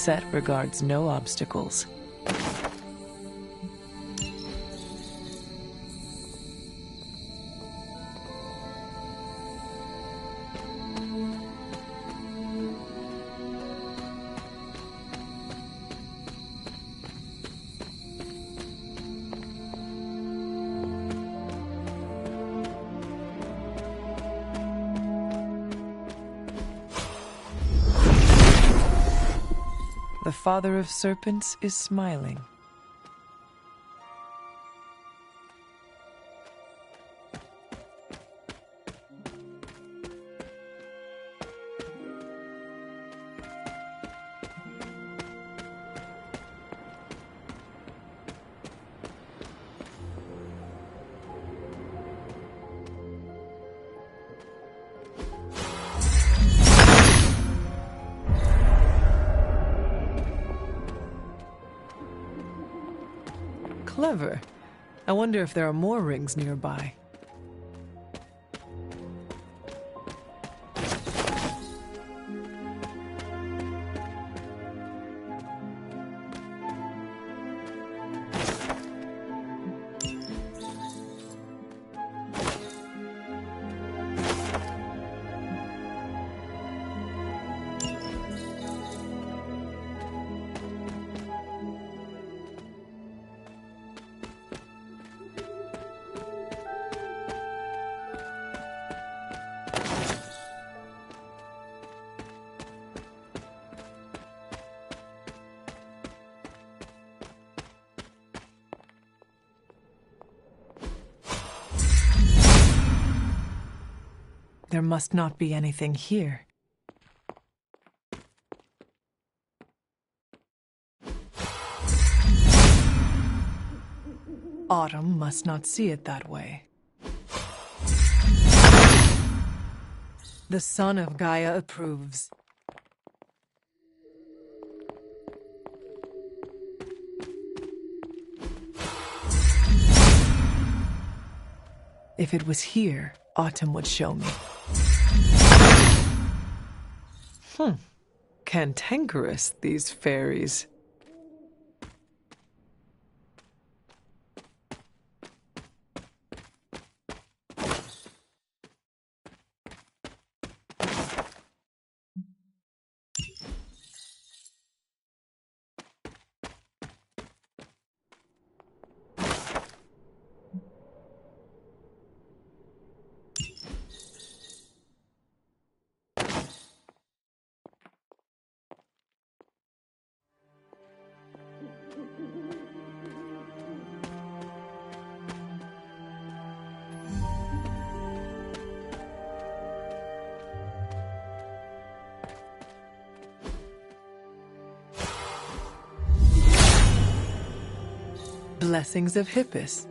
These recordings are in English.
Set regards no obstacles. The Father of Serpents is smiling. Clever. I wonder if there are more rings nearby. There must not be anything here. Autumn must not see it that way. The son of Gaia approves. If it was here, Autumn would show me. Cantankerous, these fairies. Blessings of Hippus.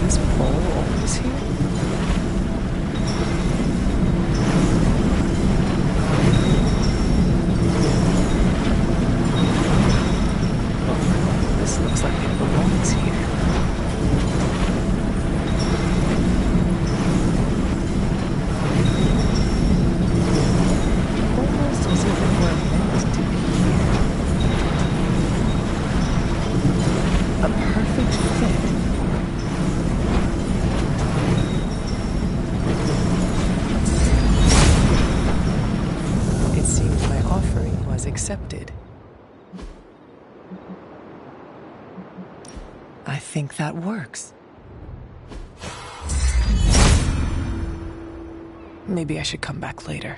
this pole always here? Oh, this looks like it belongs here. Almost as if it were meant to be here. A perfect fit. It seems my offering was accepted. I think that works. Maybe I should come back later.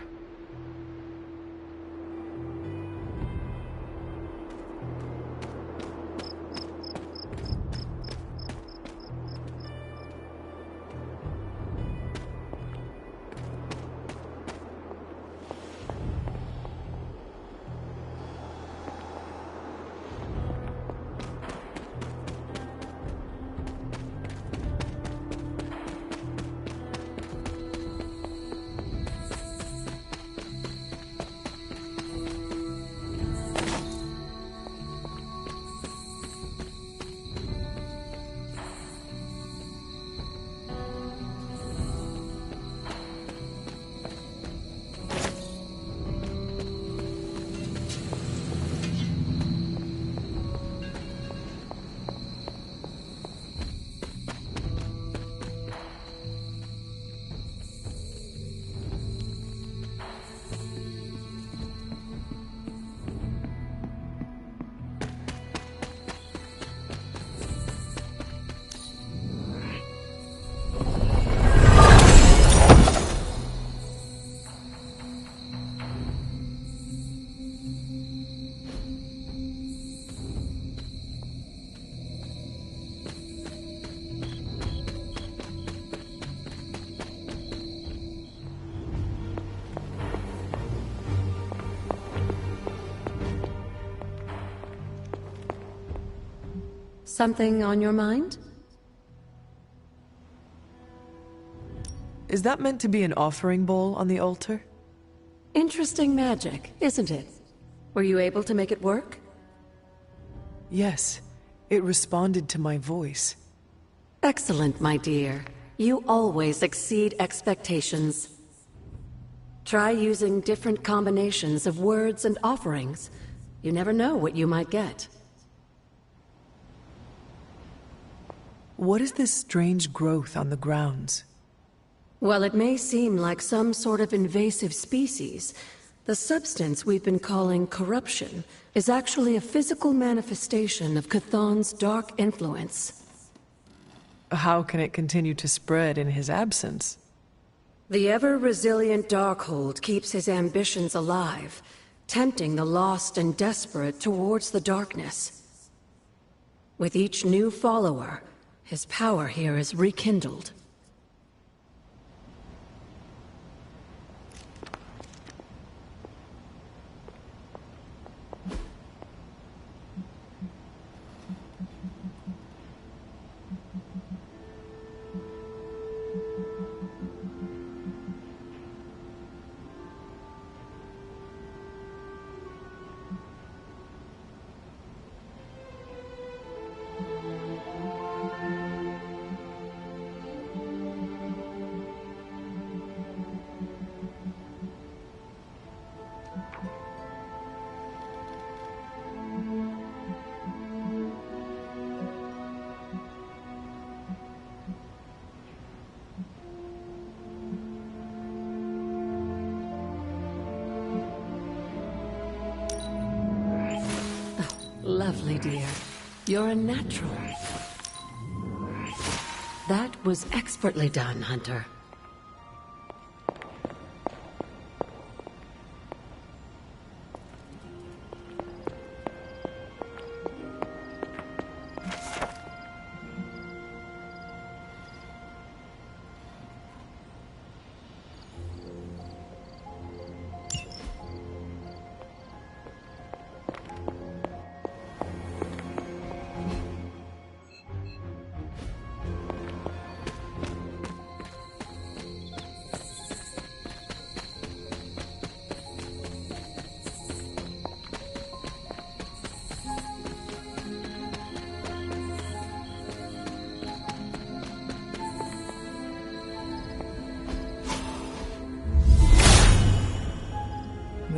Something on your mind? Is that meant to be an offering bowl on the altar? Interesting magic, isn't it? Were you able to make it work? Yes, it responded to my voice. Excellent, my dear. You always exceed expectations. Try using different combinations of words and offerings. You never know what you might get. What is this strange growth on the grounds? While it may seem like some sort of invasive species, the substance we've been calling corruption is actually a physical manifestation of Chthon's dark influence. How can it continue to spread in his absence? The ever-resilient Darkhold keeps his ambitions alive, tempting the lost and desperate towards the darkness. With each new follower, his power here is rekindled. Lovely, dear. You're a natural. That was expertly done, Hunter.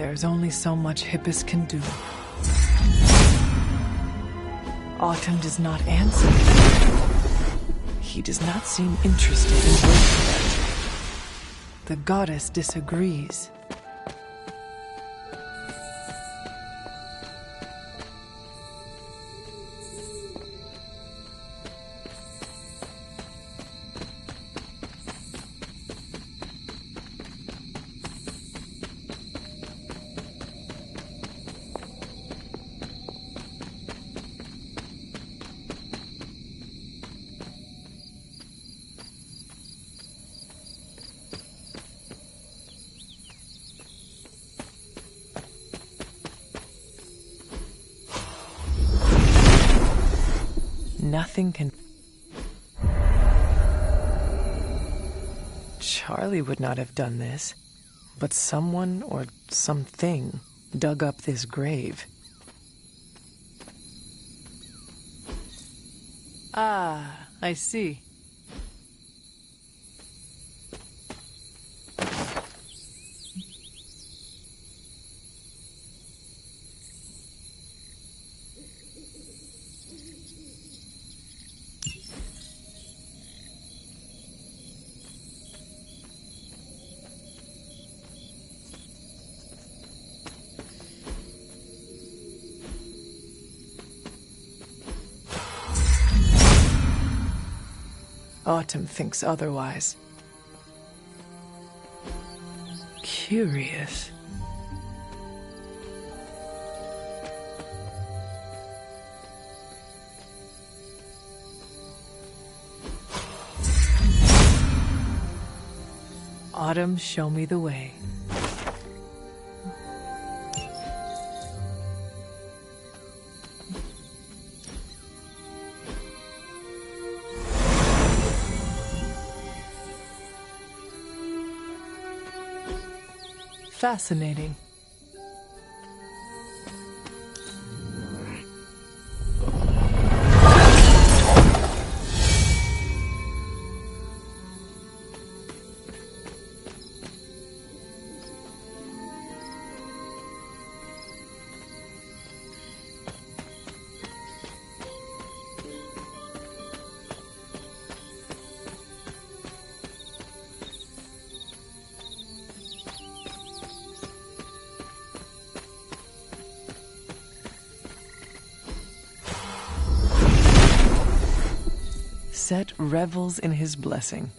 There's only so much Hippus can do. Autumn does not answer. He does not seem interested in working yet. The goddess disagrees. Nothing can... Charlie would not have done this, but someone or something dug up this grave. Ah, I see. Autumn thinks otherwise. Curious. Autumn, show me the way. Fascinating. Set revels in his blessing.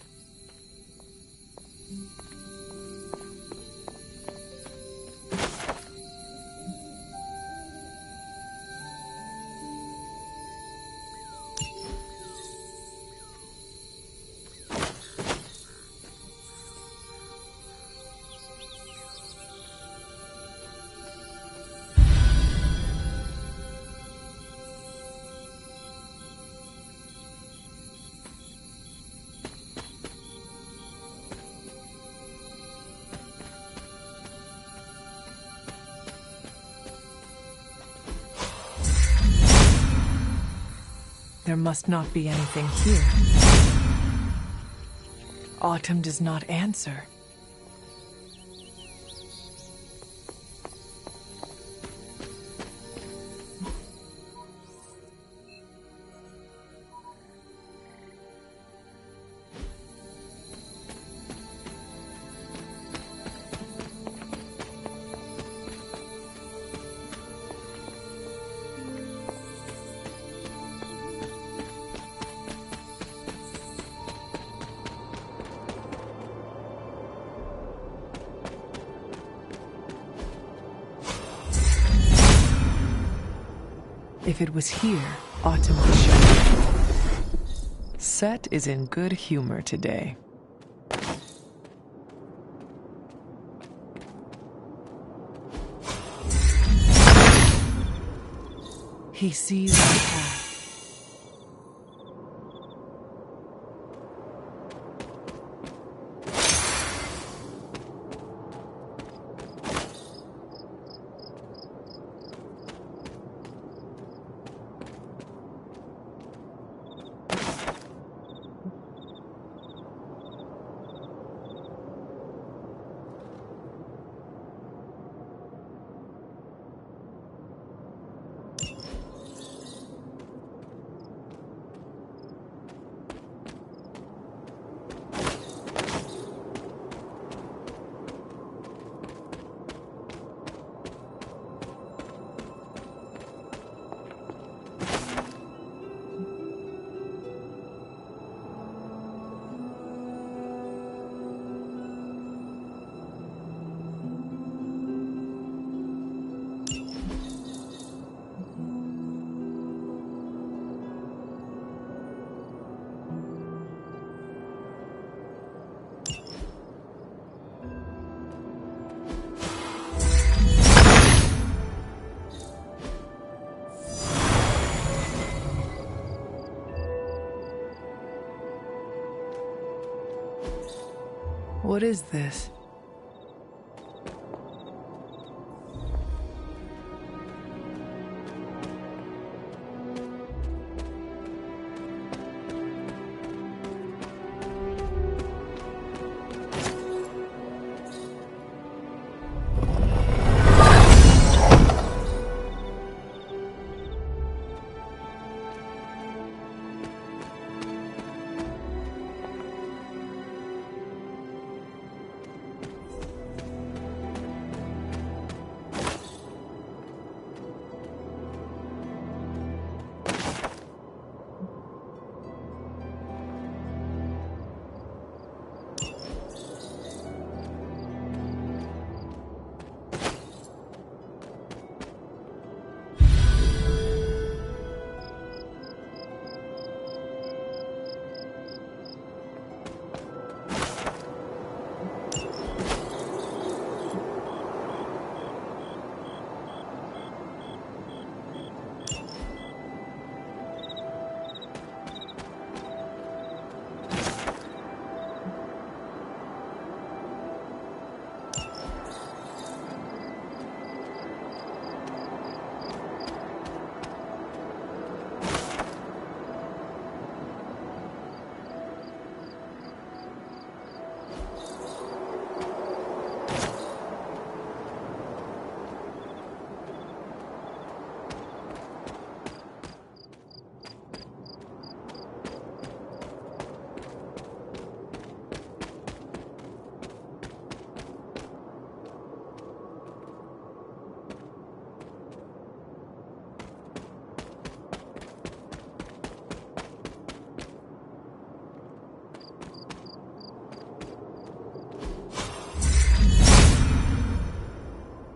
There must not be anything here. Autumn does not answer. If it was here, Autumn would show. Set is in good humor today. He sees the path. What is this?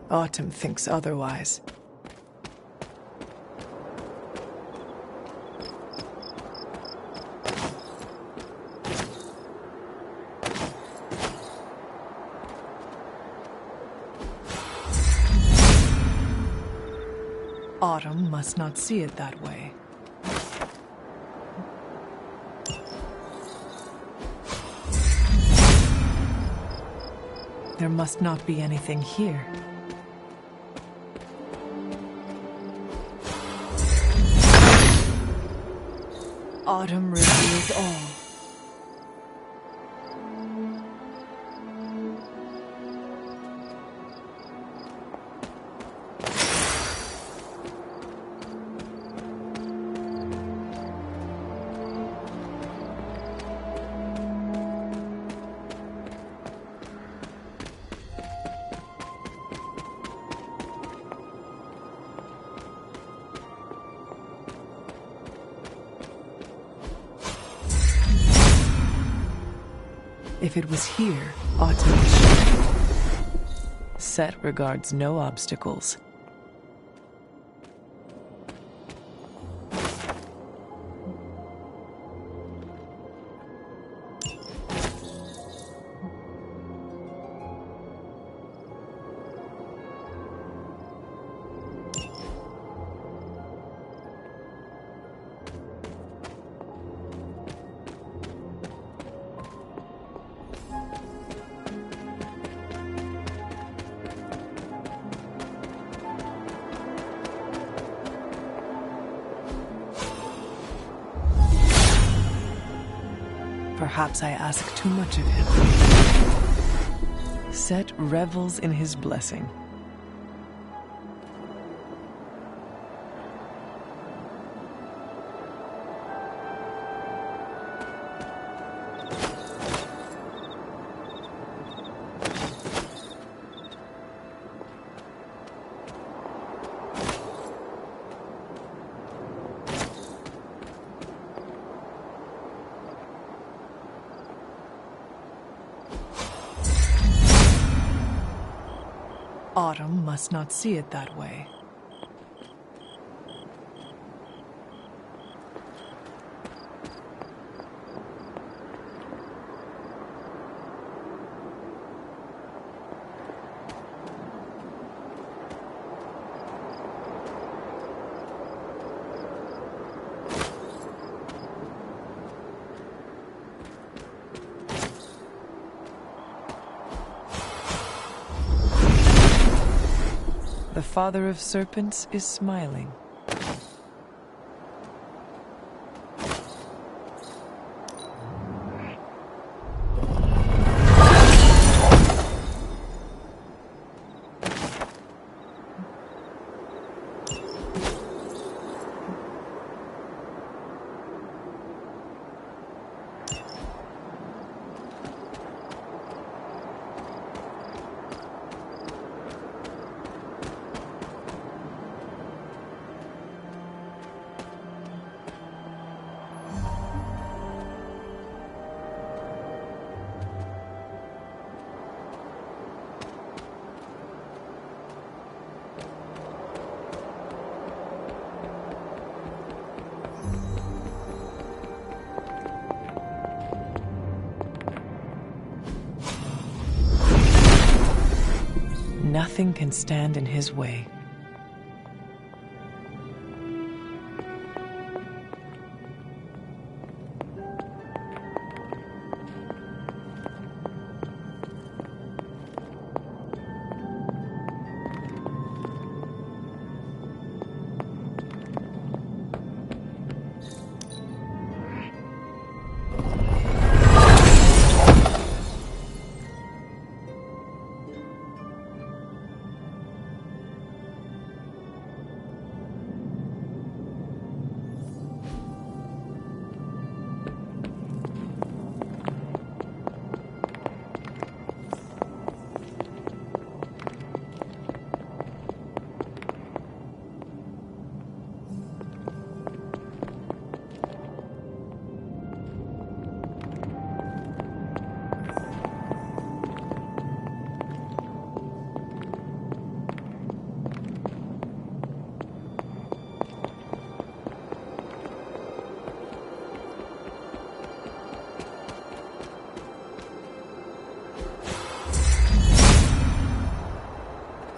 Autumn thinks otherwise. Autumn must not see it that way. There must not be anything here. Autumn reveals all. If it was here, Autumn would show. Set regards no obstacles. Perhaps I ask too much of him. Set revels in his blessing. Autumn must not see it that way. The father of serpents is smiling. Nothing can stand in his way.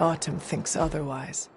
Autumn thinks otherwise.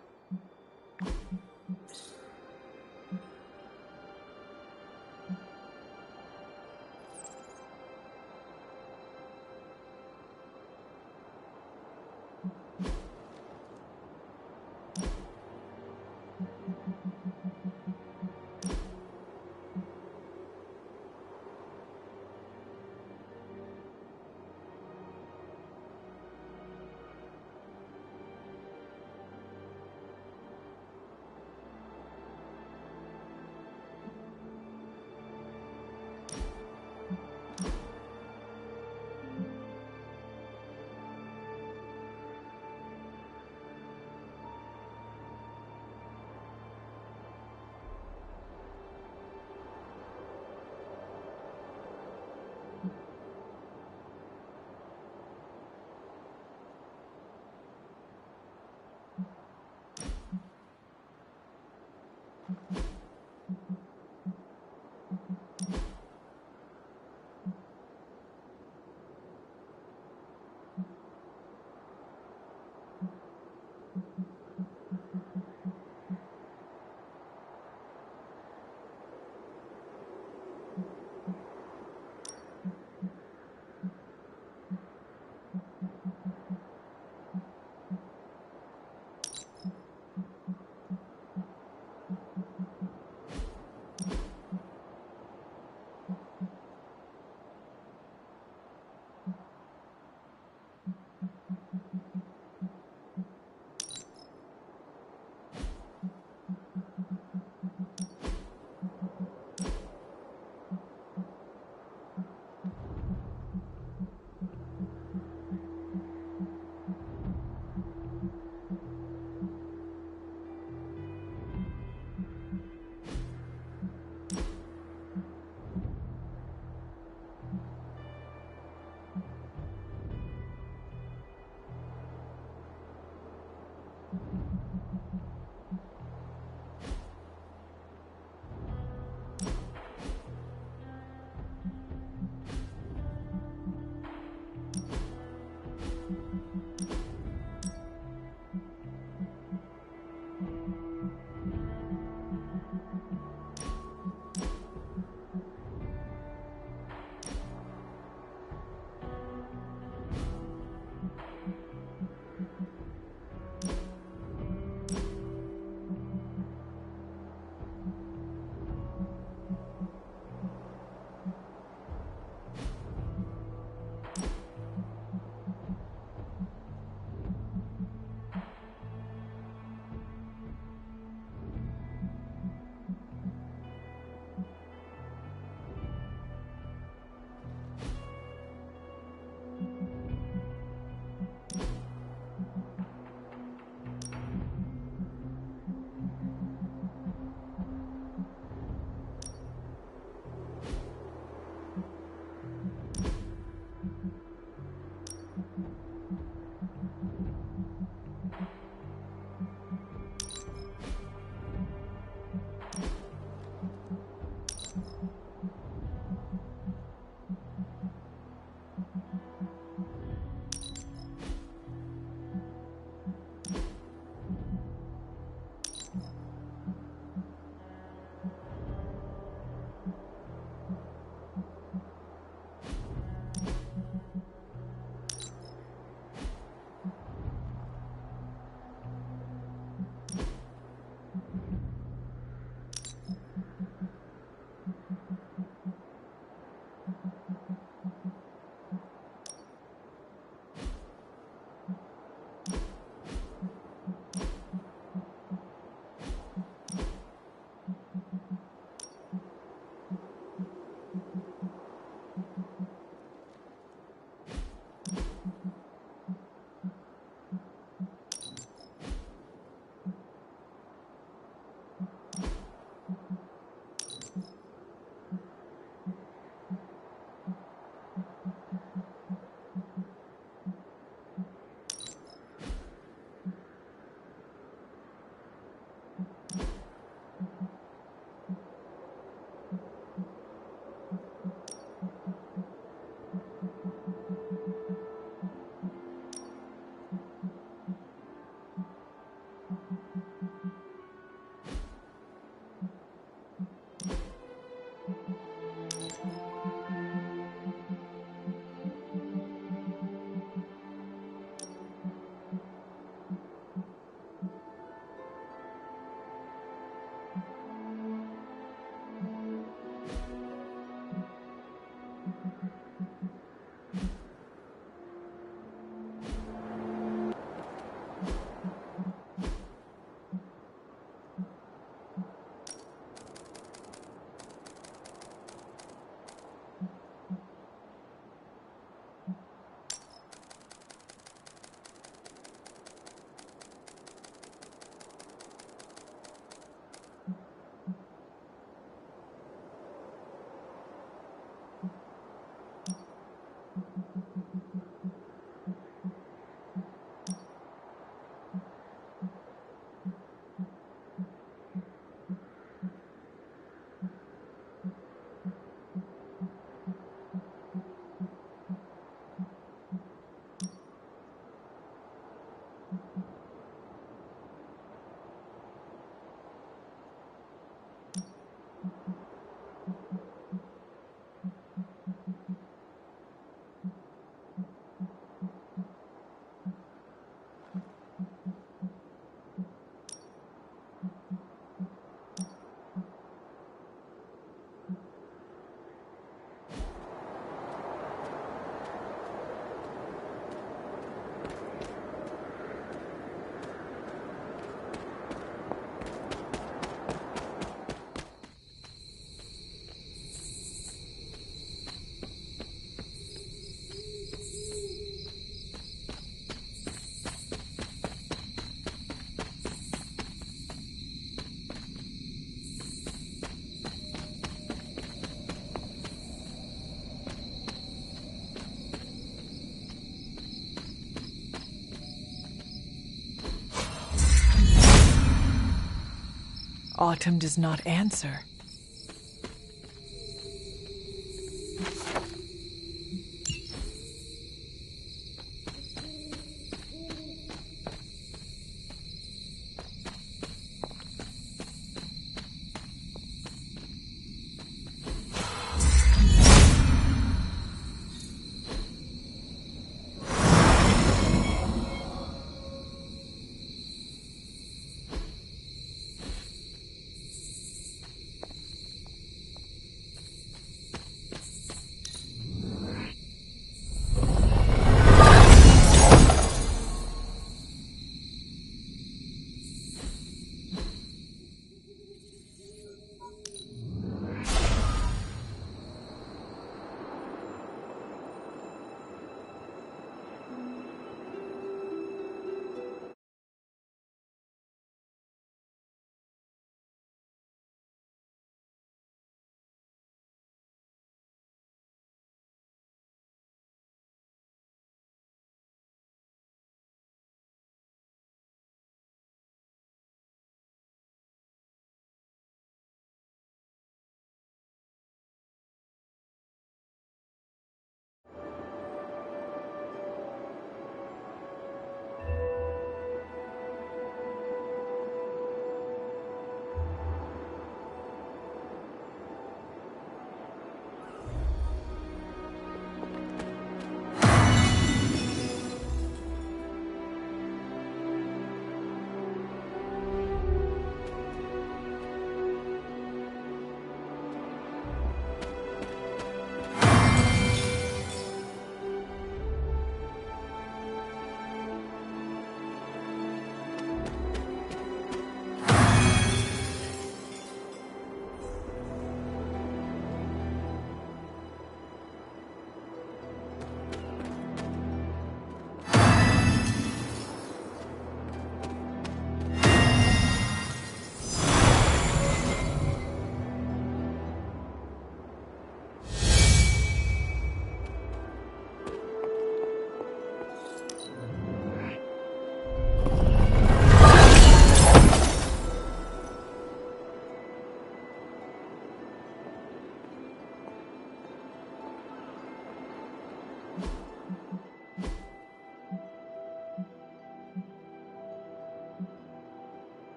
Autumn does not answer.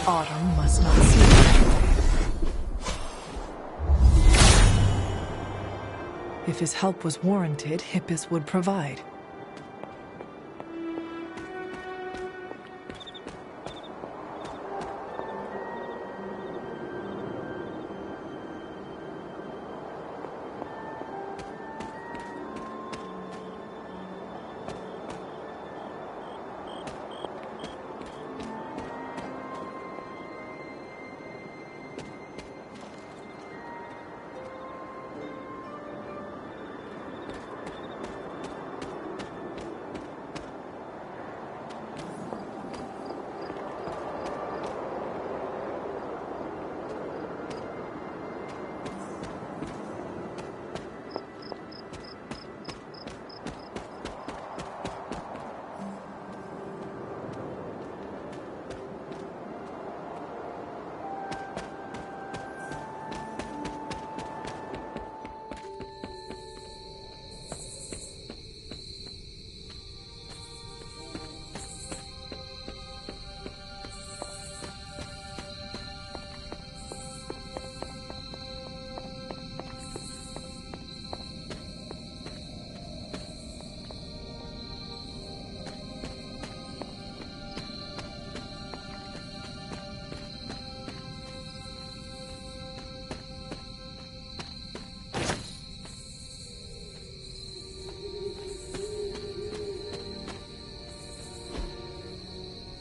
Autumn must not see it that way. If his help was warranted, Hippus would provide.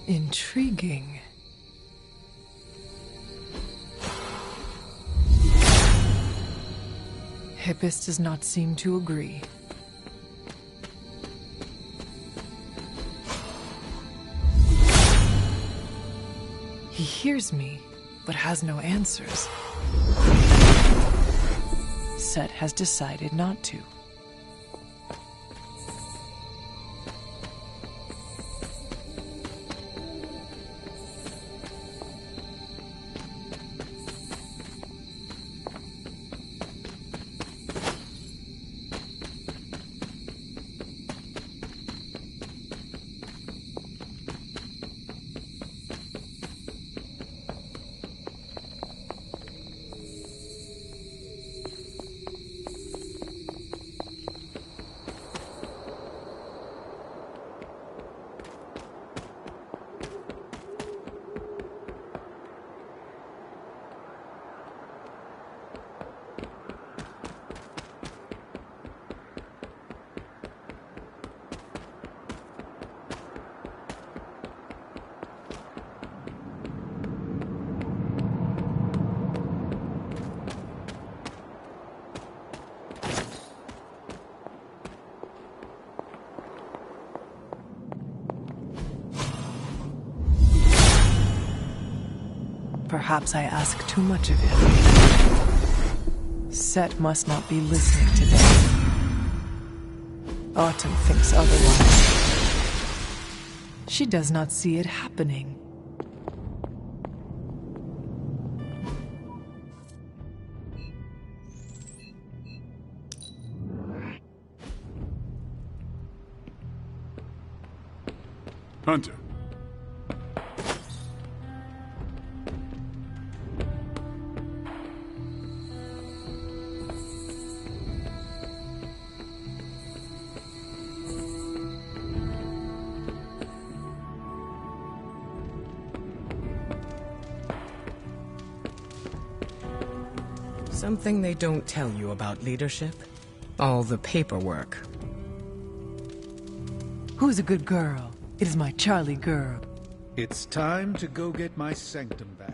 Intriguing. Hippus does not seem to agree. He hears me, but has no answers. Set has decided not to. Perhaps I ask too much of him. Set must not be listening today. Autumn thinks otherwise. She does not see it happening. Hunter. Something they don't tell you about leadership? All the paperwork. Who's a good girl? It is my Charlie girl. It's time to go get my sanctum back.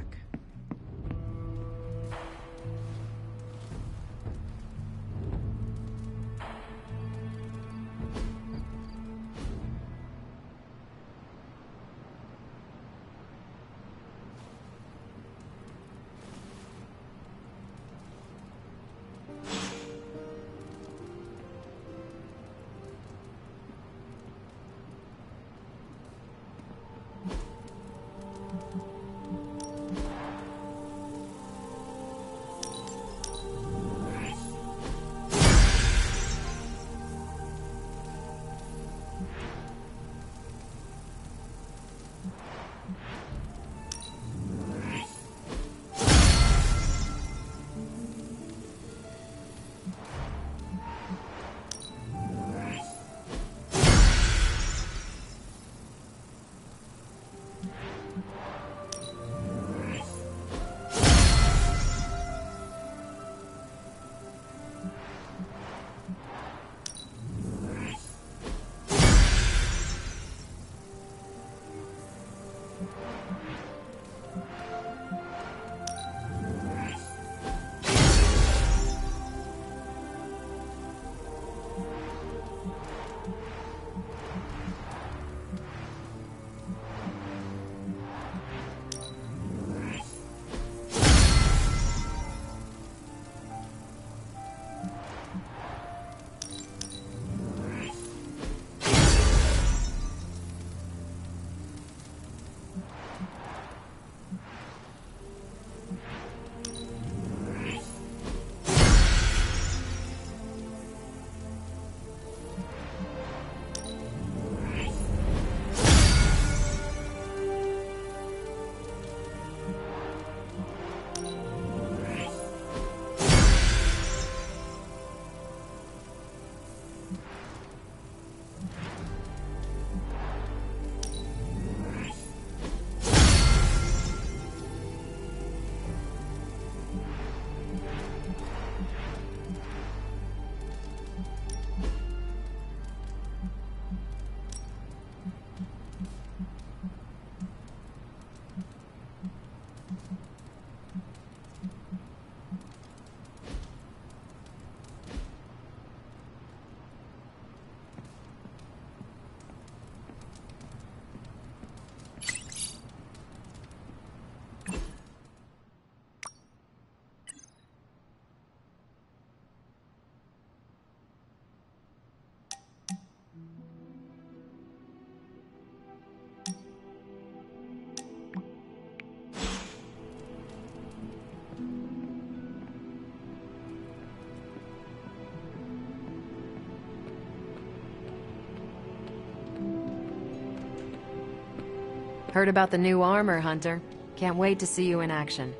Heard about the new armor, Hunter. Can't wait to see you in action.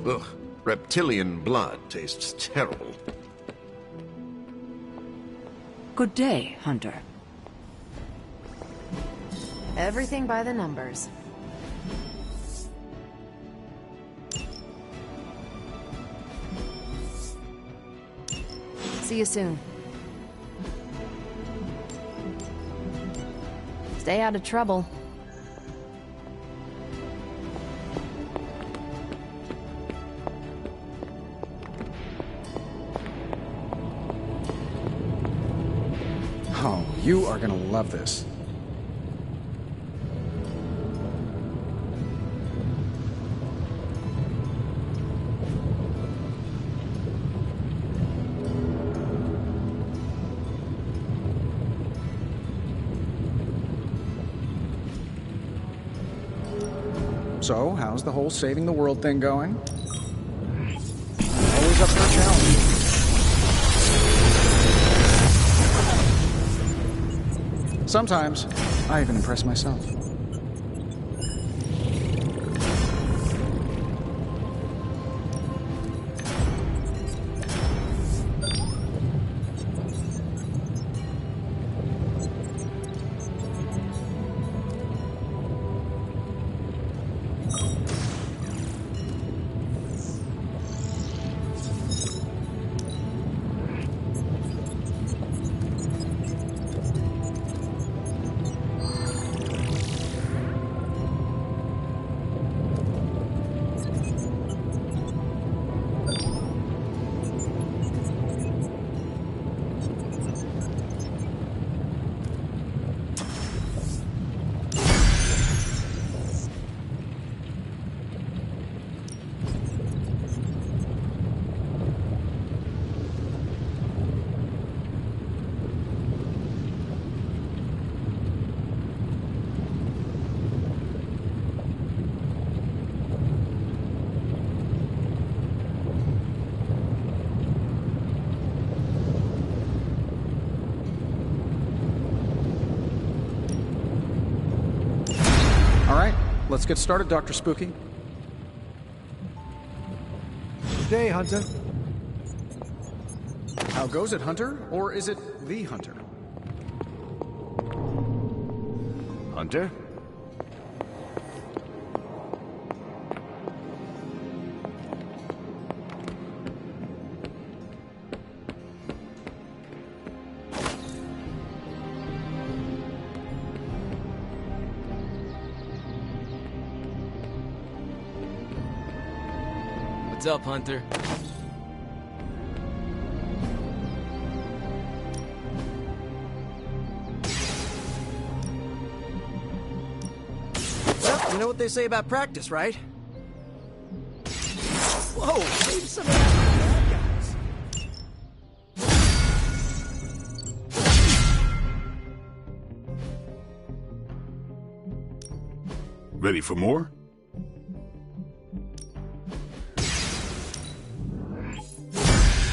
Ugh, reptilian blood tastes terrible. Good day, Hunter. Everything by the numbers. See you soon. Stay out of trouble. Oh, you are gonna love this. So, how's the whole saving the world thing going? Always up for a challenge. Sometimes, I even impress myself. Let's get started, Dr. Spooky. Good day, Hunter. How goes it, Hunter? Or is it the Hunter? Hunter? What's up, Hunter? Well, you know what they say about practice, right? Whoa, save some of that for the bad guys. Ready for more?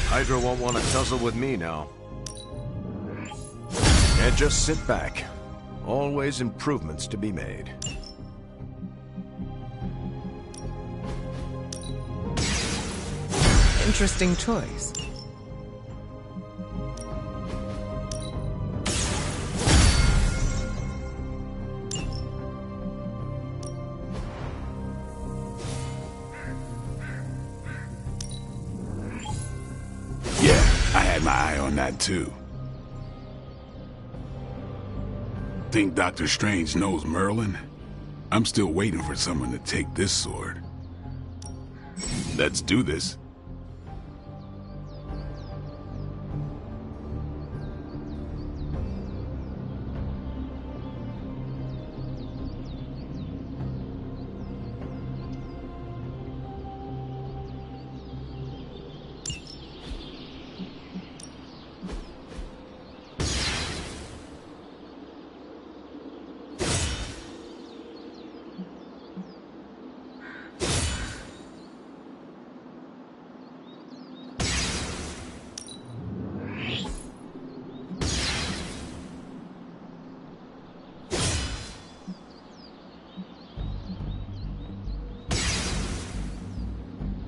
Hydra won't want to tussle with me now. Can't just sit back. Always improvements to be made. Interesting choice. I had my eye on that too. Think Doctor Strange knows Merlin? I'm still waiting for someone to take this sword. Let's do this.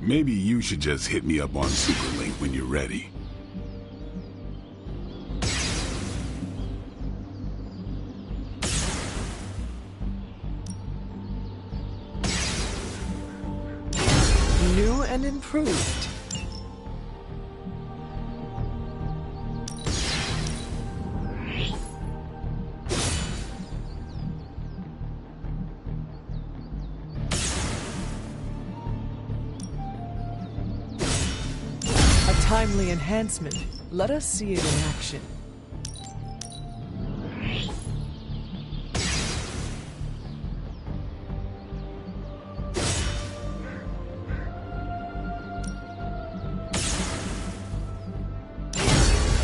Maybe you should just hit me up on Superlink when you're ready. New and improved. A timely enhancement. Let us see it in action.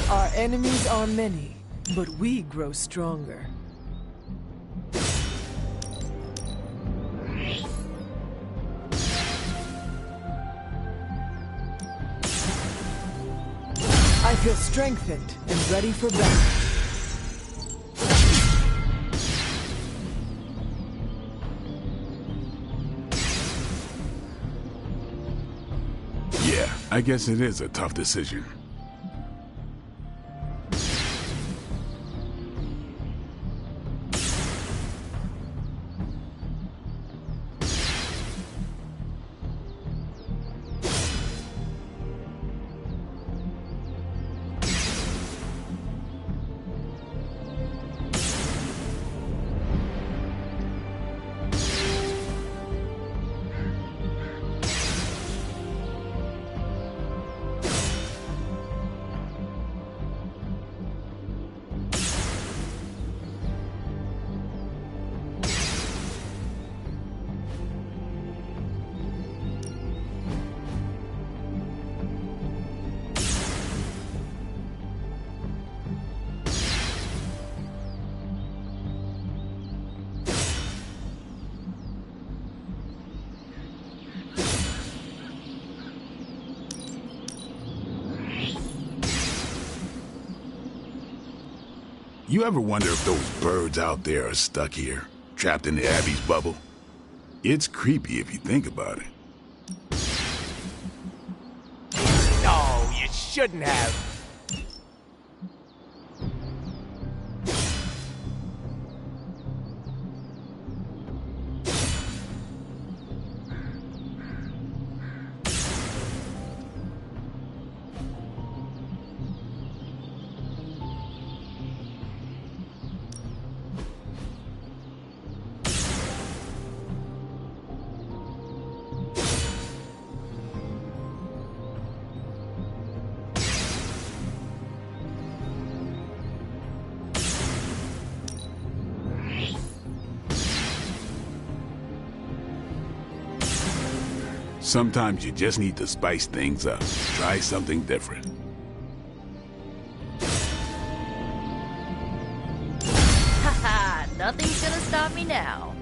Our enemies are many, but we grow stronger. I feel strengthened and ready for battle. Yeah, I guess it is a tough decision. You ever wonder if those birds out there are stuck here, trapped in the Abbey's bubble? It's creepy if you think about it. No, you shouldn't have. Sometimes you just need to spice things up. Try something different. Haha, nothing's gonna stop me now.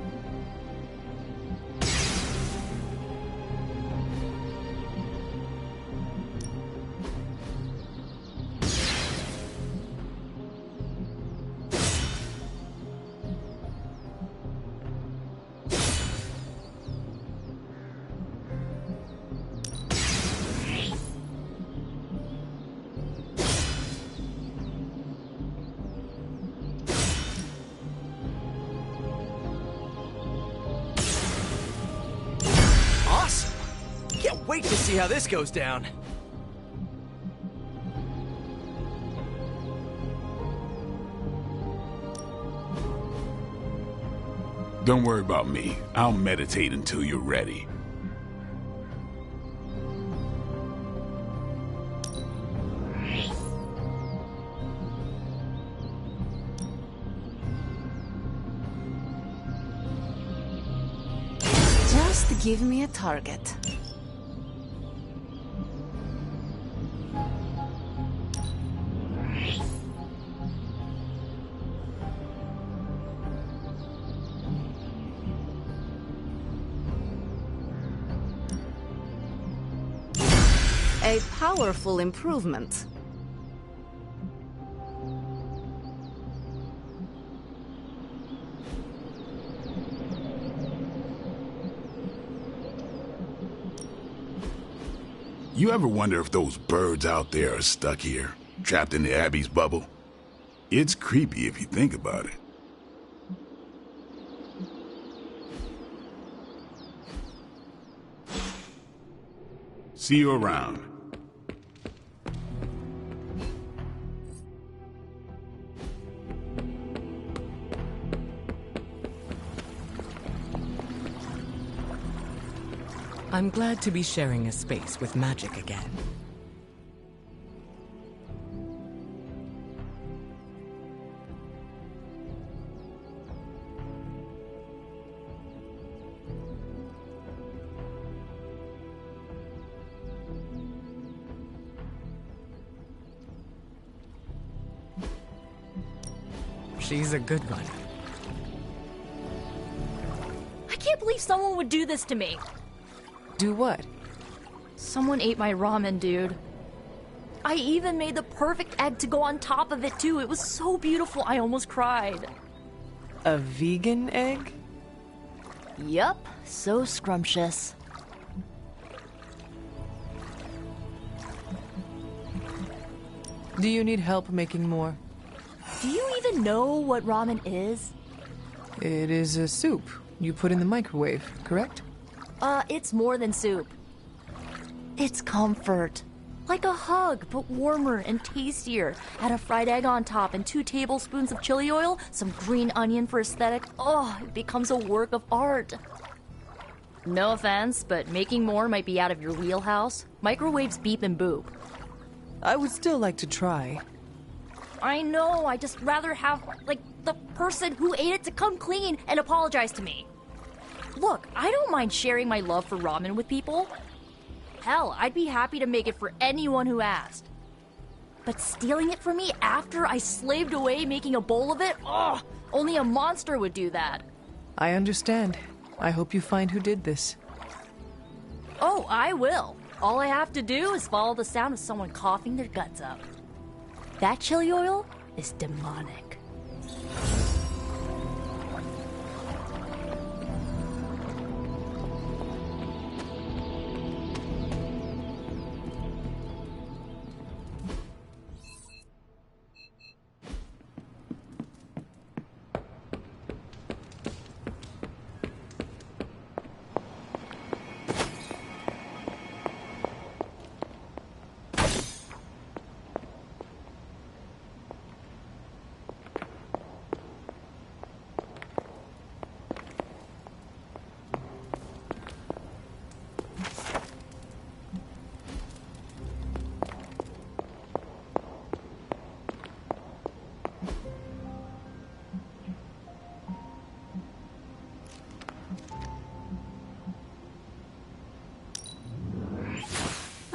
Can't wait to see how this goes down. Don't worry about me. I'll meditate until you're ready. Just give me a target. A powerful improvement. You ever wonder if those birds out there are stuck here, trapped in the Abbey's bubble? It's creepy if you think about it. See you around. I'm glad to be sharing a space with magic again. She's a good one. I can't believe someone would do this to me. Do what? Someone ate my ramen, dude. I even made the perfect egg to go on top of it, too. It was so beautiful, I almost cried. A vegan egg? Yup, so scrumptious. Do you need help making more? Do you even know what ramen is? It is a soup you put in the microwave, correct? It's more than soup. It's comfort. Like a hug, but warmer and tastier. Add a fried egg on top and 2 tablespoons of chili oil, some green onion for aesthetic. Oh, it becomes a work of art. No offense, but making more might be out of your wheelhouse. Microwaves beep and boop. I would still like to try. I know, I just rather have, like, the person who ate it to come clean and apologize to me. Look, I don't mind sharing my love for ramen with people. Hell, I'd be happy to make it for anyone who asked. But stealing it from me after I slaved away making a bowl of it? Ugh, only a monster would do that. I understand. I hope you find who did this. Oh, I will. All I have to do is follow the sound of someone coughing their guts up. That chili oil is demonic.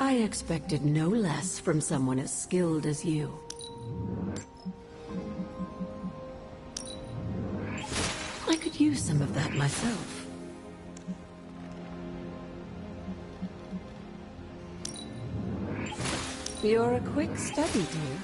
I expected no less from someone as skilled as you. I could use some of that myself. You're a quick study, dear.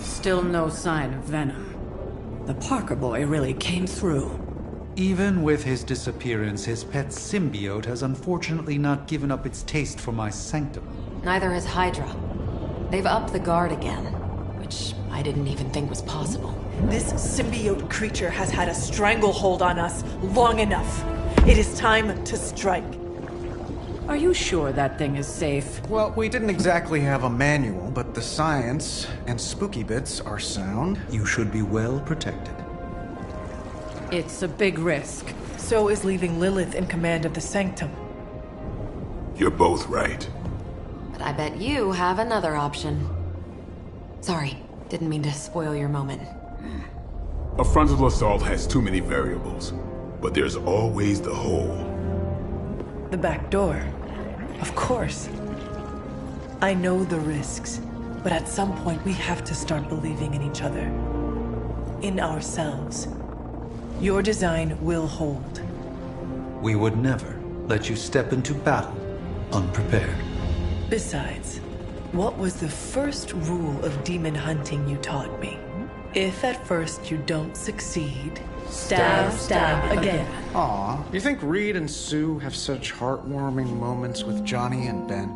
Still no sign of venom. The Parker boy really came through. Even with his disappearance, his pet symbiote has unfortunately not given up its taste for my sanctum. Neither has Hydra. They've upped the guard again, which I didn't even think was possible. This symbiote creature has had a stranglehold on us long enough. It is time to strike. Are you sure that thing is safe? Well, we didn't exactly have a manual, but the science and spooky bits are sound. You should be well protected. It's a big risk. So is leaving Lilith in command of the Sanctum. You're both right. But I bet you have another option. Sorry, didn't mean to spoil your moment. A frontal assault has too many variables, but there's always the hole. The back door. Of course. I know the risks, but at some point we have to start believing in each other. In ourselves. Your design will hold. We would never let you step into battle unprepared. Besides, what was the first rule of demon hunting you taught me? If at first you don't succeed, stab again. Aw, you think Reed and Sue have such heartwarming moments with Johnny and Ben?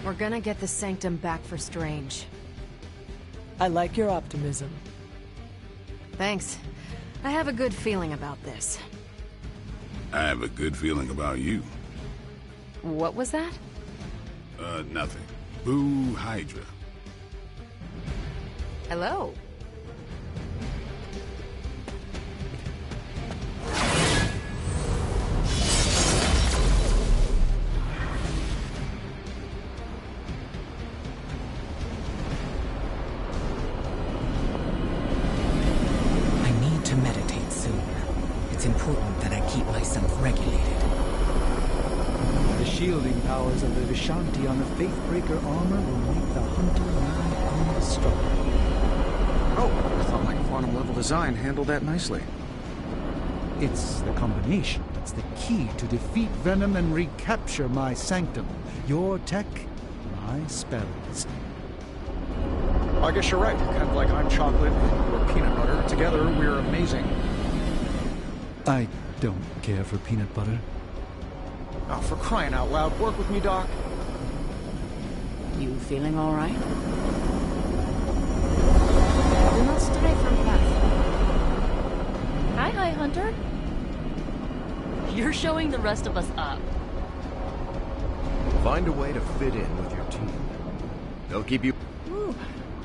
We're gonna get the Sanctum back for Strange. I like your optimism. Thanks. I have a good feeling about this. I have a good feeling about you. What was that? Nothing. Boo Hydra. Hello. It's important that I keep myself regulated. The shielding powers of the Vishanti on the Faithbreaker armor will make the hunter nigh unstoppable. Oh, I thought my quantum level design handled that nicely. It's the combination that's the key to defeat Venom and recapture my Sanctum. Your tech, my spells. I guess you're right. Kind of like I'm chocolate and you're peanut butter. Together, we're amazing. I don't care for peanut butter. Oh, for crying out loud, work with me, Doc. You feeling all right? Du musst dig från plats. Hi, Hunter. You're showing the rest of us up. Find a way to fit in with your team. They'll keep you... Ooh,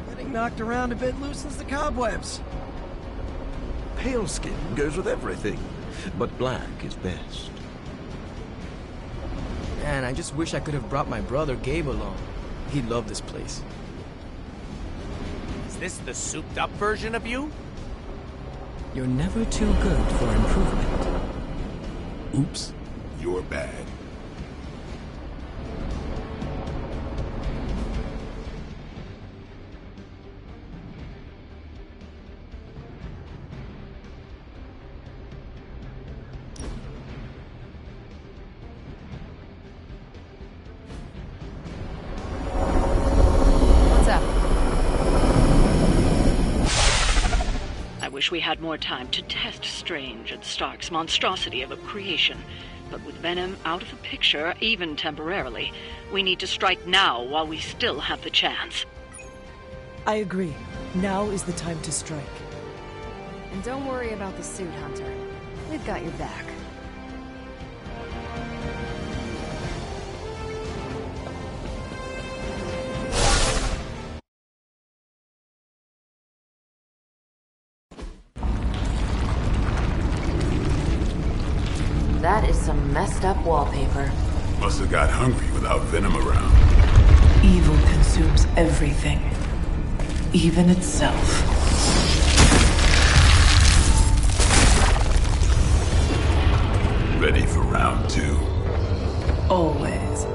getting knocked around a bit loosens the cobwebs. Pale skin goes with everything, but black is best. Man, I just wish I could have brought my brother Gabe along. He'd love this place. Is this the souped-up version of you? You're never too good for improvement. Oops, you're bad. wish we had more time to test Strange and Stark's monstrosity of a creation. But with Venom out of the picture, even temporarily, we need to strike now while we still have the chance. I agree. Now is the time to strike. And don't worry about the suit, Hunter. We've got your back. That is some messed up wallpaper. Must have got hungry without Venom around. Evil consumes everything, even itself. Ready for round 2? Always.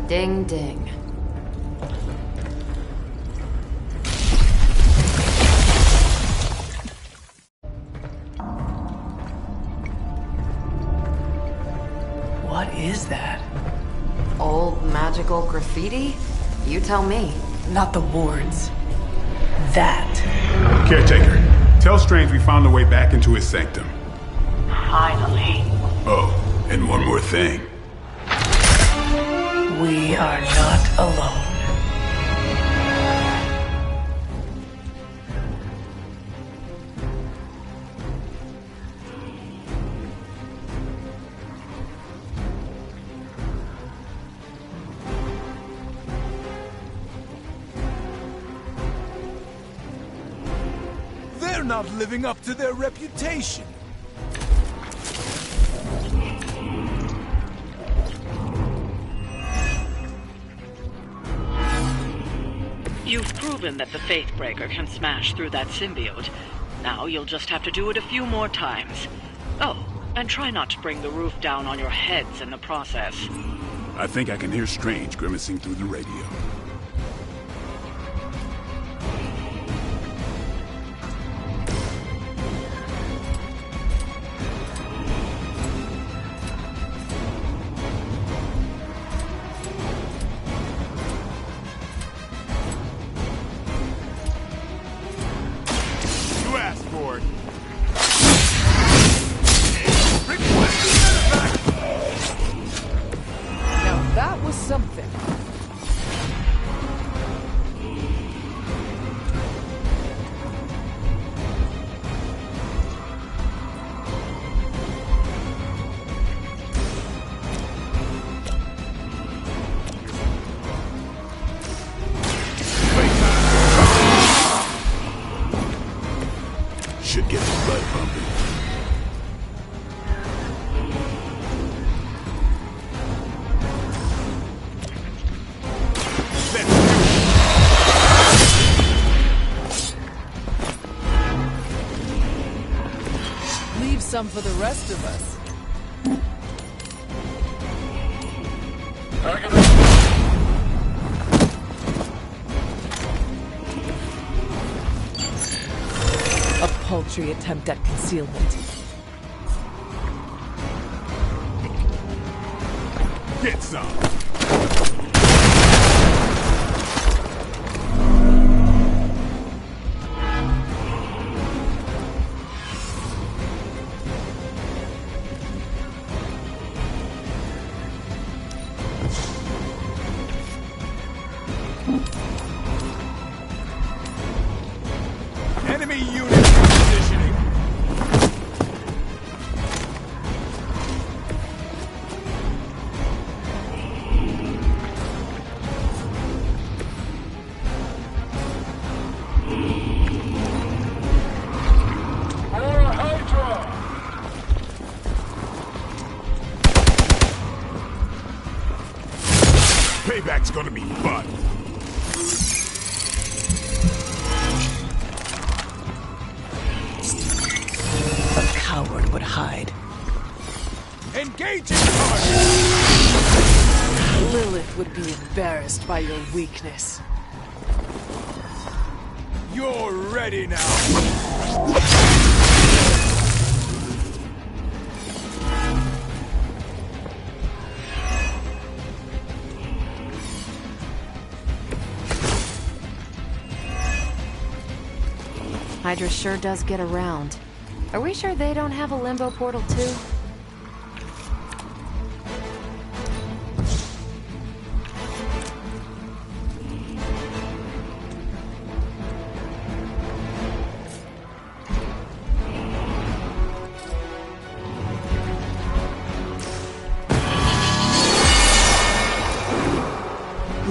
Ding ding. What is that? Old magical graffiti? You tell me. Not the wards. That. Caretaker, tell Strange we found a way back into his sanctum. Finally. Oh, and one more thing. We are not alone. They're not living up to their reputation. You've proven that the Faithbreaker can smash through that symbiote. Now you'll just have to do it a few more times. Oh, and try not to bring the roof down on your heads in the process. I think I can hear Strange grimacing through the radio. That was something. Should get the blood pumping. Leave some for the rest of us. A paltry attempt at concealment. Get some! Enemy unit positioning. Payback's gonna be fun. A coward would hide. Engaging target! Lilith would be embarrassed by your weakness. You're ready now. Hydra sure does get around. Are we sure they don't have a limbo portal too?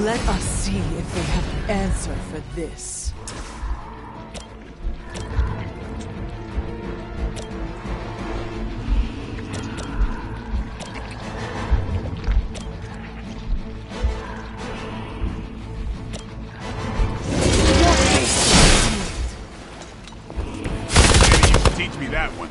Let us see if they have an answer for this. Teach me that one.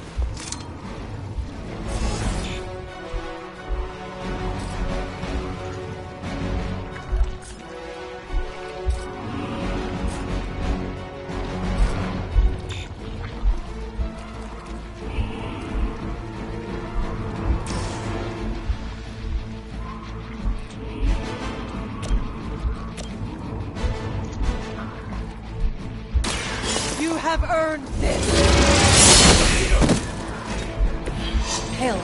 You have earned this. Hell.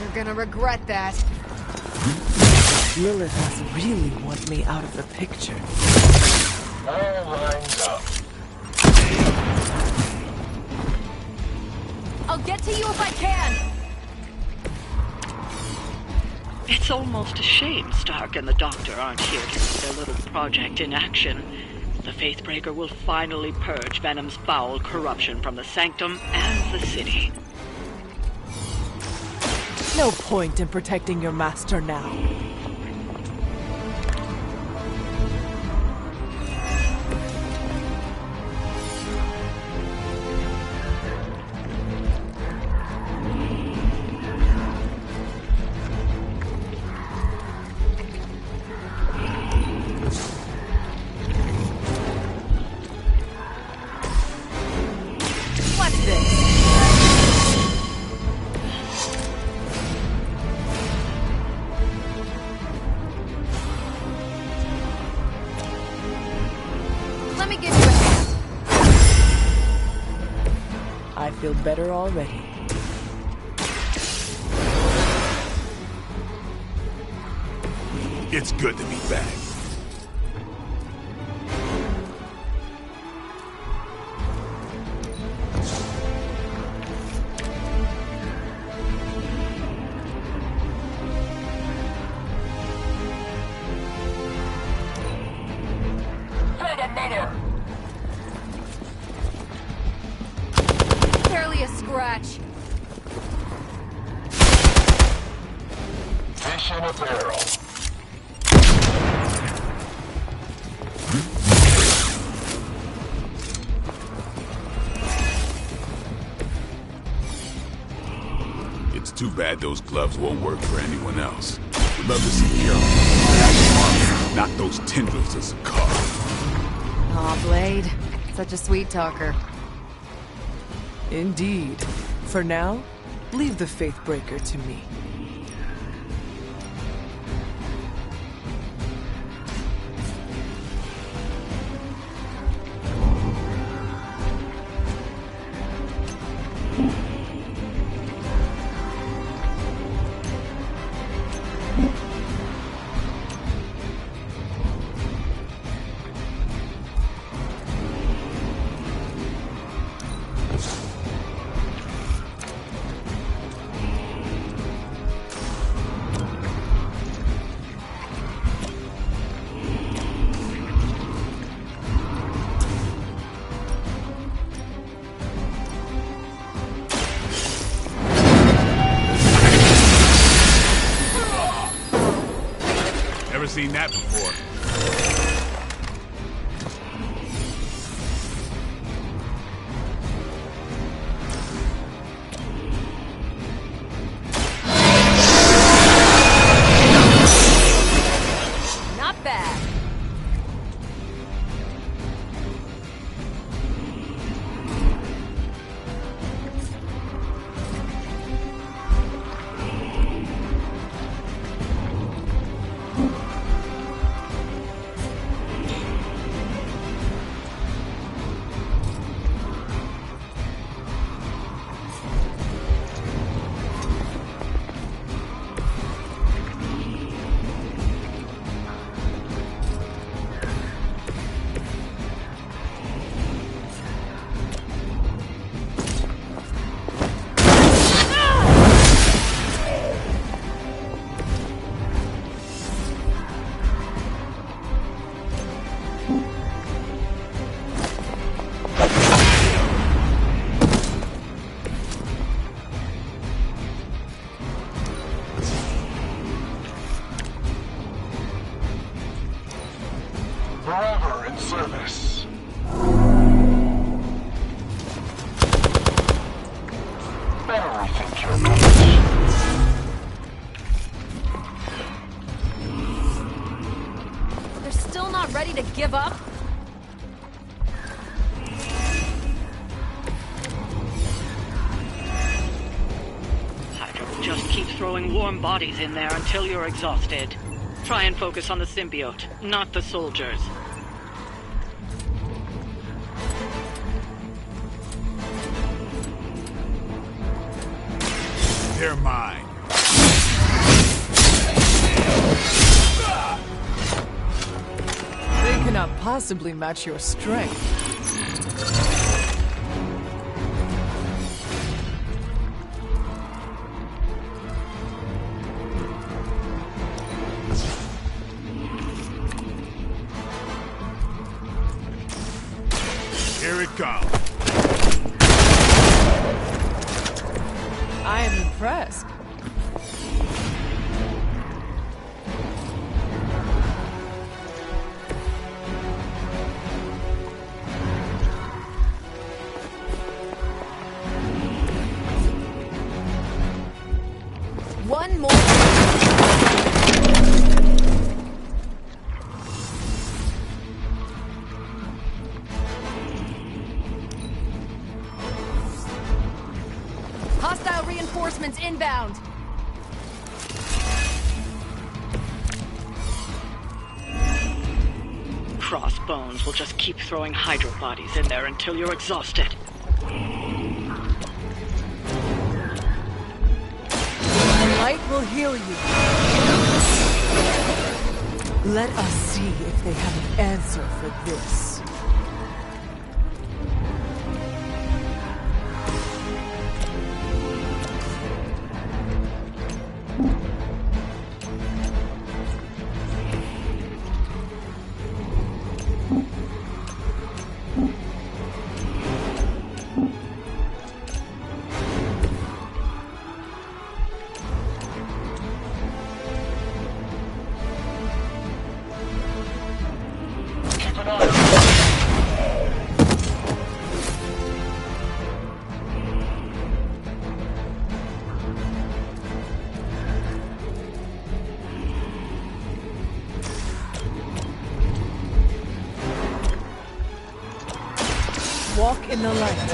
You're gonna regret that. Lilith must really want me out of the picture. All lined up. I'll get to you if I can! It's almost a shame Stark and the Doctor aren't here to see their little project in action. The Faithbreaker will finally purge Venom's foul corruption from the Sanctum and the city. No point in protecting your master now. What's this? Let me give you a hand. I feel better already. It's good to be back. Barely a scratch. Fish in a barrel. It's too bad those gloves won't work for anyone else. Would love to see Carol knock those tendrils of Sakaar. Aw, Blade. Such a sweet talker. Indeed. For now, leave the Faithbreaker to me. seen that before. Not bad. Forever in service. Better rethink your approach. They're still not ready to give up? Hydra will just keep throwing warm bodies in there until you're exhausted. Try and focus on the symbiote, not the soldiers. They're mine. They cannot possibly match your strength. Here it comes. I am impressed. One more. Hostile reinforcements inbound. Crossbones will just keep throwing Hydra bodies in there until you're exhausted. Light will heal you. Let us see if they have an answer for this. Walk in the light.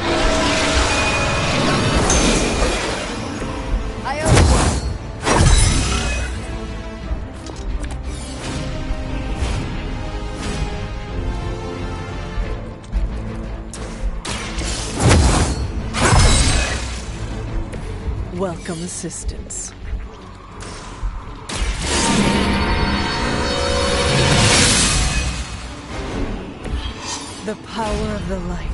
I owe Welcome assistance. The power of the light.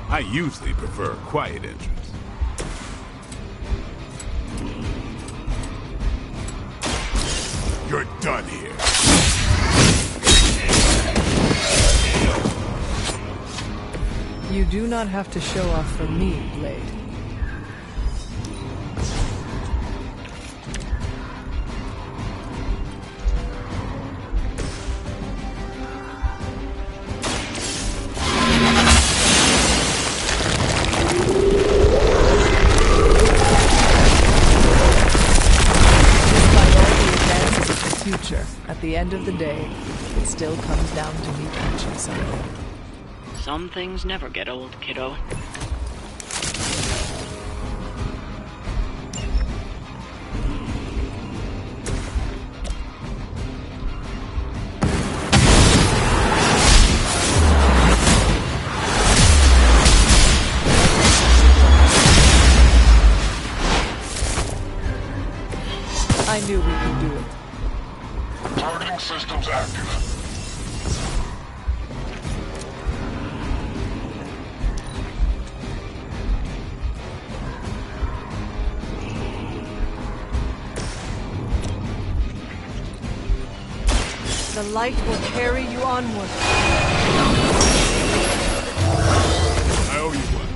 I usually prefer a quiet entrance. You're done here. You do not have to show off for me, Blade. At the end of the day, it still comes down to me catching something. Some things never get old, kiddo. I knew we could do it. Targeting systems active. The light will carry you onward. I owe you one.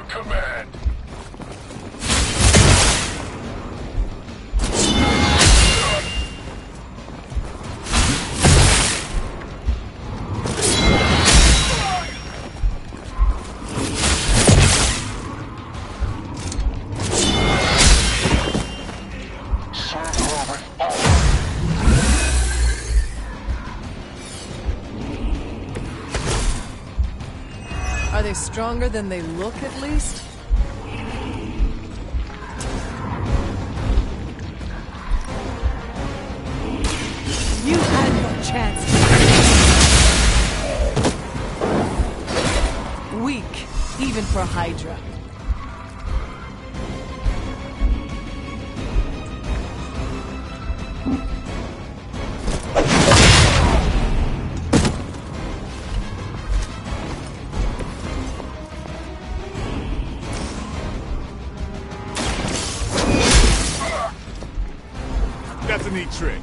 Command. Are they stronger than they look, at least? You had no chance. Weak, even for Hydra. That's a neat trick.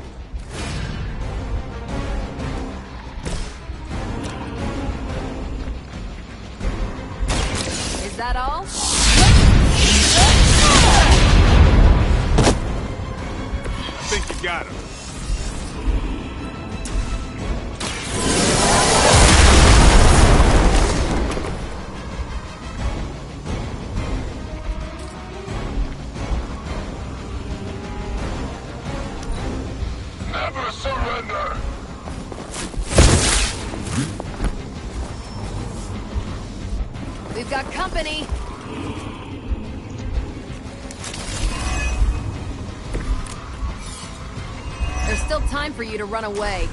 Is that all? I think you got him. Never surrender. We've got company. There's still time for you to run away.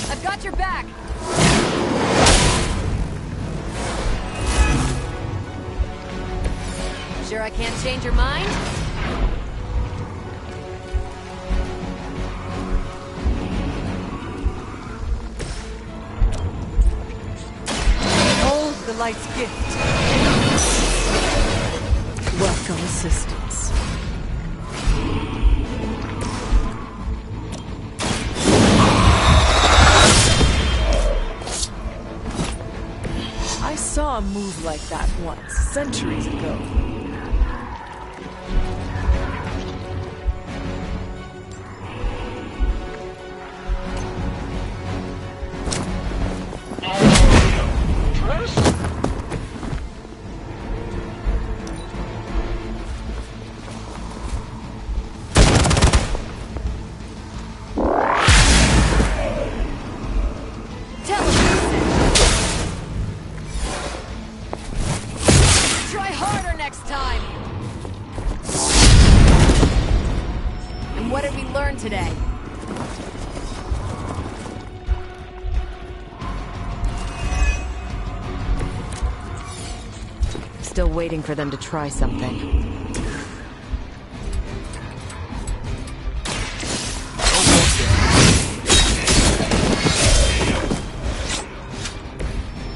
I've got your back. Sure I can't change your mind? Hold the light's gift. Welcome assistance. move like that once, centuries ago. Try harder next time! And what did we learn today? Still waiting for them to try something.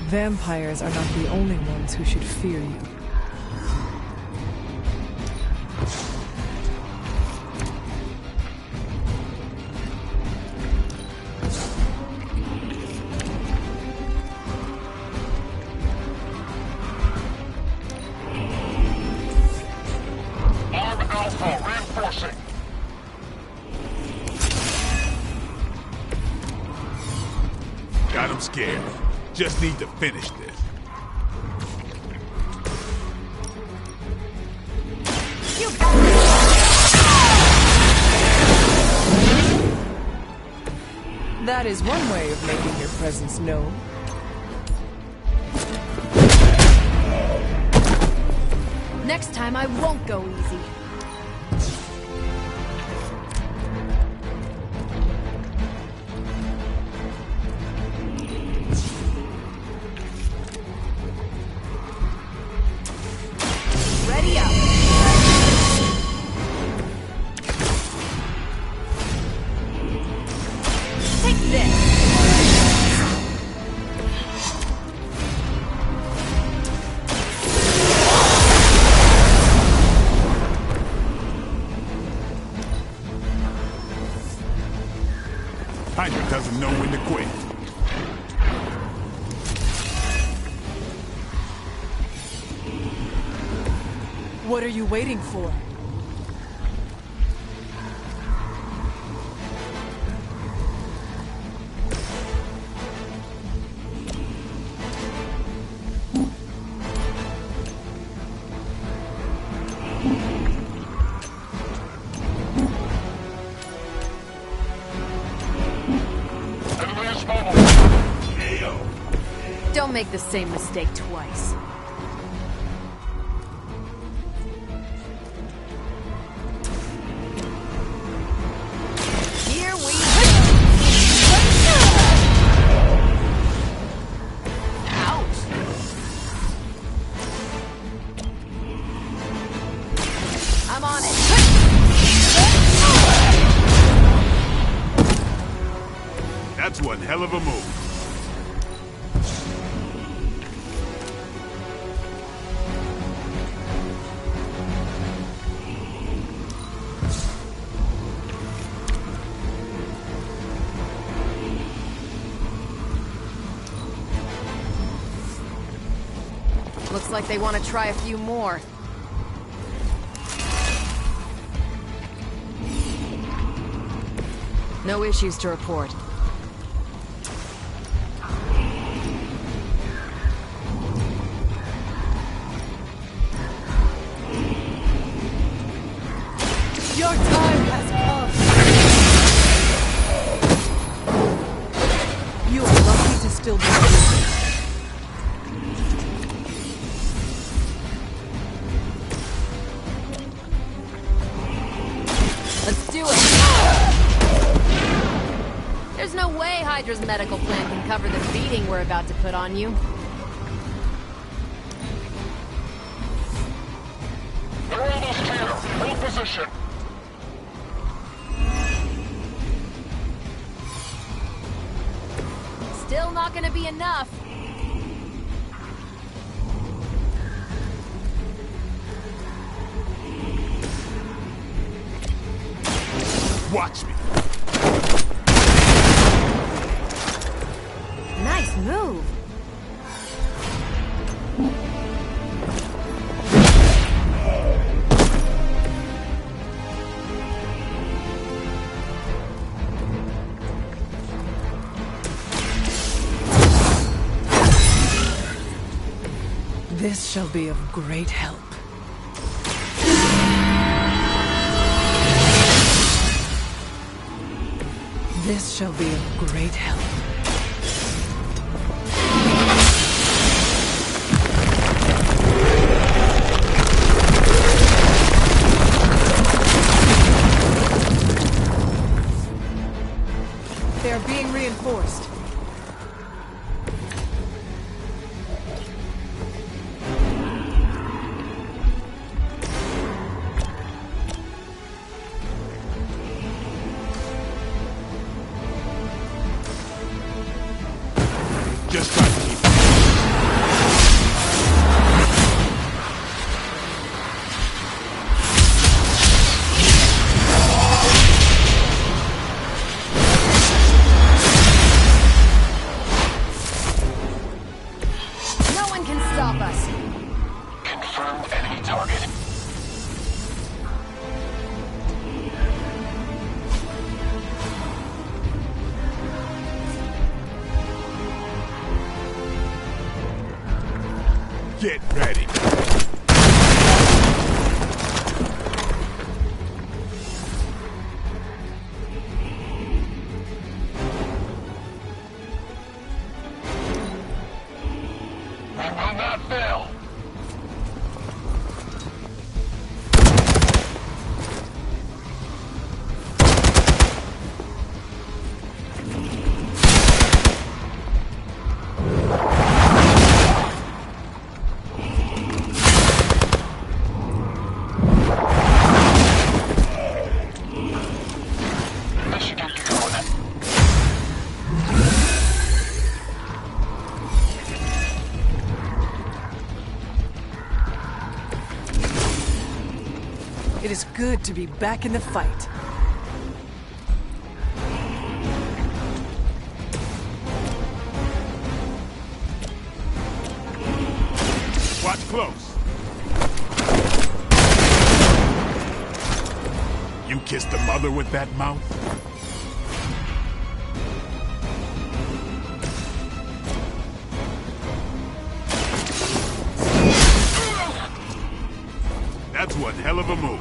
Vampires are not the only ones who should fear you. Arm Alpha reinforcing. Got him scared. Just need to finish this. That is one way of making your presence known. Next time I won't go easy. Ready up. Take this. Hydra doesn't know when to quit. What are you waiting for? Don't make the same mistake twice. Here we go. Ouch. I'm on it. That's one hell of a move. Looks like they want to try a few more. No issues to report. Your time has come. You are lucky to still be breathing. Let's do it! There's no way Hydra's medical plan can cover the beating we're about to put on you. They're almost here. Hold position. Still not gonna be enough. Watch me. Nice move. This shall be of great help. This shall be of great help. They are being reinforced. Just try to keep No one can stop us. Confirmed enemy target. Get ready. We will not fail. This should get you going. It is good to be back in the fight. Watch close. You kissed the mother with that mouth? That's one hell of a move.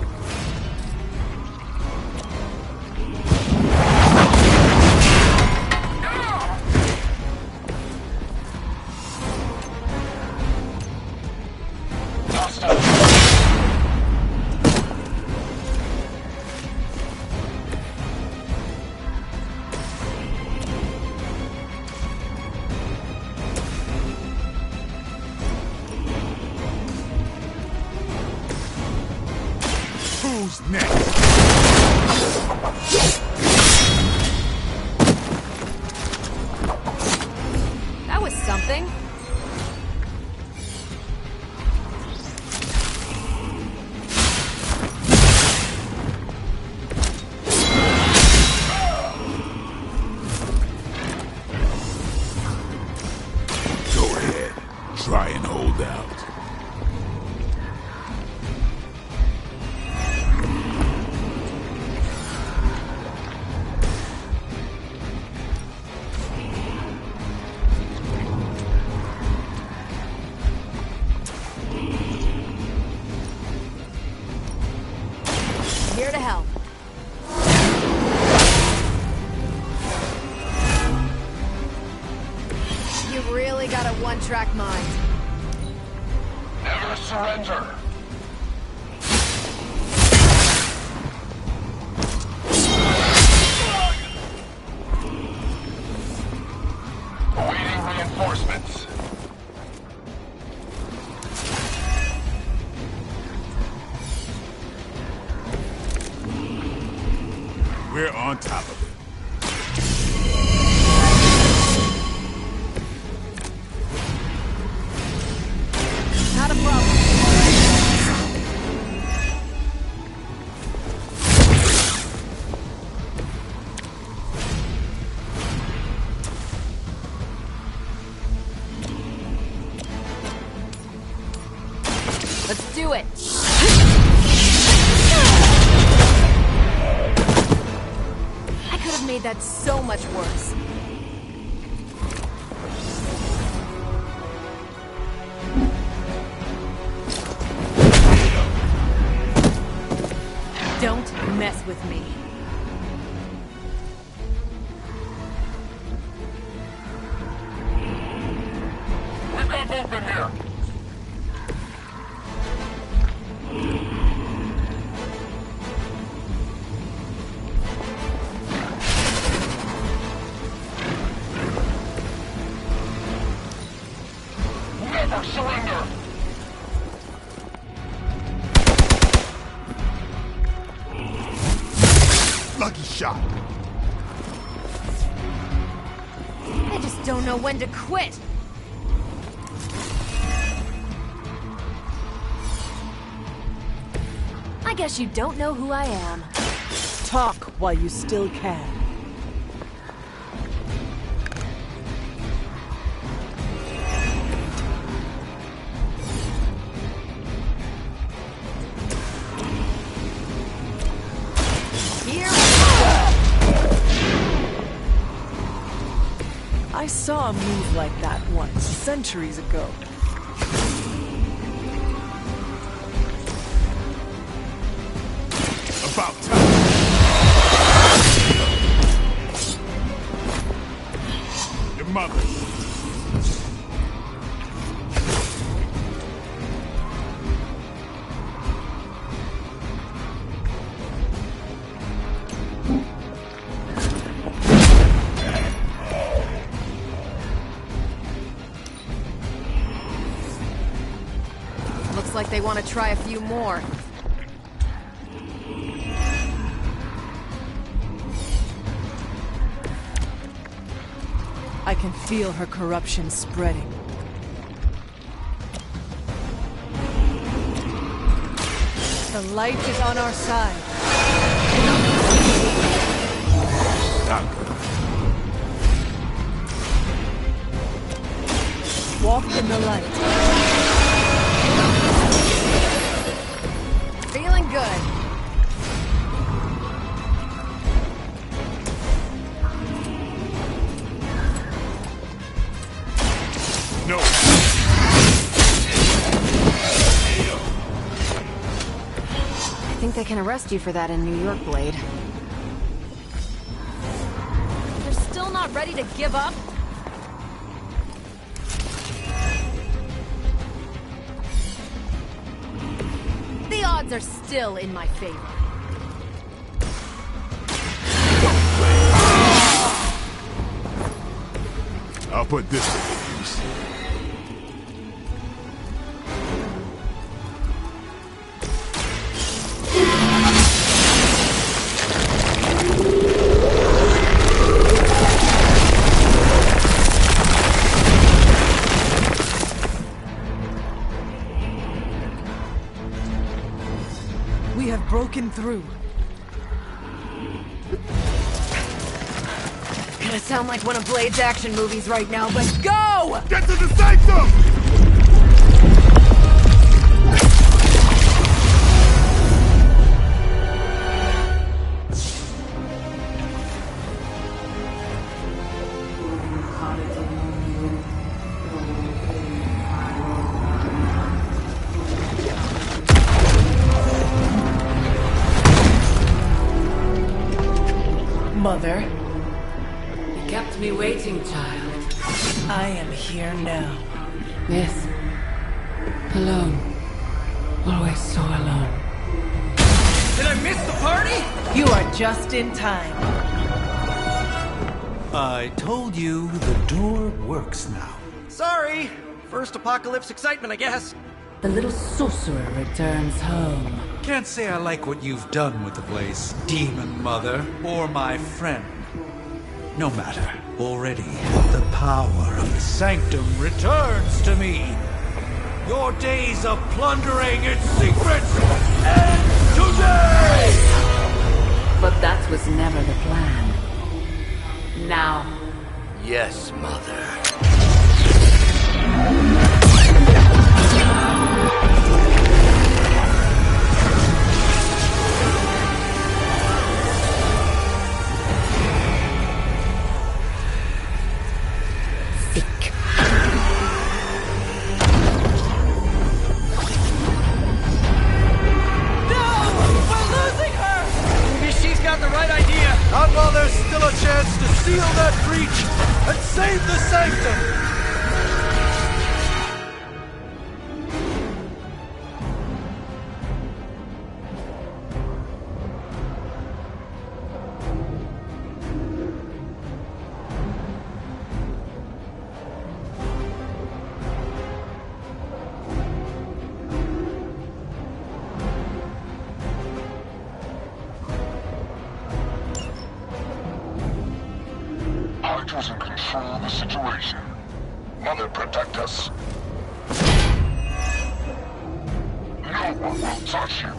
Who's next? That was something. Go ahead. Try and hold out. Here to help. You've really got a one-track mind. Never surrender. Awaiting reinforcements. We're on top of it. Not a problem. Let's do it. I could have made that so much worse. with me. We got movement here. Never surrender. Lucky shot. I just don't know when to quit. I guess you don't know who I am. Talk while you still can. Here I saw a move like that once, centuries ago. About time. Your mother. looks like they want to try a few more. I can feel her corruption spreading. The light is on our side. Walk in the light. Feeling good. No. I think they can arrest you for that in New York, Blade. They're still not ready to give up? The odds are still in my favor. I'll put this to good use. We have broken through. Gonna sound like one of Blade's action movies right now, but go! Get to the sanctum! Mother, You kept me waiting, child. I am here now. Yes. Alone. Always so alone. Did I miss the party? You are just in time. I told you the door works now. Sorry. First apocalypse excitement, I guess. The little sorcerer returns home. Can't say I like what you've done with the place, Demon Mother, or my friend. No matter. Already, the power of the Sanctum returns to me. Your days of plundering its secrets end today! But that was never the plan. Now, Yes, Mother. Maybe she's Save the Sanctum! Hydra's in control of the situation. Mother, protect us. No one will touch you.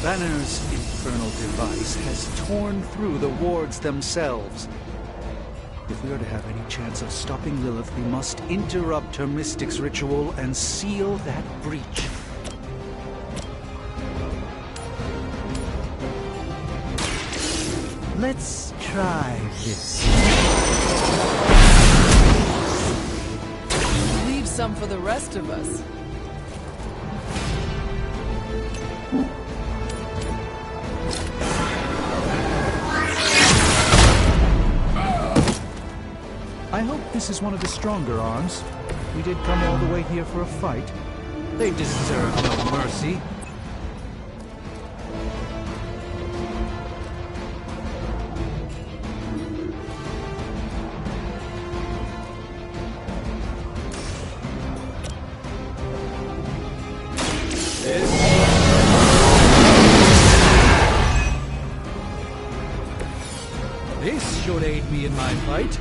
Banner's infernal device has torn through the wards themselves. If we are to have any chance of stopping Lilith, we must interrupt her mystic's ritual and seal that breach. Let's try this. Leave some for the rest of us. I hope this is one of the stronger arms. We did come all the way here for a fight. They deserve no mercy. This should aid me in my fight.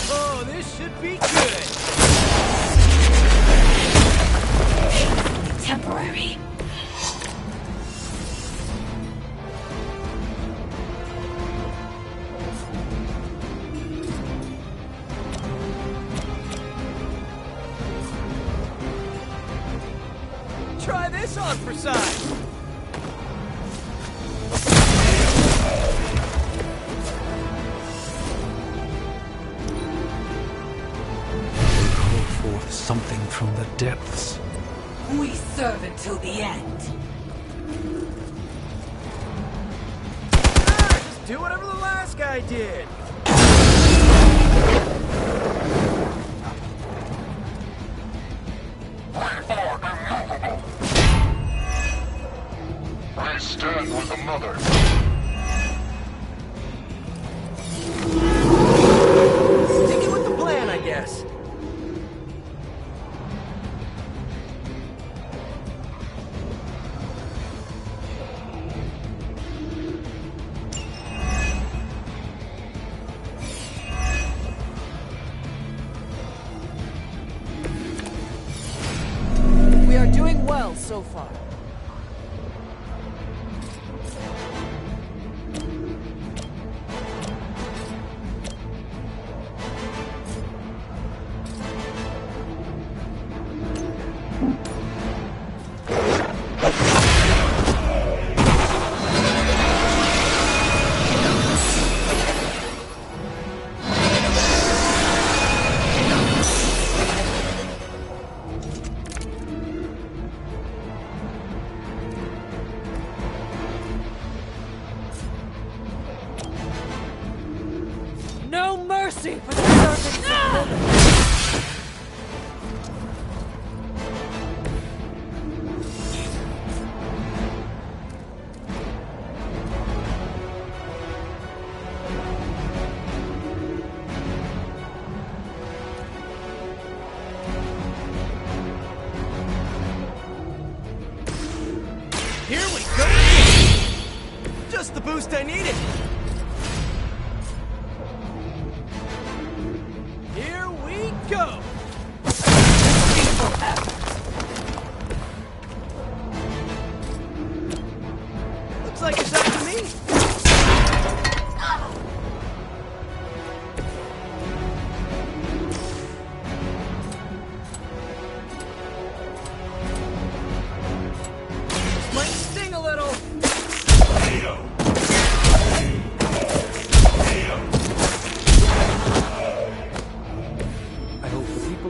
Oh, this should be good. Temporary. Try this on for size. Forth something from the depths. We serve until the end. Just do whatever the last guy did. I stand with the Mother. Sticking with the plan, I guess. We are doing well so far. No mercy for the servants of Lilith. Here we go! Just the boost I needed! Here we go! Looks like it's up to me!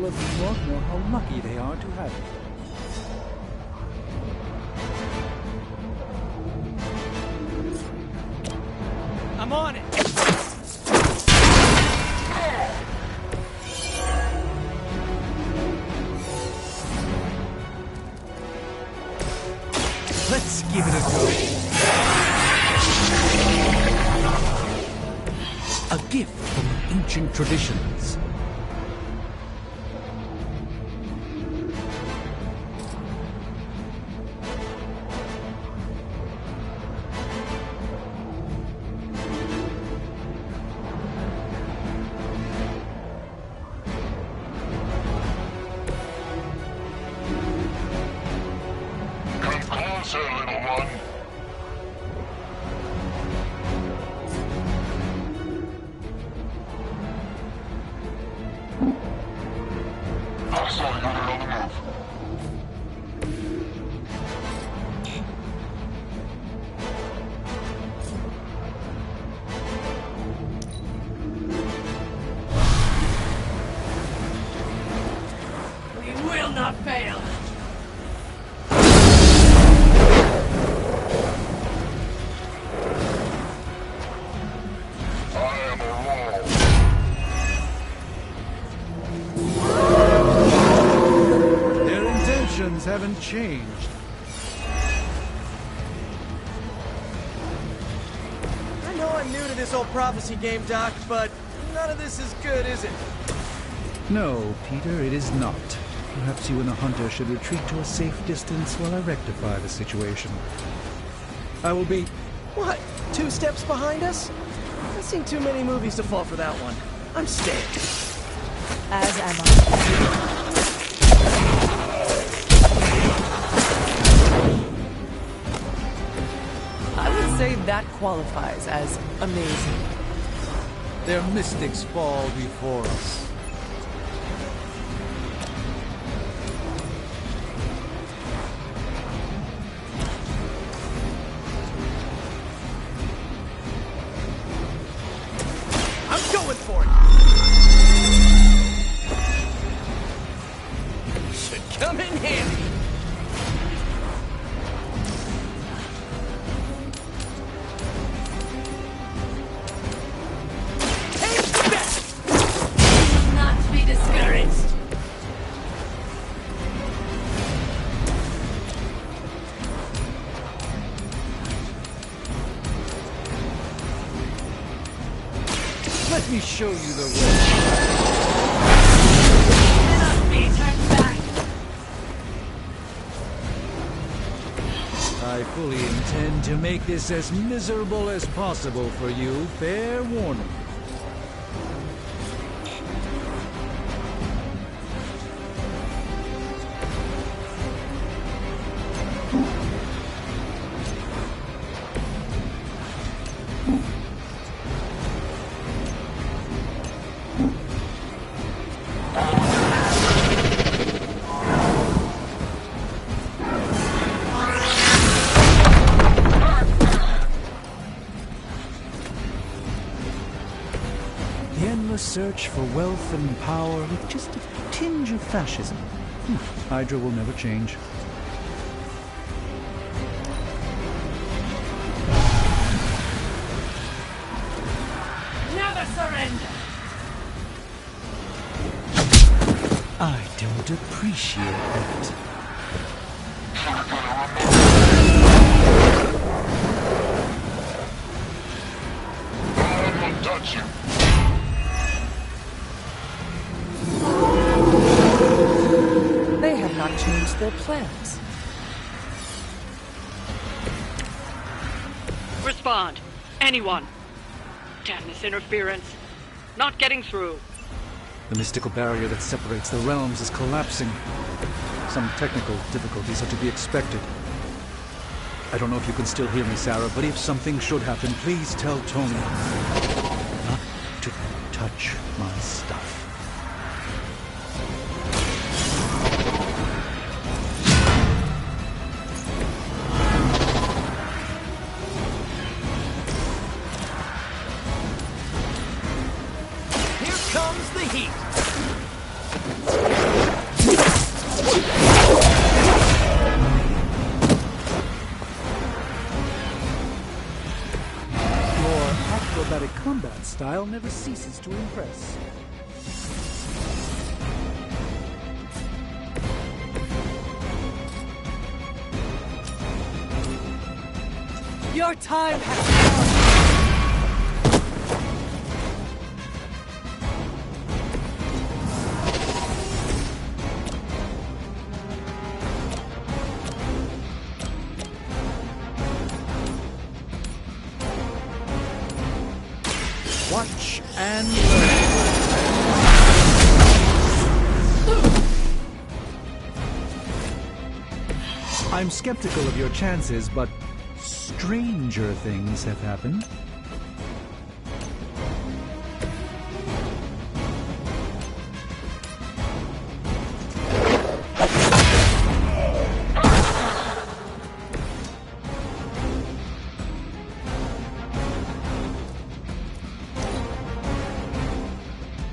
people of New York know how lucky they are to have you. I'm on it! Let's give it a go. A gift from ancient traditions. Haven't changed. I know I'm new to this old prophecy game, Doc, but none of this is good, is it? No, Peter, it is not. Perhaps you and the hunter should retreat to a safe distance while I rectify the situation. I will be... what? 2 steps behind us? I've seen too many movies to fall for that one. I'm staying. As am I. I would say that qualifies as amazing. Their mystics fall before us. I'm going for it! Should come in handy. Let me show you the way. Cannot be turned back. I fully intend to make this as miserable as possible for you. Fair warning. Search for wealth and power with just a tinge of fascism. Hydra will never change. Never surrender! I don't appreciate that. I will touch you. They have not changed their plans. Respond. Anyone. Damn this interference. Not getting through. The mystical barrier that separates the realms is collapsing. Some technical difficulties are to be expected. I don't know if you can still hear me, Sarah, but if something should happen, please tell Tony not to touch my stuff. Here comes the heat! style never ceases to impress. Your time has come! Watch and learn. I'm skeptical of your chances, but stranger things have happened.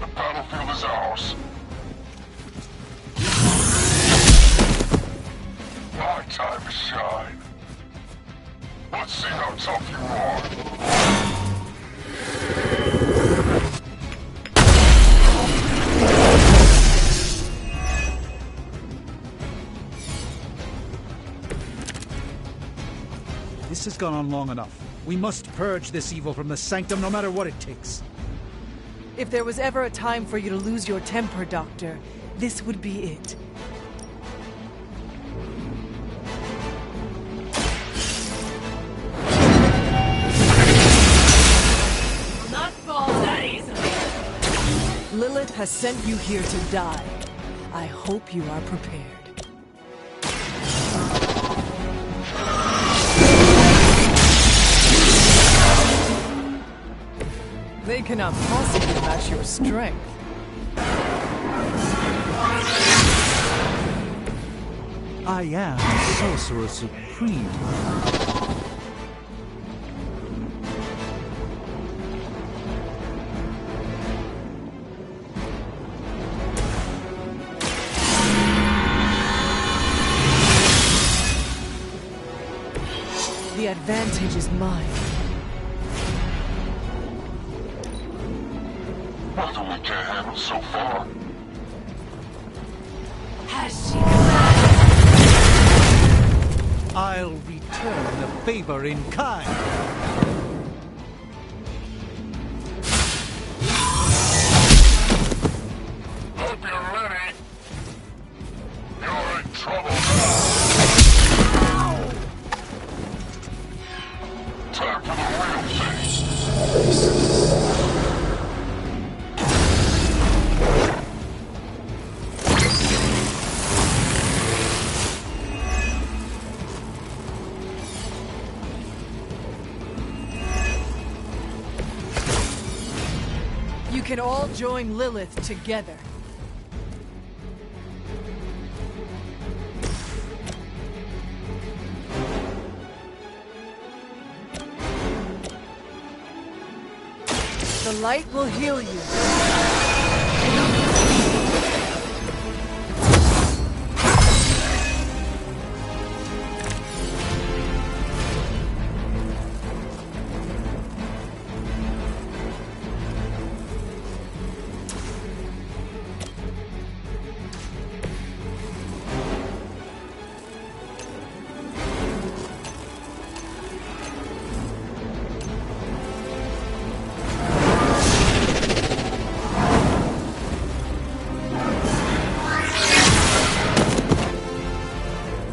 The battlefield is ours. My time to shine. Let's see how tough you are. This has gone on long enough. We must purge this evil from the Sanctum no matter what it takes. If there was ever a time for you to lose your temper, Doctor, this would be it. Not fall that easily. Lilith has sent you here to die. I hope you are prepared. They cannot possibly match your strength. I am Sorcerer Supreme. The advantage is mine. What do we can't handle so far? Has she I'll return the favor in kind. Hope you're ready. You're in trouble now. Time for the real thing. You can all join Lilith together. The light will heal you.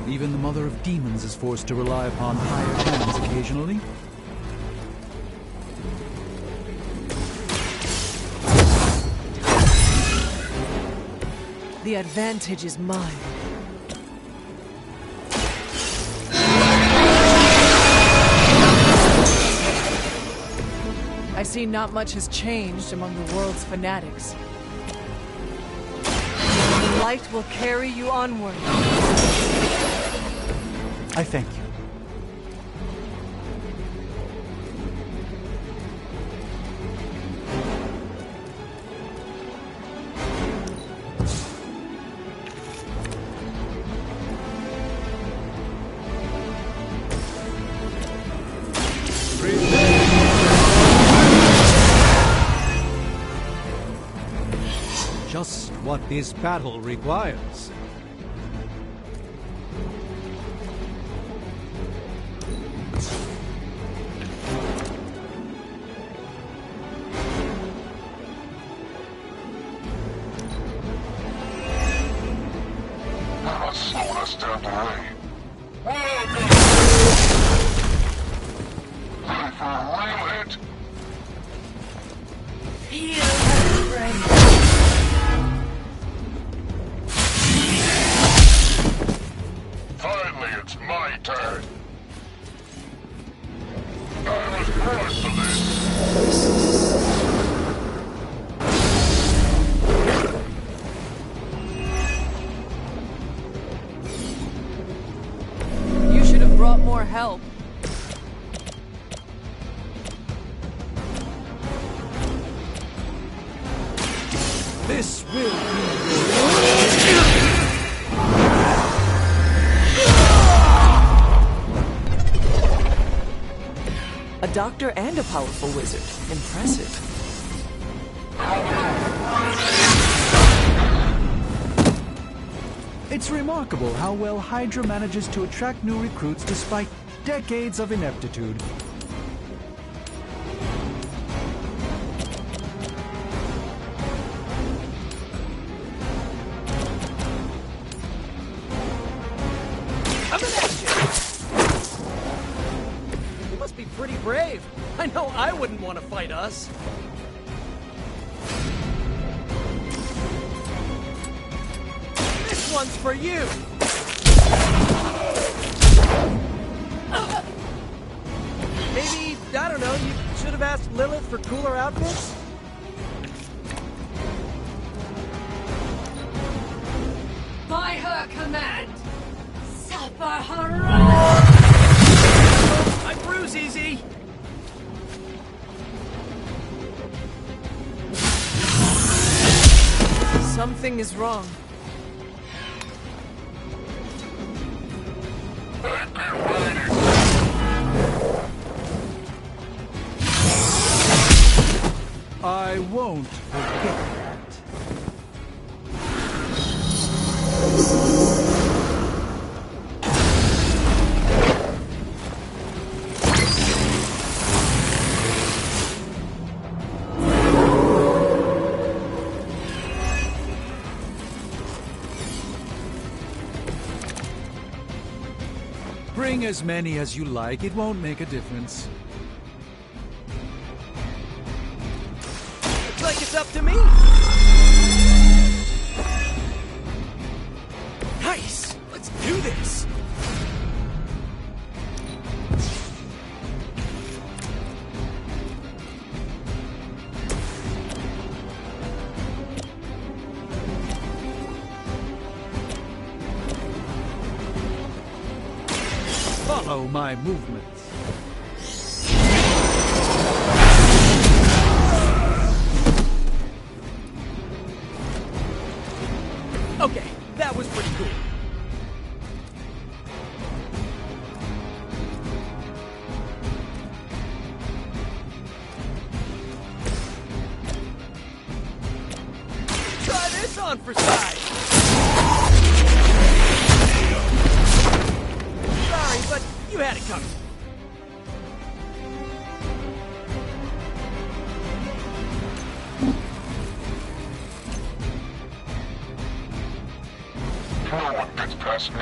Even the Mother of Demons is forced to rely upon higher hands occasionally. The advantage is mine. I see not much has changed among the world's fanatics. The light will carry you onward. I thank you. what this battle requires. Not slow us down the lane. Ready for a real hit? Finally, it's my turn. I was born for this. You should have brought more help. This will A doctor and a powerful wizard. Impressive. It's remarkable how well Hydra manages to attract new recruits despite decades of ineptitude. I'm in action! You must be pretty brave. I know I wouldn't want to fight us. This one's for you! Maybe, I don't know, you should have asked Lilith for cooler outfits? By her command, suffer her. I bruise easy! Something is wrong. I won't forget that. Bring as many as you like, it won't make a difference. Looks like it's up to me! Nice! Let's do this! Follow my movements. Okay, that was pretty cool. Try this on for size! Sorry, but you had it coming. No one gets past me.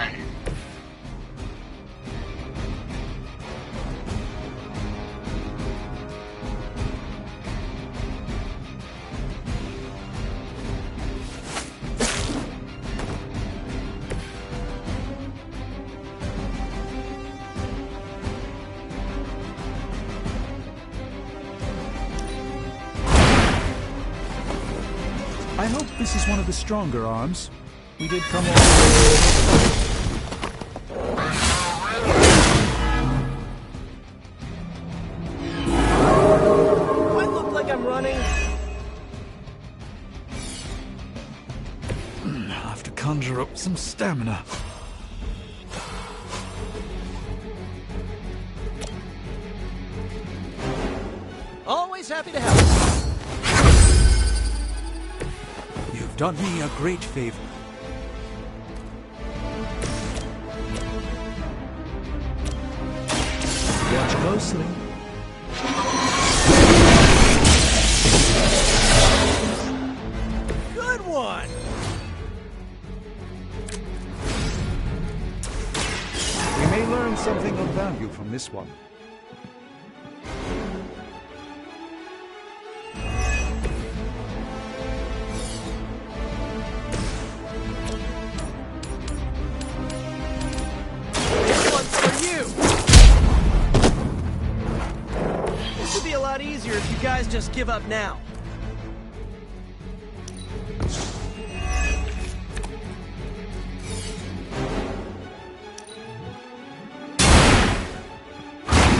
I hope this is one of the stronger arms. We did come all the way. Do I look like I'm running? I'll have to conjure up some stamina. Always happy to help. You've done me a great favor. Watch closely. Good one! We may learn something of value from this one. This one's for you! This would be a lot easier if you guys just give up now.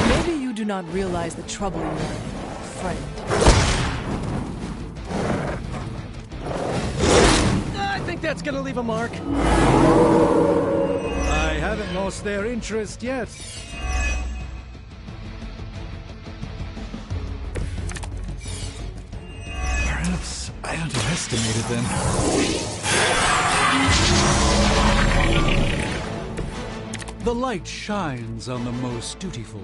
Maybe you do not realize the trouble you're in, friend. I think that's gonna leave a mark. I haven't lost their interest yet. Perhaps I underestimated them. The light shines on the most dutiful.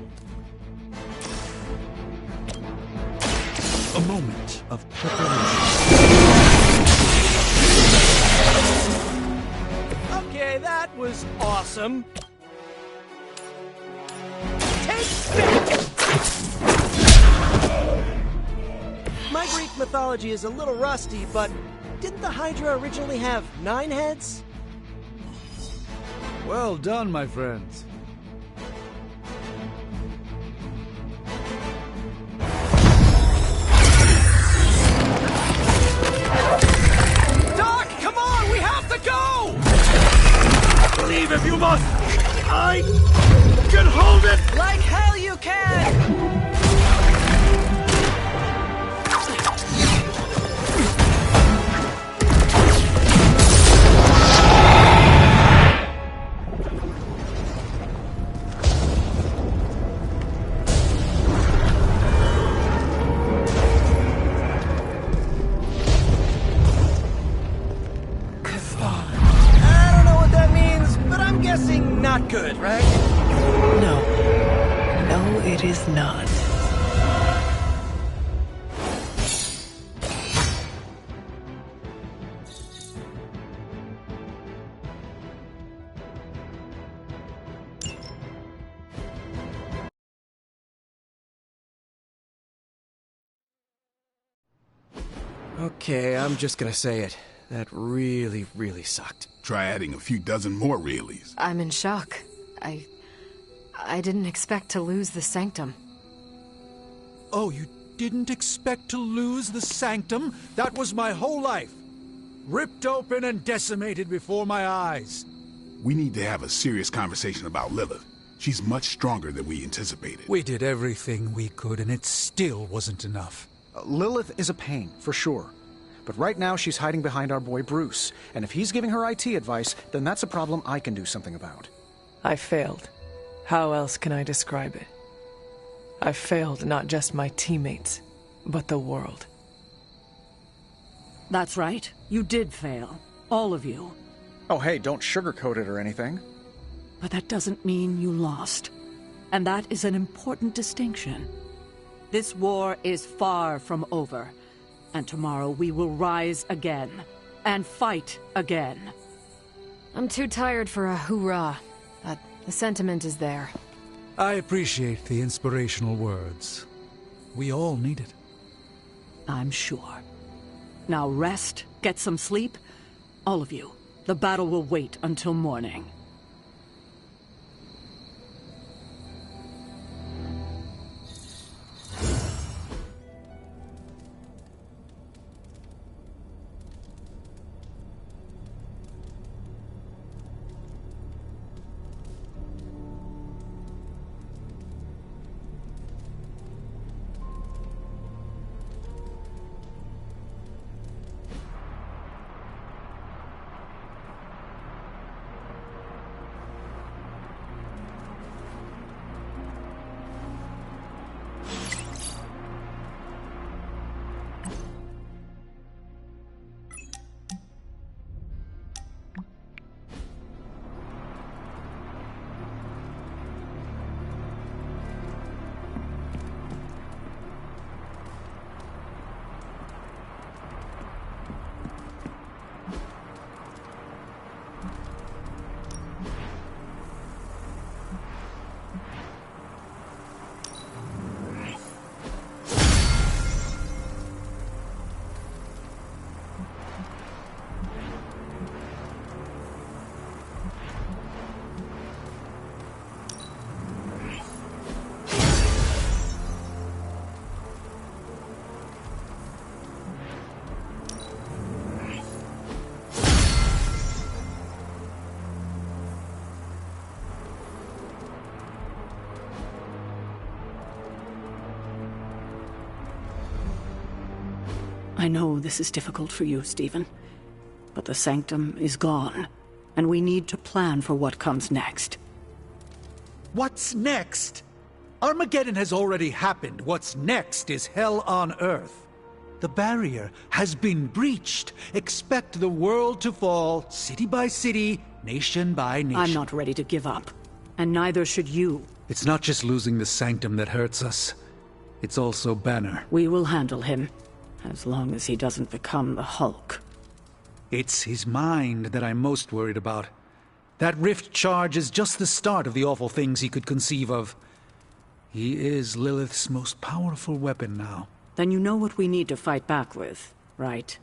A moment of preparation. Okay, that was awesome. Take that! My Greek mythology is a little rusty, but didn't the Hydra originally have 9 heads? Well done, my friends. Doc, come on! We have to go! Leave if you must! I can hold it! Like hell you can! Not good, right? No. No, it is not. Okay, I'm just gonna say it. That really, really sucked. Try adding a few dozen more reallys. I'm in shock. I didn't expect to lose the Sanctum. Oh, you didn't expect to lose the Sanctum? That was my whole life. Ripped open and decimated before my eyes. We need to have a serious conversation about Lilith. She's much stronger than we anticipated. We did everything we could, and it still wasn't enough. Lilith is a pain, for sure. But right now she's hiding behind our boy Bruce, and if he's giving her IT advice, then that's a problem I can do something about. I failed. How else can I describe it? I failed not just my teammates, but the world. That's right. You did fail. All of you. Oh hey, don't sugarcoat it or anything. But that doesn't mean you lost. And that is an important distinction. This war is far from over. And tomorrow we will rise again. And fight again. I'm too tired for a hoorah. But the sentiment is there. I appreciate the inspirational words. We all need it. I'm sure. Now rest, get some sleep. All of you. The battle will wait until morning. I know this is difficult for you, Stephen. But the Sanctum is gone, and we need to plan for what comes next. What's next? Armageddon has already happened. What's next is hell on Earth. The barrier has been breached. Expect the world to fall, city by city, nation by nation. I'm not ready to give up, and neither should you. It's not just losing the Sanctum that hurts us. It's also Banner. We will handle him, as long as he doesn't become the Hulk. It's his mind that I'm most worried about. That rift charge is just the start of the awful things he could conceive of. He is Lilith's most powerful weapon now. Then you know what we need to fight back with, right?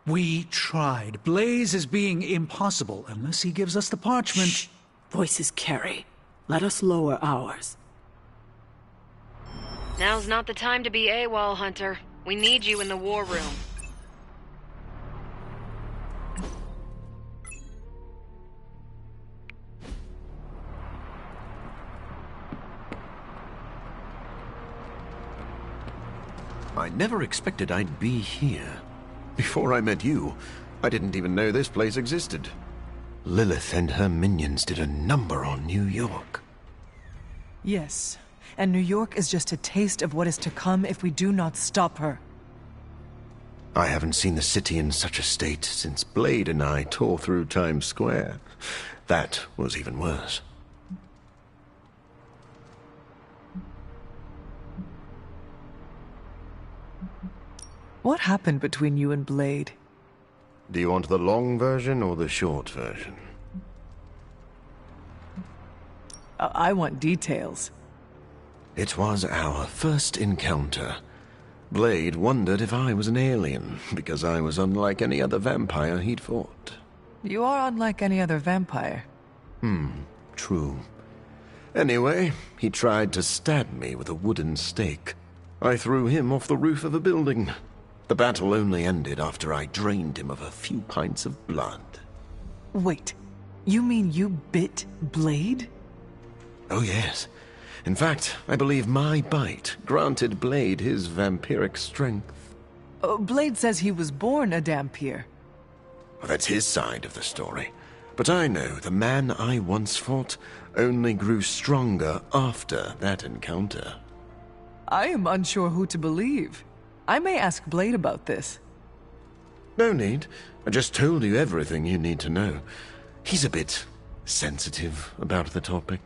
We tried. Blaze is being impossible unless he gives us the parchment. Shh. Voices carry. Let us lower ours. Now's not the time to be AWOL, Hunter. We need you in the war room. I never expected I'd be here. Before I met you, I didn't even know this place existed. Lilith and her minions did a number on New York. Yes, and New York is just a taste of what is to come if we do not stop her. I haven't seen the city in such a state since Blade and I tore through Times Square. That was even worse. What happened between you and Blade? Do you want the long version or the short version? I want details. It was our first encounter. Blade wondered if I was an alien, because I was unlike any other vampire he'd fought. You are unlike any other vampire. True. Anyway, he tried to stab me with a wooden stake. I threw him off the roof of a building. The battle only ended after I drained him of a few pints of blood. Wait, you mean you bit Blade? Oh yes. In fact, I believe my bite granted Blade his vampiric strength. Blade says he was born a Dhampir. Well, that's his side of the story. But I know the man I once fought only grew stronger after that encounter. I am unsure who to believe. I may ask Blade about this. No need. I just told you everything you need to know. He's a bit sensitive about the topic.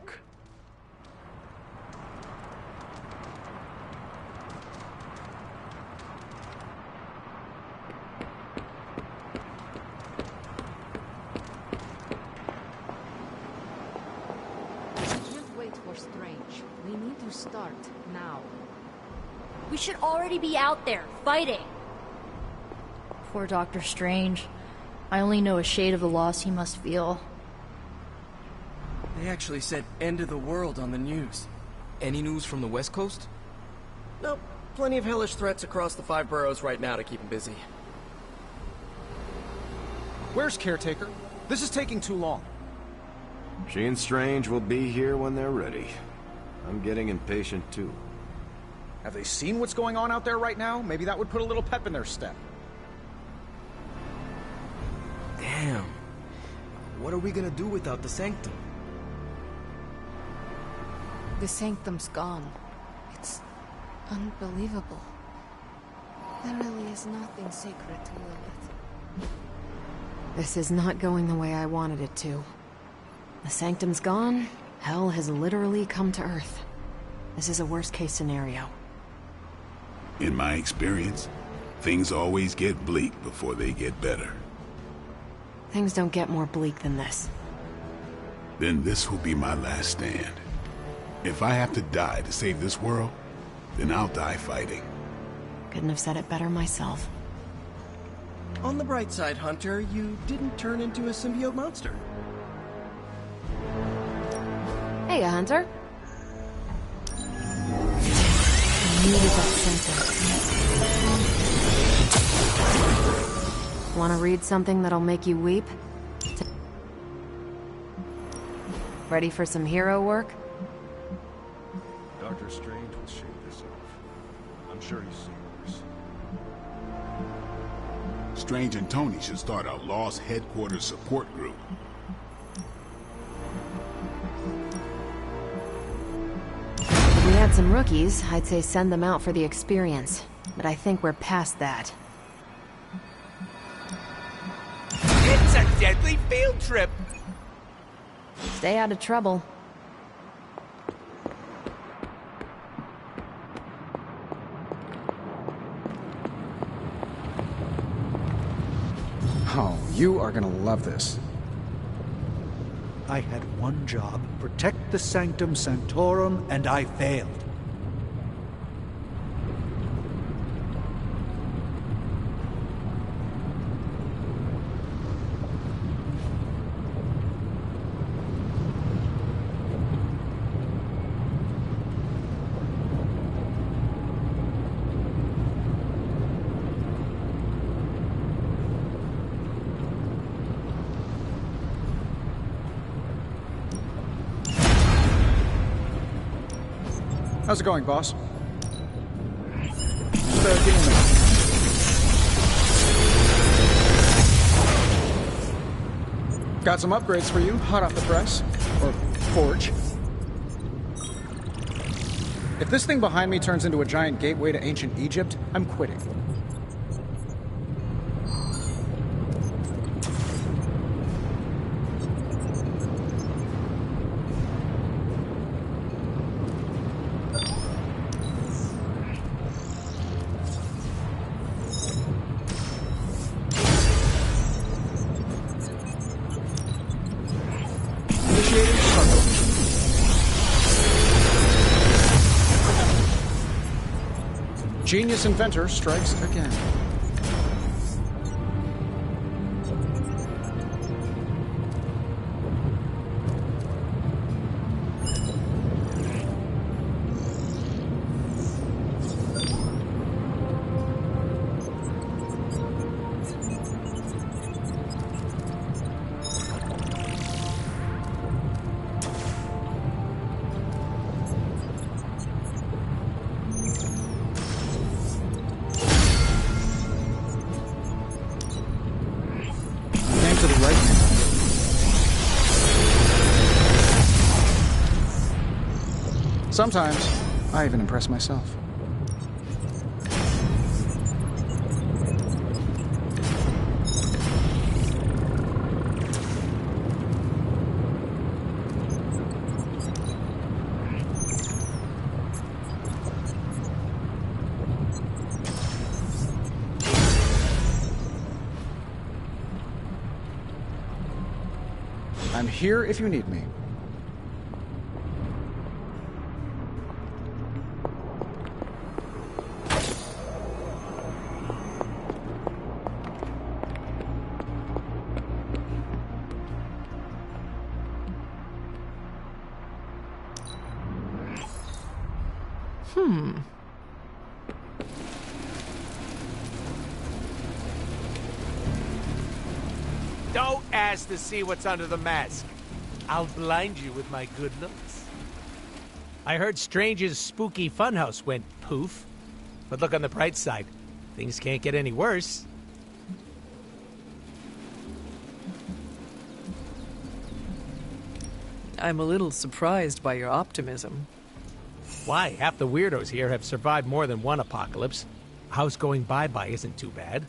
We should already be out there, fighting. Poor Dr. Strange. I only know a shade of the loss he must feel. They actually said end of the world on the news. Any news from the West Coast? Nope. Plenty of hellish threats across the 5 boroughs right now to keep him busy. Where's Caretaker? This is taking too long. She and Strange will be here when they're ready. I'm getting impatient too. Have they seen what's going on out there right now? Maybe that would put a little pep in their step. Damn. What are we gonna do without the Sanctum? The Sanctum's gone. It's unbelievable. There really is nothing sacred to Lilith. This is not going the way I wanted it to. The Sanctum's gone. Hell has literally come to Earth. This is a worst-case scenario. In my experience, things always get bleak before they get better. Things don't get more bleak than this. Then this will be my last stand. If I have to die to save this world, then I'll die fighting. Couldn't have said it better myself. On the bright side, Hunter, you didn't turn into a symbiote monster. Hey, Hunter. Needed that sentence. Want to read something that'll make you weep? Ready for some hero work? Dr. Strange will shake this off. I'm sure he's seen worse. Strange and Tony should start a Lost Headquarters support group. If we had some rookies, I'd say send them out for the experience. But I think we're past that. It's a deadly field trip! Stay out of trouble. Oh, you are gonna love this. I had one job, protect the Sanctum Sanctorum, and I failed. How's it going, boss? Just give me a minute. Got some upgrades for you, hot off the press. Or forge. If this thing behind me turns into a giant gateway to ancient Egypt, I'm quitting. Genius inventor strikes again. Sometimes, I even impress myself. I'm here if you need me. Don't ask to see what's under the mask. I'll blind you with my good looks. I heard Strange's spooky funhouse went poof. But look on the bright side. Things can't get any worse. I'm a little surprised by your optimism. Why? Half the weirdos here have survived more than one apocalypse. A house going bye-bye isn't too bad.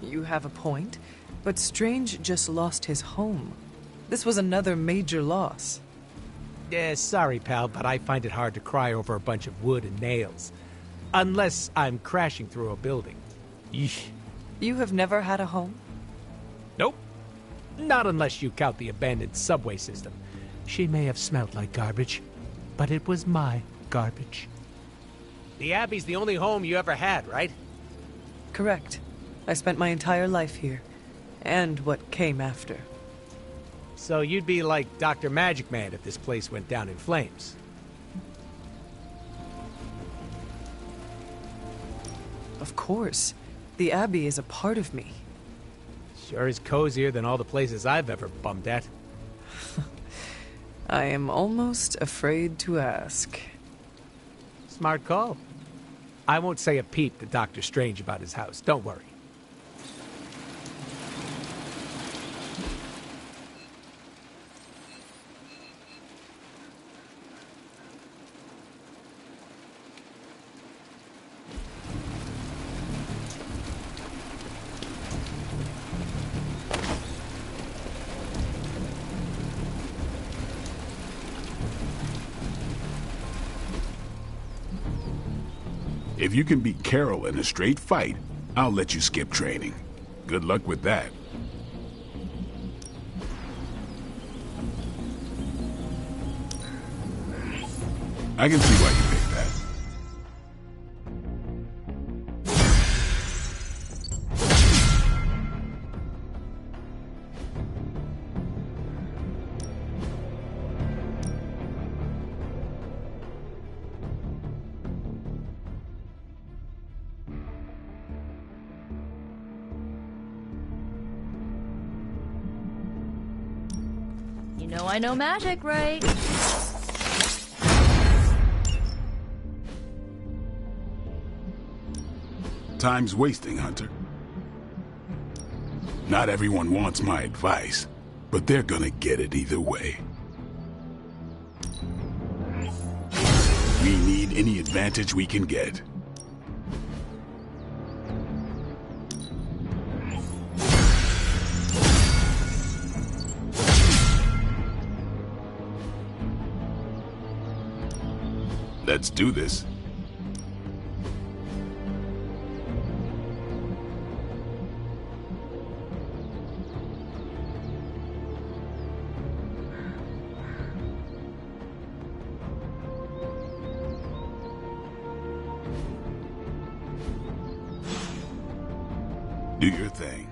You have a point, but Strange just lost his home. This was another major loss. Sorry, pal, but I find it hard to cry over a bunch of wood and nails. Unless I'm crashing through a building. Yeesh. You have never had a home? Nope. Not unless you count the abandoned subway system. She may have smelled like garbage, but it was my garbage. The Abbey's the only home you ever had, right? Correct. I spent my entire life here, and what came after. So you'd be like Dr. Magic Man if this place went down in flames. Of course. The Abbey is a part of me. Sure is cozier than all the places I've ever bummed at. I am almost afraid to ask. Smart call. I won't say a peep to Dr. Strange about his house, don't worry. If you can beat Carol in a straight fight, I'll let you skip training. Good luck with that. I can see why you picked that. You know I know magic, right? Time's wasting, Hunter. Not everyone wants my advice, but they're gonna get it either way. We need any advantage we can get. Let's do this. Do your thing.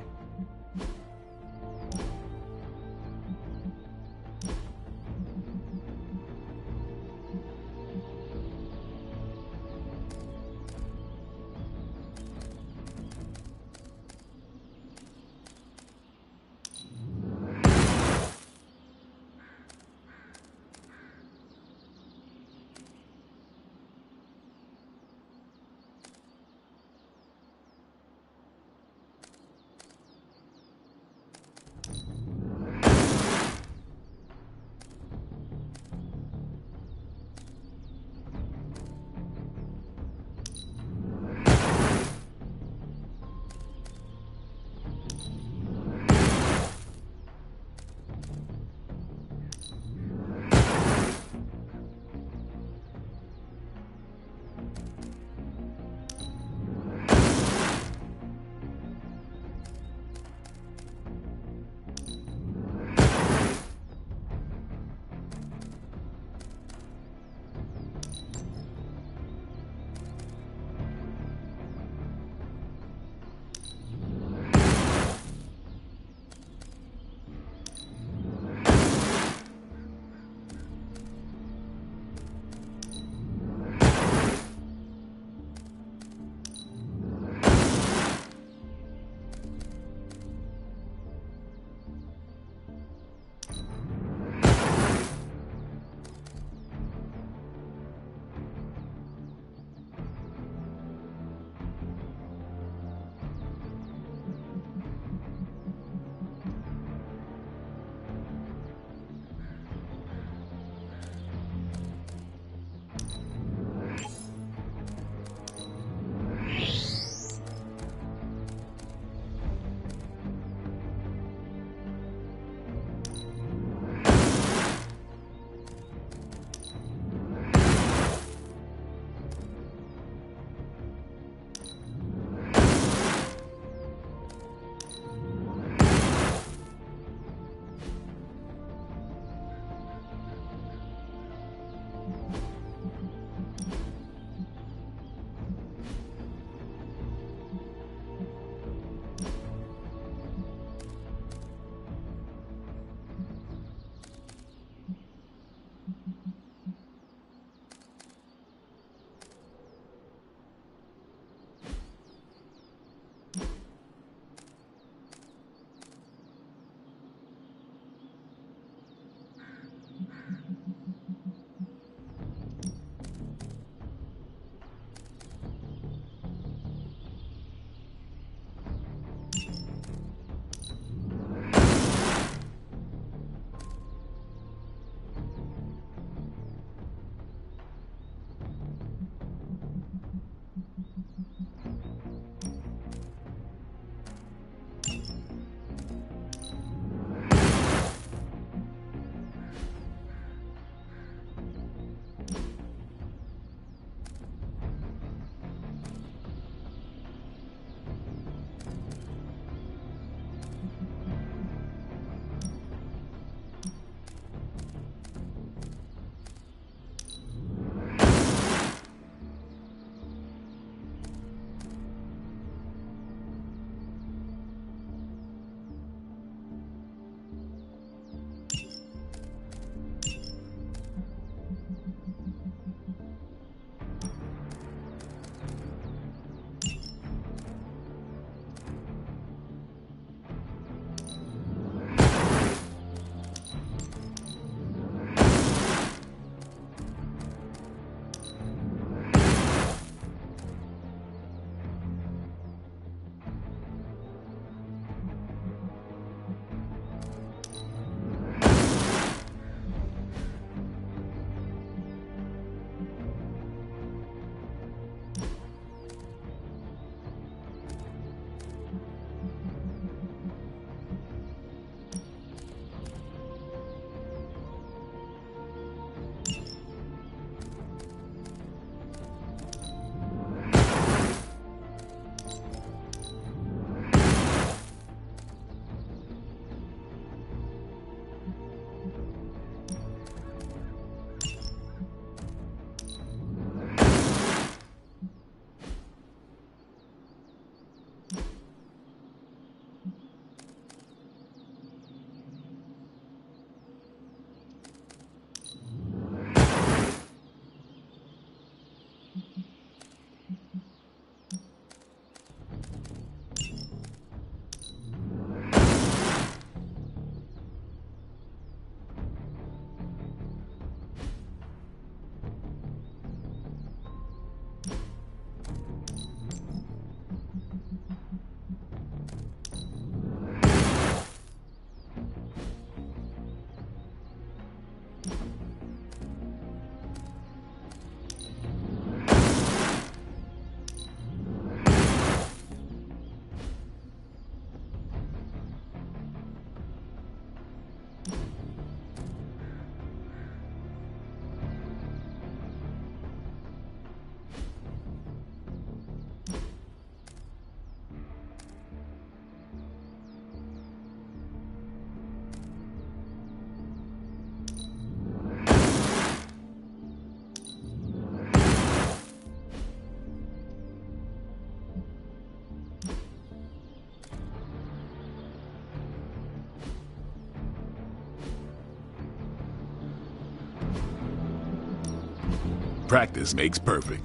Practice makes perfect.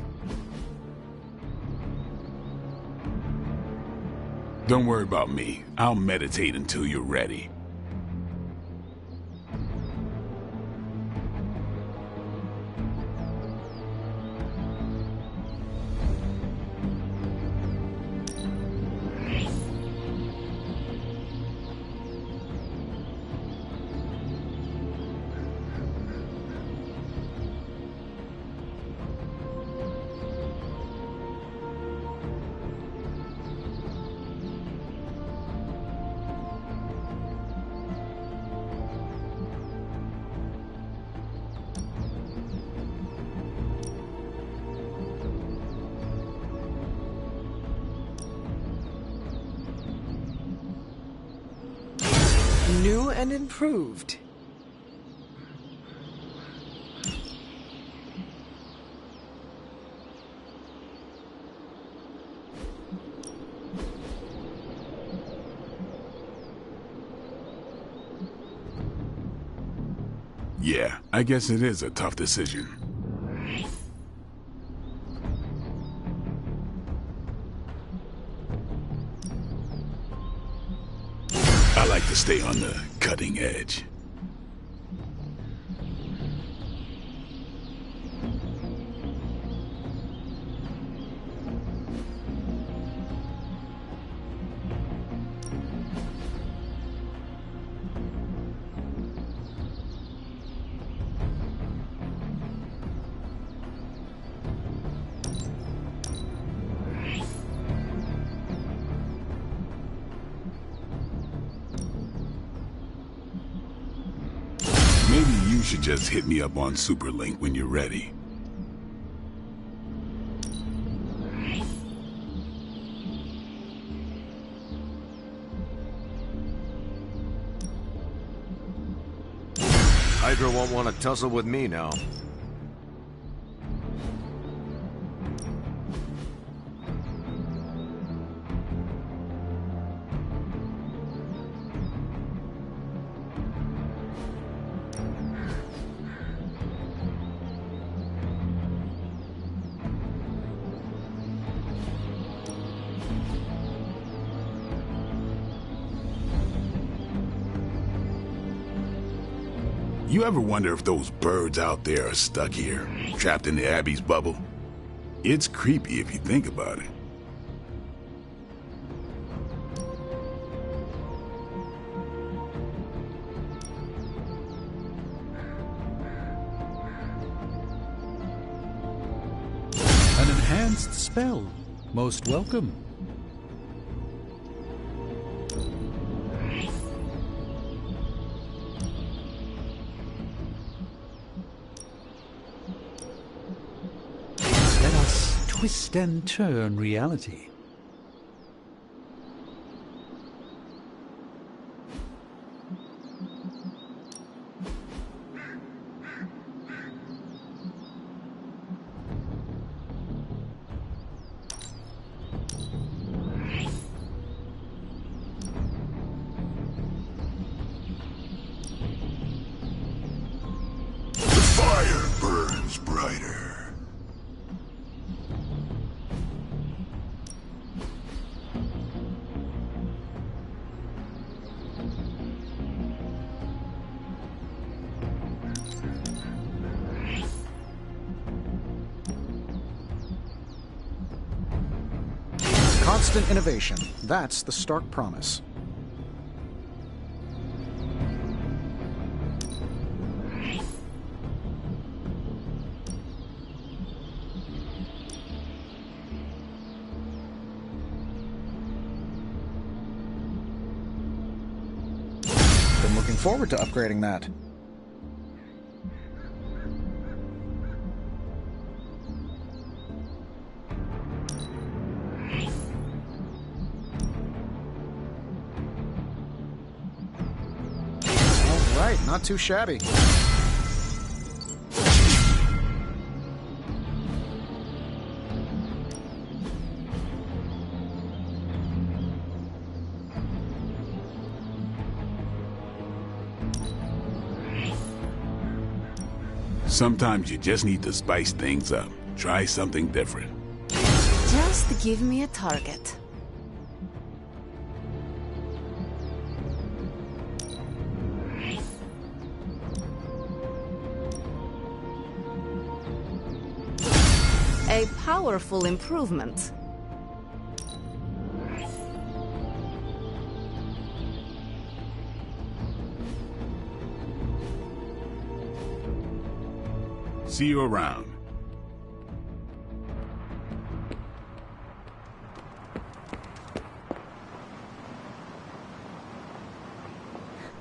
Don't worry about me. I'll meditate until you're ready. New and improved. Yeah, I guess it is a tough decision. I like to stay on the cutting edge. Maybe you should just hit me up on Superlink when you're ready. Hydra won't want to tussle with me now. You ever wonder if those birds out there are stuck here, trapped in the Abbey's bubble? It's creepy if you think about it. An enhanced spell. Most welcome. Let us twist and turn reality. The fire burns brighter. Constant innovation. That's the Stark promise. Been looking forward to upgrading that. All right, not too shabby. Sometimes you just need to spice things up. Try something different. Just give me a target. A powerful improvement. See you around.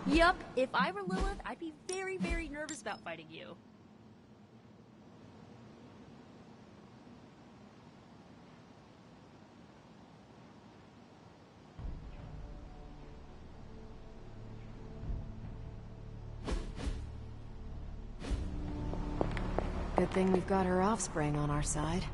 Yup, if I were Lilith, I'd be very, very nervous about fighting you. Good thing we've got her offspring on our side.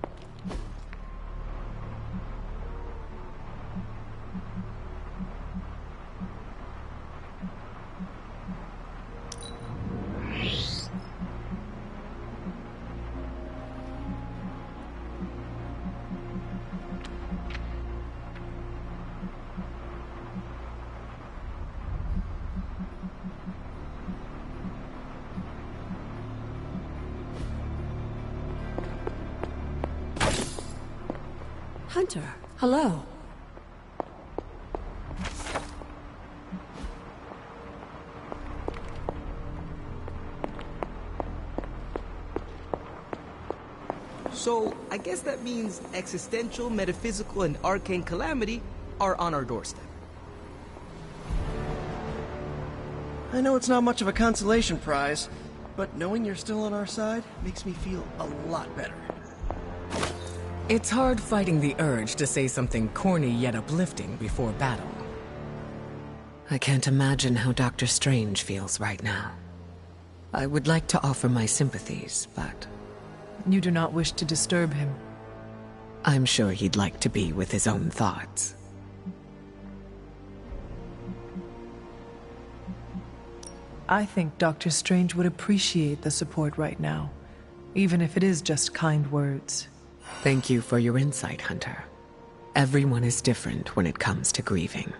Hunter, hello. So, I guess that means existential, metaphysical, and arcane calamity are on our doorstep. I know it's not much of a consolation prize, but knowing you're still on our side makes me feel a lot better. It's hard fighting the urge to say something corny yet uplifting before battle. I can't imagine how Dr. Strange feels right now. I would like to offer my sympathies, but... You do not wish to disturb him. I'm sure he'd like to be with his own thoughts. I think Dr. Strange would appreciate the support right now, even if it is just kind words. Thank you for your insight, Hunter. Everyone is different when it comes to grieving.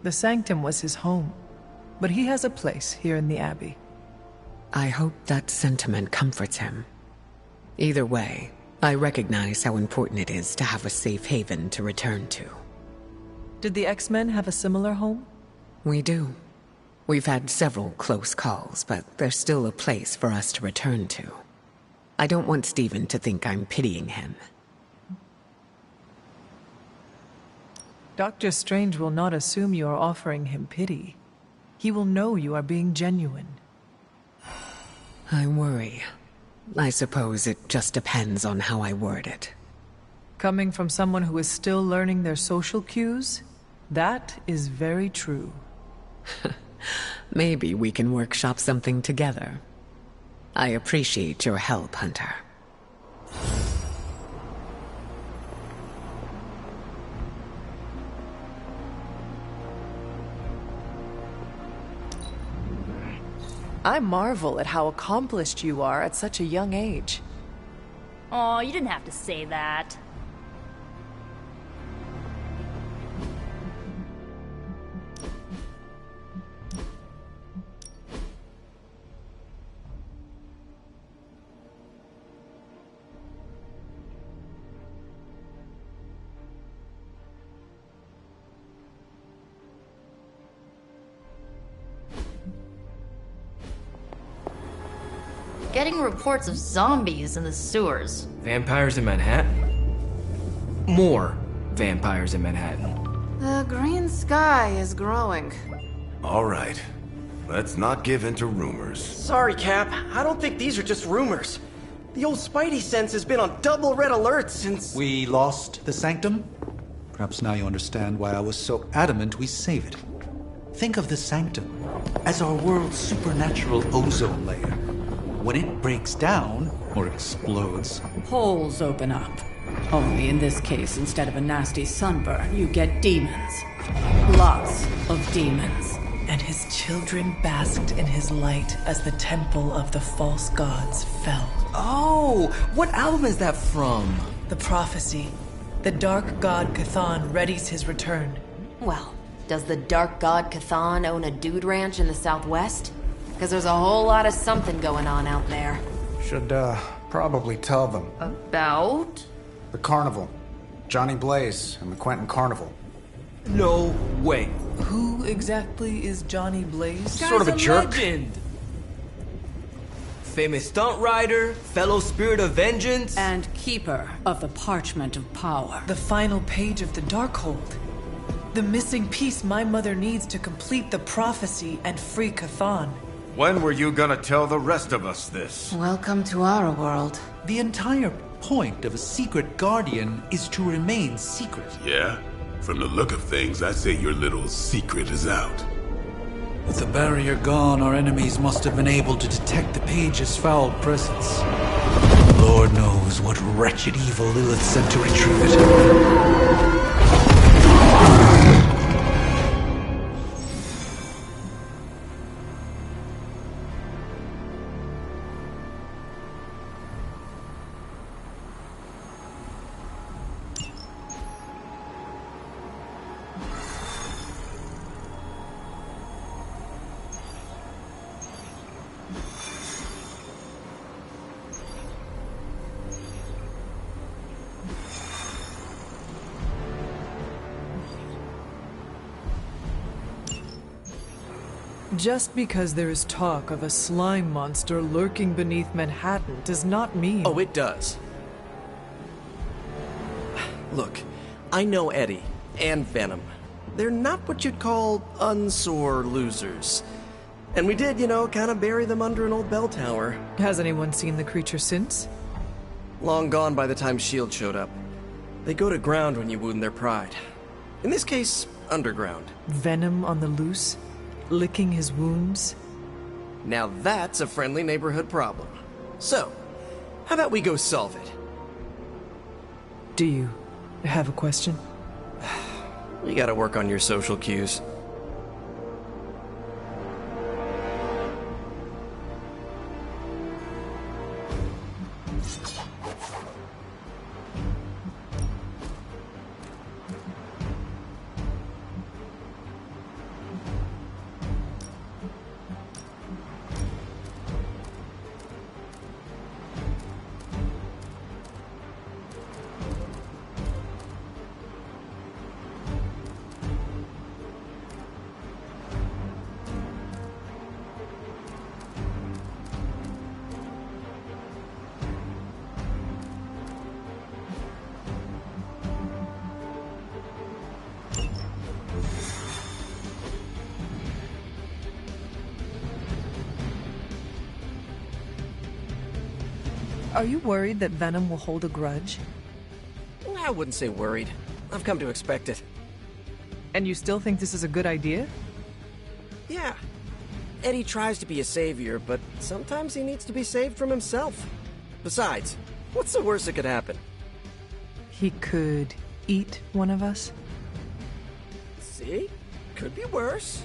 The Sanctum was his home, but he has a place here in the Abbey. I hope that sentiment comforts him. Either way, I recognize how important it is to have a safe haven to return to. Did the X-Men have a similar home? We do. We've had several close calls, but there's still a place for us to return to. I don't want Stephen to think I'm pitying him. Dr. Strange will not assume you are offering him pity. He will know you are being genuine. I worry. I suppose it just depends on how I word it. Coming from someone who is still learning their social cues, that is very true. Maybe we can workshop something together. I appreciate your help, Hunter. I marvel at how accomplished you are at such a young age. Aw, you didn't have to say that. Getting reports of zombies in the sewers. Vampires in Manhattan? More vampires in Manhattan. The green sky is growing. All right. Let's not give in to rumors. Sorry, Cap. I don't think these are just rumors. The old Spidey sense has been on double red alert since... We lost the Sanctum? Perhaps now you understand why I was so adamant we save it. Think of the Sanctum as our world's supernatural ozone layer. When it breaks down, or explodes... Holes open up. Only in this case, instead of a nasty sunburn, you get demons. Lots of demons. and his children basked in his light as the temple of the false gods fell. Oh, what album is that from? The prophecy. The dark god Cthon readies his return. Well, does the dark god Cthon own a dude ranch in the southwest? Because there's a whole lot of something going on out there. Should, probably tell them. About? The carnival. Johnny Blaze and the Quentin Carnival. No way. Who exactly is Johnny Blaze? Sort of a jerk. Legend. Famous stunt rider, fellow spirit of vengeance, and keeper of the Parchment of Power. The final page of the Darkhold. The missing piece my mother needs to complete the prophecy and free Cthon. When were you gonna tell the rest of us this? Welcome to our world. The entire point of a secret guardian is to remain secret. Yeah? From the look of things, I'd say your little secret is out. With the barrier gone, our enemies must have been able to detect the page's foul presence. Lord knows what wretched evil Lilith sent to retrieve it. Just because there is talk of a slime monster lurking beneath Manhattan does not mean... Oh, it does. Look, I know Eddie and Venom. They're not what you'd call unsore losers. And we did, kind of bury them under an old bell tower. Has anyone seen the creature since? Long gone by the time S.H.I.E.L.D. showed up. They go to ground when you wound their pride. In this case, underground. Venom on the loose? Licking his wounds? Now that's a friendly neighborhood problem. So, how about we go solve it? Do you have a question? You gotta work on your social cues. Are you worried that Venom will hold a grudge? I wouldn't say worried. I've come to expect it. And you still think this is a good idea? Yeah. Eddie tries to be a savior, but sometimes he needs to be saved from himself. Besides, what's the worst that could happen? He could eat one of us? See? Could be worse.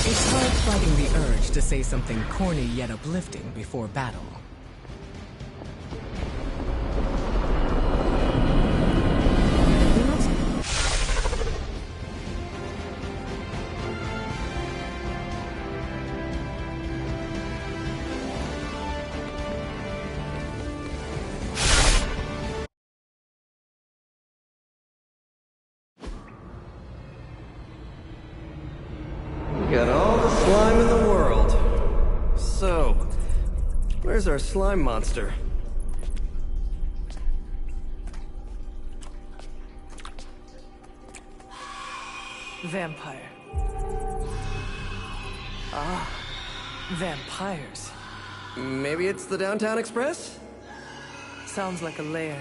It's hard fighting the urge to say something corny yet uplifting before battle. Got all the slime in the world. So, where's our slime monster? Vampire. Ah, vampires. Maybe it's the Downtown Express? Sounds like a lair.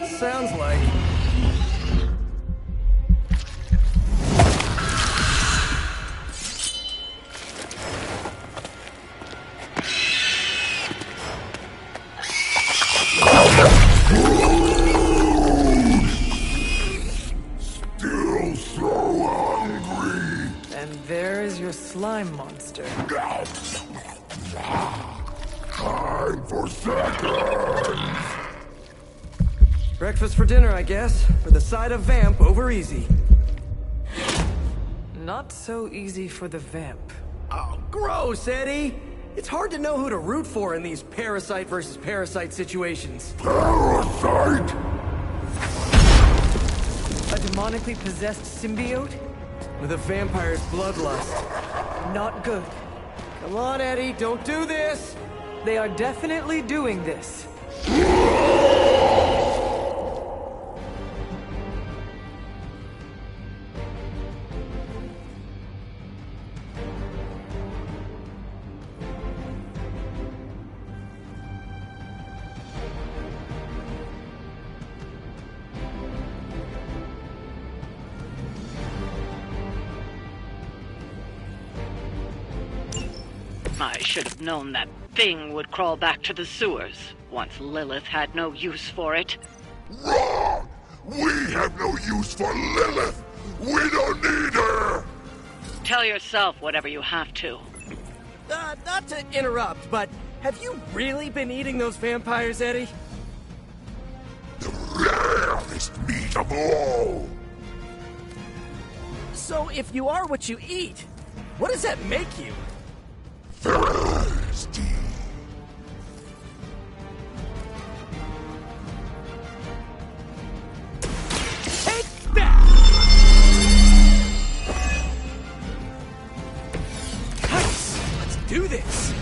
Sounds like... slime monster. Time for seconds! Breakfast for dinner, I guess. For the side of vamp over easy. Not so easy for the vamp. Oh, gross, Eddie! It's hard to know who to root for in these parasite versus parasite situations. Parasite? A demonically possessed symbiote? With a vampire's bloodlust. Not good. Come on, Eddie, don't do this! They are definitely doing this. I should have known that thing would crawl back to the sewers once Lilith had no use for it. Wrong! We have no use for Lilith! We don't need her! Tell yourself whatever you have to. Not to interrupt, but have you really been eating those vampires, Eddie? The rarest meat of all! So if you are what you eat, what does that make you? Thirsty. Take that! Nice! Let's do this!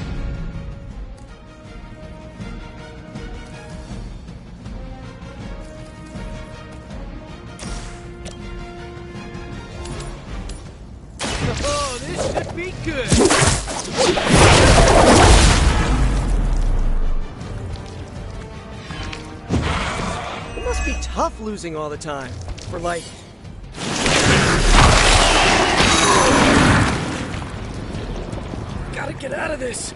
Oh, this should be good! It must be tough losing all the time. For like... Gotta get out of this!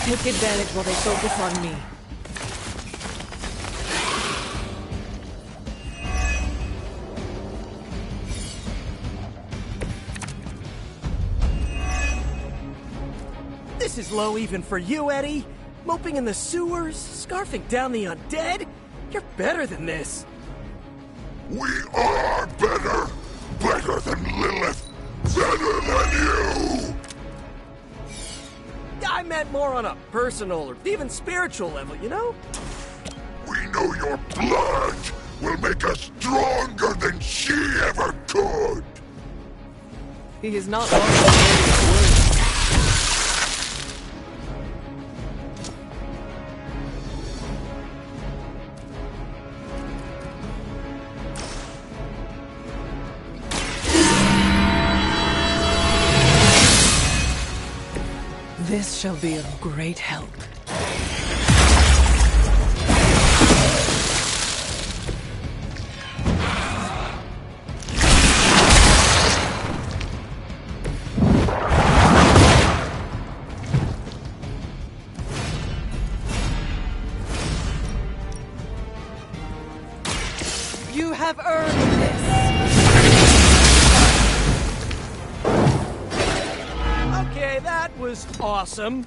Take advantage while they focus on me. This is low even for you, Eddie. Moping in the sewers, scarfing down the undead. You're better than this. We are better! Better than Lilith! Better than you! I meant more on a personal or even spiritual level, you know? We know your blood will make us stronger than she ever could! He is not lost his words. This shall be of great help. was awesome.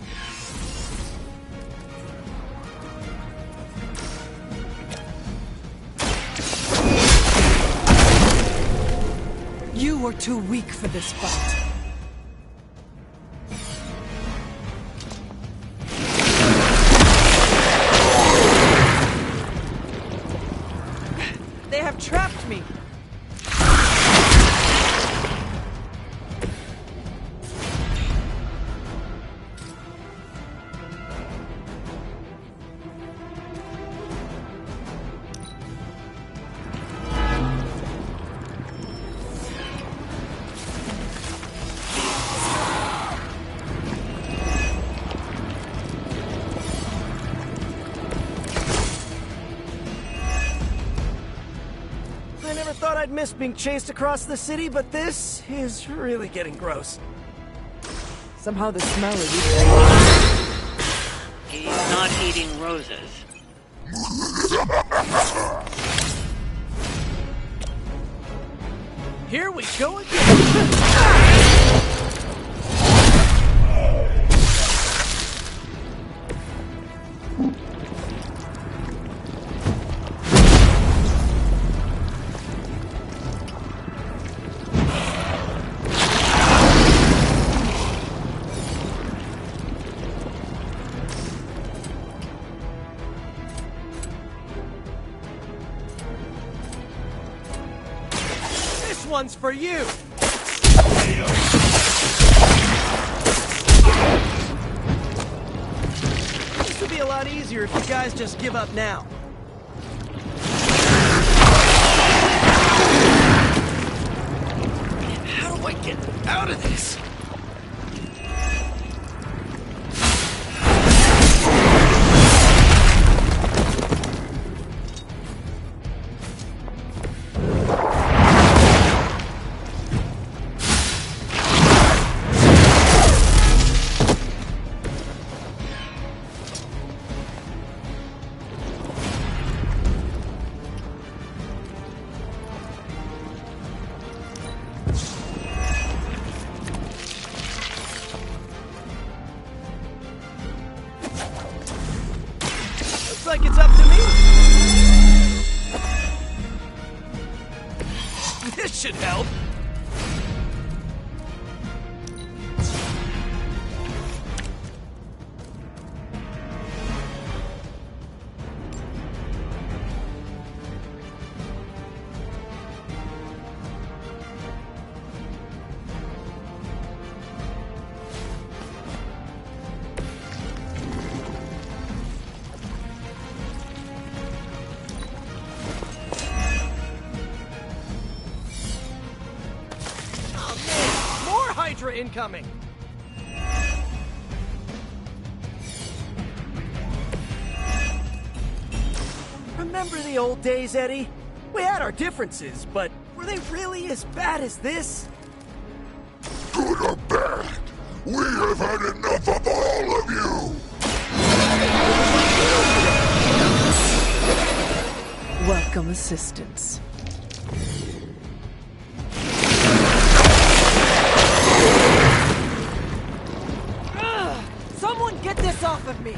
You were too weak for this fight. They have trapped me. I never thought I'd miss being chased across the city, but this is really getting gross. Somehow the smell is He's not eating roses. Here we go again. This one's for you. This would be a lot easier if you guys just give up now. How do I get out of this? Like it's up to me. This should help. Hydra incoming! Remember the old days, Eddie? We had our differences, but were they really as bad as this? Good or bad, we have had enough of all of you! Welcome assistance. Someone get this off of me!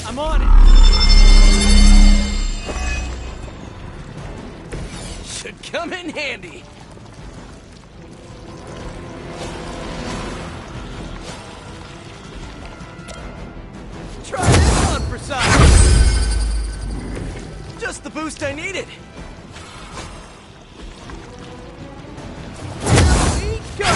I'm on it! Should come in handy. Try this on for size. Just the boost I needed. Here we go.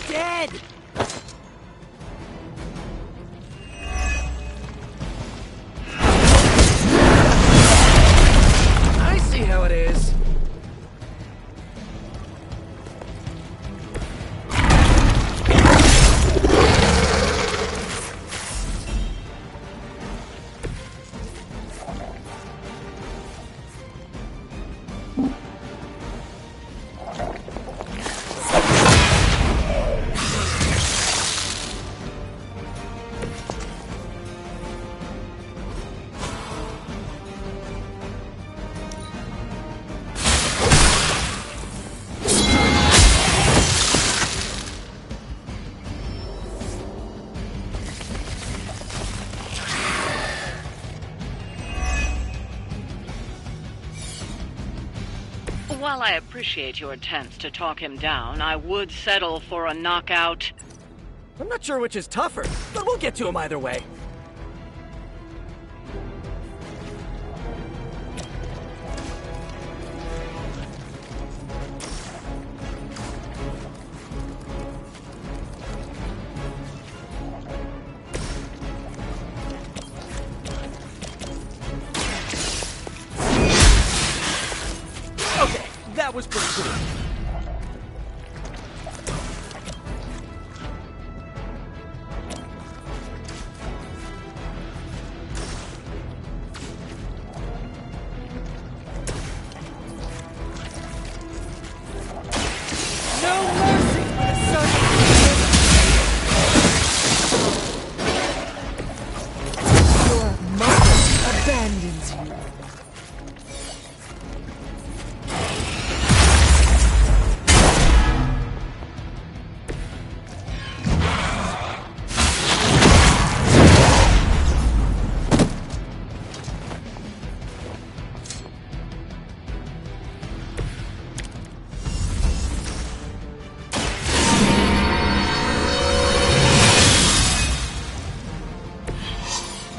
dead! I see how it is. While I appreciate your attempts to talk him down, I would settle for a knockout. I'm not sure which is tougher, but we'll get to him either way. That was pretty cool. No mercy for the son of your mother abandons you.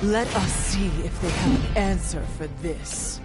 Let us see if they have an answer for this.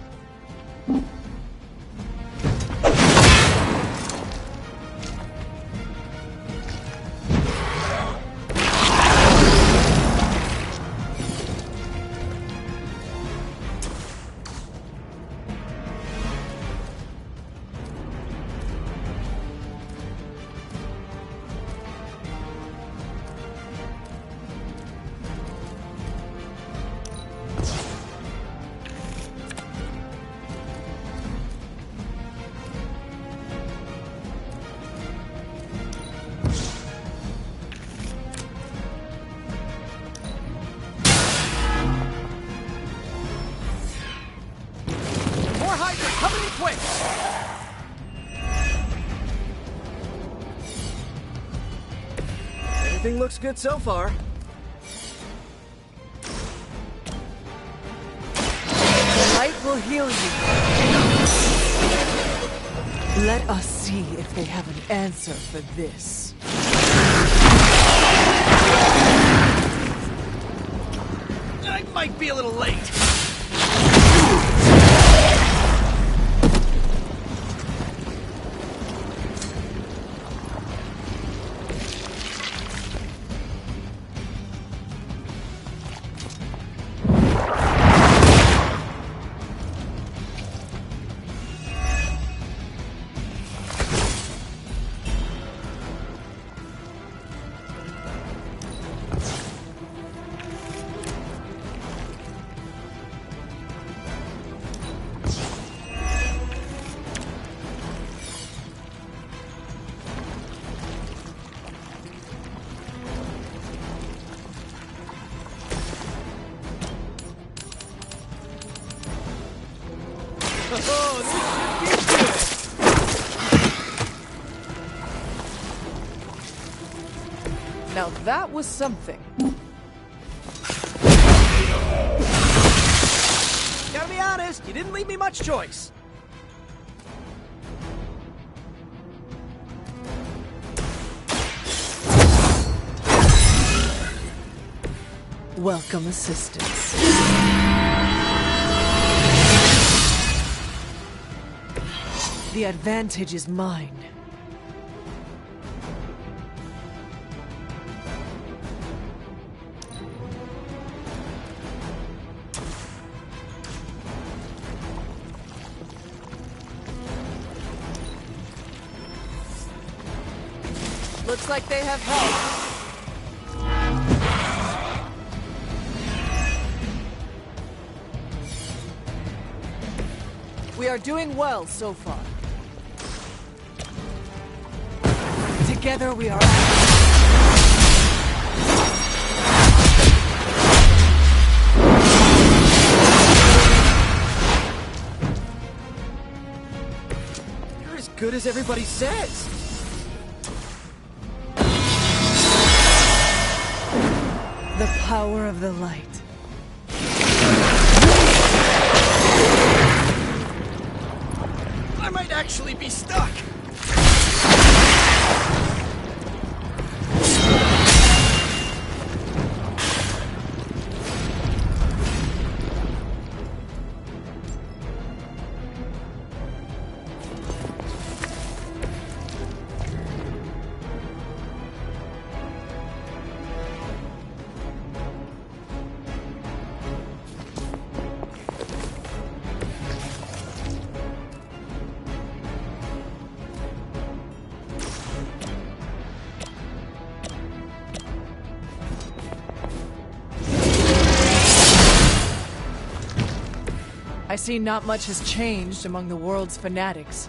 Everything looks good so far. The light will heal you. Let us see if they have an answer for this. I might be a little late. Now that was something. Gotta be honest, you didn't leave me much choice. Welcome assistance. The advantage is mine. Looks like they have help. We are doing well so far. Together we are... You're as good as everybody says. The power of the light. I might actually be stuck. I see not much has changed among the world's fanatics.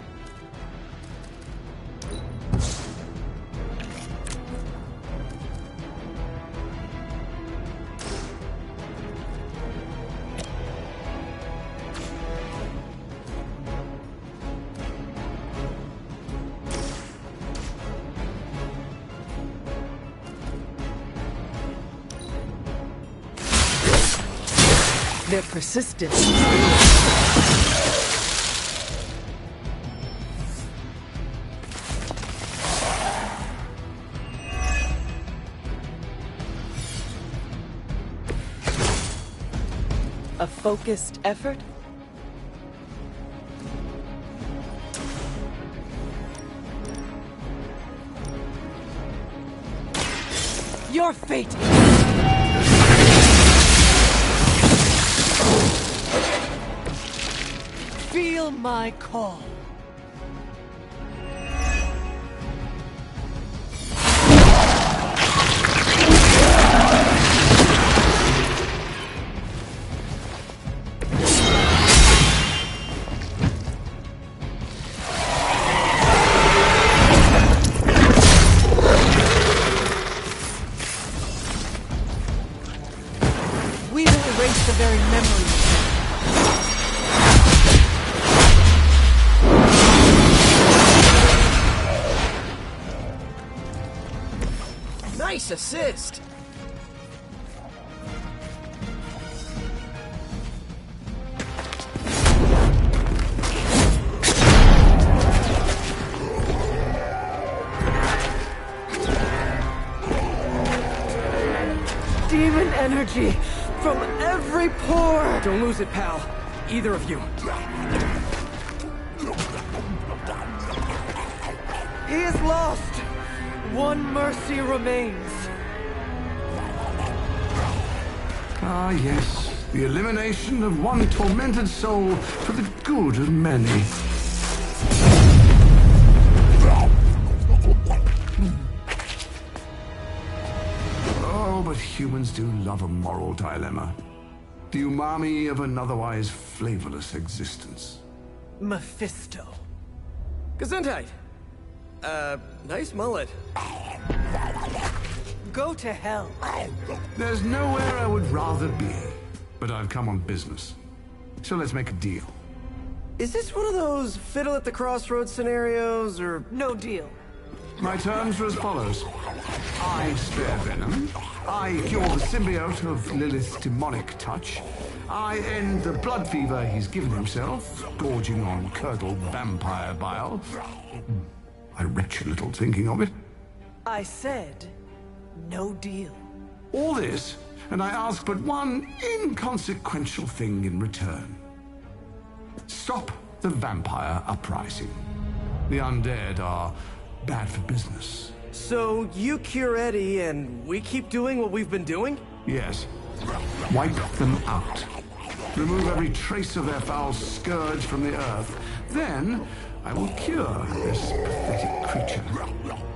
Their persistence. A focused effort? Your fate! Feel my call. We will erase the very memory. Nice assist! Demon energy from every pore! Don't lose it, pal. Either of you. He is lost! One mercy remains. Ah, yes. The elimination of one tormented soul for the good of many. Oh, but humans do love a moral dilemma. The umami of an otherwise flavorless existence. Mephisto. Gesundheit. Nice mullet. Go to hell. There's nowhere I would rather be, but I've come on business. So let's make a deal. Is this one of those fiddle at the crossroads scenarios, or... No deal. My terms are as follows. I spare Venom. I cure the symbiote of Lilith's demonic touch. I end the blood fever he's given himself, gorging on curdled vampire bile. I retch a little thinking of it. I said, no deal. All this, and I ask but one inconsequential thing in return. Stop the vampire uprising. The undead are bad for business. So you cure Eddie, and we keep doing what we've been doing? Yes. Wipe them out. Remove every trace of their foul scourge from the earth. Then I will cure this pathetic creature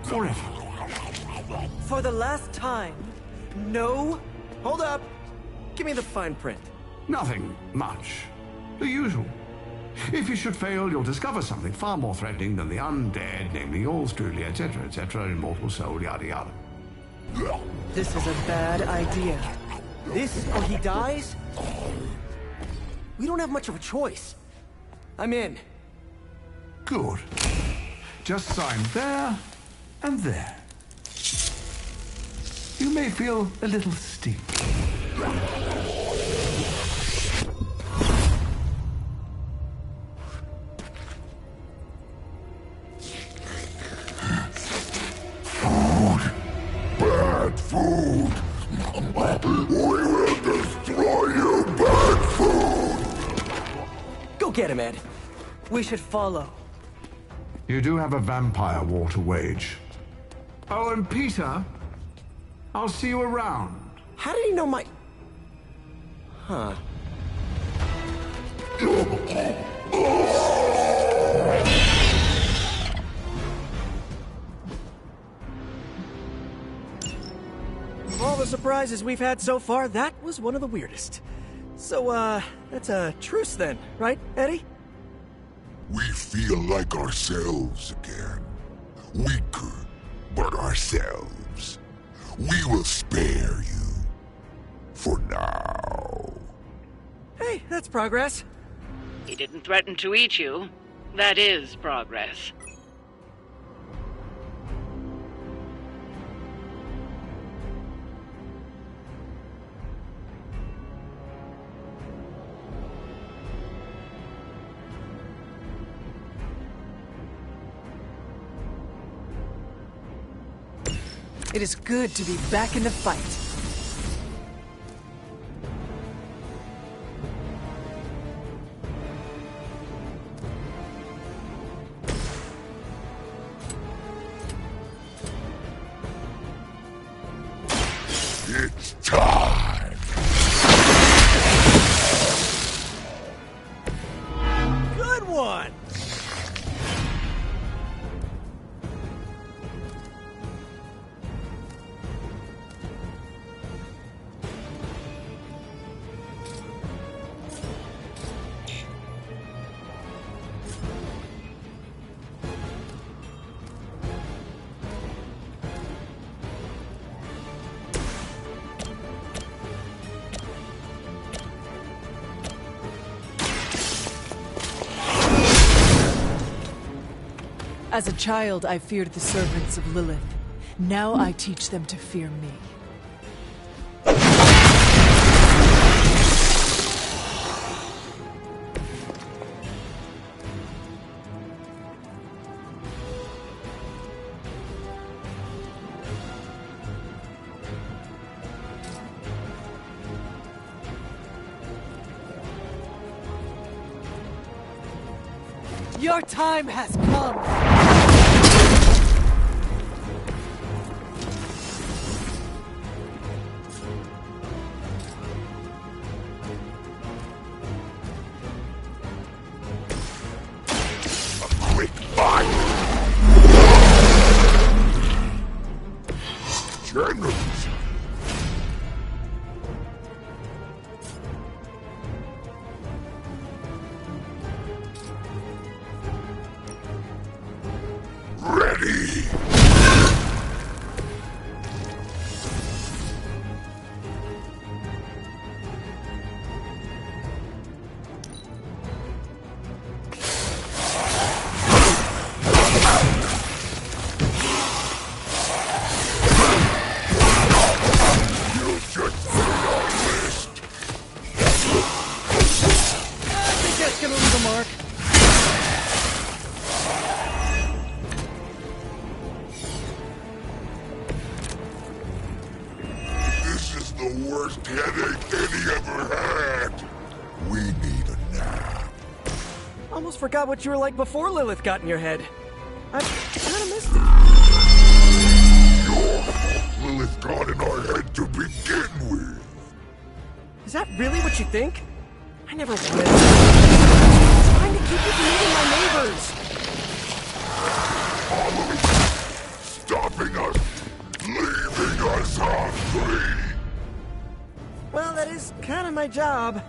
forever. For the last time, no. Hold up. Give me the fine print. Nothing much. The usual. If you should fail, you'll discover something far more threatening than the undead, namely yours truly, etc., immortal soul, yada yada. This is a bad idea. This or he dies? We don't have much of a choice. I'm in. Good. Just sign there and there. You may feel a little sting. Bad food! We will destroy you, bad food! Go get him, Ed. We should follow. You do have a vampire war to wage. Oh, and Peter, I'll see you around. How did he know my... Huh. Of all the surprises we've had so far, that was one of the weirdest. So, that's a truce then, right, Eddie? We feel like ourselves again. Weaker, but ourselves. We will spare you. For now. Hey, that's progress. He didn't threaten to eat you. That is progress. It is good to be back in the fight. It's time. Good one! As a child, I feared the servants of Lilith. Now I teach them to fear me. Your time has come! Generous. Ready. Gonna leave a mark. This is the worst headache Eddie ever had. We need a nap. Almost forgot what you were like before Lilith got in your head. I kinda missed it. Lilith got in our head to begin with. Is that really what you think? I never would. I'm trying to keep you from eating my neighbors. Stopping us. us are free! Well, that is kind of my job.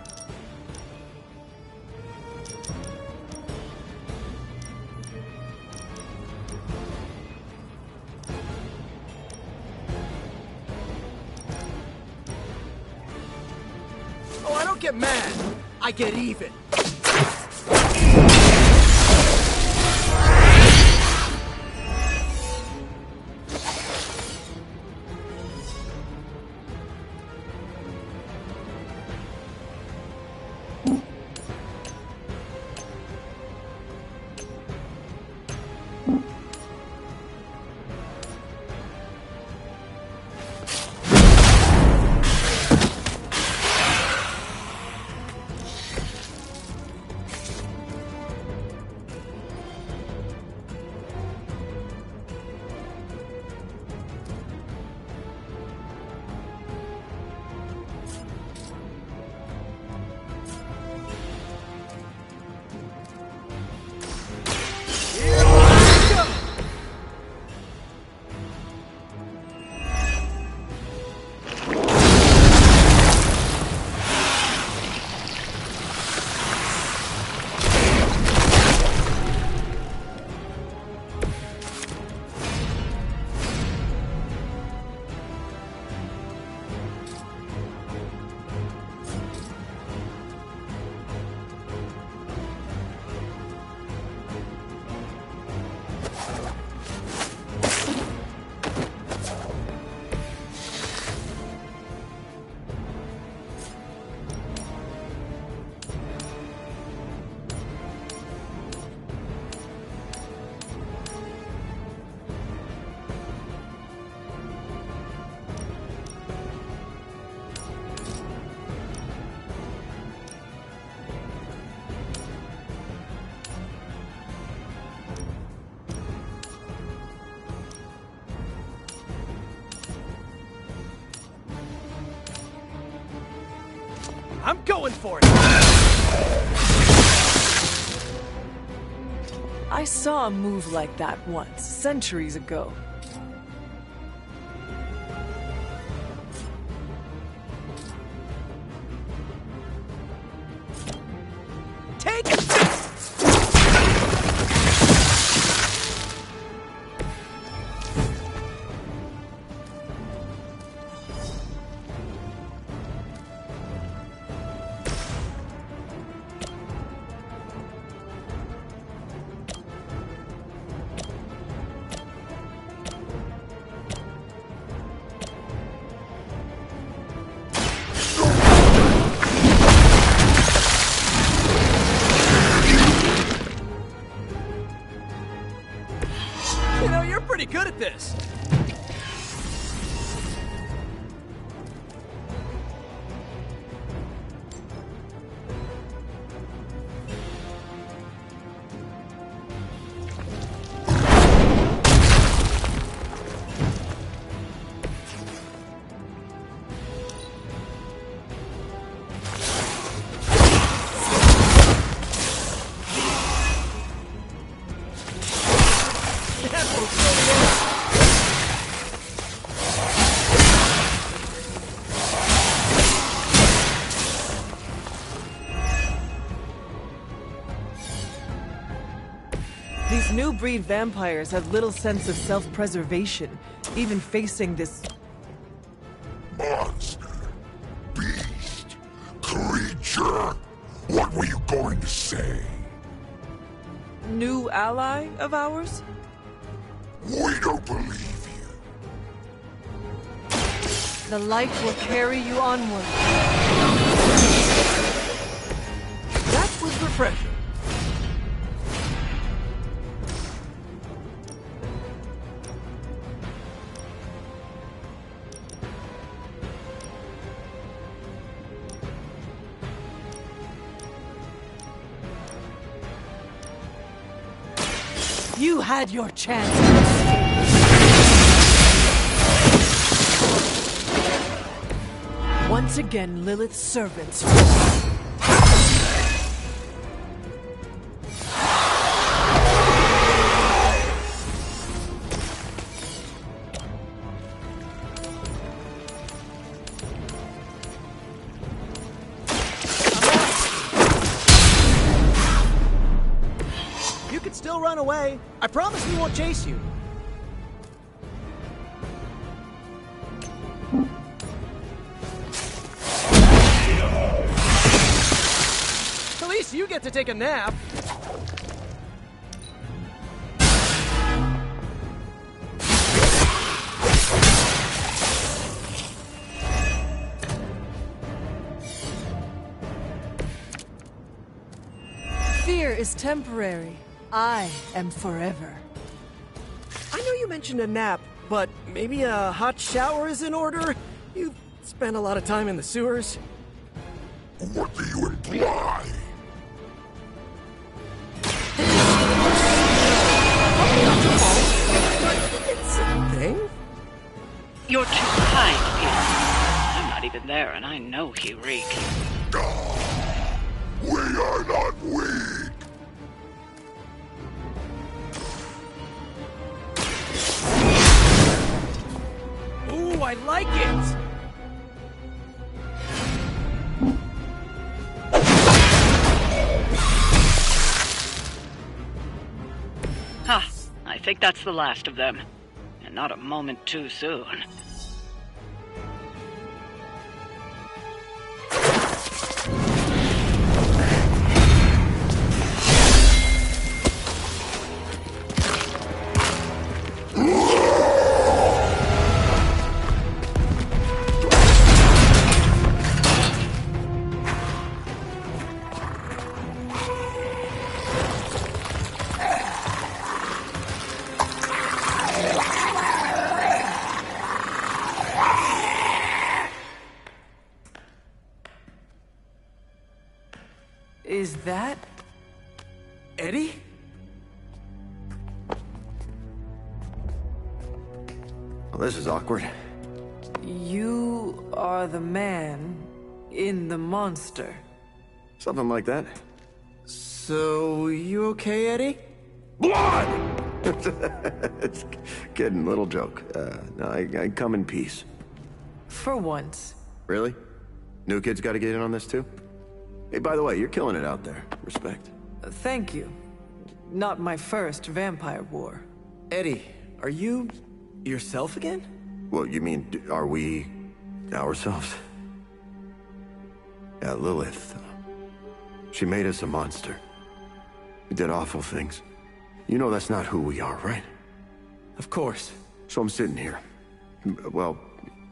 Oh, I don't get mad. I get even. I'm going for it! I saw a move like that once, centuries ago. Take it! You know, you're pretty good at this. These new breed vampires have little sense of self-preservation, even facing this... Monster, beast, creature, what were you going to say? new ally of ours? We don't believe you. The light will carry you onward. That was refreshing. You had your chance. Once again, Lilith's servants. run away. I promise we won't chase you. At least you get to take a nap. Fear is temporary. I am forever. I know you mentioned a nap, but maybe a hot shower is in order? You've spent a lot of time in the sewers. What do you imply? It's a thing? You're too kind, Peter. I'm not even there, and I know he reeks. We are not weak. Ooh, I like it! Ha! I think that's the last of them. And not a moment too soon. Is that... Eddie? Well, this is awkward. You are the man in the monster. Something like that. So, you okay, Eddie? Blood! It's kidding, little joke. No, I come in peace. For once. Really? New kid's got to get in on this too? Hey, by the way, you're killing it out there. Respect. Thank you. Not my first vampire war. Eddie, are you yourself again? Well, you mean, are we ourselves? Yeah, Lilith. She made us a monster. We did awful things. You know that's not who we are, right? Of course. So I'm sitting here. Well,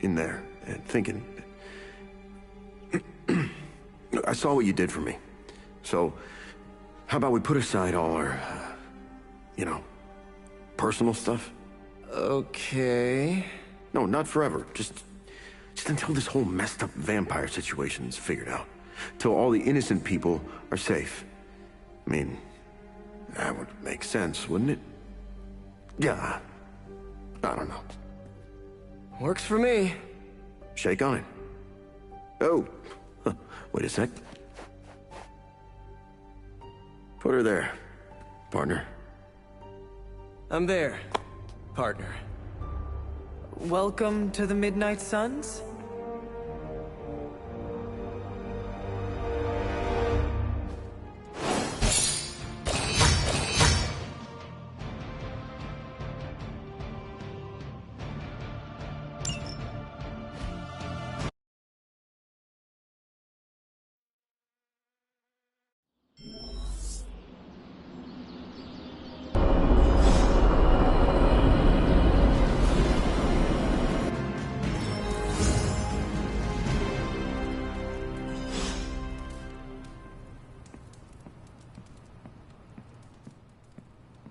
in there, and thinking... I saw what you did for me. So, how about we put aside all our, personal stuff? Okay... No, not forever. Just until this whole messed up vampire situation is figured out. Till all the innocent people are safe. I mean, that would make sense, wouldn't it? Yeah. I don't know. Works for me. Shake on it. Oh. Wait a sec. Put her there, partner. I'm there, partner. Welcome to the Midnight Suns?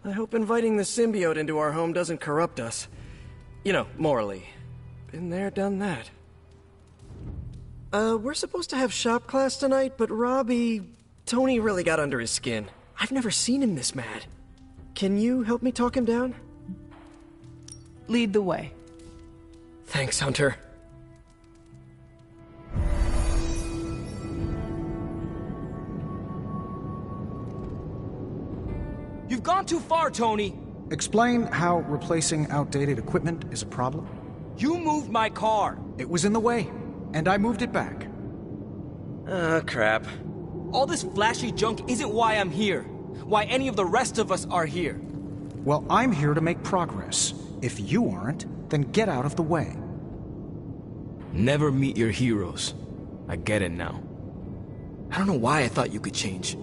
I hope inviting the symbiote into our home doesn't corrupt us. You know, morally. Been there, done that. We're supposed to have shop class tonight, but Tony really got under his skin. I've never seen him this mad. Can you help me talk him down? Lead the way. Thanks, Hunter. You've gone too far, Tony! Explain how replacing outdated equipment is a problem. You moved my car! It was in the way, and I moved it back. Crap. All this flashy junk isn't why I'm here. why any of the rest of us are here. Well, I'm here to make progress. If you aren't, then get out of the way. Never meet your heroes. I get it now. I don't know why I thought you could change.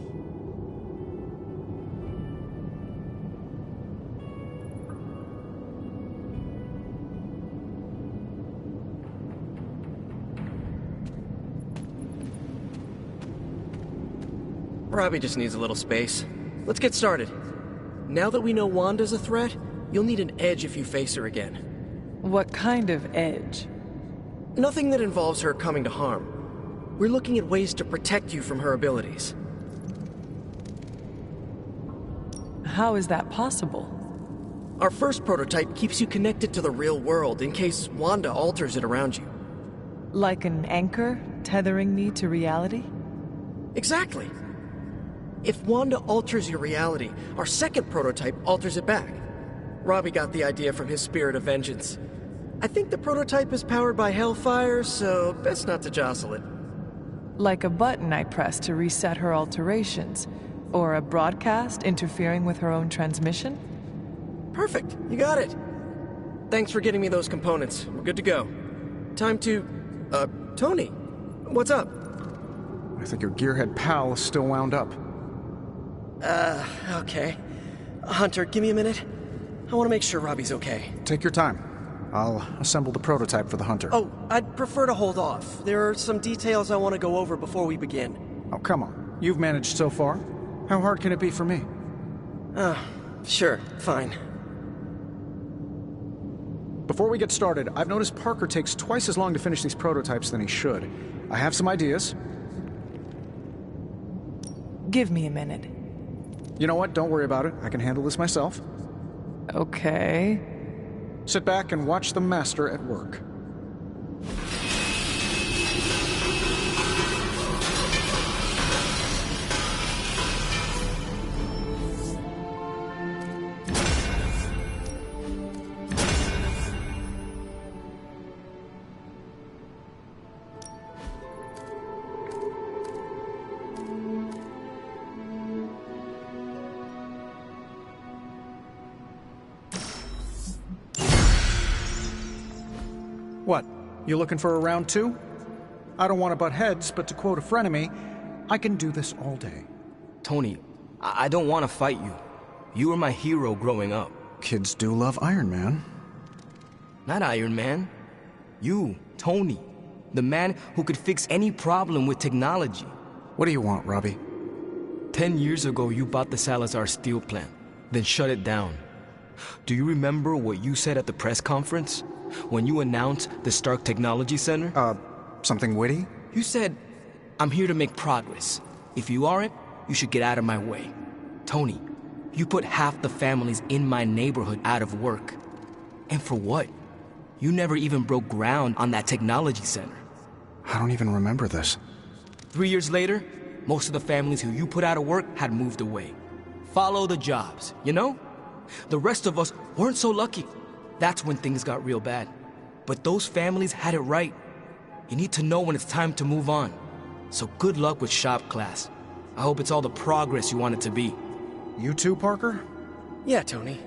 Robbie just needs a little space. Let's get started. Now that we know Wanda's a threat, you'll need an edge if you face her again. What kind of edge? Nothing that involves her coming to harm. We're looking at ways to protect you from her abilities. How is that possible? Our first prototype keeps you connected to the real world in case Wanda alters it around you. Like an anchor tethering me to reality? Exactly. If Wanda alters your reality, our second prototype alters it back. Robbie got the idea from his spirit of vengeance. I think the prototype is powered by Hellfire, so best not to jostle it. Like a button I press to reset her alterations, or a broadcast interfering with her own transmission? Perfect, you got it. Thanks for getting me those components. We're good to go. Time to... Tony, what's up? I think your gearhead pal is still wound up. Okay. Hunter, give me a minute. I want to make sure Robbie's okay. Take your time. I'll assemble the prototype for the Hunter. Oh, I'd prefer to hold off. There are some details I want to go over before we begin. Oh, come on. You've managed so far. How hard can it be for me? Sure, fine. Before we get started, I've noticed Parker takes twice as long to finish these prototypes than he should. I have some ideas. Give me a minute. You know what? Don't worry about it. I can handle this myself. Okay. Sit back and watch the master at work. What? You looking for a round two? I don't want to butt heads, but to quote a frenemy, I can do this all day. Tony, I don't want to fight you. You were my hero growing up. Kids do love Iron Man. Not Iron Man. You, Tony. The man who could fix any problem with technology. What do you want, Robbie? 10 years ago, you bought the Salazar steel plant, then shut it down. Do you remember what you said at the press conference? When you announced the Stark Technology Center? Something witty? You said, I'm here to make progress. If you aren't, you should get out of my way. Tony, you put half the families in my neighborhood out of work. And for what? You never even broke ground on that technology center. I don't even remember this. 3 years later, most of the families who you put out of work had moved away. Follow the jobs, you know? The rest of us weren't so lucky. That's when things got real bad. But those families had it right. You need to know when it's time to move on. So good luck with shop class. I hope it's all the progress you want it to be. You too, Parker? Yeah, Tony.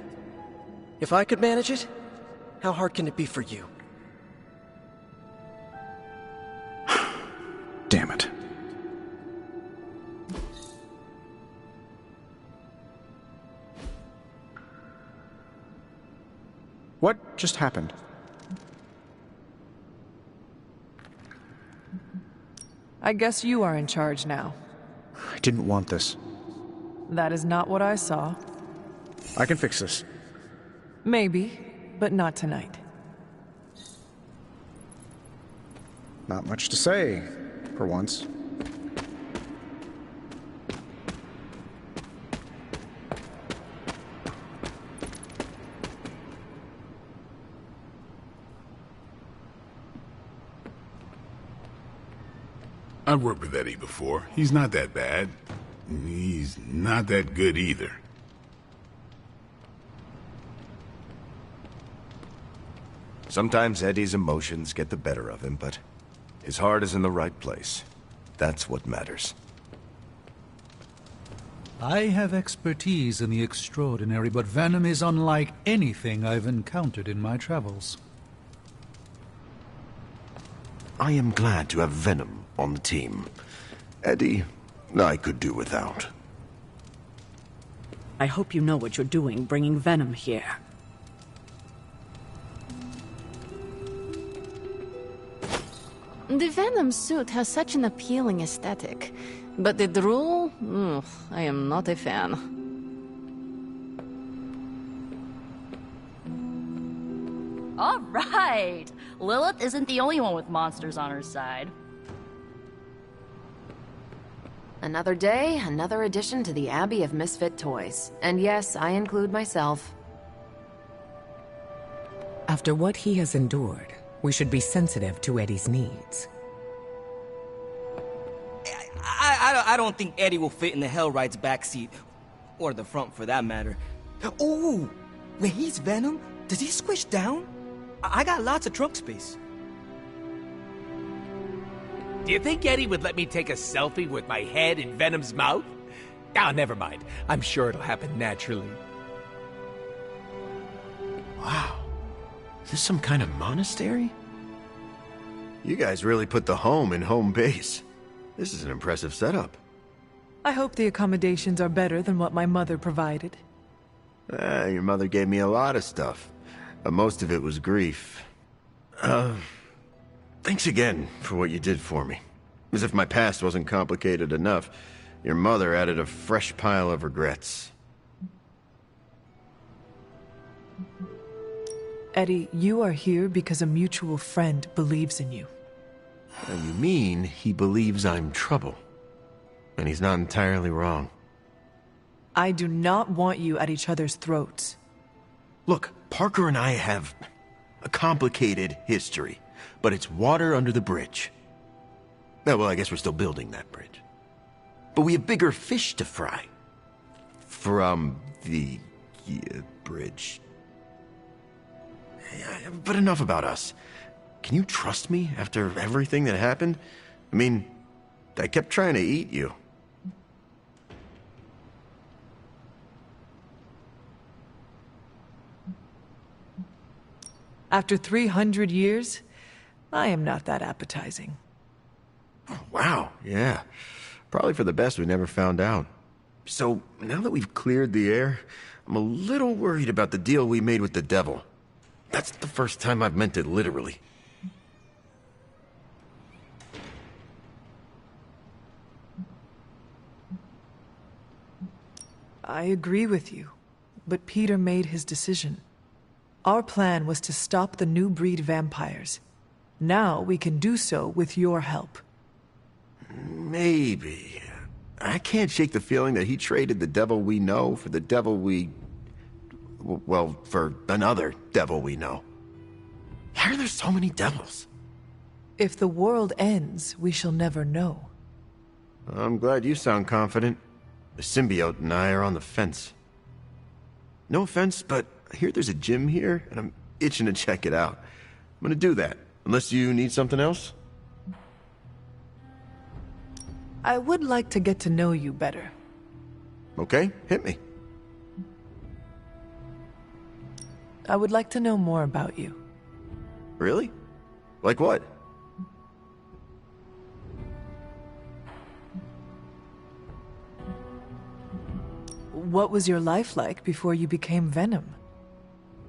If I could manage it, how hard can it be for you? Damn it. What just happened? I guess you are in charge now. I didn't want this. That is not what I saw. I can fix this. Maybe, but not tonight. Not much to say, for once. I've worked with Eddie before. He's not that bad. He's not that good either. Sometimes Eddie's emotions get the better of him, but his heart is in the right place. That's what matters. I have expertise in the extraordinary, but venom is unlike anything I've encountered in my travels. I am glad to have Venom on the team. Eddie, I could do without. I hope you know what you're doing bringing Venom here. The Venom suit has such an appealing aesthetic. But the drool? I am not a fan. All right! Lilith isn't the only one with monsters on her side. Another day, another addition to the Abbey of Misfit Toys. And yes, I include myself. After what he has endured, we should be sensitive to Eddie's needs. I don't think Eddie will fit in the Hellright's backseat. Or the front, for that matter. Ooh! When he's Venom, does he squish down? I got lots of trunk space. Do you think Eddie would let me take a selfie with my head in Venom's mouth? Ah, never mind. I'm sure it'll happen naturally. Wow. Is this some kind of monastery? You guys really put the home in home base. This is an impressive setup. I hope the accommodations are better than what my mother provided. Your mother gave me a lot of stuff. Most of it was grief. Thanks again for what you did for me. As if my past wasn't complicated enough, your mother added a fresh pile of regrets. Eddie, you are here because a mutual friend believes in you. You mean he believes I'm trouble? And he's not entirely wrong. I do not want you at each other's throats. Look, Parker and I have a complicated history, but it's water under the bridge. Well, I guess we're still building that bridge. But we have bigger fish to fry. From the bridge. But enough about us. Can you trust me after everything that happened? I mean, I kept trying to eat you. After 300 years, I am not that appetizing. Wow, yeah. Probably for the best we never found out. So, now that we've cleared the air, I'm a little worried about the deal we made with the devil. That's the first time I've meant it literally. I agree with you, but Peter made his decision. Our plan was to stop the new breed vampires. Now we can do so with your help. Maybe. I can't shake the feeling that he traded the devil we know for the devil well, for another devil we know. Why are there so many devils? If the world ends, we shall never know. I'm glad you sound confident. The symbiote and I are on the fence. No offense, but I hear there's a gym here, and I'm itching to check it out. I'm gonna do that, unless you need something else? I would like to get to know you better. Okay, hit me. I would like to know more about you. Really? Like what? What was your life like before you became Venom?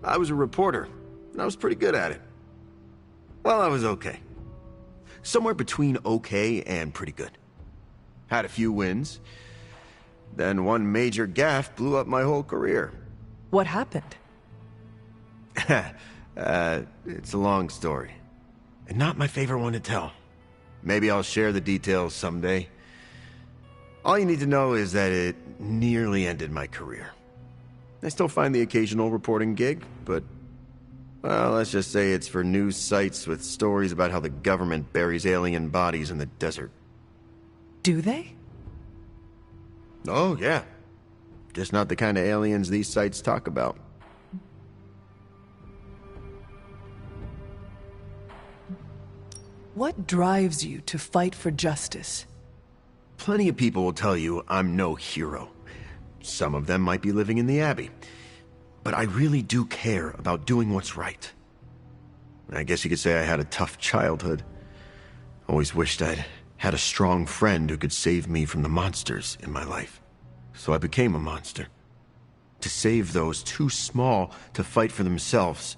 I was a reporter, and I was pretty good at it. Well, I was okay. Somewhere between okay and pretty good. Had a few wins. Then one major gaffe blew up my whole career. What happened? It's a long story. And not my favorite one to tell. Maybe I'll share the details someday. All you need to know is that it nearly ended my career. I still find the occasional reporting gig, but, well, let's just say it's for news sites with stories about how the government buries alien bodies in the desert. Do they? Oh, yeah. Just not the kind of aliens these sites talk about. What drives you to fight for justice? Plenty of people will tell you I'm no hero. Some of them might be living in the Abbey. But I really do care about doing what's right. I guess you could say I had a tough childhood. Always wished I'd had a strong friend who could save me from the monsters in my life. So I became a monster. To save those too small to fight for themselves.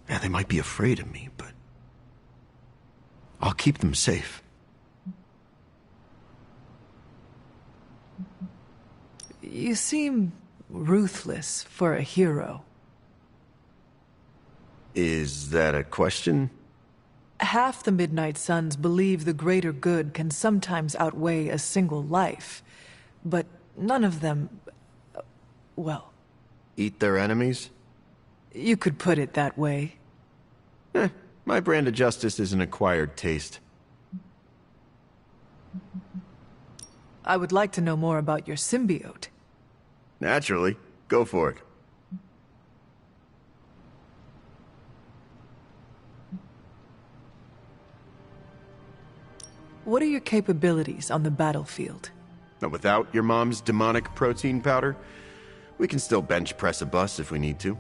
Yeah, they might be afraid of me, but I'll keep them safe. You seem ruthless for a hero. Is that a question? Half the Midnight Suns believe the greater good can sometimes outweigh a single life, but none of them, well... Eat their enemies? You could put it that way. My brand of justice is an acquired taste. I would like to know more about your symbiote. Naturally. Go for it. What are your capabilities on the battlefield? Now, without your mom's demonic protein powder, we can still bench press a bus if we need to.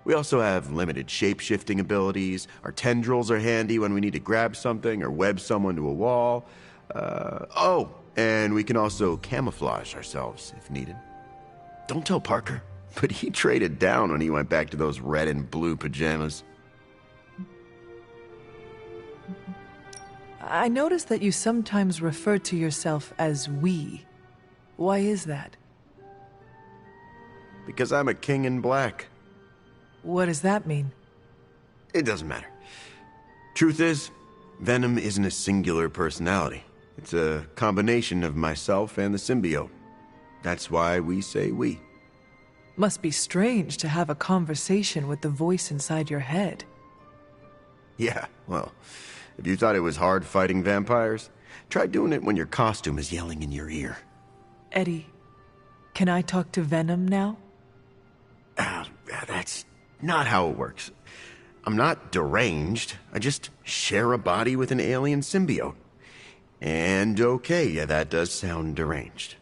We also have limited shape-shifting abilities. Our tendrils are handy when we need to grab something or web someone to a wall. And we can also camouflage ourselves if needed. Don't tell Parker, but he traded down when he went back to those red and blue pajamas. I noticed that you sometimes refer to yourself as we. Why is that? Because I'm a king in black. What does that mean? It doesn't matter. Truth is, Venom isn't a singular personality. It's a combination of myself and the symbiote. That's why we say we. Must be strange to have a conversation with the voice inside your head. Yeah, well, if you thought it was hard fighting vampires, try doing it when your costume is yelling in your ear. Eddie, can I talk to Venom now? That's not how it works. I'm not deranged. I just share a body with an alien symbiote. And okay, yeah, that does sound deranged.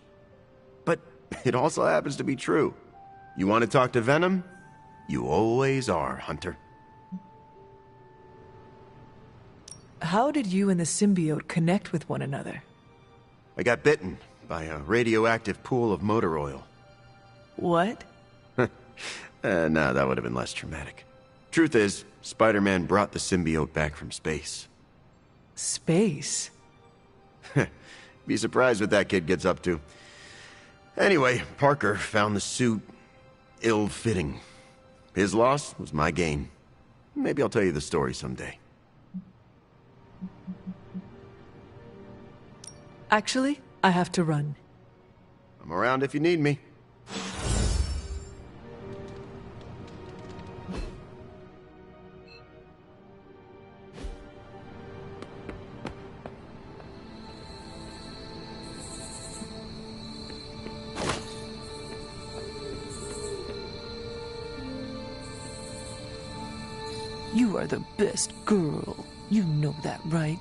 But it also happens to be true. You want to talk to Venom? You always are, Hunter. How did you and the symbiote connect with one another? I got bitten by a radioactive pool of motor oil. What? No, that would have been less traumatic. Truth is, Spider-Man brought the symbiote back from space. Space? Be surprised what that kid gets up to. Anyway, Parker found the suit ill-fitting. His loss was my gain. Maybe I'll tell you the story someday. Actually, I have to run. I'm around if you need me. You are the best girl. You know that, right?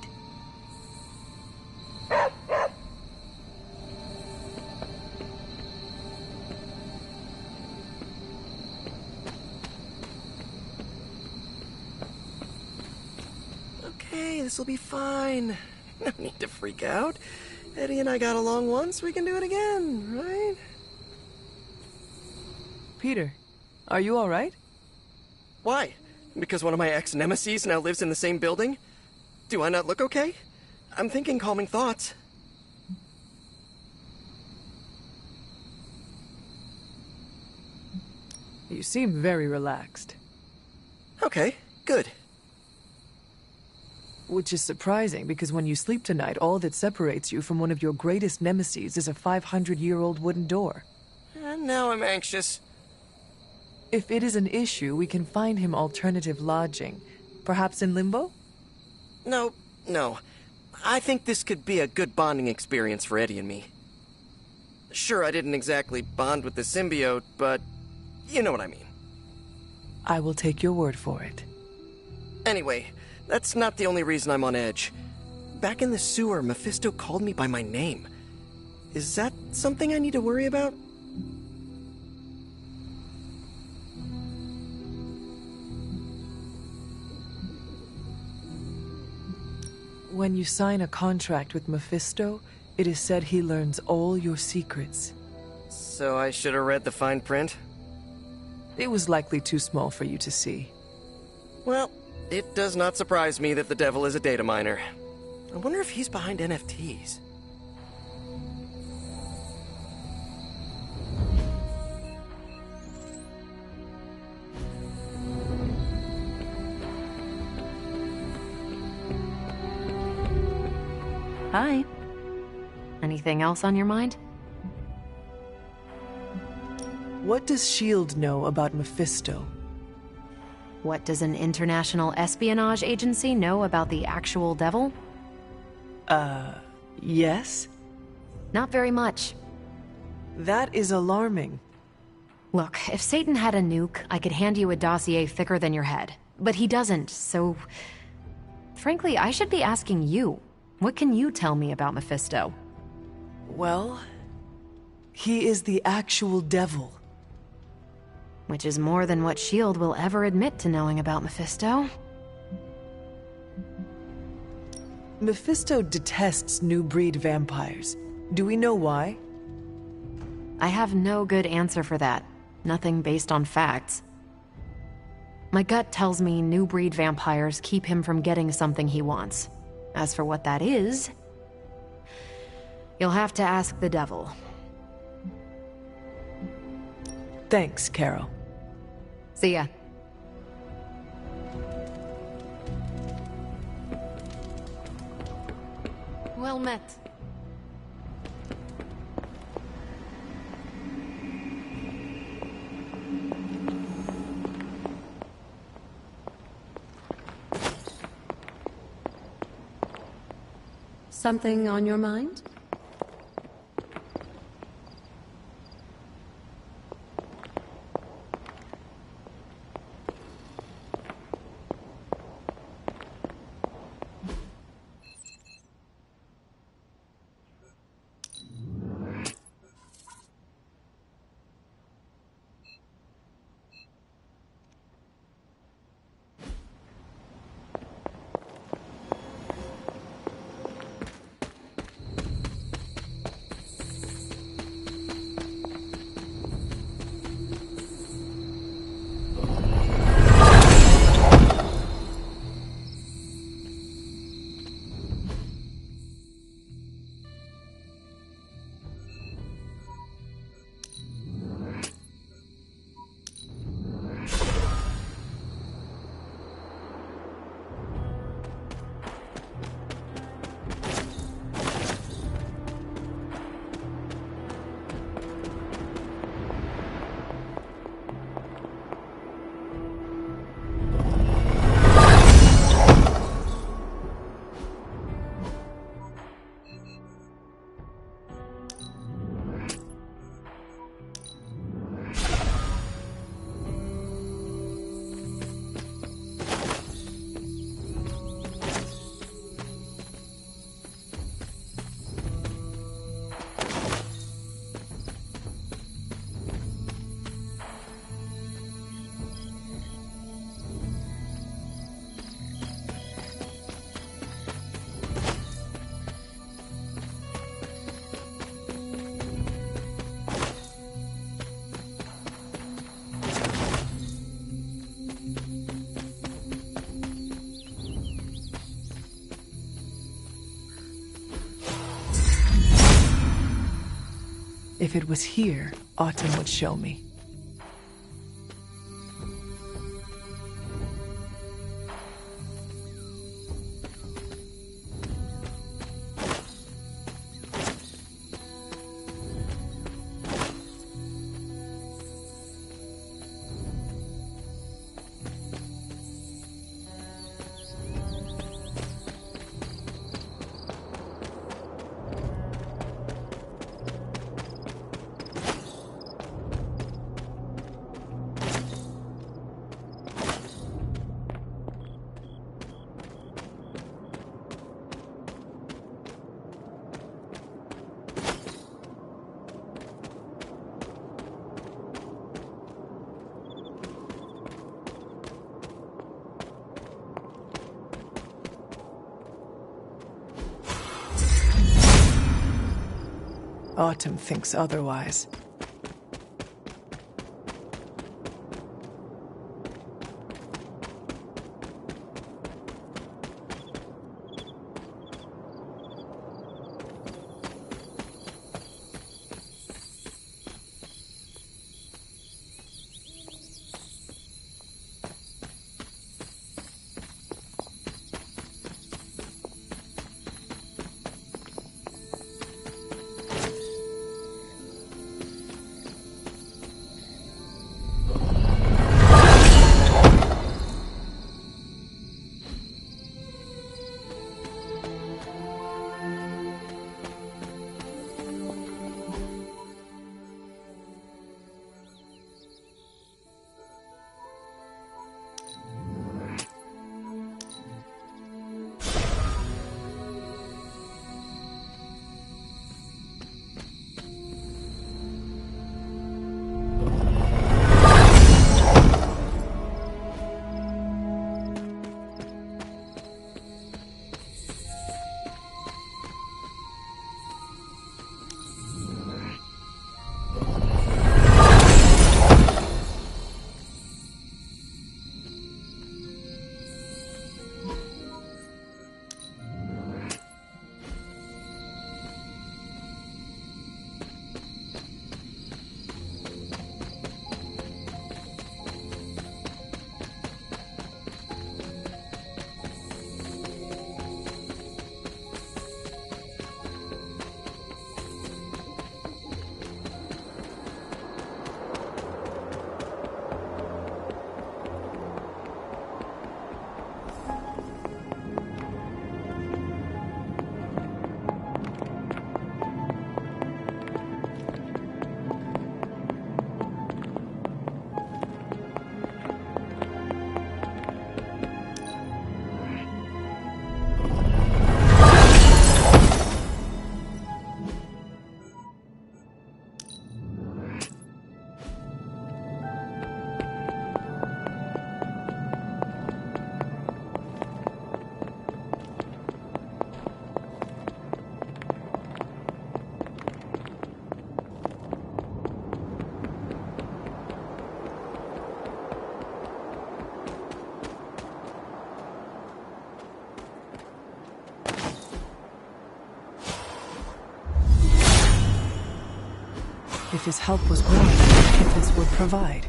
Okay, this'll be fine. No need to freak out. Eddie and I got along once, we can do it again, right? Peter, are you all right? Why? Because one of my ex-nemeses now lives in the same building? Do I not look okay? I'm thinking calming thoughts. You seem very relaxed. Okay, good. Which is surprising, because when you sleep tonight, all that separates you from one of your greatest nemeses is a 500-year-old wooden door. And now I'm anxious. If it is an issue, we can find him alternative lodging. Perhaps in Limbo? No. I think this could be a good bonding experience for Eddie and me. Sure, I didn't exactly bond with the symbiote, but you know what I mean. I will take your word for it. Anyway, that's not the only reason I'm on edge. Back in the sewer, Mephisto called me by my name. Is that something I need to worry about? When you sign a contract with Mephisto, it is said he learns all your secrets. So I should have read the fine print? It was likely too small for you to see. Well, it does not surprise me that the devil is a data miner. I wonder if he's behind NFTs. Hi. Anything else on your mind? What does S.H.I.E.L.D. know about Mephisto? What does an international espionage agency know about the actual devil? Yes? Not very much. That is alarming. Look, if Satan had a nuke, I could hand you a dossier thicker than your head. But he doesn't, so... Frankly, I should be asking you. What can you tell me about Mephisto? Well, he is the actual devil. Which is more than what S.H.I.E.L.D. will ever admit to knowing about Mephisto. Mephisto detests new breed vampires. Do we know why? I have no good answer for that. Nothing based on facts. My gut tells me new breed vampires keep him from getting something he wants. As for what that is, you'll have to ask the devil. Thanks, Carol. See ya. Well met. Something on your mind? If it was here, Autumn would show me. Autumn thinks otherwise. If his help was wanted, this would provide.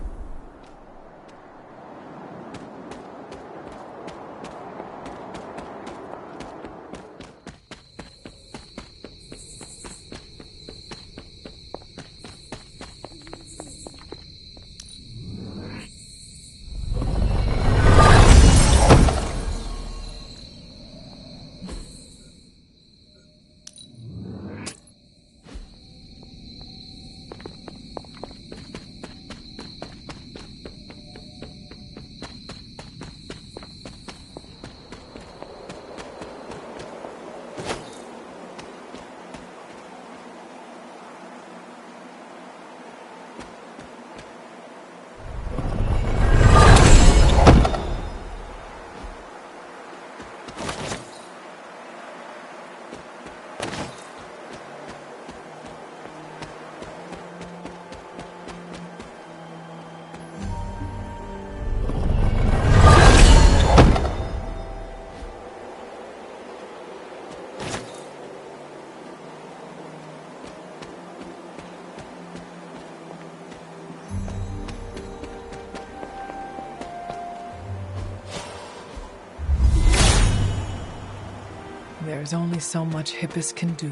There's only so much Hippus can do.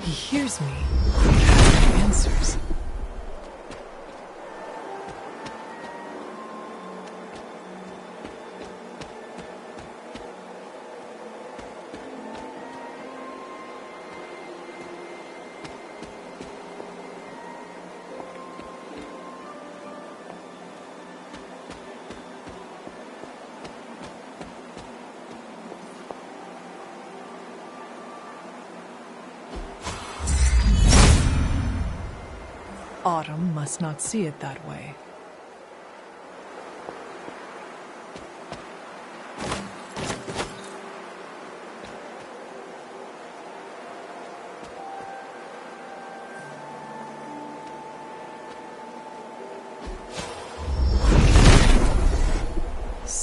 He hears me. He has answers. Autumn must not see it that way.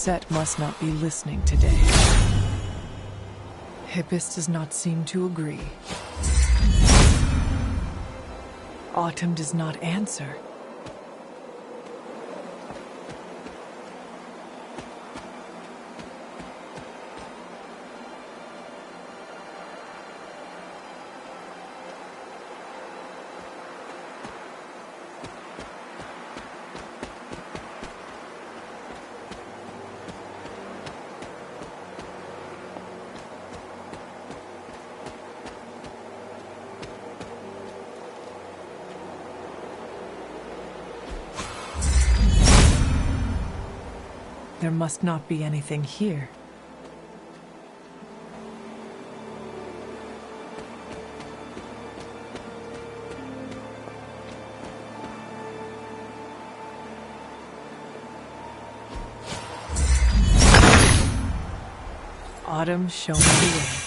Set must not be listening today. Hippus does not seem to agree. Autumn does not answer. There must not be anything here. Autumn showing the way.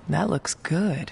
That looks good.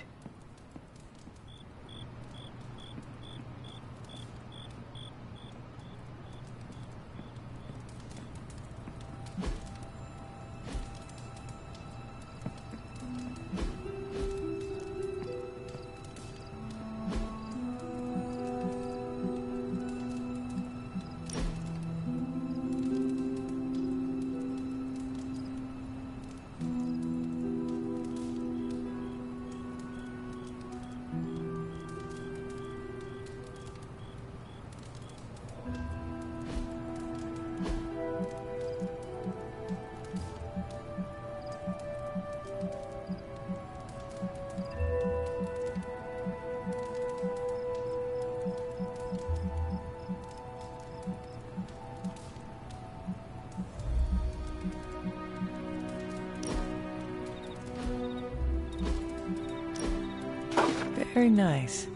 Very nice.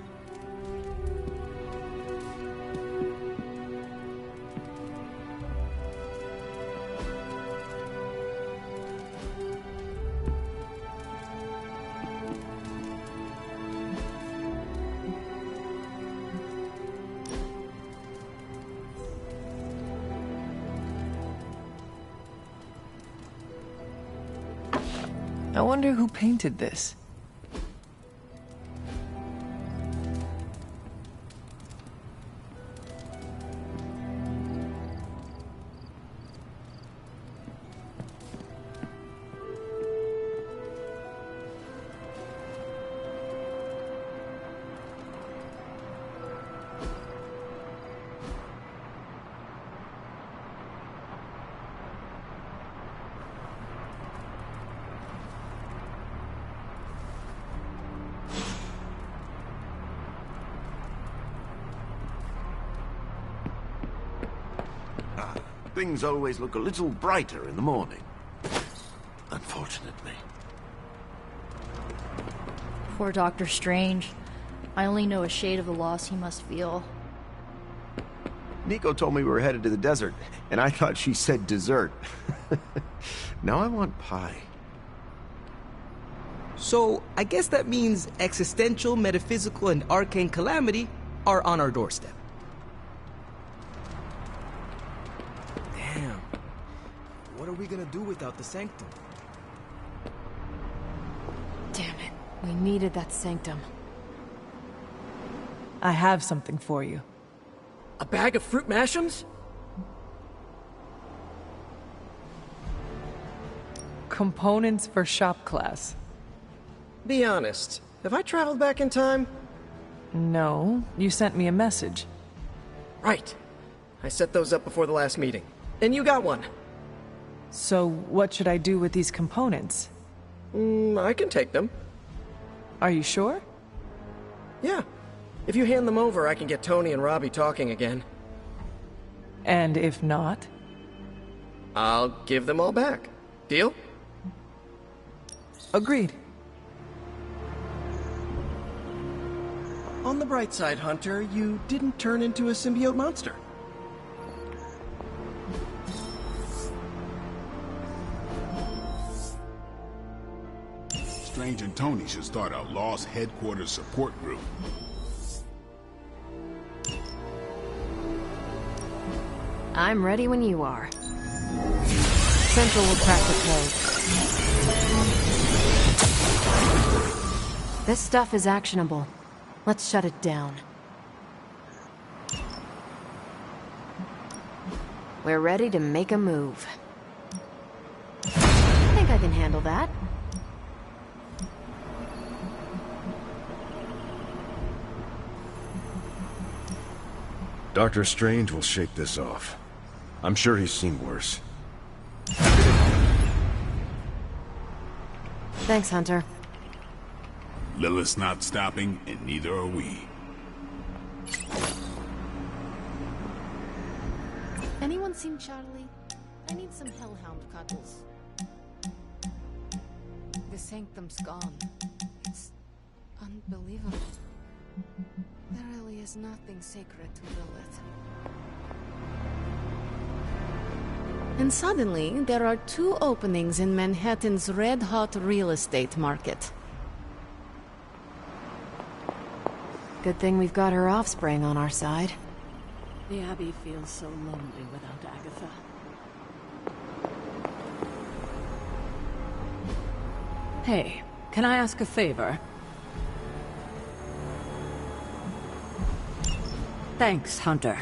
I wonder who painted this. Things always look a little brighter in the morning. Unfortunately. Poor Dr. Strange. I only know a shade of the loss he must feel. Nico told me we were headed to the desert, and I thought she said dessert. Now I want pie. So, I guess that means existential, metaphysical, and arcane calamity are on our doorstep. Damn. What are we gonna do without the sanctum? Damn it. We needed that sanctum. I have something for you. A bag of fruit mash'ems? Components for shop class. Be honest, have I traveled back in time? No, you sent me a message. Right. I set those up before the last meeting. And you got one. So, what should I do with these components? I can take them. Are you sure? Yeah. If you hand them over, I can get Tony and Robbie talking again. And if not? I'll give them all back. Deal? Agreed. On the bright side, Hunter, you didn't turn into a symbiote monster. Strange and Tony should start a Lost Headquarters support group. I'm ready when you are. Central will crack the code. This stuff is actionable. Let's shut it down. We're ready to make a move. I think I can handle that. Dr. Strange will shake this off. I'm sure he's seen worse. Thanks, Hunter. Lilith's not stopping, and neither are we. Anyone seen Charlie? I need some hellhound cuddles. The sanctum's gone. It's unbelievable. There really is nothing sacred to Lilith. And suddenly, there are 2 openings in Manhattan's red-hot real estate market. Good thing we've got her offspring on our side. The Abbey feels so lonely without Agatha. Hey, can I ask a favor? Thanks, Hunter.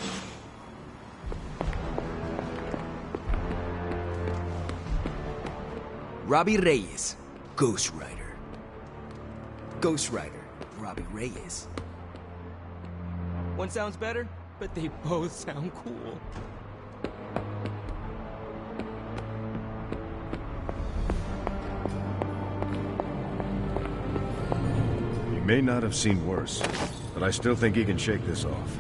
Robbie Reyes, Ghost Rider. Ghost Rider, Robbie Reyes. One sounds better, but they both sound cool. He may not have seen worse, but I still think he can shake this off.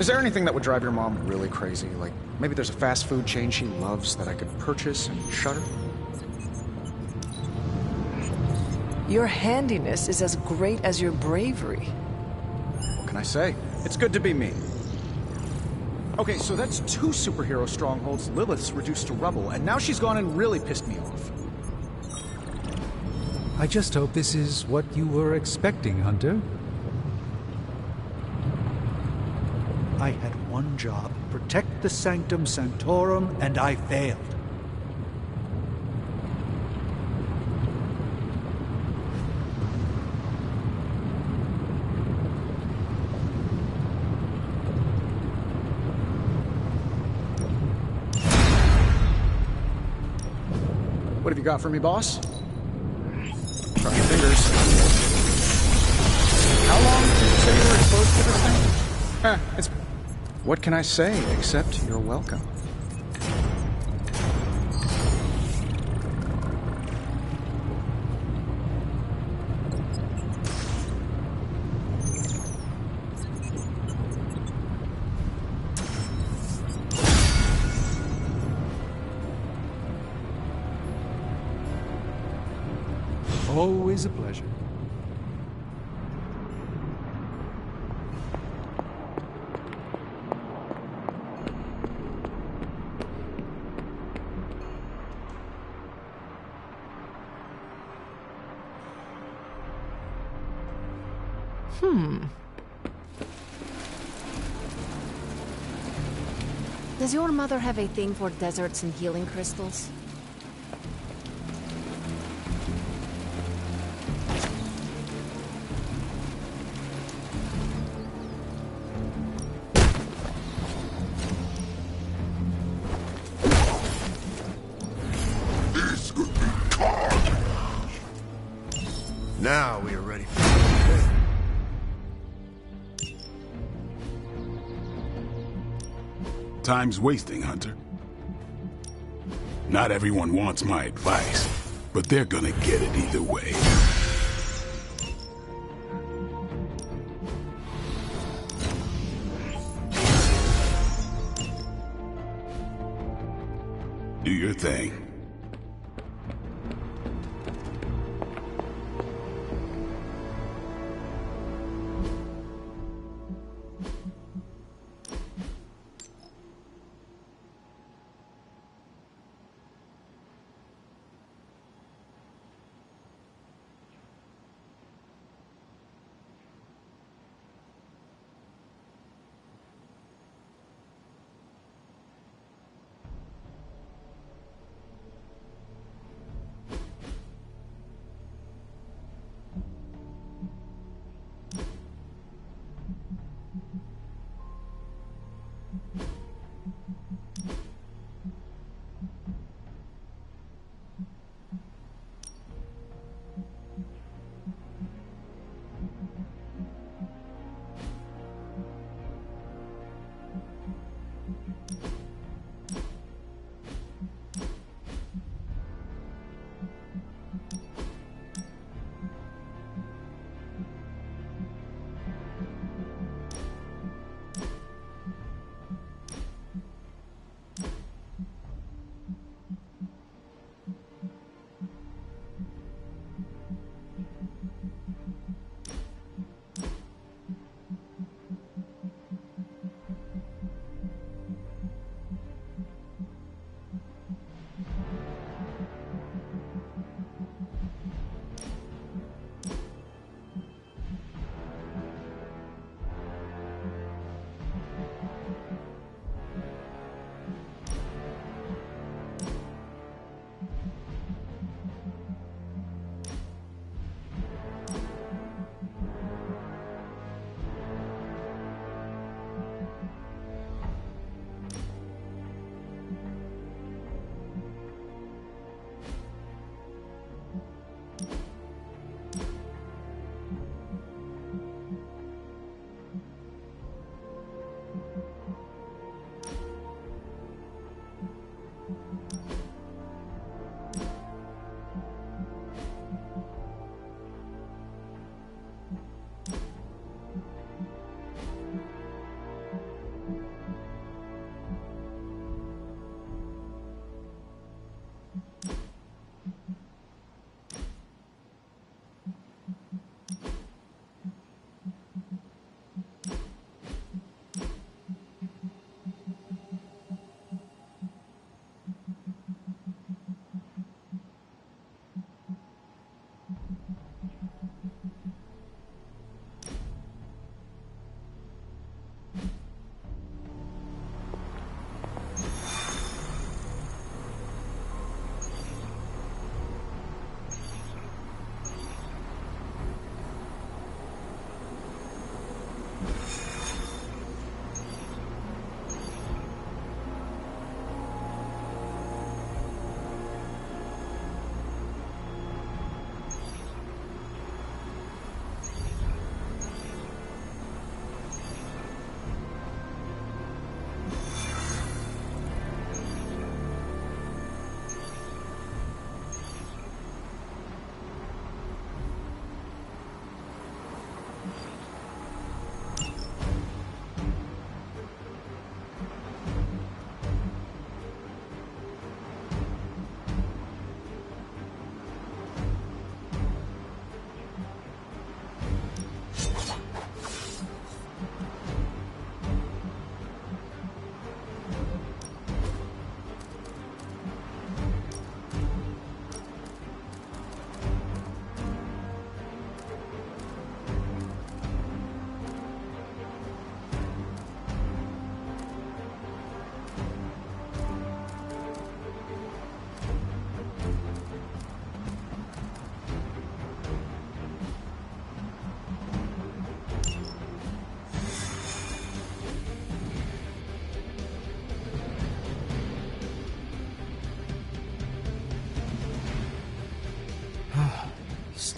Is there anything that would drive your mom really crazy? Like, maybe there's a fast food chain she loves that I could purchase and shut her? Your handiness is as great as your bravery. What can I say? It's good to be me. Okay, so that's 2 superhero strongholds Lilith's reduced to rubble, and now she's gone and really pissed me off. I just hope this is what you were expecting, Hunter. I had one job, protect the Sanctum Sanctorum, and I failed. What have you got for me, boss? Cross your fingers. How long did you say you were exposed to this thing? It's... What can I say, except you're welcome? Always a pleasure. Does your mother have a thing for deserts and healing crystals? Now we are ready. Time's wasting, Hunter. Not everyone wants my advice, but they're gonna get it either way. Do your thing.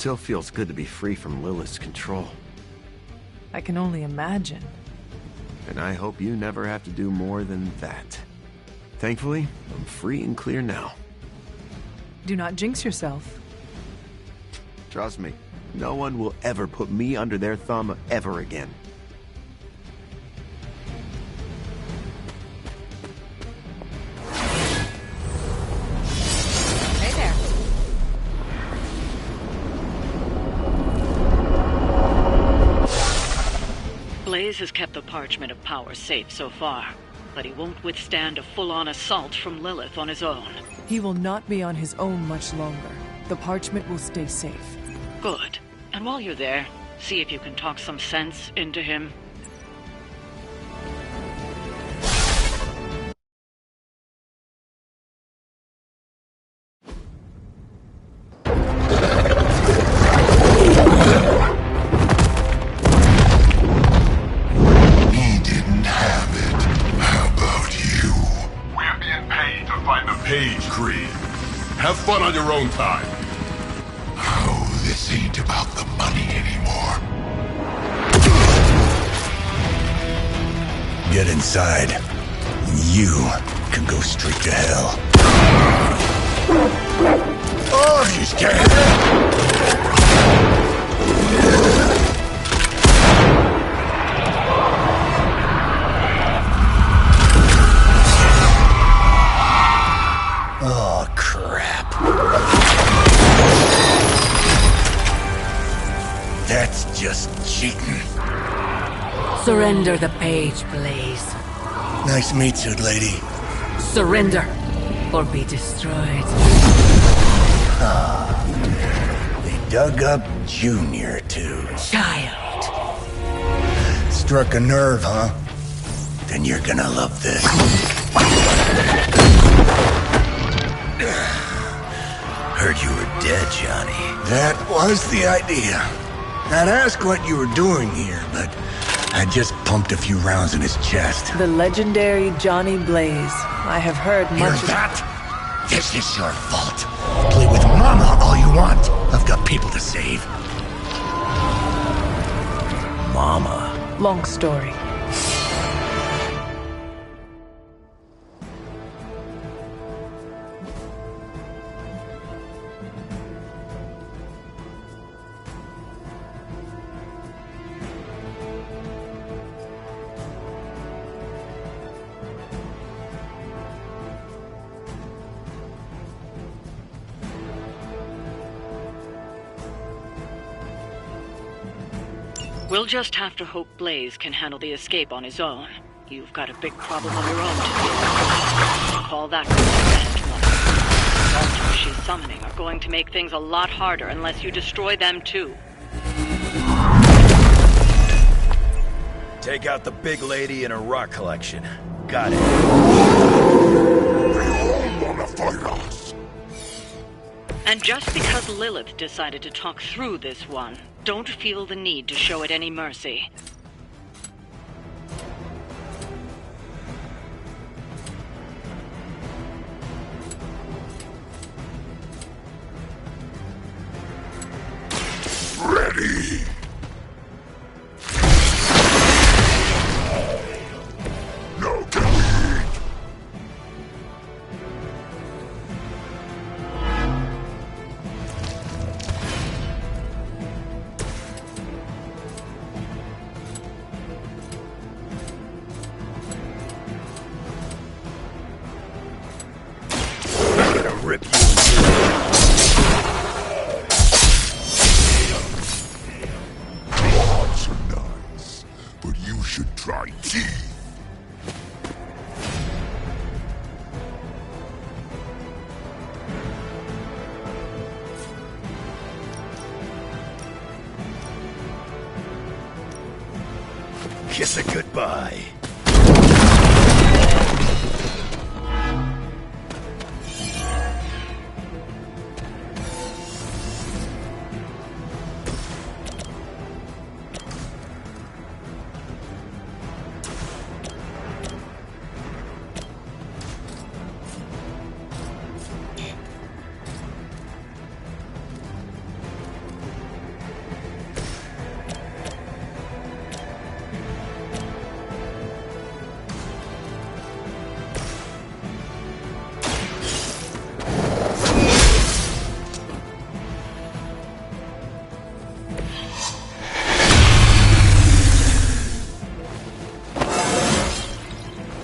Still feels good to be free from Lilith's control. I can only imagine. And I hope you never have to do more than that. Thankfully, I'm free and clear now. Do not jinx yourself. Trust me, no one will ever put me under their thumb ever again. Hey there. Blaze has kept the Parchment of Power safe so far, but he won't withstand a full-on assault from Lilith on his own. He will not be on his own much longer. The parchment will stay safe. Good. And while you're there, see if you can talk some sense into him. He didn't have it. How about you? We're being paid to find the Page Creed. Have fun on your own time. Oh, this ain't about the money anymore. Get inside. You can go straight to hell. Oh, she's dead. Oh, crap. That's just cheating. Surrender the page, Blaze. Nice meat suit, lady. Surrender, or be destroyed. They dug up Junior, too. Child. Struck a nerve, huh? Then you're gonna love this. Heard you were dead, Johnny. That was the idea. I'd ask what you were doing here, but I just pumped a few rounds in his chest. The legendary Johnny Blaze. I have heard Hear much of that? This is your fault. Play with Mama all you want. I've got people to save. Mama. Long story. We'll just have to hope Blaze can handle the escape on his own. You've got a big problem of your own to deal with. Call that one. The monsters she's summoning are going to make things a lot harder unless you destroy them too. Take out the big lady and her rock collection. Got it. They all wanna fight us. And just because Lilith decided to talk through this one, don't feel the need to show it any mercy. Ready. No killing. Rip you. Claws are nice, but you should try teeth. Kiss it goodbye.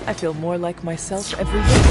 I feel more like myself every day.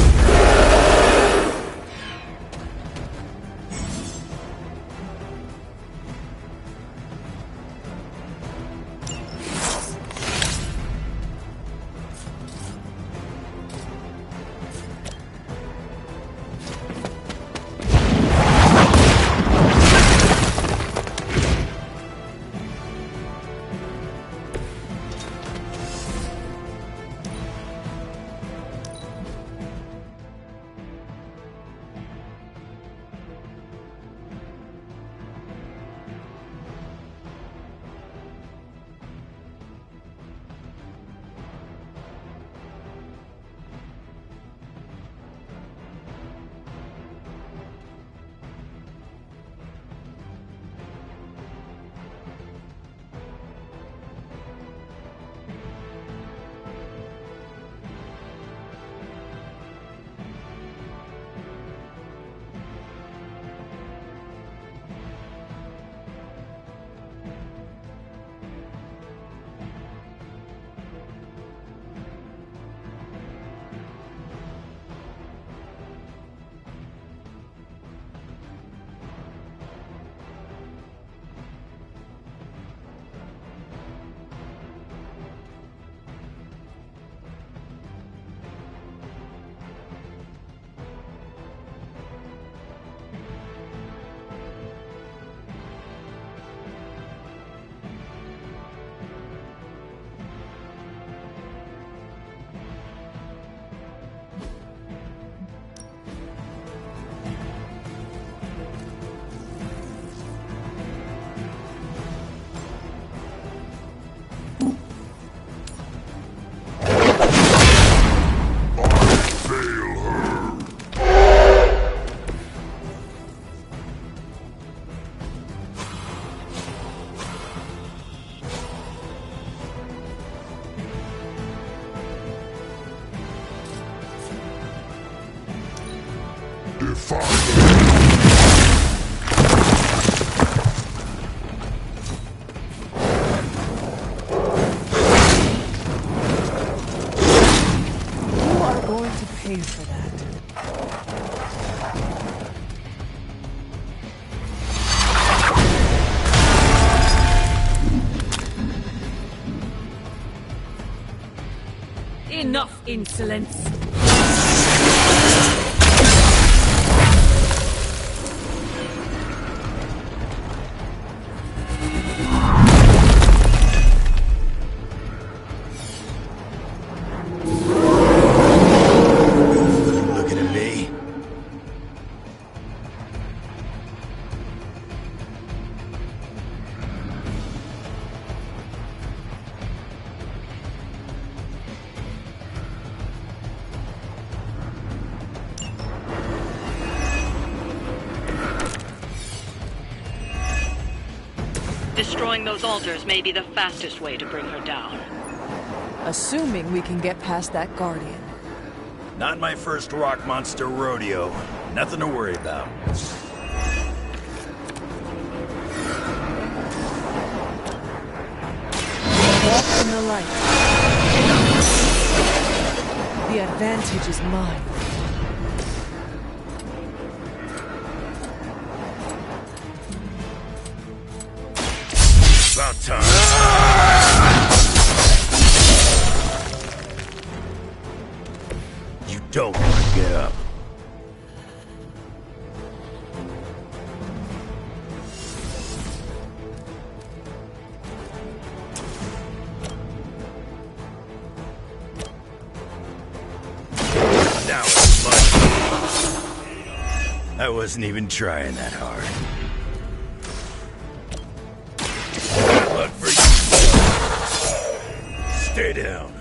You are going to pay for that. Enough insolence! Looking at me? Destroying those altars may be the fastest way to bring her down. Assuming we can get past that Guardian. Not my first rock monster rodeo. Nothing to worry about. Walk in the light. The advantage is mine. About time. You don't want to get up. Now it's fun. I wasn't even trying that hard. Luck for you. Stay down.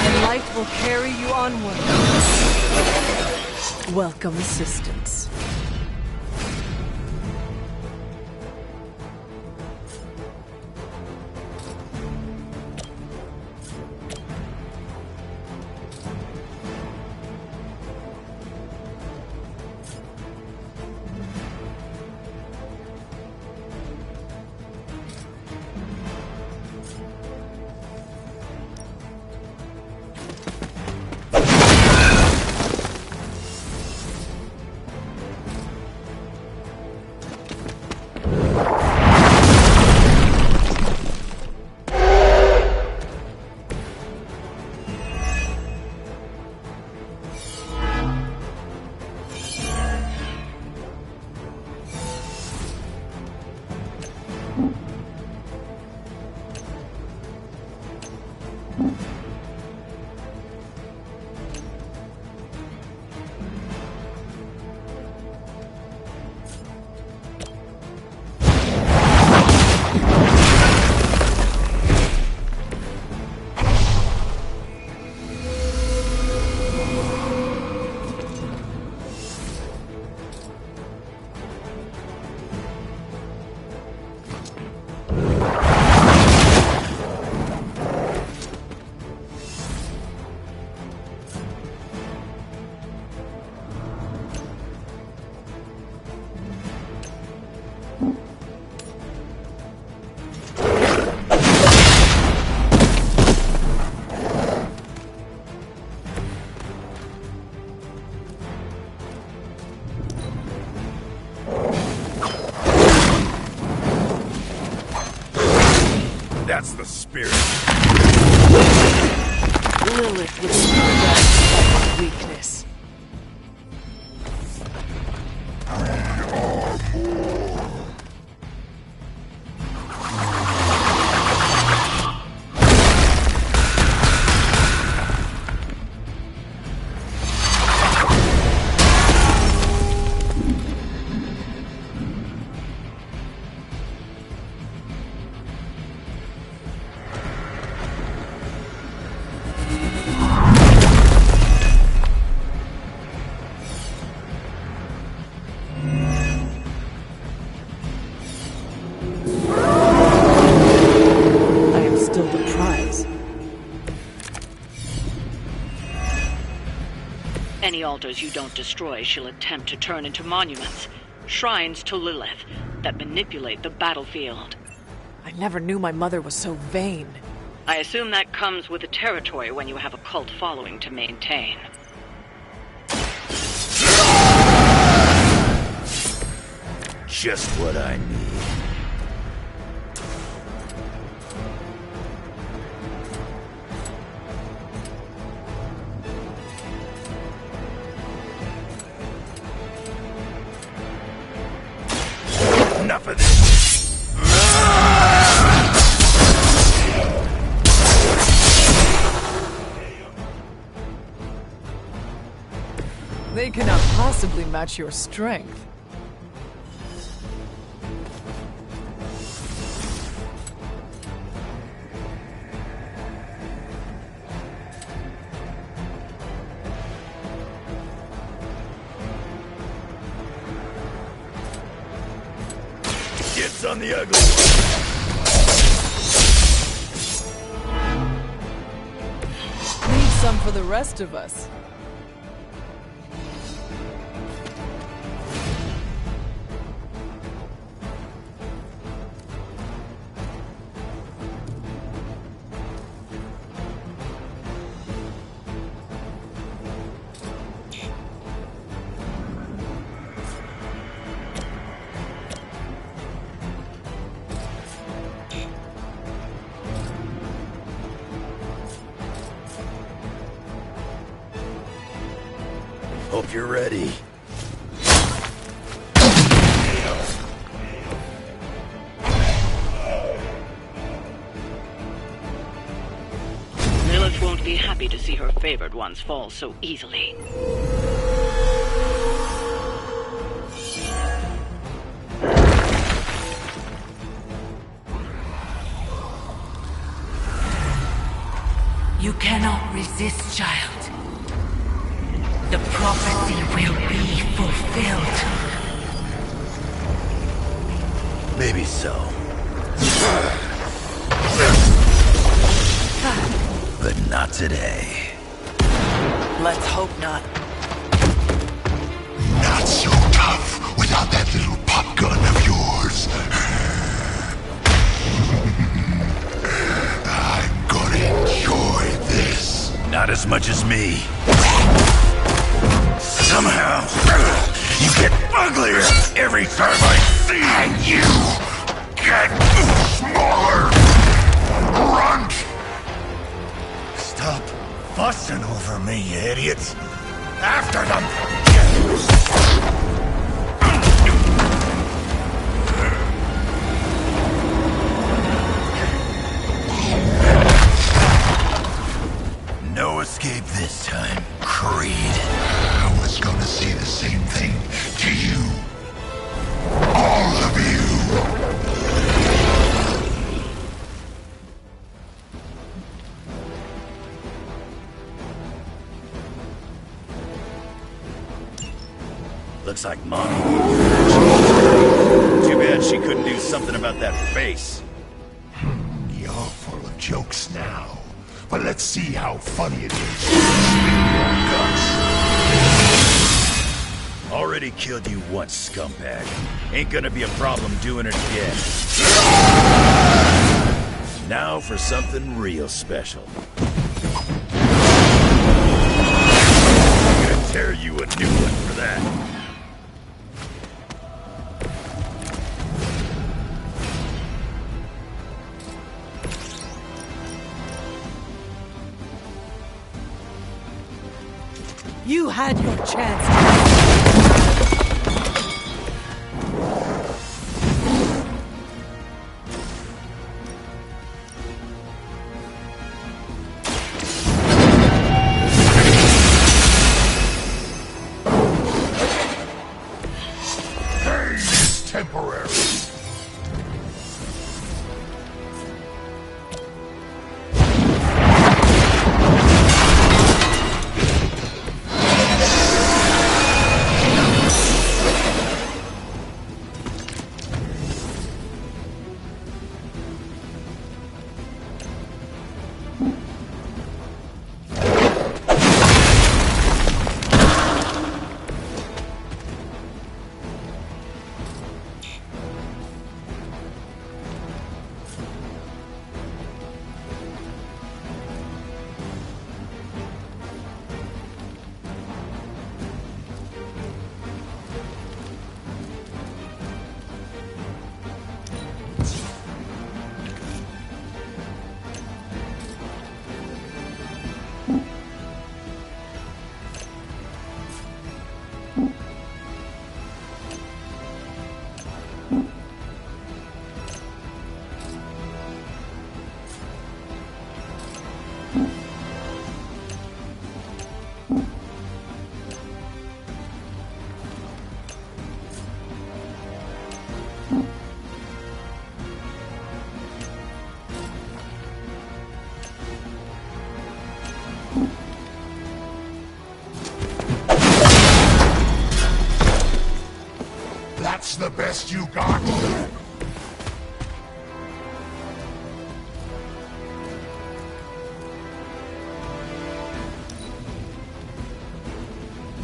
And light will carry you onward. Welcome assistance. with strength and weakness. Any altars you don't destroy, she'll attempt to turn into monuments. Shrines to Lilith that manipulate the battlefield. I never knew my mother was so vain. I assume that comes with the territory when you have a cult following to maintain. Just what I need. Enough of this. They cannot possibly match your strength. Gets on the ugly one. Need some for the rest of us. Hope you're ready. Lilith won't be happy to see her favored ones fall so easily. You cannot resist, child. The prophecy will be fulfilled. Maybe so. But not today. Let's hope not. Not so tough without that little pop gun of yours. I'm gonna enjoy this. Not as much as me. Somehow, you get uglier every time I see you. And you get smaller. Grunt. Stop fussing over me, you idiots. After them. No escape this time, Creed. I was gonna say the same thing to you. All of you. Looks like Mommy. Too bad she couldn't do something about that face. You're full of jokes now. But let's see how funny it is to spin your guts. Already killed you once, scumbag. Ain't gonna be a problem doing it again. Now for something real special. I'm gonna tear you a new one for that. You had your chance. Pain is temporary. That's the best you got?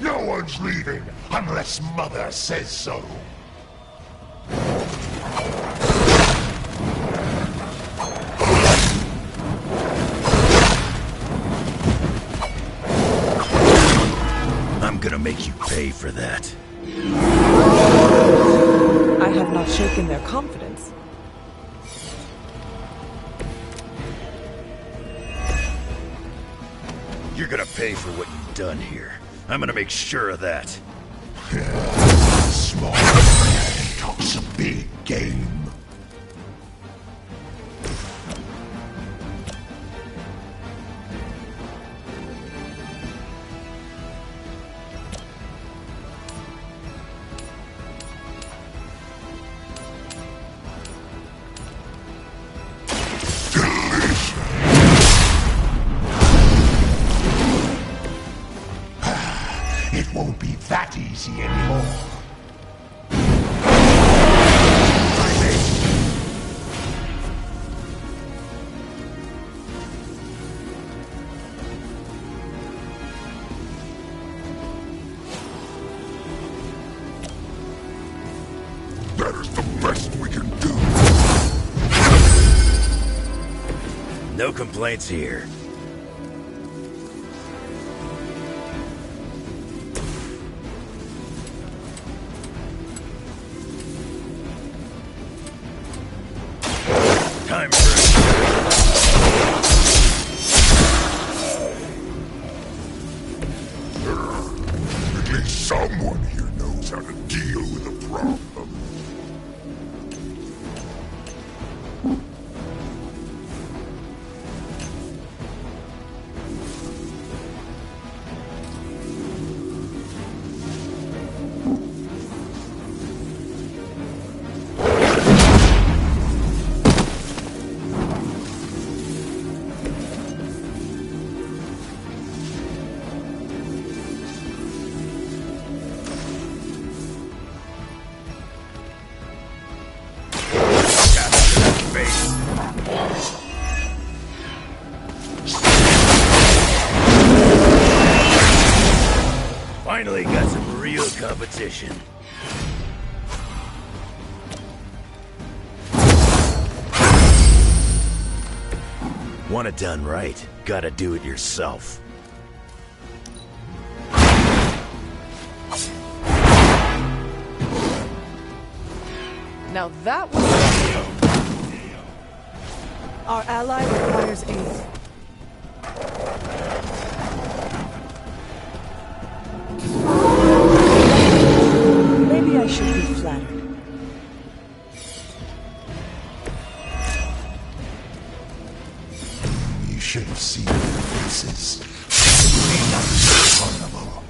No one's leaving unless Mother says so. I'm gonna make you pay for that. I have not shaken their confidence. You're gonna pay for what you've done here. I'm gonna make sure of that. Small man talks a big game. It won't be that easy anymore. That is the best we can do. No complaints here. Time for At least someone here knows how to deal with a problem. Finally got some real competition. Want it done right, gotta do it yourself. Now that was... Our ally requires aid. faces. Simply undiscernible.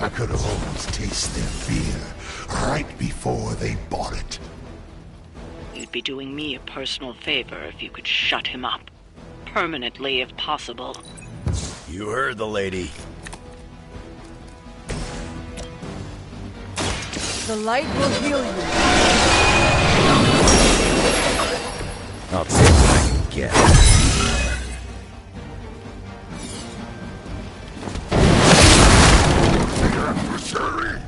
I could have almost tasted their fear right before they bought it. You'd be doing me a personal favor if you could shut him up. Permanently, if possible. You heard the lady. The light will heal you. I'll take what I can get. Adversary!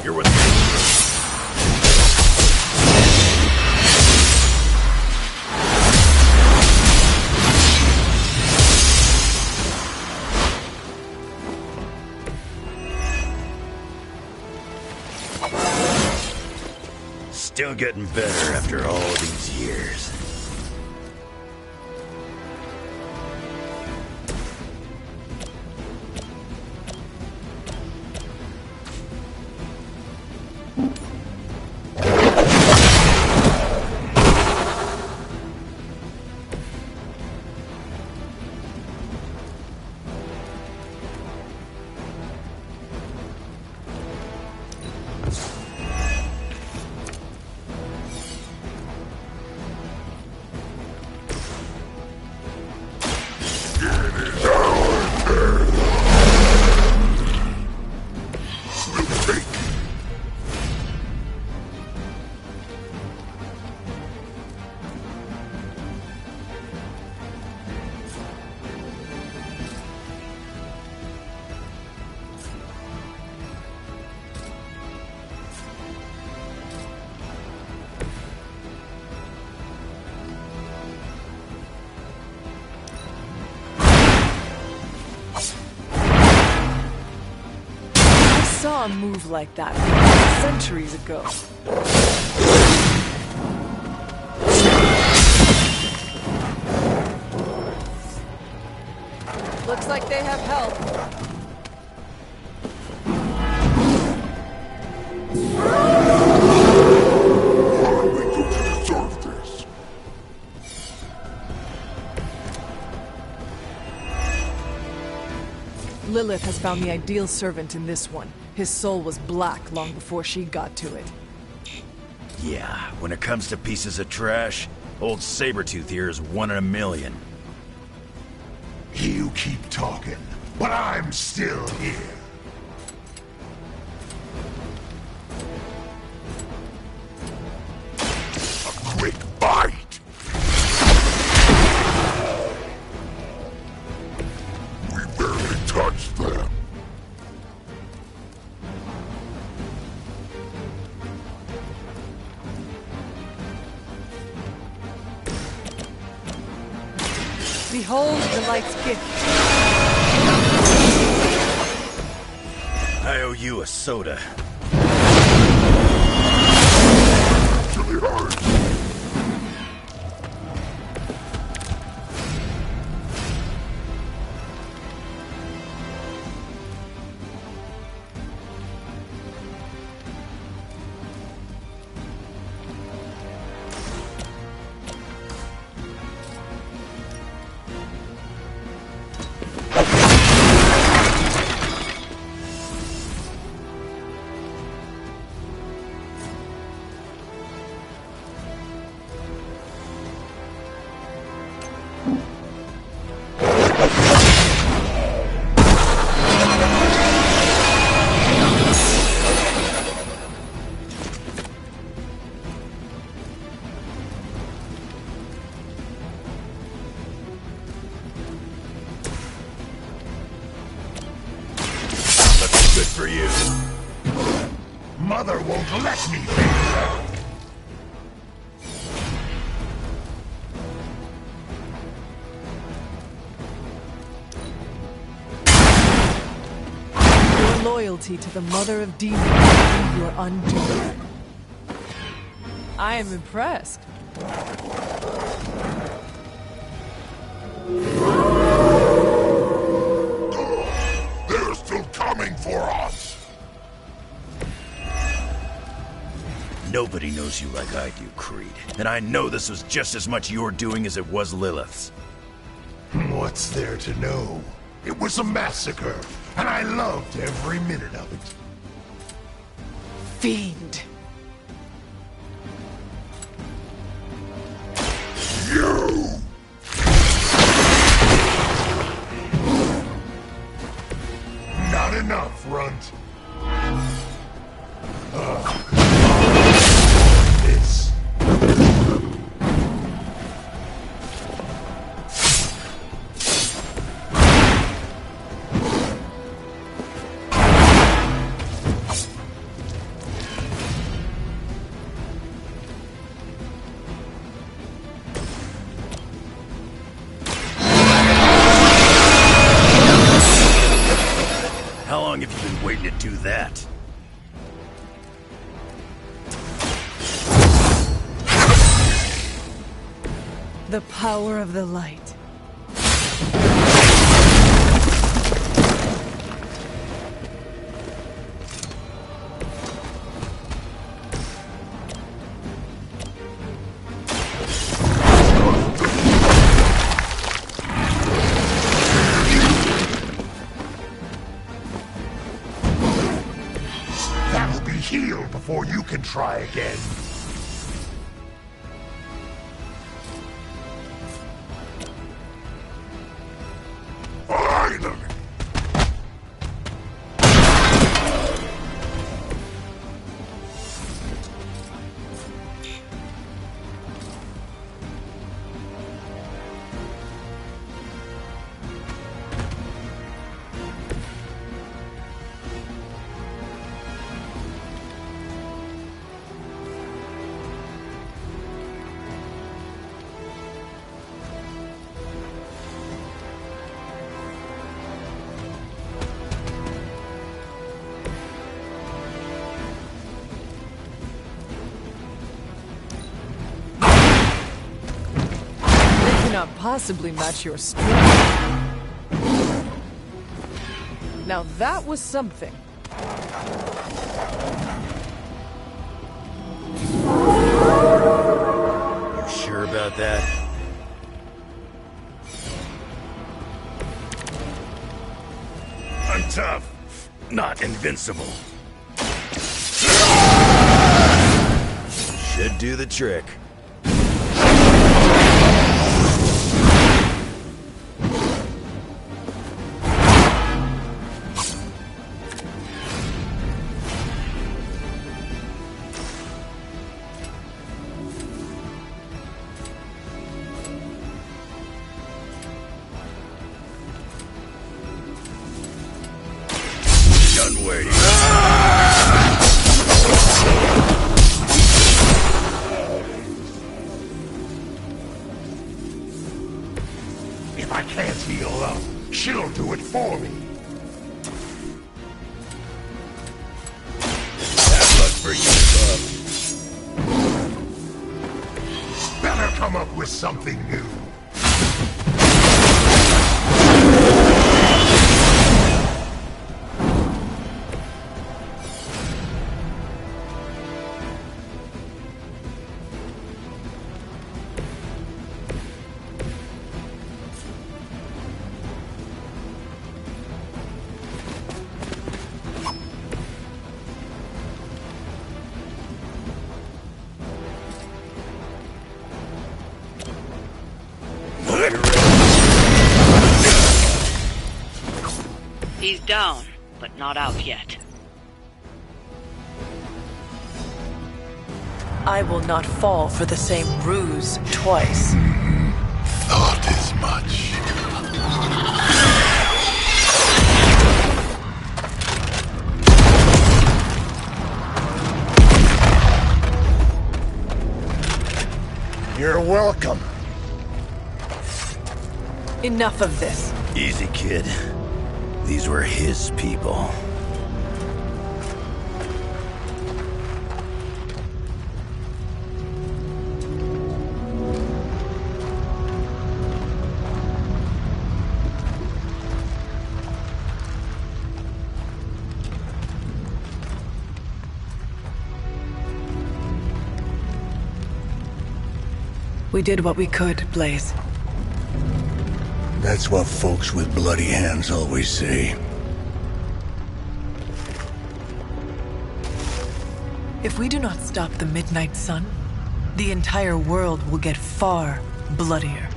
You're with me. Still getting better after all these years. I saw a move like that centuries ago. Looks like they have help. What are we doing to deserve this? Lilith has found the ideal servant in this one. His soul was black long before she got to it. Yeah, when it comes to pieces of trash, old Sabretooth here is 1 in a million. You keep talking, but I'm still here. A quick bite! We barely touched them. Behold the light's gift. I owe you a soda. Actually hurt. Good for you. Mother won't let me be. Your loyalty to the Mother of Demons will be your undoing. I am impressed. They're still coming for us! Nobody knows you like I do, Creed. And I know this was just as much your doing as it was Lilith's. What's there to know? It was a massacre, and I loved every minute of it. Fiend. You! Not enough, Runt. This. How long have you been waiting to do that? The power of the light. That'll be healed before you can try again. Finally! Cannot possibly match your strength. Now that was something. You sure about that? I'm tough, not invincible. Should do the trick. Done waiting. If I can't heal up, she'll do it for me. Bad luck for you, bub. Better come up with something new. He's down, but not out yet. I will not fall for the same ruse twice. Thought as much. You're welcome. Enough of this. Easy, kid. These were his people. We did what we could, Blaze. That's what folks with bloody hands always say. If we do not stop the Midnight Sun, the entire world will get far bloodier.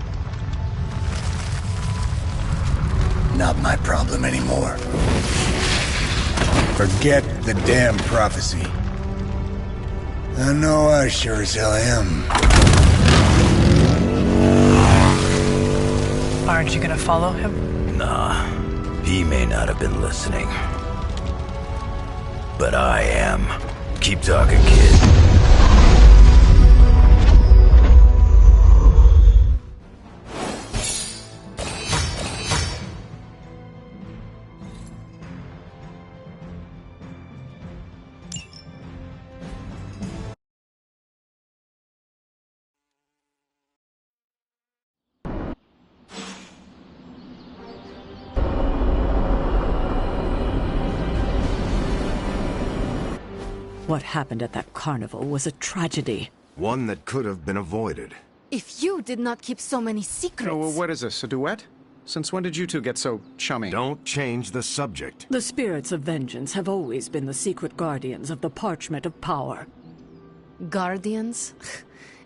Not my problem anymore. Forget the damn prophecy. I know I sure as hell am. Aren't you gonna follow him? Nah, he may not have been listening. But I am. Keep talking, kid. What happened at that carnival was a tragedy. One that could have been avoided. If you did not keep so many secrets... Oh, well, what is this, a duet? Since when did you two get so chummy? Don't change the subject. The spirits of vengeance have always been the secret guardians of the Parchment of Power. Guardians?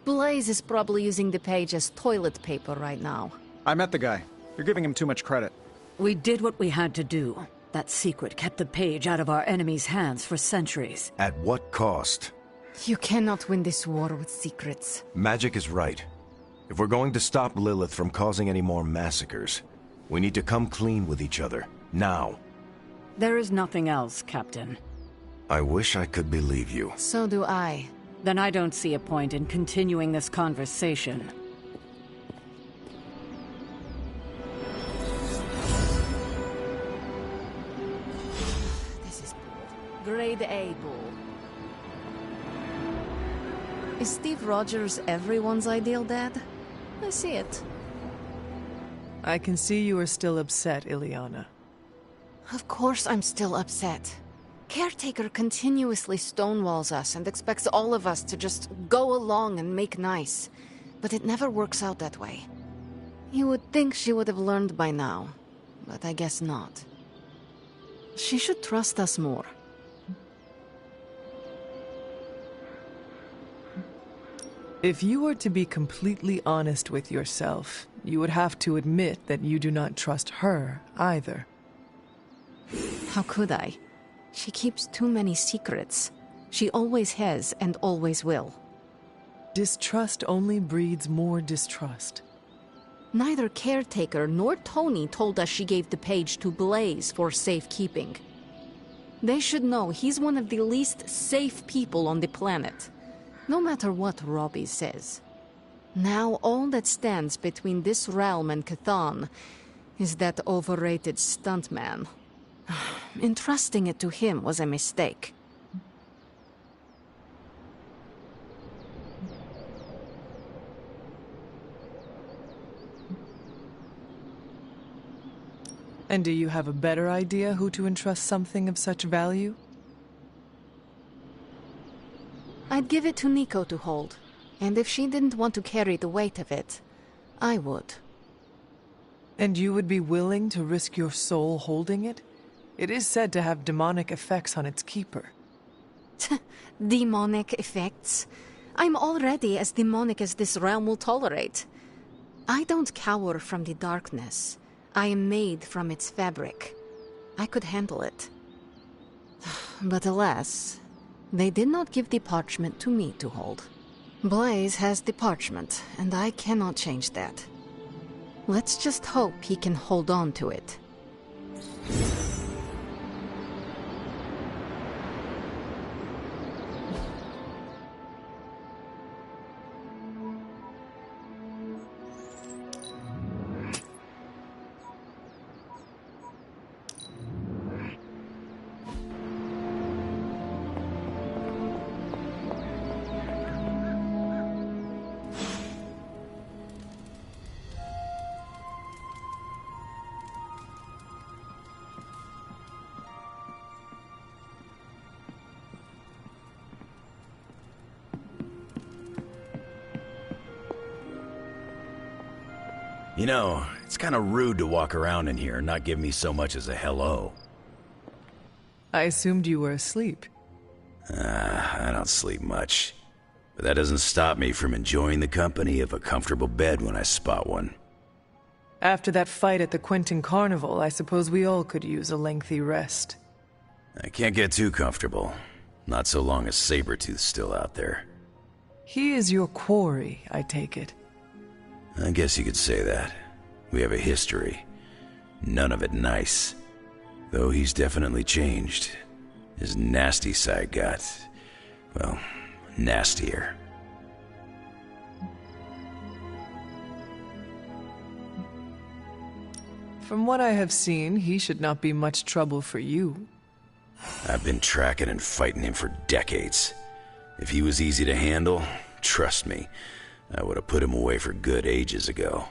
Blaze is probably using the page as toilet paper right now. I met the guy. You're giving him too much credit. We did what we had to do. That secret kept the page out of our enemies' hands for centuries. At what cost? You cannot win this war with secrets. Magic is right. If we're going to stop Lilith from causing any more massacres, we need to come clean with each other. Now. There is nothing else, Captain. I wish I could believe you. So do I. Then I don't see a point in continuing this conversation. Grade A bull. Is Steve Rogers everyone's ideal dad? I see it. I can see you are still upset, Illyana. Of course I'm still upset. Caretaker continuously stonewalls us and expects all of us to just go along and make nice. But it never works out that way. You would think she would have learned by now, but I guess not. She should trust us more. If you were to be completely honest with yourself, you would have to admit that you do not trust her either. How could I? She keeps too many secrets. She always has and always will. Distrust only breeds more distrust. Neither Caretaker nor Tony told us she gave the page to Blaze for safekeeping. They should know he's one of the least safe people on the planet. No matter what Robbie says. Now all that stands between this realm and Chthon is that overrated stuntman. Entrusting it to him was a mistake. And do you have a better idea who to entrust something of such value? I'd give it to Nico to hold. And if she didn't want to carry the weight of it, I would. And you would be willing to risk your soul holding it? It is said to have demonic effects on its keeper. Demonic effects? I'm already as demonic as this realm will tolerate. I don't cower from the darkness. I am made from its fabric. I could handle it. But alas, they did not give the parchment to me to hold. Blaze has the parchment, and I cannot change that. Let's just hope he can hold on to it. You know, it's kind of rude to walk around in here and not give me so much as a hello. I assumed you were asleep. I don't sleep much. But that doesn't stop me from enjoying the company of a comfortable bed when I spot one. After that fight at the Quentin Carnival, I suppose we all could use a lengthy rest. I can't get too comfortable. Not so long as Sabretooth's still out there. He is your quarry, I take it. I guess you could say that. We have a history. None of it nice. Though he's definitely changed. His nasty side got, well, nastier. From what I have seen, he should not be much trouble for you. I've been tracking and fighting him for decades. If he was easy to handle, trust me, I would have put him away for good ages ago.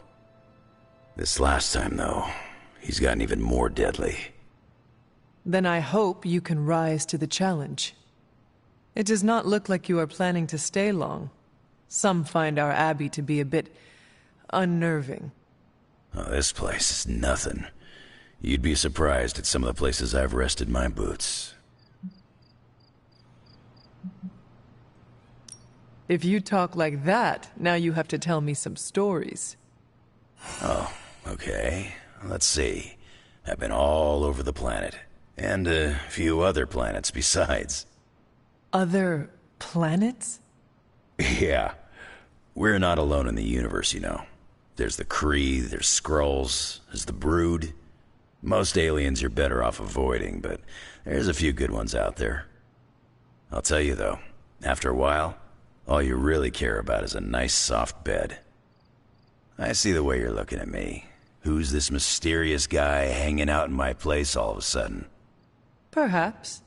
This last time, though, he's gotten even more deadly. Then I hope you can rise to the challenge. It does not look like you are planning to stay long. Some find our abbey to be a bit unnerving. Oh, this place is nothing. You'd be surprised at some of the places I've rested my boots. If you talk like that, now you have to tell me some stories. Oh, okay. Let's see. I've been all over the planet. And a few other planets besides. Other planets? Yeah. We're not alone in the universe, you know. There's the Kree, there's Skrulls, there's the Brood. Most aliens you're better off avoiding, but there's a few good ones out there. I'll tell you though, after a while, all you really care about is a nice soft bed. I see the way you're looking at me. Who's this mysterious guy hanging out in my place all of a sudden? Perhaps.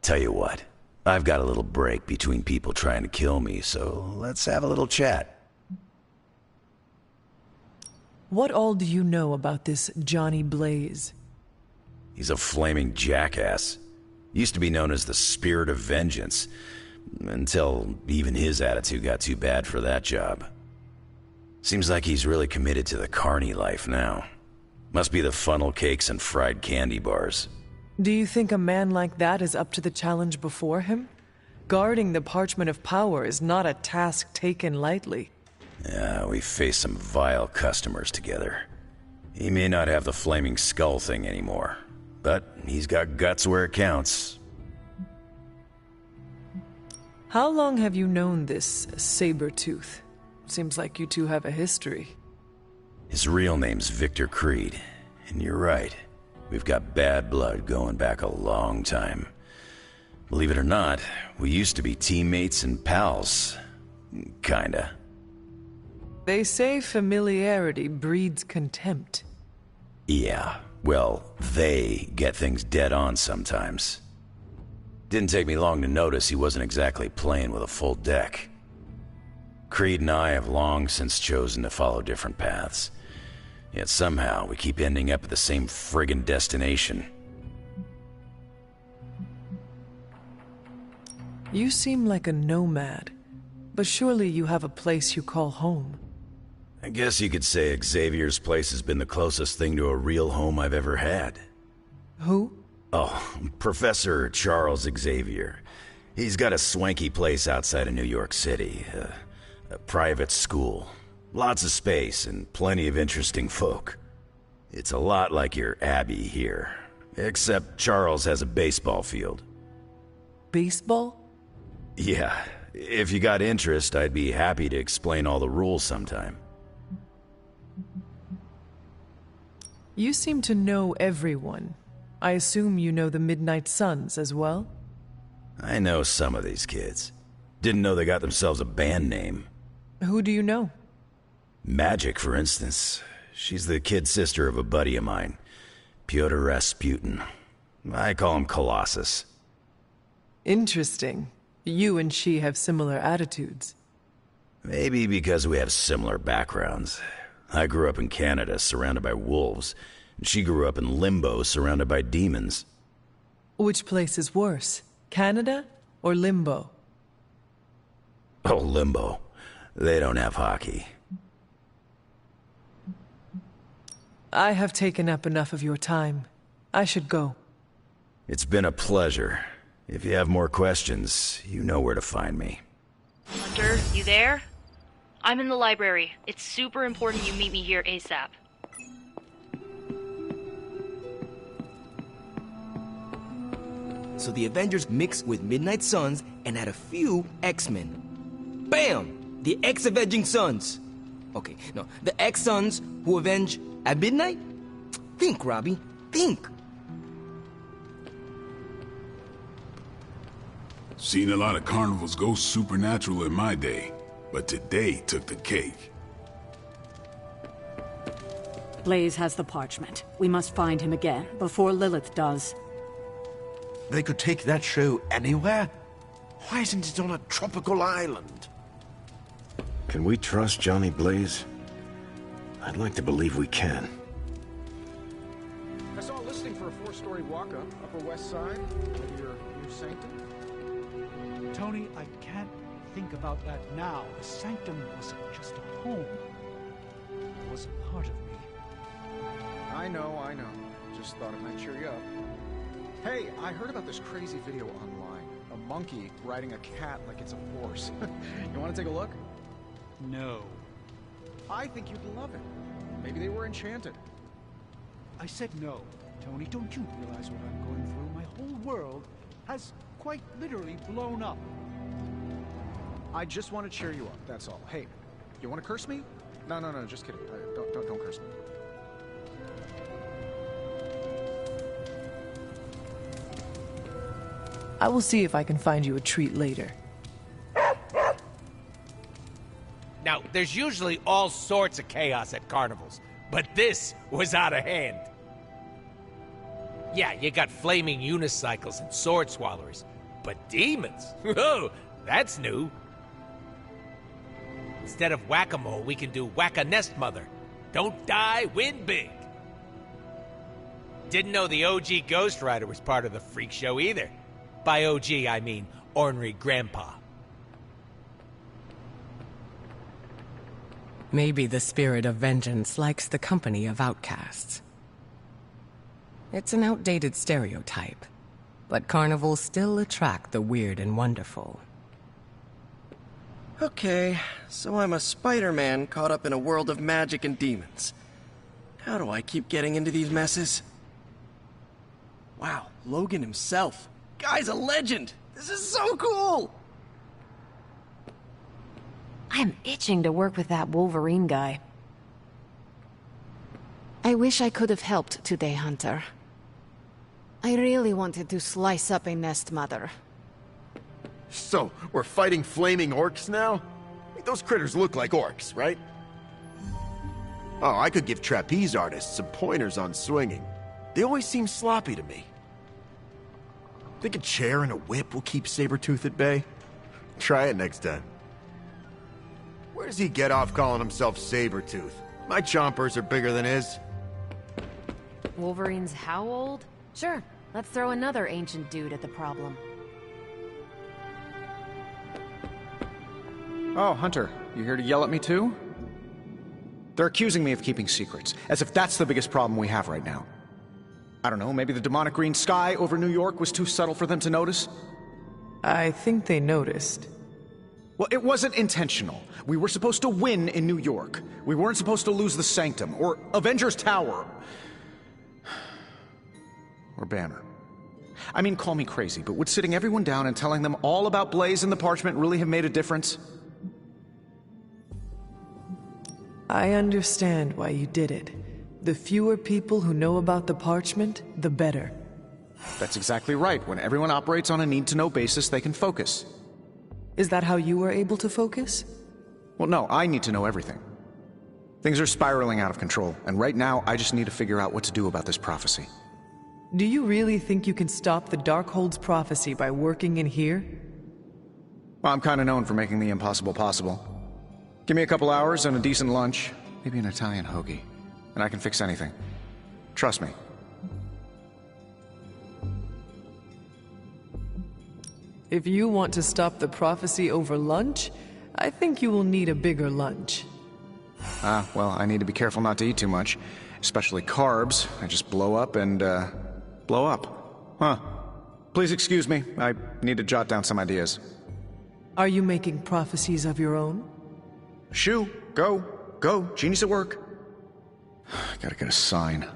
Tell you what, I've got a little break between people trying to kill me, so let's have a little chat. What all do you know about this Johnny Blaze? He's a flaming jackass. Used to be known as the Spirit of Vengeance, until even his attitude got too bad for that job. Seems like he's really committed to the carny life now. Must be the funnel cakes and fried candy bars. Do you think a man like that is up to the challenge before him? Guarding the Parchment of Power is not a task taken lightly. Yeah, we faced some vile customers together. He may not have the flaming skull thing anymore, but he's got guts where it counts. How long have you known this Sabretooth? Seems like you two have a history. His real name's Victor Creed, and you're right. We've got bad blood going back a long time. Believe it or not, we used to be teammates and pals. Kinda. They say familiarity breeds contempt. Yeah, well, they get things dead on sometimes. Didn't take me long to notice he wasn't exactly playing with a full deck. Creed and I have long since chosen to follow different paths. Yet somehow we keep ending up at the same friggin' destination. You seem like a nomad, but surely you have a place you call home. I guess you could say Xavier's place has been the closest thing to a real home I've ever had. Who? Oh, Professor Charles Xavier. He's got a swanky place outside of New York City. A private school. Lots of space and plenty of interesting folk. It's a lot like your Abbey here. Except Charles has a baseball field. Baseball? Yeah. If you got interest, I'd be happy to explain all the rules sometime. You seem to know everyone. I assume you know the Midnight Suns as well? I know some of these kids. Didn't know they got themselves a band name. Who do you know? Magic, for instance. She's the kid sister of a buddy of mine, Pyotr Rasputin. I call him Colossus. Interesting. You and she have similar attitudes. Maybe because we have similar backgrounds. I grew up in Canada, surrounded by wolves, and she grew up in Limbo, surrounded by demons. Which place is worse, Canada or Limbo? Oh, Limbo. They don't have hockey. I have taken up enough of your time. I should go. It's been a pleasure. If you have more questions, you know where to find me. Hunter, you there? I'm in the library. It's super important you meet me here ASAP. So the Avengers mixed with Midnight Suns and had a few X-Men. Bam! The X-Avenging Suns. Okay, no, the X-Suns who avenge at midnight? Think, Robbie, think. Seen a lot of carnivals go supernatural in my day, but today took the cake. Blaze has the parchment. We must find him again, before Lilith does. They could take that show anywhere? Why isn't it on a tropical island? Can we trust Johnny Blaze? I'd like to believe we can. I saw a listing for a 4-story walk-up, Upper West Side, of your new sanctum. Tony, I can't think about that now. The sanctum wasn't just a home. It was a part of me. I know. Just thought it might cheer you up. Hey, I heard about this crazy video online. A monkey riding a cat like it's a horse. You want to take a look? No. I think you'd love it. Maybe they were enchanted. I said no. Tony, don't you realize what I'm going through? My whole world has quite literally blown up. I just want to cheer you up, that's all. Hey, you want to curse me? No, just kidding. Don't curse me. I will see if I can find you a treat later. Now, there's usually all sorts of chaos at carnivals, but this was out of hand. Yeah, you got flaming unicycles and sword swallowers, but demons? Oh, that's new. Instead of whack-a-mole, we can do whack-a-nest mother. Don't die, win big. Didn't know the OG Ghost Rider was part of the freak show either. By OG, I mean ornery grandpa. Maybe the spirit of vengeance likes the company of outcasts. It's an outdated stereotype, but carnivals still attract the weird and wonderful. Okay, so I'm a Spider-Man caught up in a world of magic and demons. How do I keep getting into these messes? Wow, Logan himself. Guy's a legend! This is so cool! I'm itching to work with that Wolverine guy. I wish I could have helped today, Hunter. I really wanted to slice up a nest mother. So, we're fighting flaming orcs now? Those critters look like orcs, right? Oh, I could give trapeze artists some pointers on swinging. They always seem sloppy to me. Think a chair and a whip will keep Sabretooth at bay? Try it next time. Where does he get off calling himself Sabretooth? My chompers are bigger than his. Wolverine's how old? Sure, let's throw another ancient dude at the problem. Oh, Hunter, you here to yell at me too? They're accusing me of keeping secrets, as if that's the biggest problem we have right now. I don't know, maybe the demonic green sky over New York was too subtle for them to notice? I think they noticed. Well, it wasn't intentional. We were supposed to win in New York. We weren't supposed to lose the Sanctum, or Avengers Tower. Or Banner. I mean, call me crazy, but would sitting everyone down and telling them all about Blaze and the Parchment really have made a difference? I understand why you did it. The fewer people who know about the Parchment, the better. That's exactly right. When everyone operates on a need-to-know basis, they can focus. Is that how you were able to focus? Well, no, I need to know everything. Things are spiraling out of control, and right now, I just need to figure out what to do about this prophecy. Do you really think you can stop the Darkhold's prophecy by working in here? Well, I'm kind of known for making the impossible possible. Give me a couple hours and a decent lunch, maybe an Italian hoagie, and I can fix anything. Trust me. If you want to stop the prophecy over lunch, I think you will need a bigger lunch. Well, I need to be careful not to eat too much, Especially carbs. I just blow up and, blow up. Huh. Please excuse me. I need to jot down some ideas. Are you making prophecies of your own? Shoo, go. Go. Genius at work. Gotta get a sign.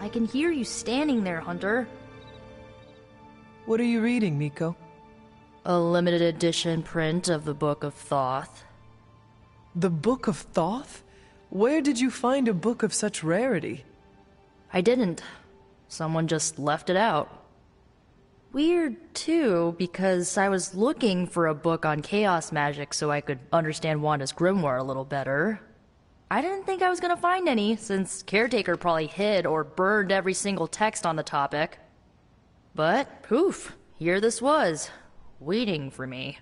I can hear you standing there, Hunter. What are you reading, Nico? A limited edition print of the Book of Thoth. The Book of Thoth? Where did you find a book of such rarity? I didn't. Someone just left it out. Weird, too, because I was looking for a book on chaos magic so I could understand Wanda's grimoire a little better. I didn't think I was gonna find any, since Caretaker probably hid or burned every single text on the topic. But, poof, here this was, waiting for me.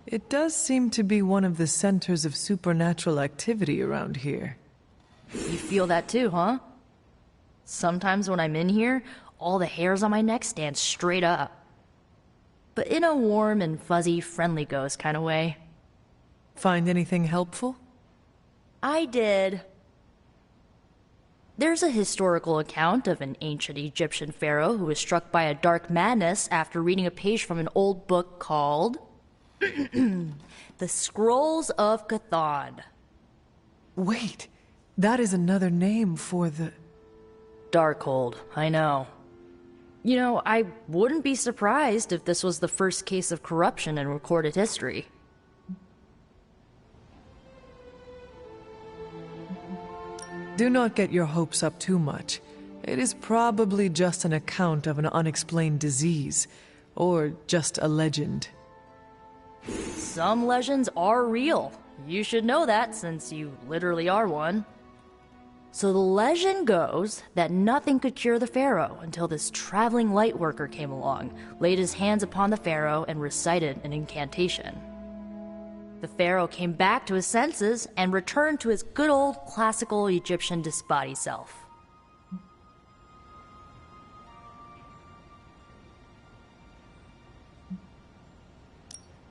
It does seem to be one of the centers of supernatural activity around here. You feel that too, huh? Sometimes when I'm in here, all the hairs on my neck stand straight up. But in a warm and fuzzy, friendly ghost kind of way. Find anything helpful? I did. There's a historical account of an ancient Egyptian pharaoh who was struck by a dark madness after reading a page from an old book called The Scrolls of Chthon. Wait, that is another name for the... Darkhold, I know. You know, I wouldn't be surprised if this was the first case of corruption in recorded history. Do not get your hopes up too much. It is probably just an account of an unexplained disease, or just a legend. Some legends are real. You should know that, since you literally are one. So the legend goes that nothing could cure the pharaoh until this traveling light worker came along, laid his hands upon the pharaoh, and recited an incantation. The pharaoh came back to his senses and returned to his good old classical Egyptian disbody self.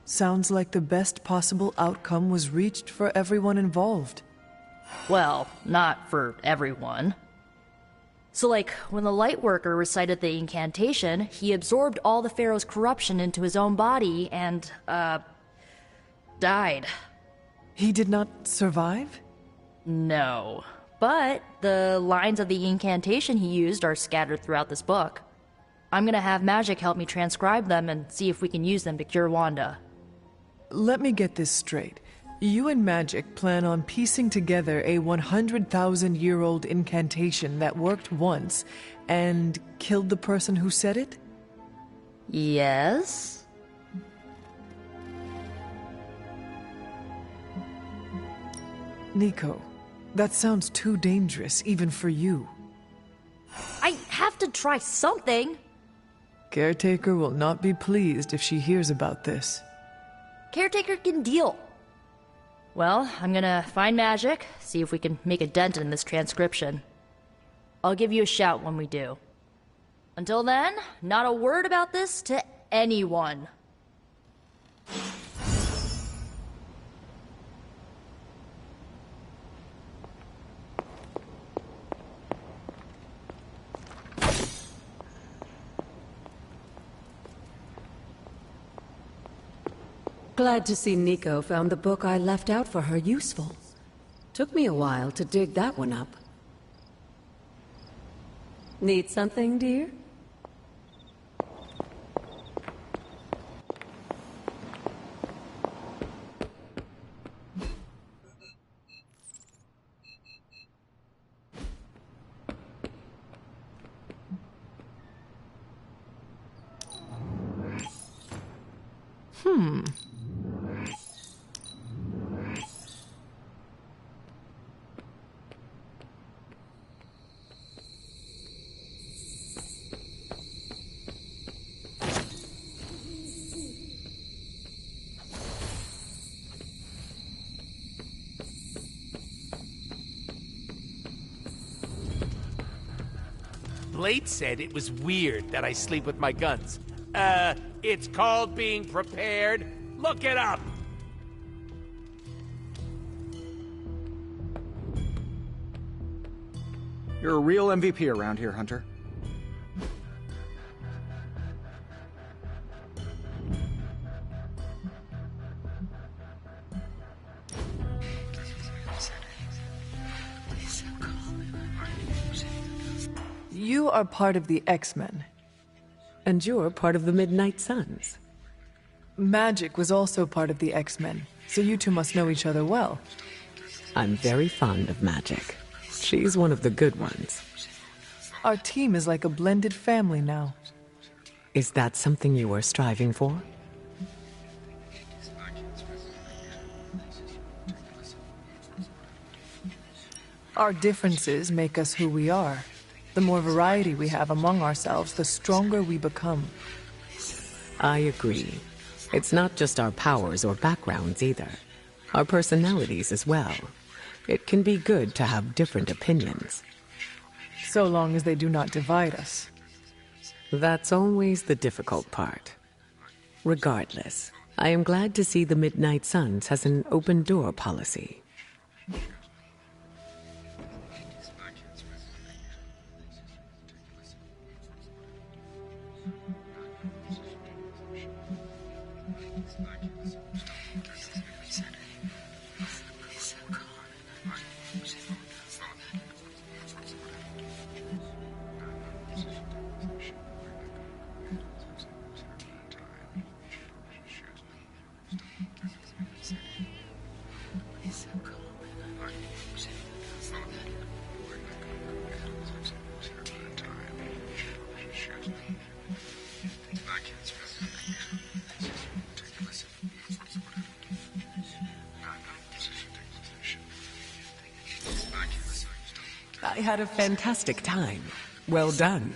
Sounds like the best possible outcome was reached for everyone involved. Well, not for everyone. So like, when the Lightworker recited the incantation, he absorbed all the pharaoh's corruption into his own body and, died. He did not survive? No. But the lines of the incantation he used are scattered throughout this book. I'm gonna have Magic help me transcribe them and see if we can use them to cure Wanda. Let me get this straight. You and Magic plan on piecing together a 100,000-year-old incantation that worked once and killed the person who said it? Yes? Nico, that sounds too dangerous even for you. I have to try something! Caretaker will not be pleased if she hears about this. Caretaker can deal. Well, I'm gonna find Magic, see if we can make a dent in this transcription. I'll give you a shout when we do. Until then, not a word about this to anyone. Glad to see Nico found the book I left out for her useful. Took me a while to dig that one up. Need something, dear? Blade said it was weird that I sleep with my guns. It's called being prepared. Look it up! You're a real MVP around here, Hunter. You are part of the X-Men. And you're part of the Midnight Suns. Magic was also part of the X-Men, so you two must know each other well. I'm very fond of Magic. She's one of the good ones. Our team is like a blended family now. Is that something you are striving for? Our differences make us who we are. The more variety we have among ourselves, the stronger we become. I agree. It's not just our powers or backgrounds either. Our personalities as well. It can be good to have different opinions. So long as they do not divide us. That's always the difficult part. Regardless, I am glad to see the Midnight Suns has an open door policy. I had a fantastic time. Well done.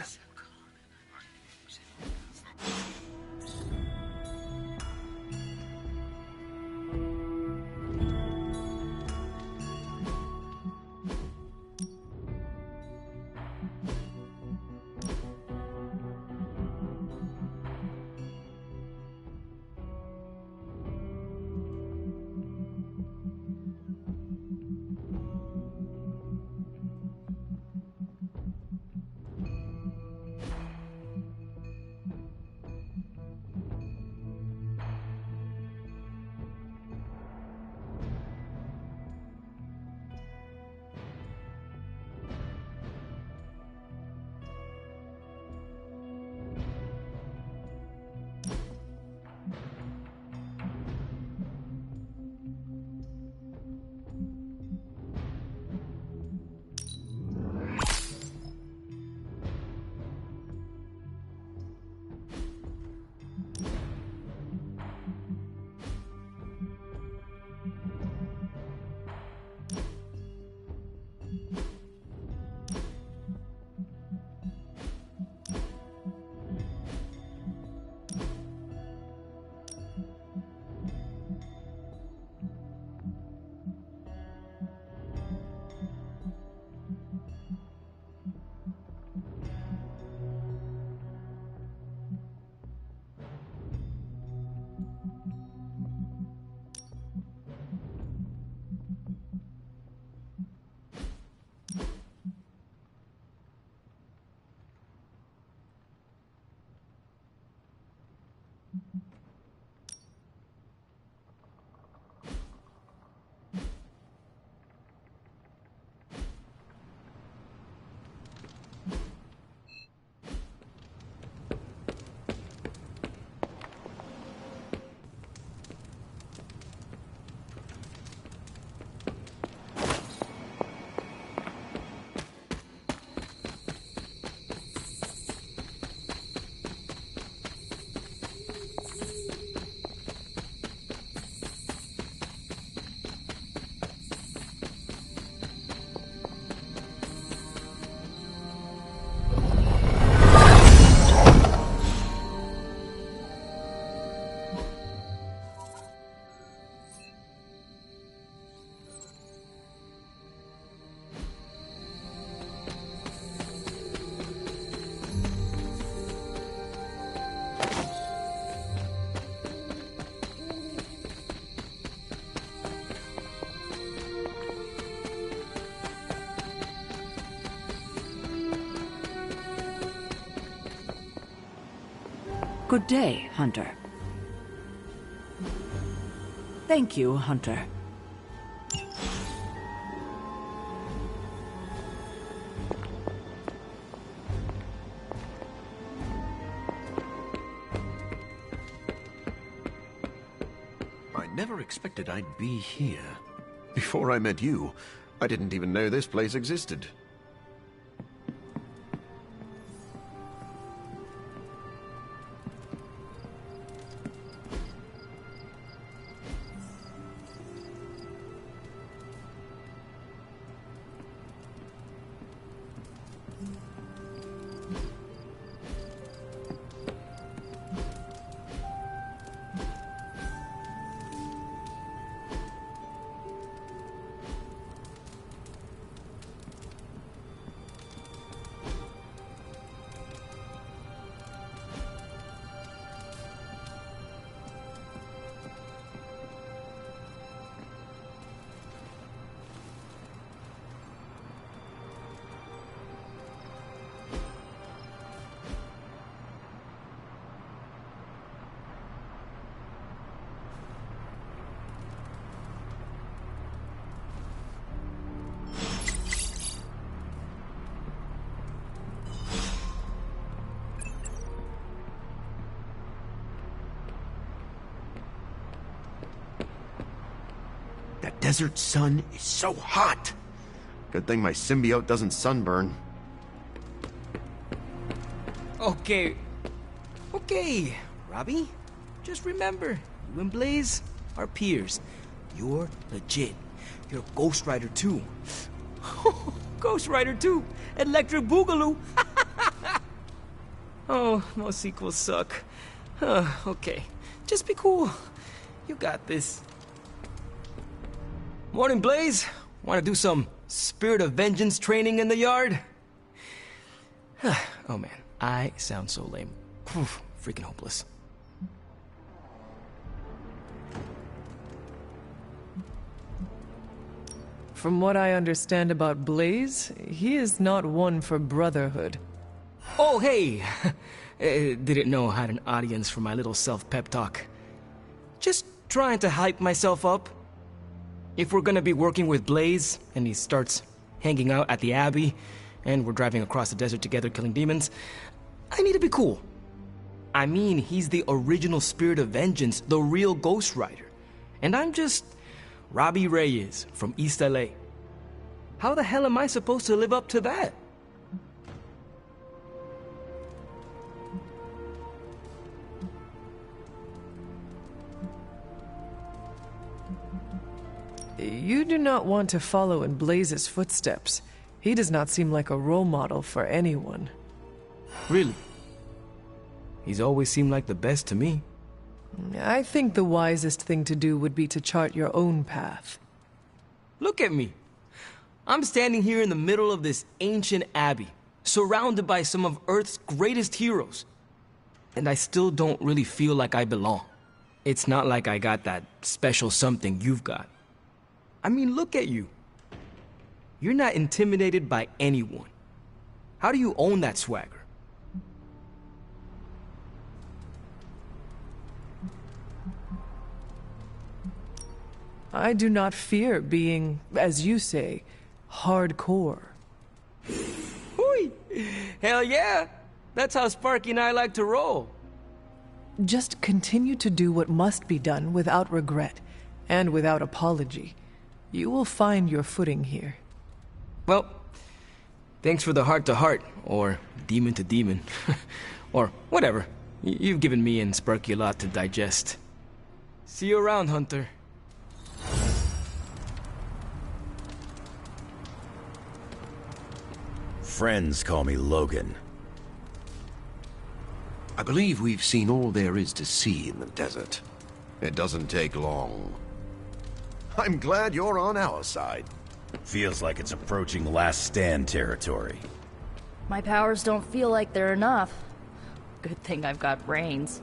Good day, Hunter. Thank you, Hunter. I never expected I'd be here. Before I met you, I didn't even know this place existed. That desert sun is so hot. Good thing my symbiote doesn't sunburn. Okay, Robbie. Just remember, you and Blaze are peers. You're legit. You're Ghost Rider too. Ghost Rider 2! Electric Boogaloo! Oh, most sequels suck. Okay, just be cool. You got this. Morning, Blaze. Want to do some Spirit of Vengeance training in the yard? Oh man, I sound so lame. Freaking hopeless. From what I understand about Blaze, he is not one for brotherhood. Oh, hey! Didn't know I had an audience for my little self-pep talk. Just trying to hype myself up. If we're gonna be working with Blaze, and he starts hanging out at the Abbey, and we're driving across the desert together killing demons, I need to be cool. I mean, he's the original Spirit of Vengeance, the real Ghost Rider. And I'm just Robbie Reyes from East LA. How the hell am I supposed to live up to that? You do not want to follow in Blaze's footsteps. He does not seem like a role model for anyone. Really? He's always seemed like the best to me. I think the wisest thing to do would be to chart your own path. Look at me. I'm standing here in the middle of this ancient abbey, surrounded by some of Earth's greatest heroes. And I still don't really feel like I belong. It's not like I got that special something you've got. I mean, look at you. You're not intimidated by anyone. How do you own that swagger? I do not fear being, as you say, hardcore. Hui! Hell yeah! That's how Sparky and I like to roll. Just continue to do what must be done without regret and without apology. You will find your footing here. Well, thanks for the heart-to-heart, or demon-to-demon, or whatever. You've given me and Sparky a lot to digest. See you around, Hunter. Friends call me Logan. I believe we've seen all there is to see in the desert. It doesn't take long. I'm glad you're on our side. Feels like it's approaching Last Stand territory. My powers don't feel like they're enough. Good thing I've got brains.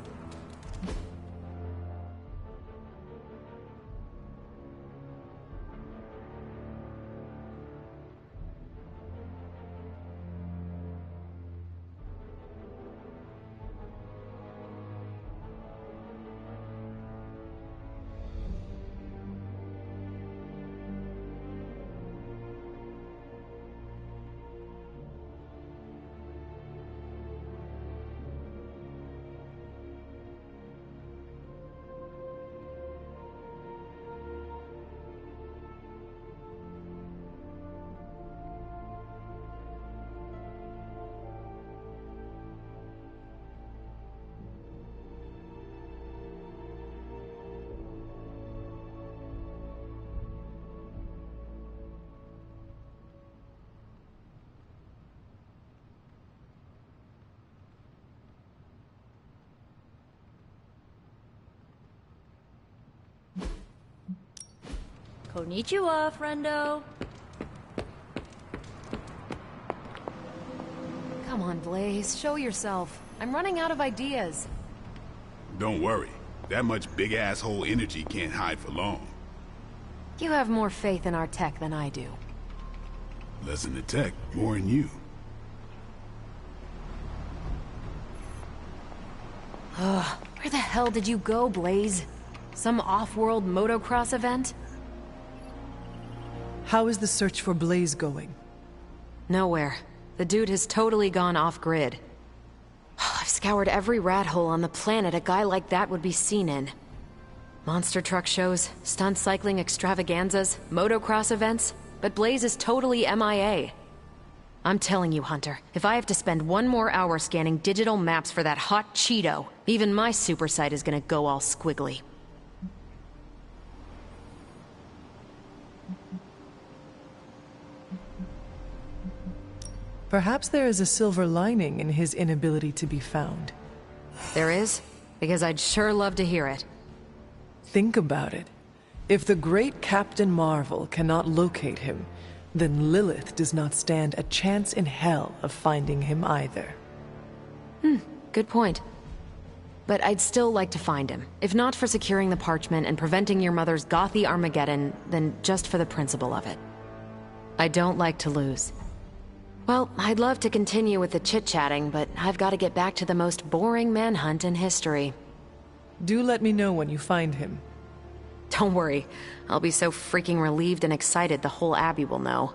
Konnichiwa, friendo. Come on, Blaze, show yourself. I'm running out of ideas. Don't worry. That much big asshole energy can't hide for long. You have more faith in our tech than I do. Less in the tech, more in you. Ugh, where the hell did you go, Blaze? Some off-world motocross event? How is the search for Blaze going? Nowhere. The dude has totally gone off-grid. I've scoured every rat hole on the planet a guy like that would be seen in. Monster truck shows, stunt cycling extravaganzas, motocross events, but Blaze is totally MIA. I'm telling you, Hunter, if I have to spend one more hour scanning digital maps for that hot Cheeto, even my super sight is gonna go all squiggly. Perhaps there is a silver lining in his inability to be found. There is? Because I'd sure love to hear it. Think about it. If the great Captain Marvel cannot locate him, then Lilith does not stand a chance in hell of finding him either. Good point. But I'd still like to find him. If not for securing the parchment and preventing your mother's gothy Armageddon, then just for the principle of it. I don't like to lose. Well, I'd love to continue with the chit-chatting, but I've got to get back to the most boring manhunt in history. Do let me know when you find him. Don't worry. I'll be so freaking relieved and excited the whole Abbey will know.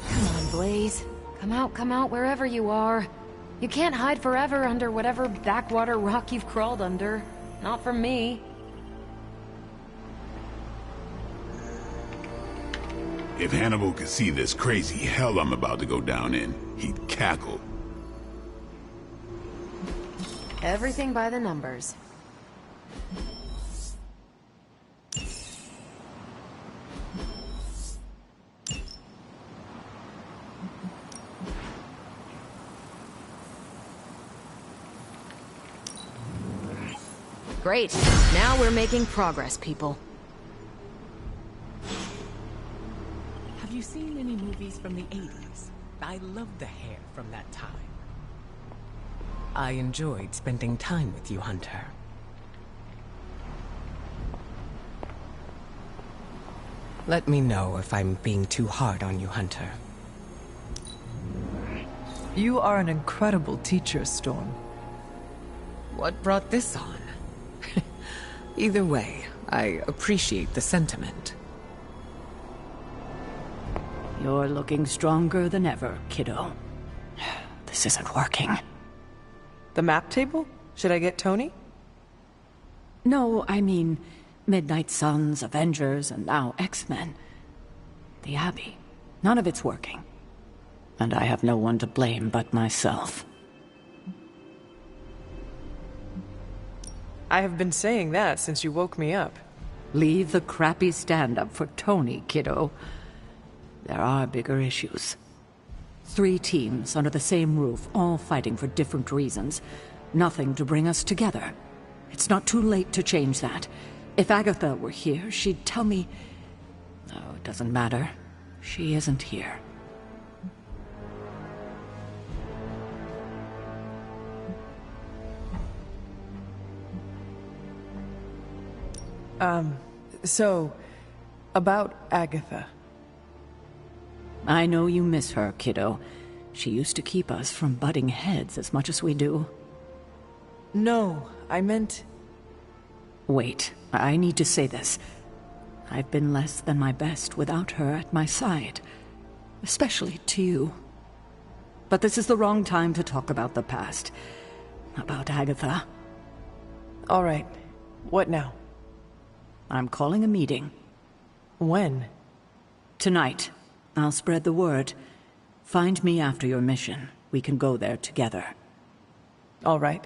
Come on, Blaze. Come out, wherever you are. You can't hide forever under whatever backwater rock you've crawled under. Not from me. If Hannibal could see this crazy hell I'm about to go down in, he'd cackle. Everything by the numbers. Great. Now we're making progress, people. Have you seen any movies from the 80s? I love the hair from that time. I enjoyed spending time with you, Hunter. Let me know if I'm being too hard on you, Hunter. You are an incredible teacher, Storm. What brought this on? Either way, I appreciate the sentiment. You're looking stronger than ever, kiddo. This isn't working. The map table? Should I get Tony? No, I mean Midnight Suns, Avengers, and now X-Men. The Abbey. None of it's working. And I have no one to blame but myself. I have been saying that since you woke me up. Leave the crappy stand-up for Tony, kiddo. There are bigger issues. 3 teams under the same roof, all fighting for different reasons. Nothing to bring us together. It's not too late to change that. If Agatha were here, she'd tell me... Oh, it doesn't matter. She isn't here. So, about Agatha. I know you miss her, kiddo. She used to keep us from butting heads as much as we do. No, I meant... Wait, I need to say this. I've been less than my best without her at my side. Especially to you. But this is the wrong time to talk about the past. About Agatha. All right. What now? I'm calling a meeting. When? Tonight. I'll spread the word. Find me after your mission. We can go there together. All right.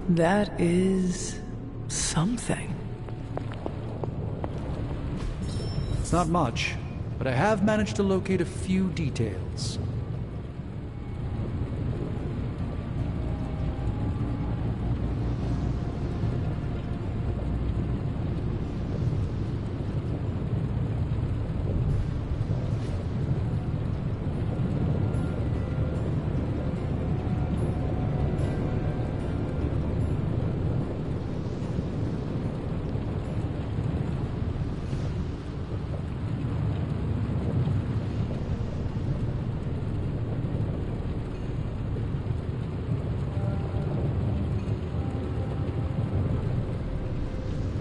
That is... something. It's not much, but I have managed to locate a few details.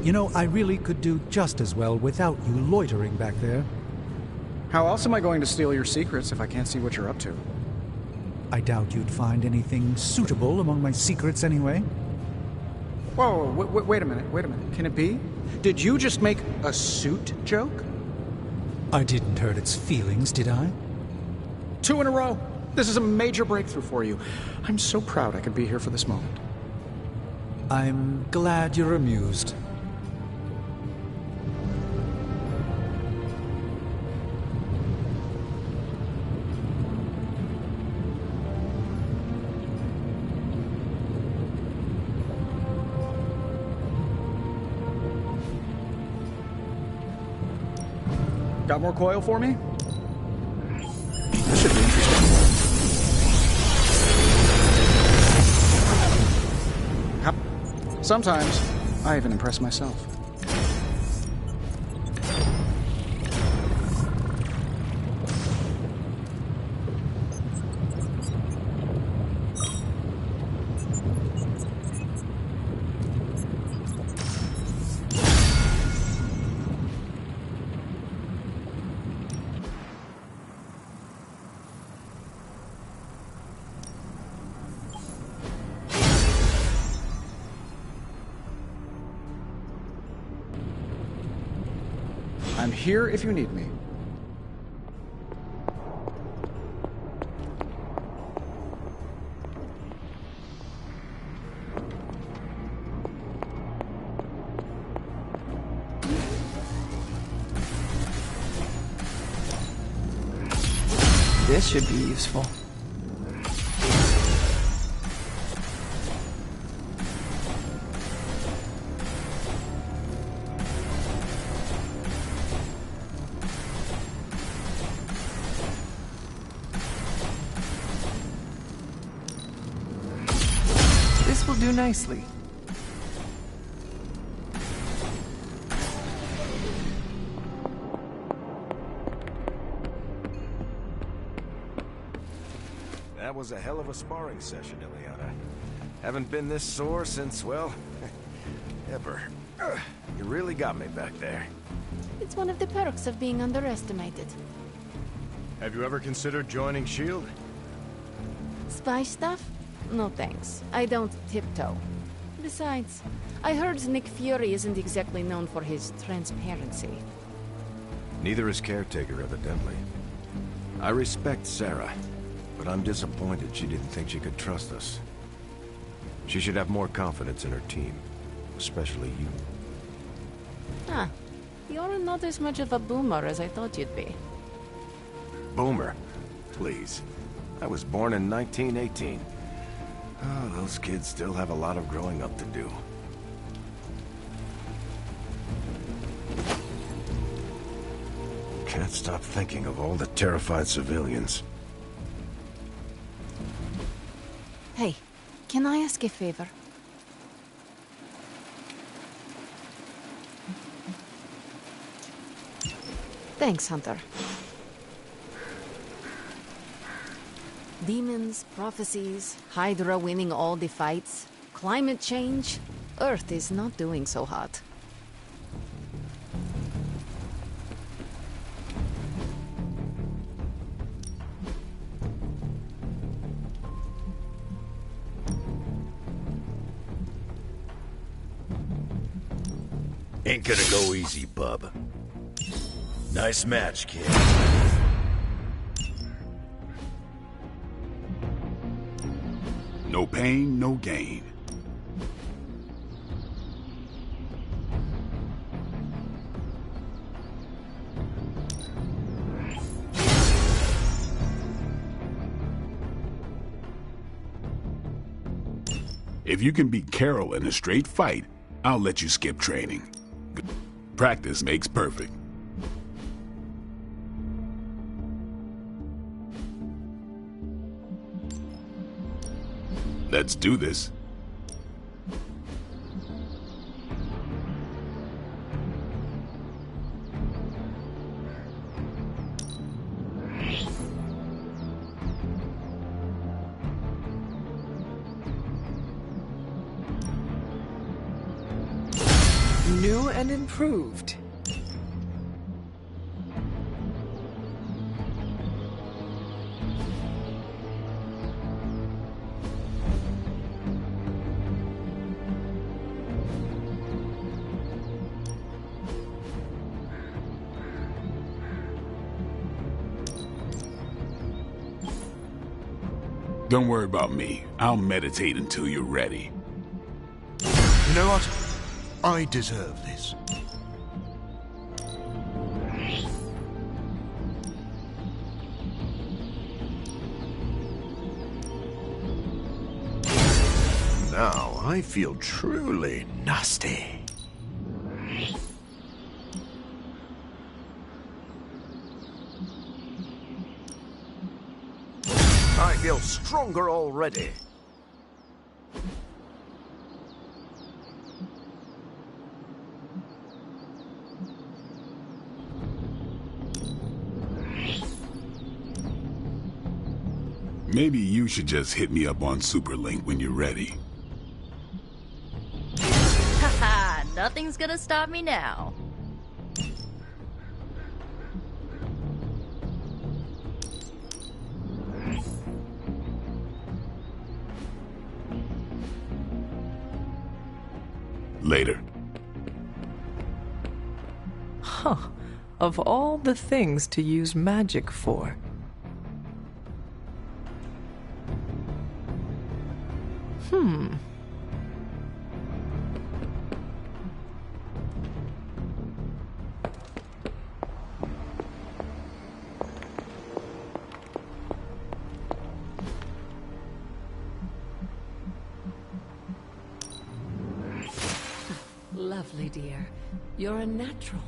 You know, I really could do just as well without you loitering back there. How else am I going to steal your secrets if I can't see what you're up to? I doubt you'd find anything suitable among my secrets anyway. Whoa, wait a minute. Can it be? Did you just make a suit joke? I didn't hurt its feelings, did I? 2 in a row. This is a major breakthrough for you. I'm so proud I could be here for this moment. I'm glad you're amused. Got more coil for me? This should be interesting. Sometimes, I even impress myself. I'm here if you need me. This should be useful. This will do nicely. That was a hell of a sparring session, Ileana. Haven't been this sore since, well, ever. You really got me back there. It's one of the perks of being underestimated. Have you ever considered joining S.H.I.E.L.D.? Spy stuff? No thanks. I don't tiptoe. Besides, I heard Nick Fury isn't exactly known for his transparency. Neither is Caretaker, evidently. I respect Sarah, but I'm disappointed she didn't think she could trust us. She should have more confidence in her team, especially you. Huh. You're not as much of a boomer as I thought you'd be. Boomer? Please. I was born in 1918. Oh, those kids still have a lot of growing up to do. Can't stop thinking of all the terrified civilians. Hey, can I ask a favor? Thanks, Hunter. Demons, prophecies, Hydra winning all the fights, climate change. Earth is not doing so hot. Ain't gonna go easy, bub. Nice match, kid. No pain, no gain. If you can beat Carol in a straight fight, I'll let you skip training. Practice makes perfect. Let's do this. New and improved. Don't worry about me. I'll meditate until you're ready. You know what? I deserve this. Now I feel truly nasty. I feel stronger already. Maybe you should just hit me up on Superlink when you're ready. Haha, nothing's gonna stop me now. Later. Huh. Of all the things to use magic for. Lovely, dear. You're a natural.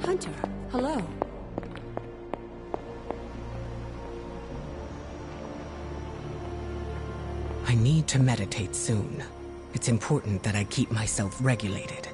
Hunter, hello. I need to meditate soon. It's important that I keep myself regulated.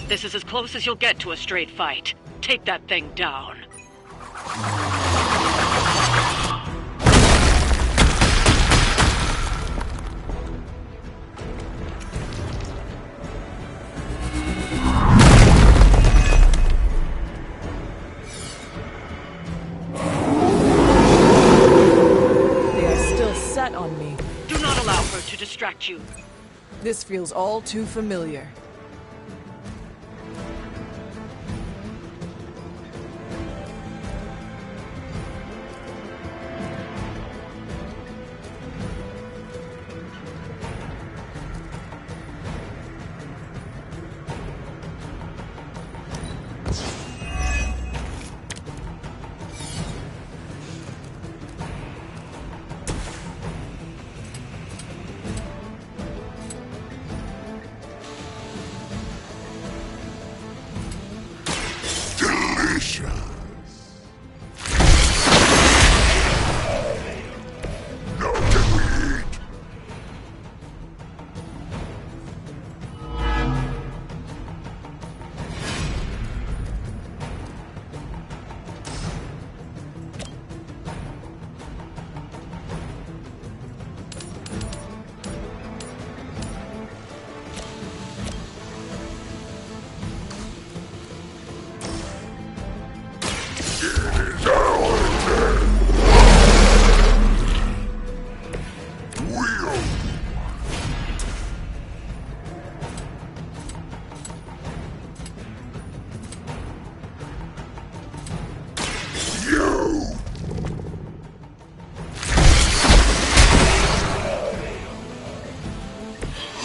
This is as close as you'll get to a straight fight. Take that thing down. They are still set on me. Do not allow her to distract you. This feels all too familiar.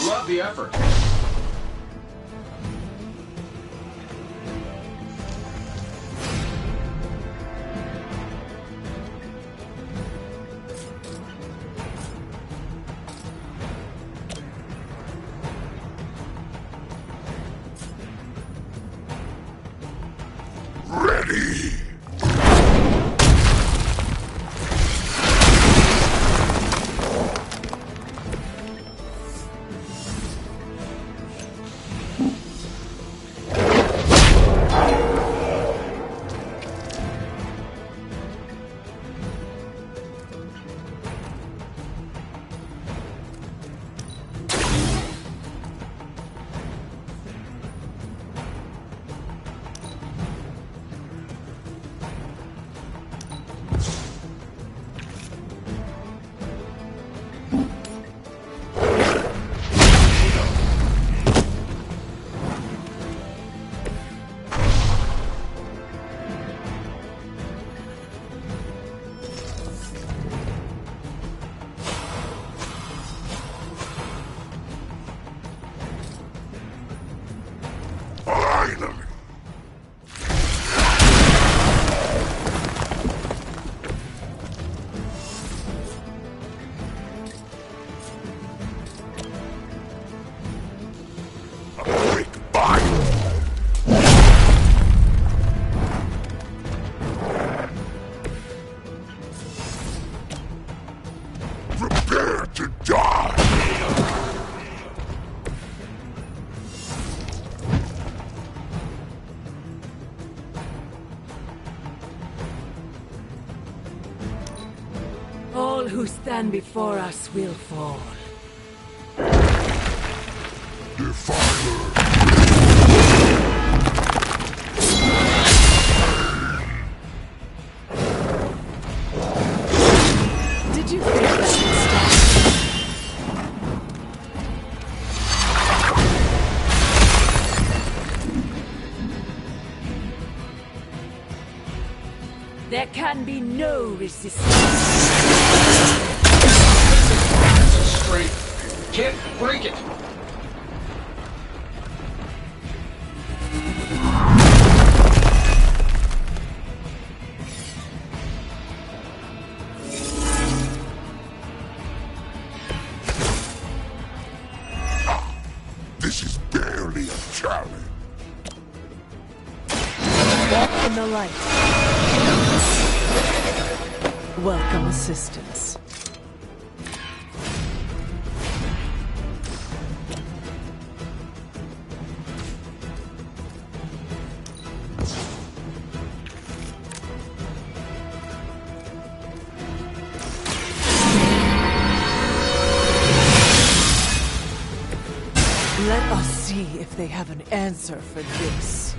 Love the effort. Ready! Prepare to die! All who stand before us will fall. Did you think that would stop? There can be no resistance. Straight. Can't break it. This is barely a challenge. Walk in the light. Welcome assistance. see if they have an answer for this.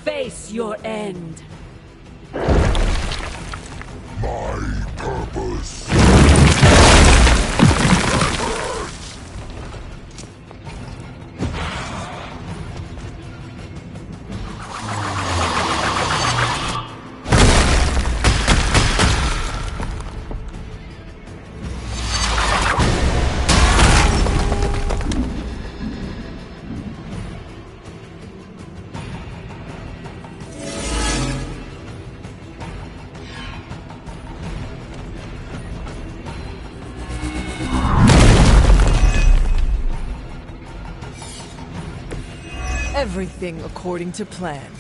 Face your end. My purpose. Everything according to plan.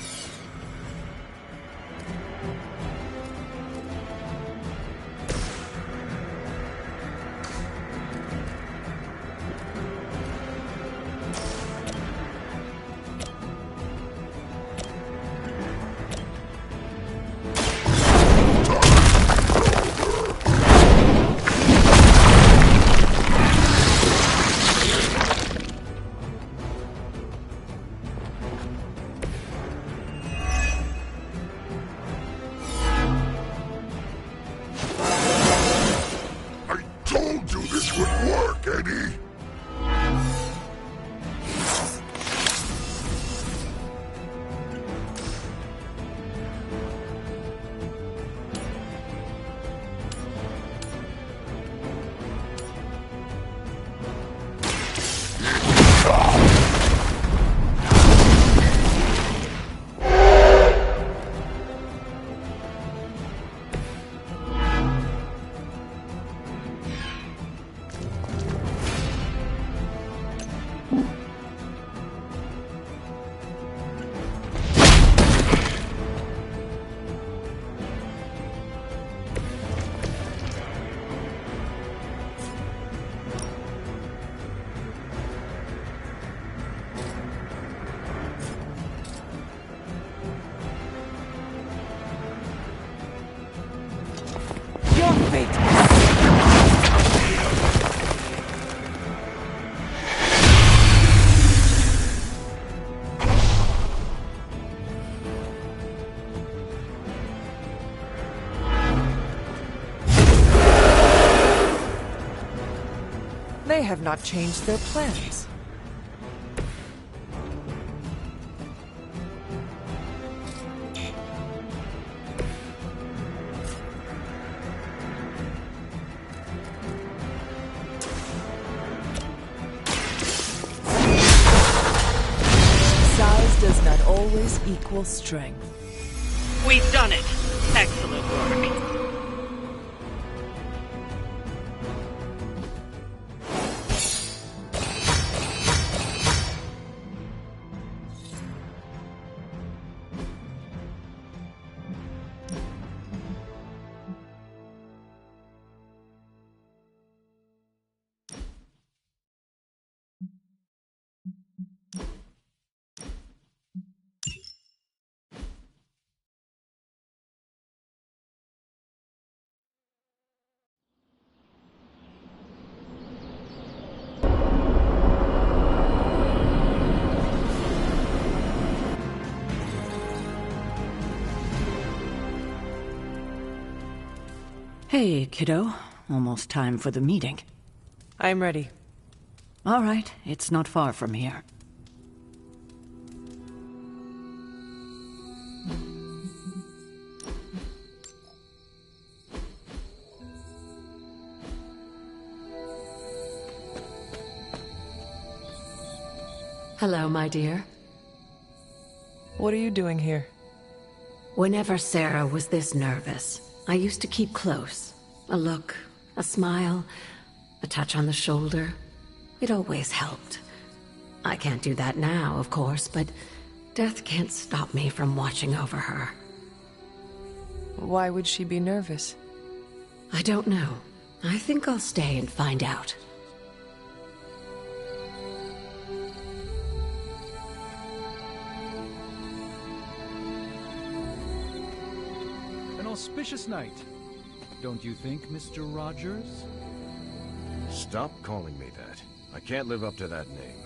have not changed their plans. Size does not always equal strength. We've done it. Excellent work. Hey, kiddo. Almost time for the meeting. I'm ready. All right, it's not far from here. Hello, my dear. What are you doing here? Whenever Sarah was this nervous, I used to keep close. A look, a smile, a touch on the shoulder. It always helped. I can't do that now, of course, but death can't stop me from watching over her. Why would she be nervous? I don't know. I think I'll stay and find out. An auspicious night, don't you think, Mr. Rogers? Stop calling me that. I can't live up to that name.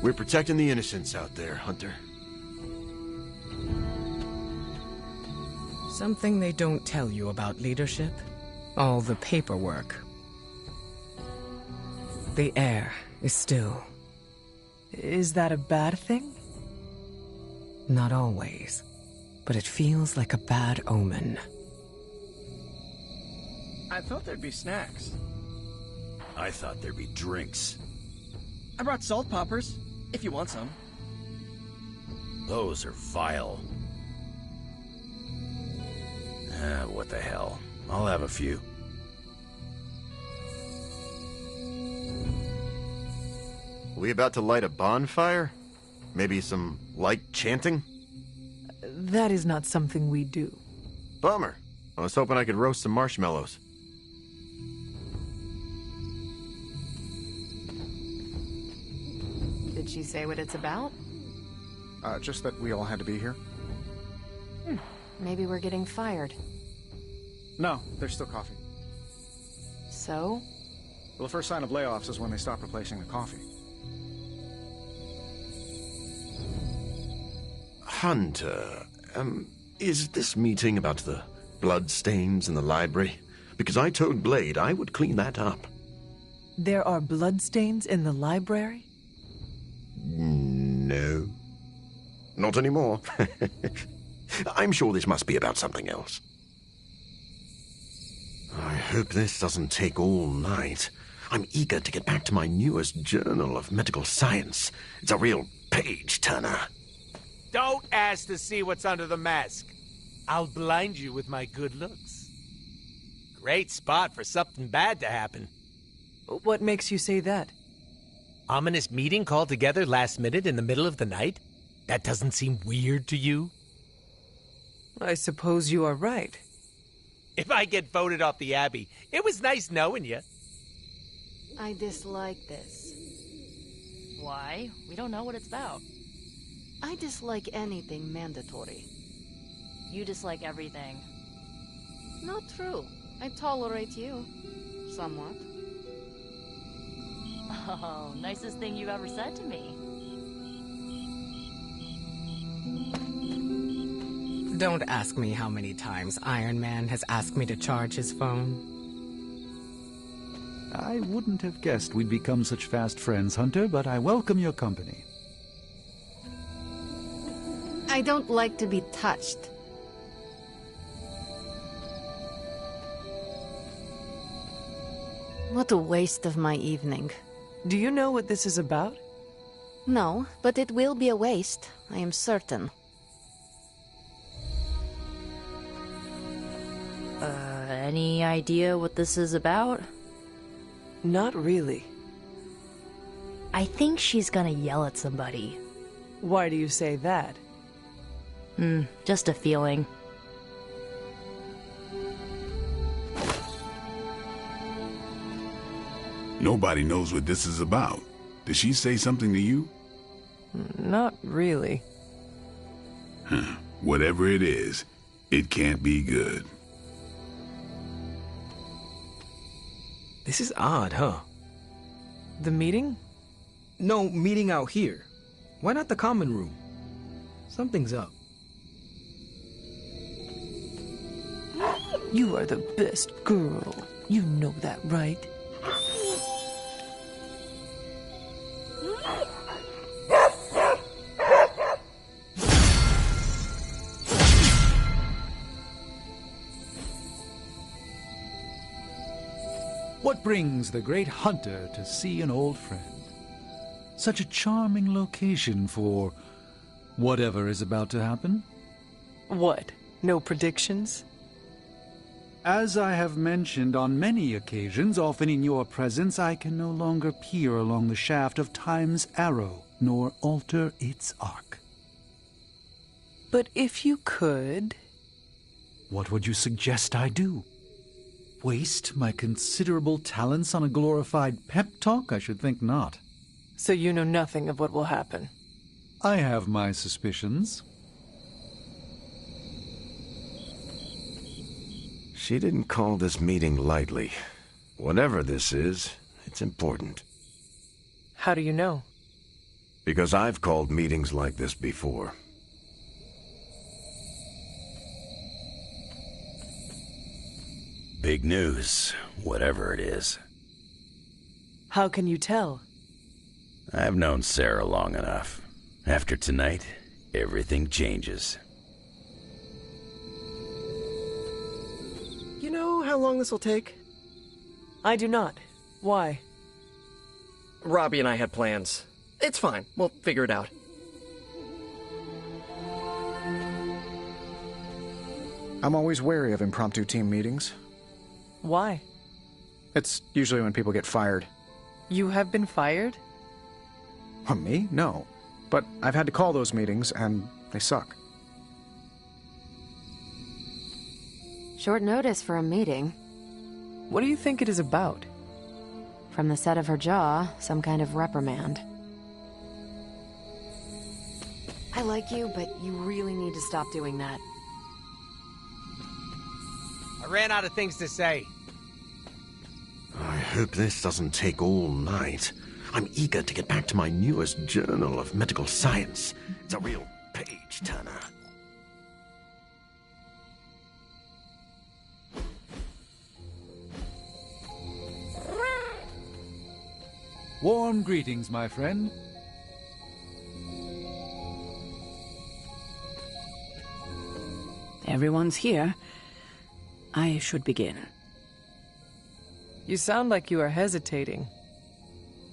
We're protecting the innocents out there, Hunter. Something they don't tell you about leadership? All the paperwork. The air is still. Is that a bad thing? Not always, but it feels like a bad omen. I thought there'd be snacks. I thought there'd be drinks. I brought salt poppers, if you want some. Those are vile. What the hell? I'll have a few. We about to light a bonfire? Maybe some light chanting? That is not something we do. Bummer. I was hoping I could roast some marshmallows. Did she say what it's about? Just that we all had to be here. Maybe we're getting fired. No, there's still coffee. So? Well, the first sign of layoffs is when they stop replacing the coffee. Hunter, is this meeting about the bloodstains in the library? Because I told Blade I would clean that up. There are bloodstains in the library? No. Not anymore. I'm sure this must be about something else. I hope this doesn't take all night. I'm eager to get back to my newest journal of medical science. It's a real page-turner. Don't ask to see what's under the mask. I'll blind you with my good looks. Great spot for something bad to happen. What makes you say that? Ominous meeting called together last minute in the middle of the night? That doesn't seem weird to you? I suppose you are right. If I get voted off the Abbey, it was nice knowing you. I dislike this. Why? We don't know what it's about. I dislike anything mandatory. You dislike everything. Not true. I tolerate you. Somewhat. Oh, nicest thing you've ever said to me. Don't ask me how many times Iron Man has asked me to charge his phone. I wouldn't have guessed we'd become such fast friends, Hunter, but I welcome your company. I don't like to be touched. What a waste of my evening. Do you know what this is about? No, but it will be a waste, I am certain. Any idea what this is about? Not really. I think she's gonna yell at somebody. Why do you say that? Just a feeling. Nobody knows what this is about. Did she say something to you? Not really. Whatever it is, it can't be good. This is odd, huh? The meeting? No, meeting out here. Why not the common room? Something's up. You are the best girl. You know that, right? What brings the great Hunter to see an old friend? Such a charming location for whatever is about to happen. What? No predictions? As I have mentioned on many occasions, often in your presence, I can no longer peer along the shaft of Time's arrow, nor alter its arc. But if you could... What would you suggest I do? Waste my considerable talents on a glorified pep talk? I should think not. So you know nothing of what will happen? I have my suspicions. She didn't call this meeting lightly. Whatever this is, it's important. How do you know? Because I've called meetings like this before. Big news, whatever it is. How can you tell? I've known Sarah long enough. After tonight, everything changes. You know how long this will take? I do not. Why? Robbie and I had plans. It's fine. We'll figure it out. I'm always wary of impromptu team meetings. Why? It's usually when people get fired. You have been fired? Me? No. But I've had to call those meetings, and they suck. Short notice for a meeting. What do you think it is about? From the set of her jaw, some kind of reprimand. I like you, but you really need to stop doing that. I ran out of things to say. I hope this doesn't take all night. I'm eager to get back to my newest journal of medical science. It's a real page-turner. Warm greetings, my friend. Everyone's here. I should begin. You sound like you are hesitating.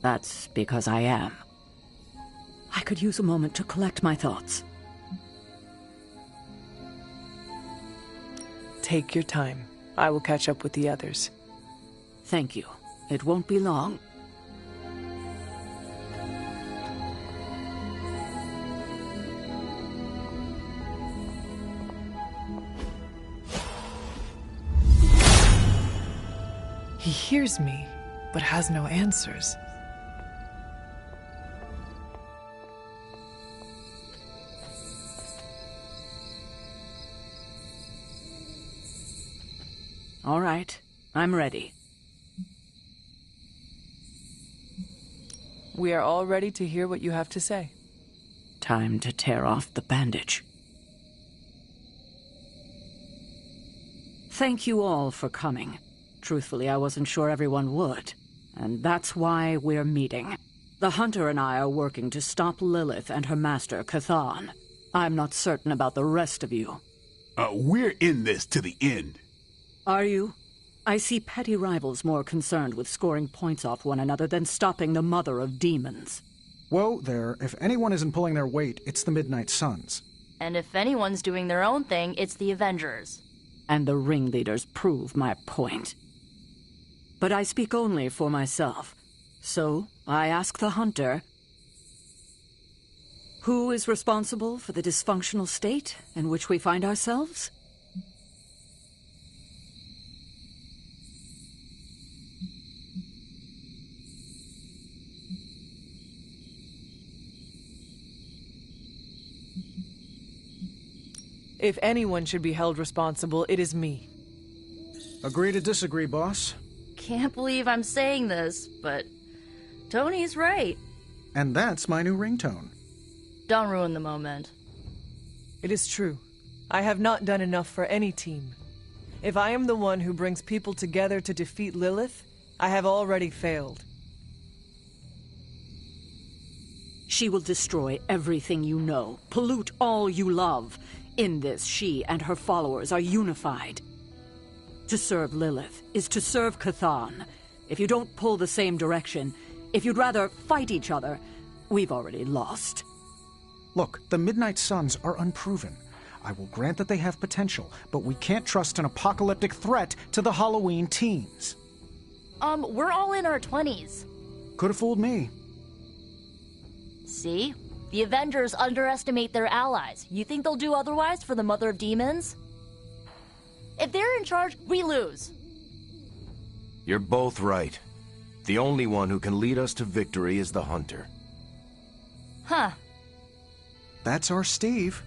That's because I am. I could use a moment to collect my thoughts. Take your time. I will catch up with the others. Thank you. It won't be long. He hears me, but has no answers. All right, I'm ready. We are all ready to hear what you have to say. Time to tear off the bandage. Thank you all for coming. Truthfully, I wasn't sure everyone would. And that's why we're meeting. The Hunter and I are working to stop Lilith and her master, Chthon. I'm not certain about the rest of you. We're in this to the end. Are you? I see petty rivals more concerned with scoring points off one another than stopping the mother of demons. Whoa there, if anyone isn't pulling their weight, it's the Midnight Suns. And if anyone's doing their own thing, it's the Avengers. And the ringleaders prove my point. But I speak only for myself. So, I ask the Hunter, who is responsible for the dysfunctional state in which we find ourselves? If anyone should be held responsible, it is me. Agree to disagree, boss. Can't believe I'm saying this, but Tony's right. And that's my new ringtone. Don't ruin the moment. It is true. I have not done enough for any team. If I am the one who brings people together to defeat Lilith, I have already failed. She will destroy everything you know, pollute all you love. In this, she and her followers are unified. To serve Lilith is to serve Chthon. If you don't pull the same direction, if you'd rather fight each other, we've already lost. Look, the Midnight Suns are unproven. I will grant that they have potential, but we can't trust an apocalyptic threat to the Halloween teens. We're all in our 20s. Could have fooled me. See? The Avengers underestimate their allies. You think they'll do otherwise for the Mother of Demons? If they're in charge, we lose. You're both right. The only one who can lead us to victory is the Hunter. Huh. That's our Steve.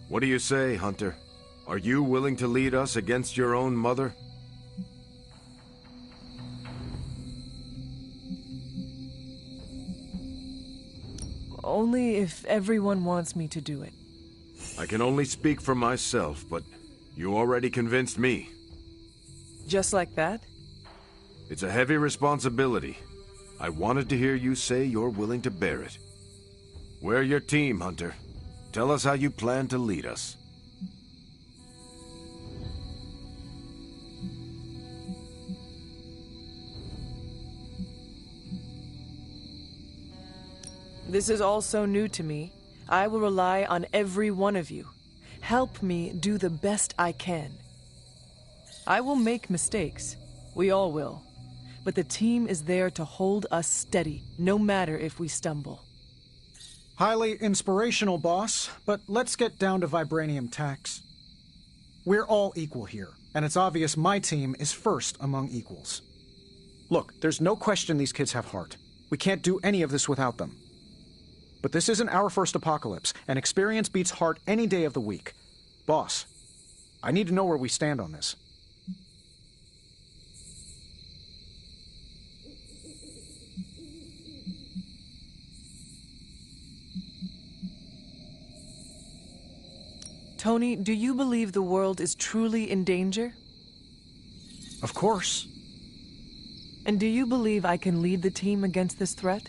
What do you say, Hunter? Are you willing to lead us against your own mother? Only if everyone wants me to do it. I can only speak for myself, but you already convinced me. Just like that? It's a heavy responsibility. I wanted to hear you say you're willing to bear it. We're your team, Hunter. Tell us how you plan to lead us. This is all so new to me. I will rely on every one of you. Help me do the best I can. I will make mistakes. We all will. But the team is there to hold us steady, no matter if we stumble. Highly inspirational, boss, but let's get down to vibranium tax. We're all equal here, and it's obvious my team is first among equals. Look, there's no question these kids have heart. We can't do any of this without them. But this isn't our first apocalypse, and experience beats heart any day of the week. Boss, I need to know where we stand on this. Tony, do you believe the world is truly in danger? Of course. And do you believe I can lead the team against this threat?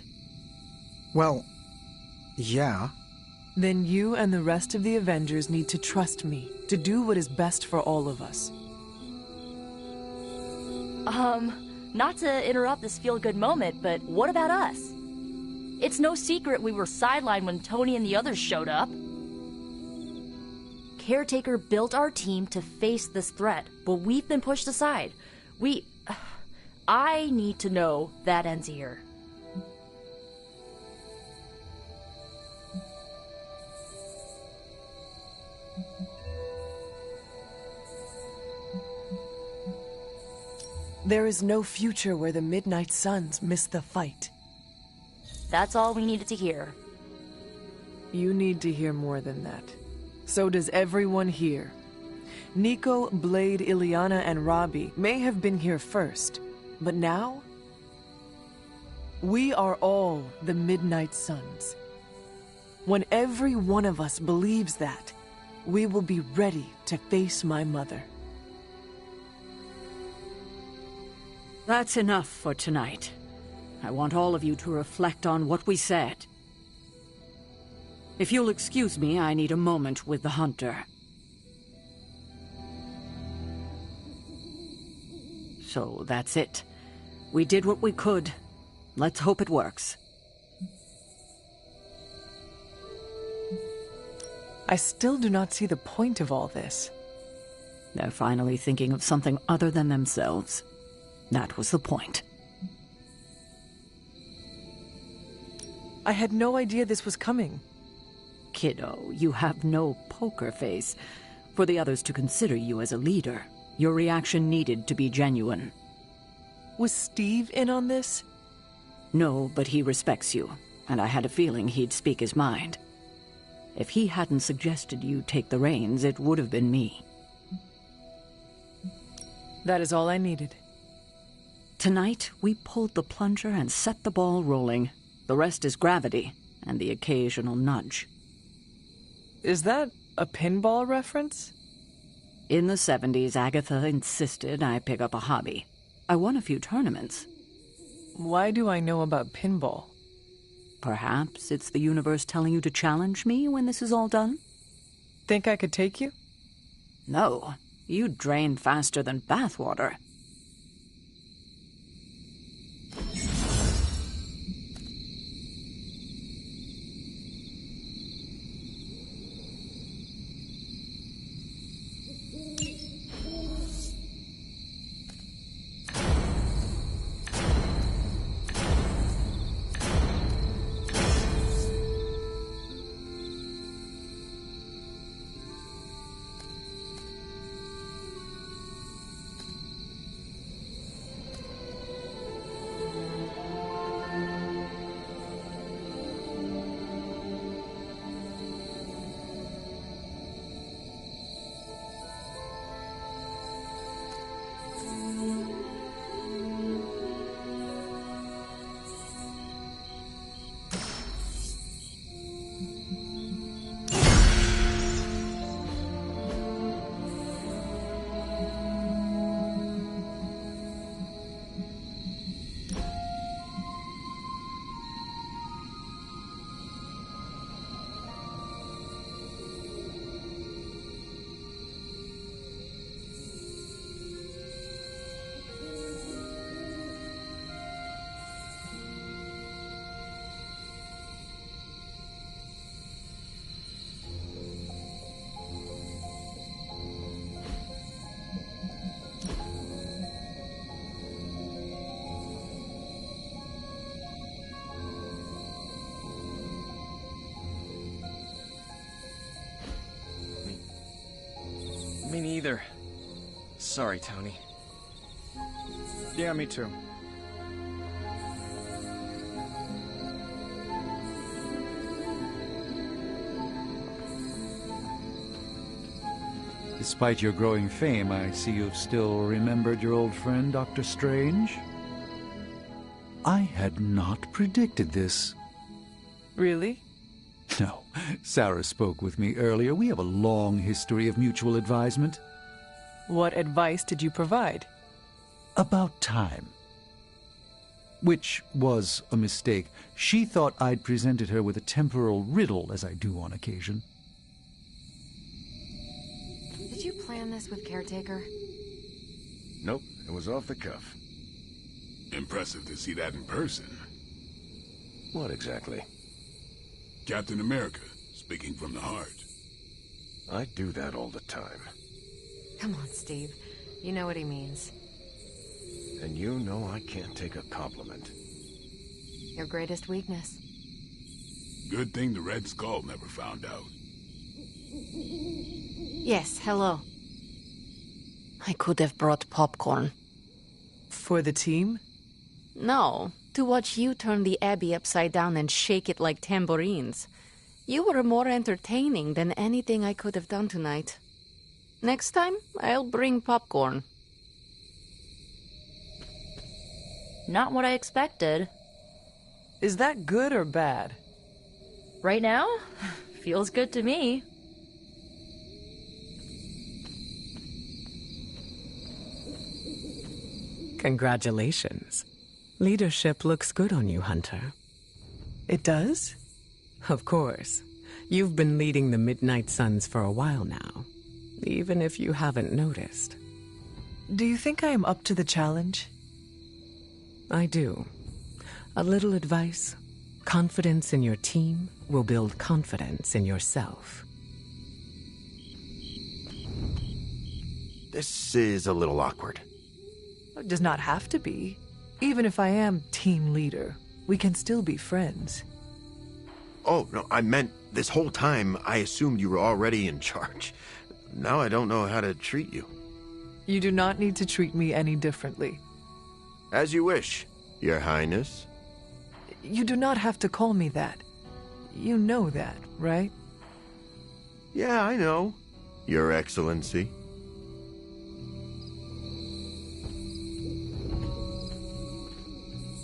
Well, yeah. Then you and the rest of the Avengers need to trust me to do what is best for all of us. Not to interrupt this feel-good moment, but what about us? It's no secret we were sidelined when Tony and the others showed up. Caretaker built our team to face this threat, but we've been pushed aside. I need to know that ends here. There is no future where the Midnight Suns miss the fight. That's all we needed to hear. You need to hear more than that. So does everyone here. Nico, Blade, Illyana, and Robbie may have been here first, but now? We are all the Midnight Suns. When every one of us believes that, we will be ready to face my mother. That's enough for tonight. I want all of you to reflect on what we said. If you'll excuse me, I need a moment with the Hunter. So that's it. We did what we could. Let's hope it works. I still do not see the point of all this. They're finally thinking of something other than themselves. That was the point. I had no idea this was coming. Kiddo, you have no poker face. For the others to consider you as a leader, your reaction needed to be genuine. Was Steve in on this? No, but he respects you, and I had a feeling he'd speak his mind. If he hadn't suggested you take the reins, it would have been me. That is all I needed. Tonight, we pulled the plunger and set the ball rolling. The rest is gravity, and the occasional nudge. Is that a pinball reference? In the 70s, Agatha insisted I pick up a hobby. I won a few tournaments. Why do I know about pinball? Perhaps it's the universe telling you to challenge me when this is all done? Think I could take you? No. You drain faster than bathwater. Me neither. Sorry, Tony. Yeah, me too. Despite your growing fame, I see you've still remembered your old friend, Dr. Strange. I had not predicted this. Really? No. Sarah spoke with me earlier. We have a long history of mutual advisement. What advice did you provide? About time. Which was a mistake. She thought I'd presented her with a temporal riddle, as I do on occasion. Did you plan this with Caretaker? Nope, it was off the cuff. Impressive to see that in person. What exactly? Captain America, speaking from the heart. I do that all the time. Come on, Steve. You know what he means. And you know I can't take a compliment. Your greatest weakness. Good thing the Red Skull never found out. Yes, hello. I could have brought popcorn. For the team? No, to watch you turn the Abbey upside down and shake it like tambourines. You were more entertaining than anything I could have done tonight. Next time, I'll bring popcorn. Not what I expected. Is that good or bad? Right now? Feels good to me. Congratulations. Leadership looks good on you, Hunter. It does? Of course. You've been leading the Midnight Suns for a while now, even if you haven't noticed. Do you think I am up to the challenge? I do. A little advice. Confidence in your team will build confidence in yourself. This is a little awkward. It does not have to be. Even if I am team leader, we can still be friends. Oh, no, I meant this whole time I assumed you were already in charge. Now I don't know how to treat you. You do not need to treat me any differently. As you wish, Your Highness. You do not have to call me that. You know that, right? Yeah, I know, Your Excellency.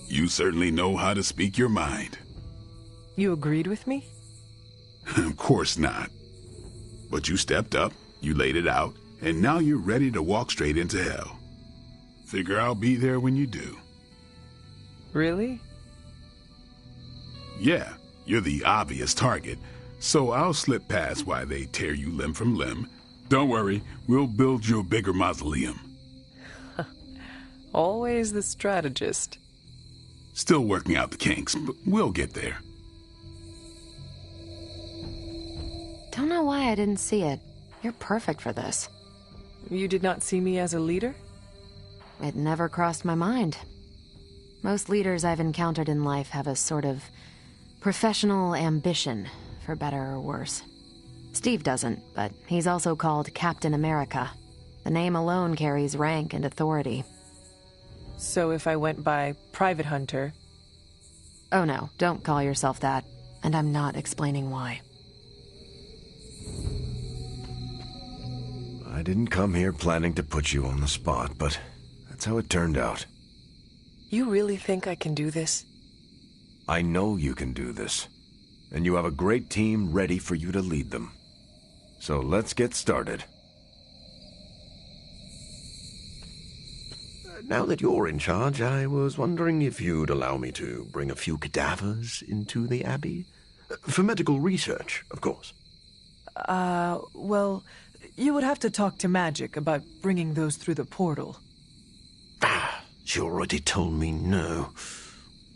You certainly know how to speak your mind. You agreed with me? Of course not. But you stepped up, you laid it out, and now you're ready to walk straight into hell. Figure I'll be there when you do. Really? Yeah, you're the obvious target, so I'll slip past while they tear you limb from limb. Don't worry, we'll build you a bigger mausoleum. Always the strategist. Still working out the kinks, but we'll get there. Don't know why I didn't see it. You're perfect for this. You did not see me as a leader? It never crossed my mind. Most leaders I've encountered in life have a sort of professional ambition, for better or worse. Steve doesn't, but he's also called Captain America. The name alone carries rank and authority. So if I went by Private Hunter... Oh no, don't call yourself that. And I'm not explaining why. I didn't come here planning to put you on the spot, but that's how it turned out. You really think I can do this? I know you can do this. And you have a great team ready for you to lead them. So let's get started. Now that you're in charge, I was wondering if you'd allow me to bring a few cadavers into the Abbey. For medical research, of course. Well, you would have to talk to Magic about bringing those through the portal. She already told me no.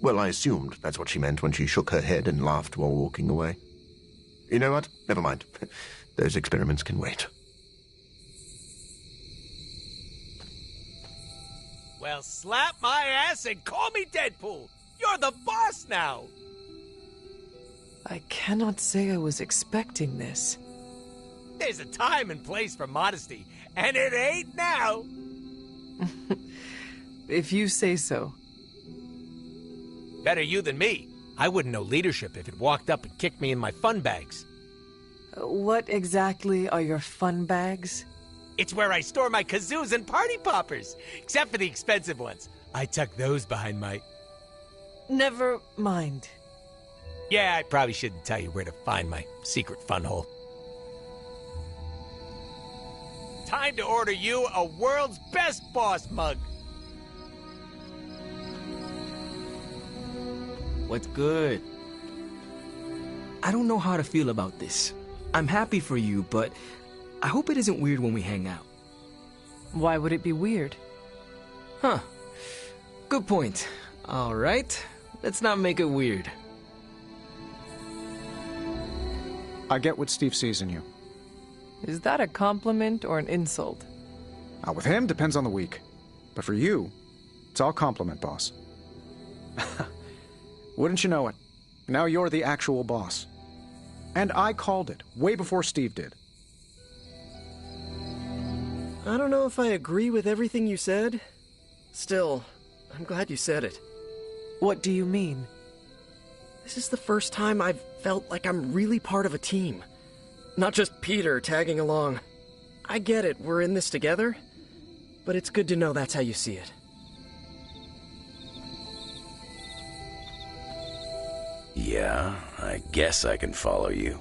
Well, I assumed that's what she meant when she shook her head and laughed while walking away. You know what? Never mind. Those experiments can wait. Well, slap my ass and call me Deadpool. You're the boss now. I cannot say I was expecting this. There's a time and place for modesty, And it ain't now. If you say so. Better you than me. I wouldn't know leadership if it walked up and kicked me in my fun bags. What exactly are your fun bags? It's where I store my kazoos and party poppers. Except for the expensive ones. I tuck those behind my... Never mind. Yeah, I probably shouldn't tell you where to find my secret fun hole. Time to order you a world's best boss mug. What's good? I don't know how to feel about this. I'm happy for you, but I hope it isn't weird when we hang out. Why would it be weird? Huh. Good point. All right. Let's not make it weird. I get what Steve sees in you. Is that a compliment or an insult? With him, depends on the week. But for you, it's all compliment, boss. Wouldn't you know it? Now you're the actual boss. And I called it, way before Steve did. I don't know if I agree with everything you said. Still, I'm glad you said it. What do you mean? This is the first time I've felt like I'm really part of a team. Not just Peter tagging along. I get it, we're in this together. But it's good to know that's how you see it. Yeah, I guess I can follow you.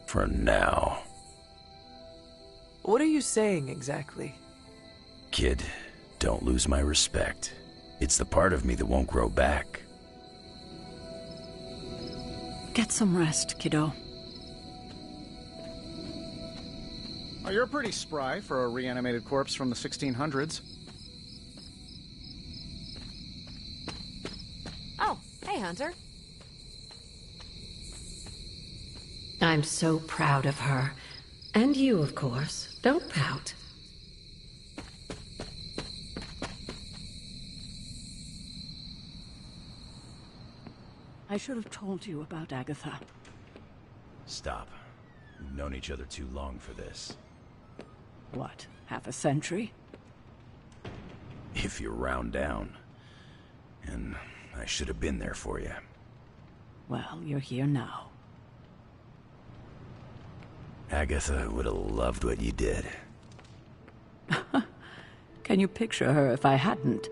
For now. What are you saying exactly? Kid, don't lose my respect. It's the part of me that won't grow back. Get some rest, kiddo. Oh, you're pretty spry for a reanimated corpse from the 1600s. Oh, hey, Hunter. I'm so proud of her. And you, of course. Don't pout. I should have told you about Agatha. Stop. We've known each other too long for this. What, half a century? If you round down. And I should have been there for you. Well, you're here now. Agatha would have loved what you did. Can you picture her if I hadn't?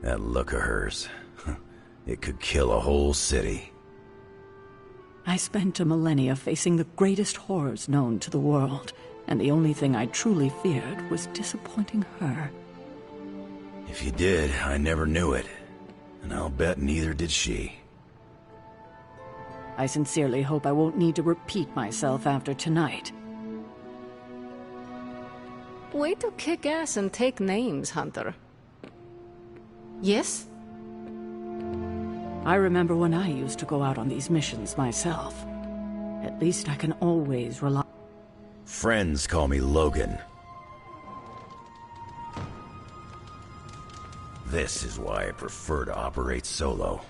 That look of hers. It could kill a whole city. I spent a millennia facing the greatest horrors known to the world, and the only thing I truly feared was disappointing her. If you did, I never knew it. And I'll bet neither did she. I sincerely hope I won't need to repeat myself after tonight. Way to kick ass and take names, Hunter. Yes? I remember when I used to go out on these missions myself. At least I can always rely... Friends call me Logan. This is why I prefer to operate solo.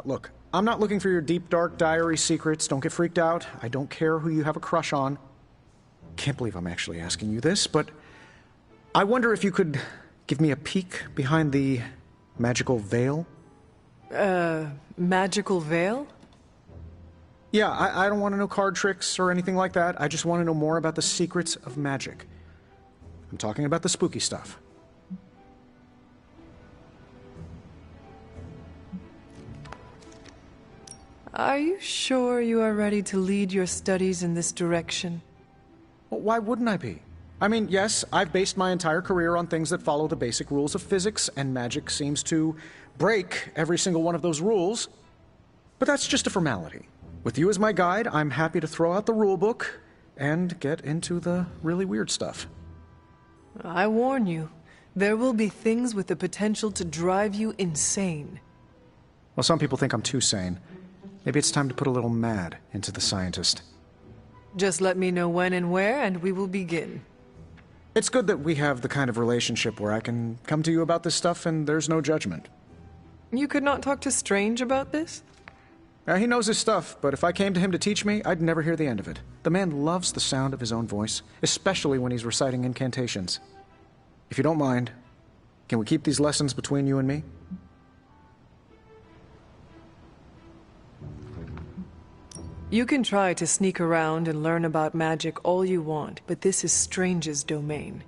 Look, I'm not looking for your deep, dark diary secrets. Don't get freaked out. I don't care who you have a crush on. Can't believe I'm actually asking you this, but I wonder if you could give me a peek behind the magical veil? Magical veil? Yeah, I don't want to know card tricks or anything like that. I just want to know more about the secrets of magic. I'm talking about the spooky stuff. Are you sure you are ready to lead your studies in this direction? Well, why wouldn't I be? I mean, yes, I've based my entire career on things that follow the basic rules of physics, and magic seems to break every single one of those rules. But that's just a formality. With you as my guide, I'm happy to throw out the rulebook and get into the really weird stuff. I warn you, there will be things with the potential to drive you insane. Well, some people think I'm too sane. Maybe it's time to put a little mad into the scientist. Just let me know when and where, and we will begin. It's good that we have the kind of relationship where I can come to you about this stuff and there's no judgment. You could not talk to Strange about this? He knows his stuff, but if I came to him to teach me, I'd never hear the end of it. The man loves the sound of his own voice, especially when he's reciting incantations. If you don't mind, can we keep these lessons between you and me? You can try to sneak around and learn about magic all you want, but this is Strange's domain,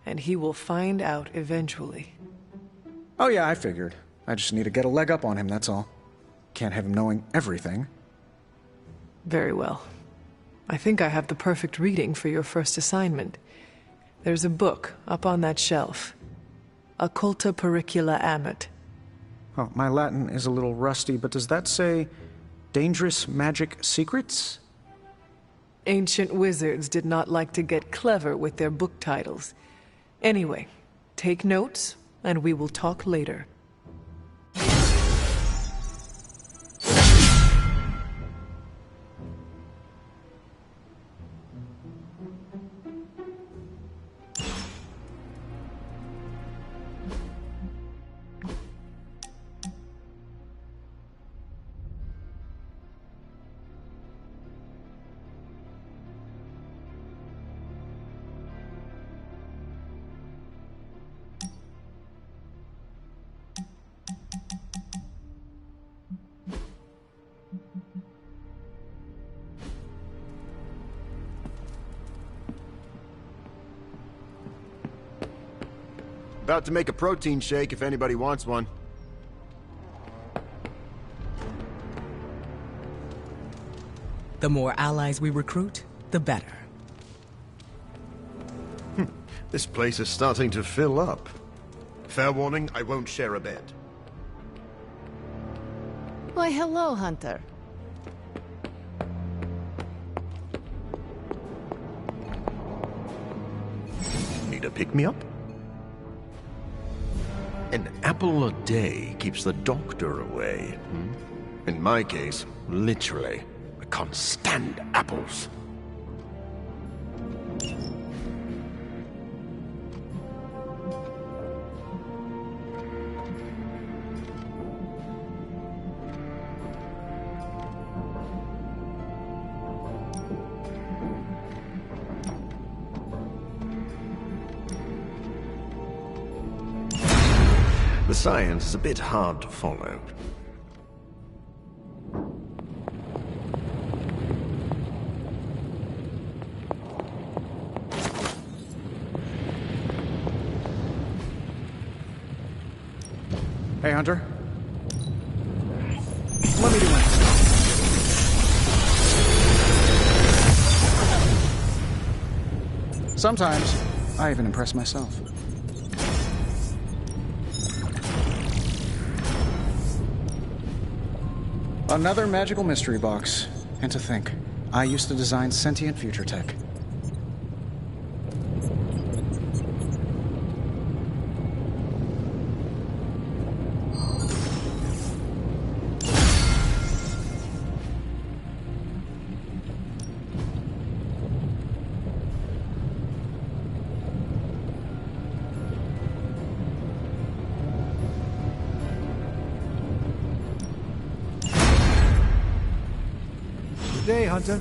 and he will find out eventually. Oh yeah, I figured. I just need to get a leg up on him, that's all. Can't have him knowing everything. Very well. I think I have the perfect reading for your first assignment. There's a book up on that shelf. Occulta Pericula Amet. Oh, my Latin is a little rusty, but does that say Dangerous Magic Secrets? Ancient wizards did not like to get clever with their book titles. Anyway, take notes, and we will talk later. About to make a protein shake if anybody wants one. The more allies we recruit, the better. This place is starting to fill up. Fair warning, I won't share a bed. Why, hello, Hunter. Need a pick-me-up? An apple a day keeps the doctor away. In my case, literally, I can't stand apples. The science is a bit hard to follow. Hey, Hunter. Let me do my... Sometimes, I even impress myself. Another magical mystery box. And to think, I used to design sentient future tech. day, Hunter.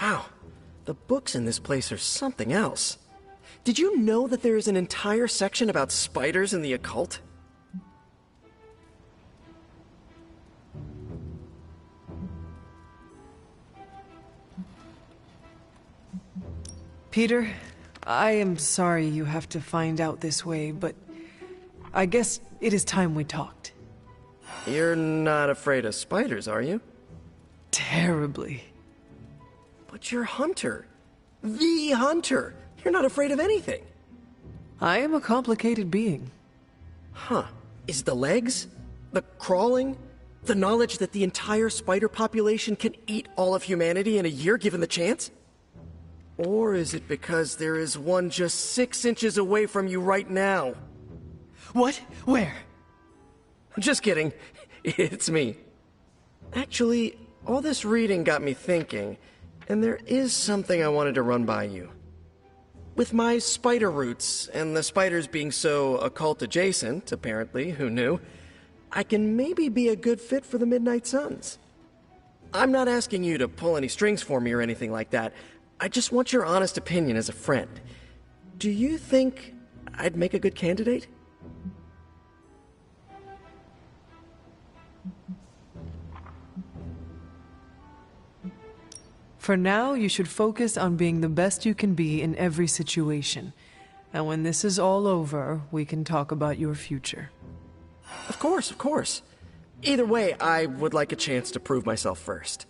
Wow, the books in this place are something else. Did you know that there is an entire section about spiders and the occult? Peter, I am sorry you have to find out this way, but I guess it is time we talked. You're not afraid of spiders, are you? Terribly. But you're Hunter. The Hunter. You're not afraid of anything. I am a complicated being. Huh. Is the legs? The crawling? The knowledge that the entire spider population can eat all of humanity in a year given the chance? Or is it because there is one just 6 inches away from you right now? What? Where? Just kidding. It's me. Actually, all this reading got me thinking, and there is something I wanted to run by you. With my spider roots, and the spiders being so occult adjacent, apparently, who knew, I can maybe be a good fit for the Midnight Suns. I'm not asking you to pull any strings for me or anything like that. I just want your honest opinion as a friend. Do you think I'd make a good candidate? For now, you should focus on being the best you can be in every situation. And when this is all over, we can talk about your future. Of course, of course. Either way, I would like a chance to prove myself first.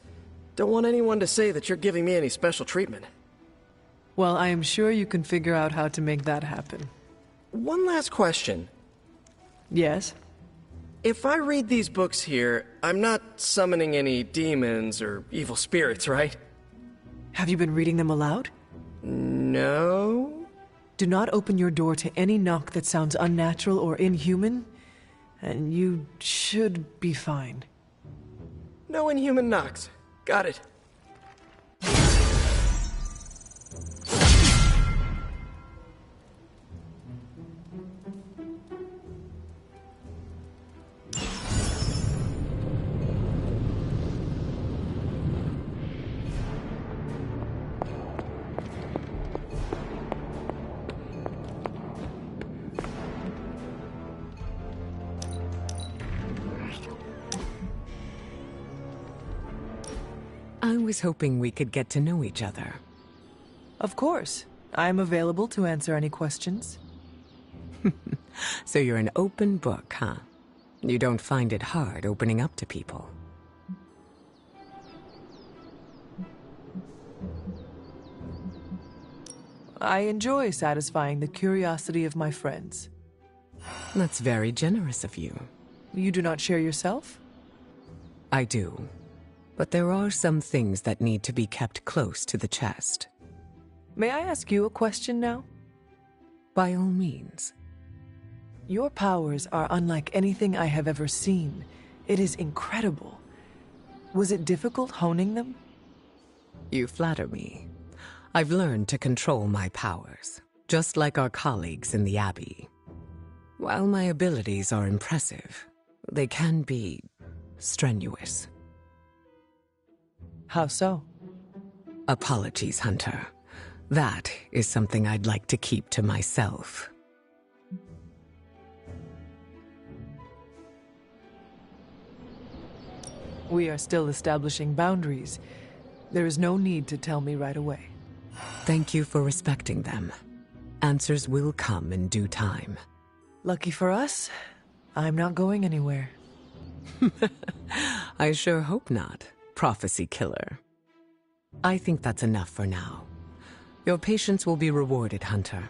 Don't want anyone to say that you're giving me any special treatment. Well, I am sure you can figure out how to make that happen. One last question. Yes? If I read these books here, I'm not summoning any demons or evil spirits, right? Have you been reading them aloud? No. Do not open your door to any knock that sounds unnatural or inhuman, and you should be fine. No inhuman knocks. Got it. I was hoping we could get to know each other. Of course. I am available to answer any questions. So you're an open book, huh? You don't find it hard opening up to people? I enjoy satisfying the curiosity of my friends. That's very generous of you. You do not share yourself? I do. But there are some things that need to be kept close to the chest. May I ask you a question now? By all means. Your powers are unlike anything I have ever seen. It is incredible. Was it difficult honing them? You flatter me. I've learned to control my powers, just like our colleagues in the Abbey. While my abilities are impressive, they can be strenuous. How so? Apologies, Hunter. That is something I'd like to keep to myself. We are still establishing boundaries. There is no need to tell me right away. Thank you for respecting them. Answers will come in due time. Lucky for us, I'm not going anywhere. I sure hope not, prophecy killer. I think that's enough for now. Your patience will be rewarded, Hunter.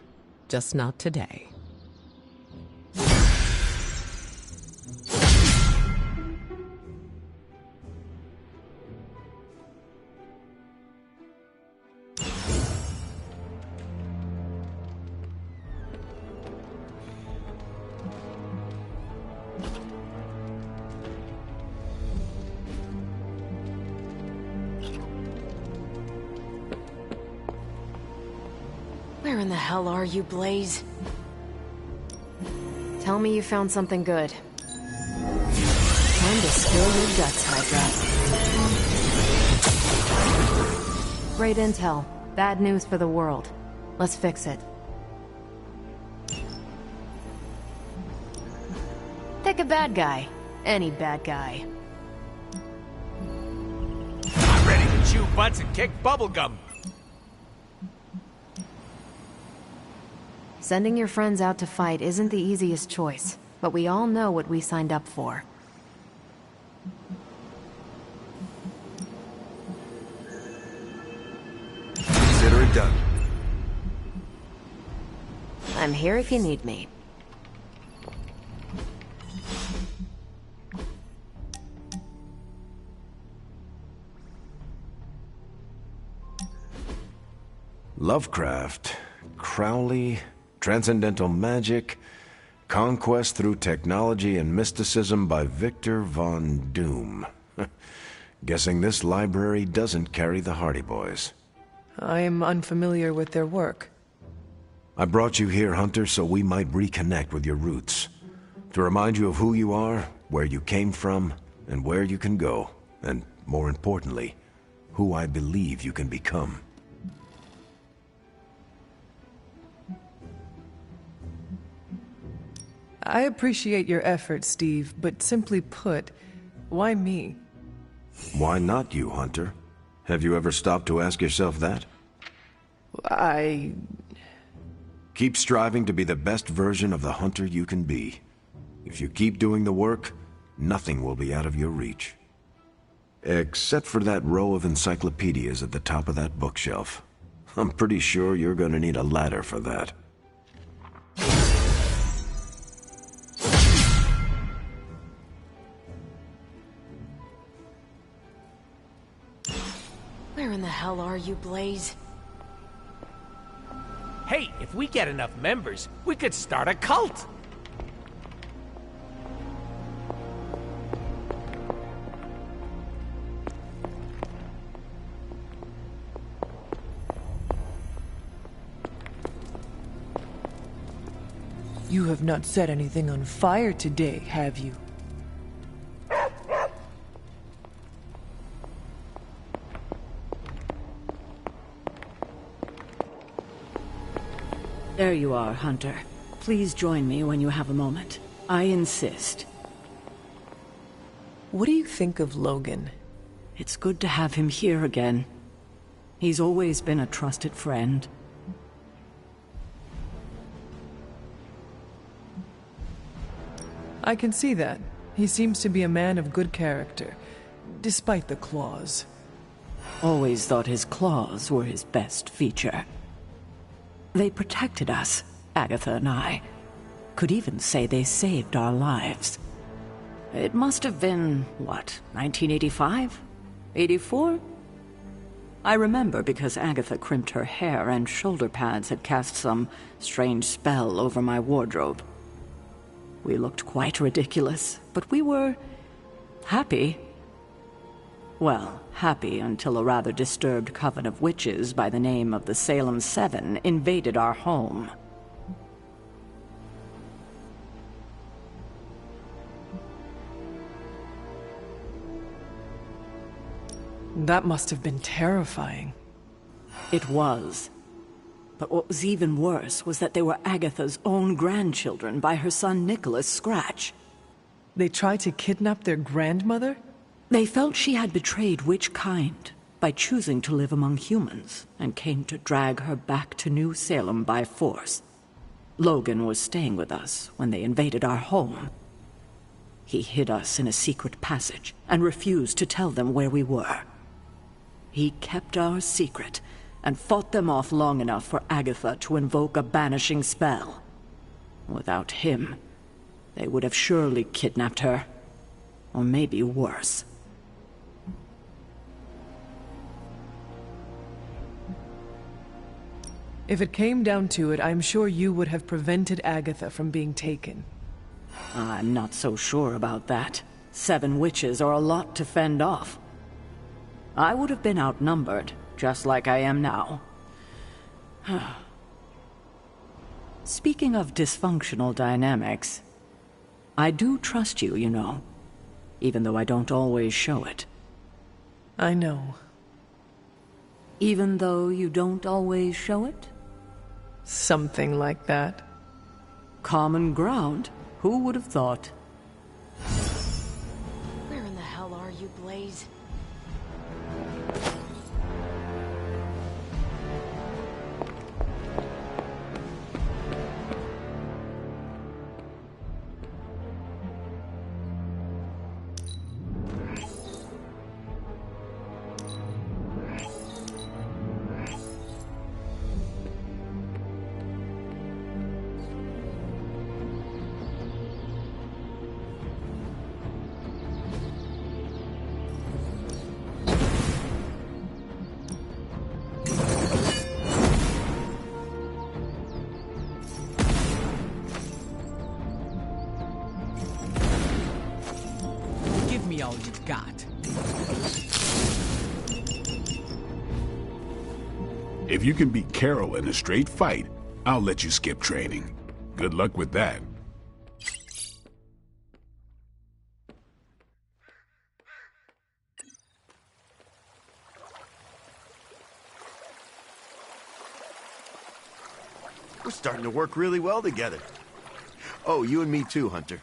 Just not today. Where in the hell are you, Blaze? Tell me you found something good. Time to spill your guts, Hydra. Great intel. Bad news for the world. Let's fix it. Pick a bad guy. Any bad guy. I'm ready to chew butts and kick bubblegum. Sending your friends out to fight isn't the easiest choice, but we all know what we signed up for. Consider it done. I'm here if you need me. Lovecraft, Crowley, Transcendental Magic, Conquest Through Technology and Mysticism by Victor Von Doom. Guessing this library doesn't carry the Hardy Boys. I am unfamiliar with their work. I brought you here, Hunter, so we might reconnect with your roots. To remind you of who you are, where you came from, and where you can go. And, more importantly, who I believe you can become. I appreciate your effort, Steve, but simply put, why me? Why not you, Hunter? Have you ever stopped to ask yourself that? Keep striving to be the best version of the Hunter you can be. If you keep doing the work, nothing will be out of your reach. Except for that row of encyclopedias at the top of that bookshelf. I'm pretty sure you're gonna need a ladder for that. Where in the hell are you, Blaze? Hey, if we get enough members, we could start a cult. You have not set anything on fire today, have you? There you are, Hunter. Please join me when you have a moment. I insist. What do you think of Logan? It's good to have him here again. He's always been a trusted friend. I can see that. He seems to be a man of good character, despite the claws. Always thought his claws were his best feature. They protected us, Agatha and I. Could even say they saved our lives. It must have been, what, 1985? 84? I remember because Agatha crimped her hair and shoulder pads had cast some strange spell over my wardrobe. We looked quite ridiculous, but we were happy. Well, happy until a rather disturbed coven of witches by the name of the Salem Seven invaded our home. That must have been terrifying. It was. But what was even worse was that they were Agatha's own grandchildren by her son Nicholas Scratch. They tried to kidnap their grandmother? They felt she had betrayed which kind by choosing to live among humans and came to drag her back to New Salem by force. Logan was staying with us when they invaded our home. He hid us in a secret passage and refused to tell them where we were. He kept our secret and fought them off long enough for Agatha to invoke a banishing spell. Without him, they would have surely kidnapped her, or maybe worse. If it came down to it, I'm sure you would have prevented Agatha from being taken. I'm not so sure about that. 7 witches are a lot to fend off. I would have been outnumbered, just like I am now. Speaking of dysfunctional dynamics, I do trust you, you know, even though I don't always show it. I know. Even though you don't always show it? Something like that. Common ground. Who would have thought? Where in the hell are you, Blaze? Give me all you got. If you can beat Carol in a straight fight, I'll let you skip training. Good luck with that. We're starting to work really well together. Oh, you and me too, Hunter.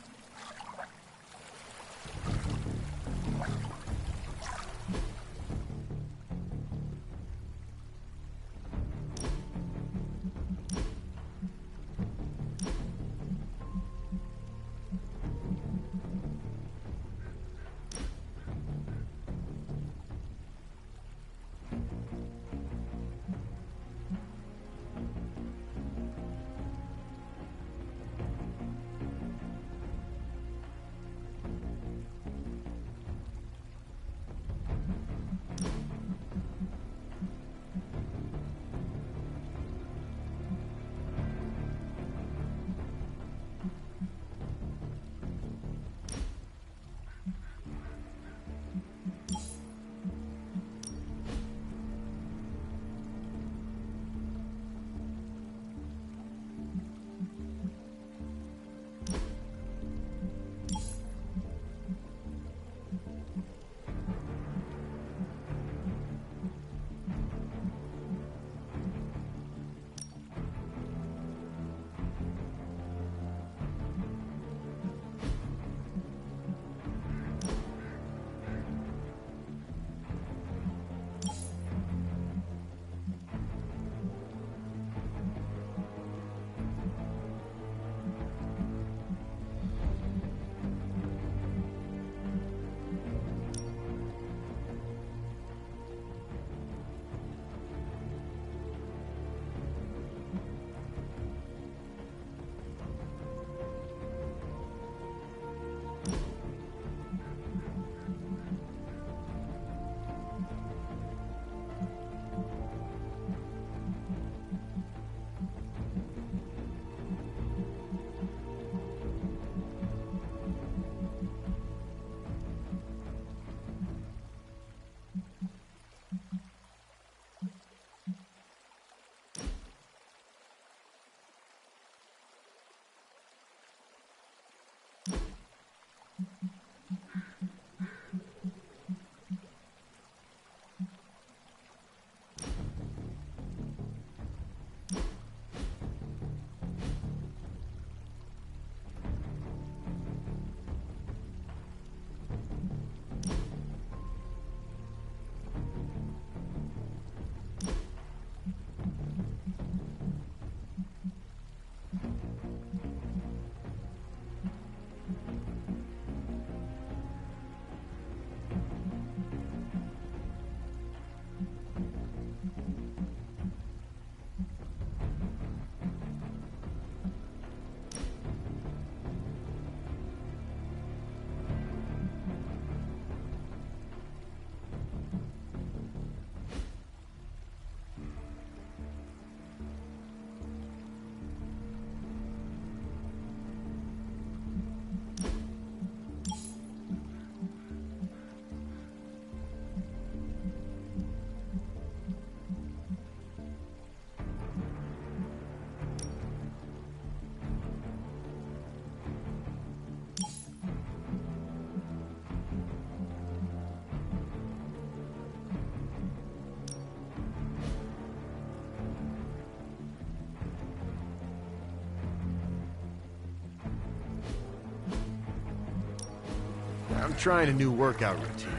trying a new workout routine.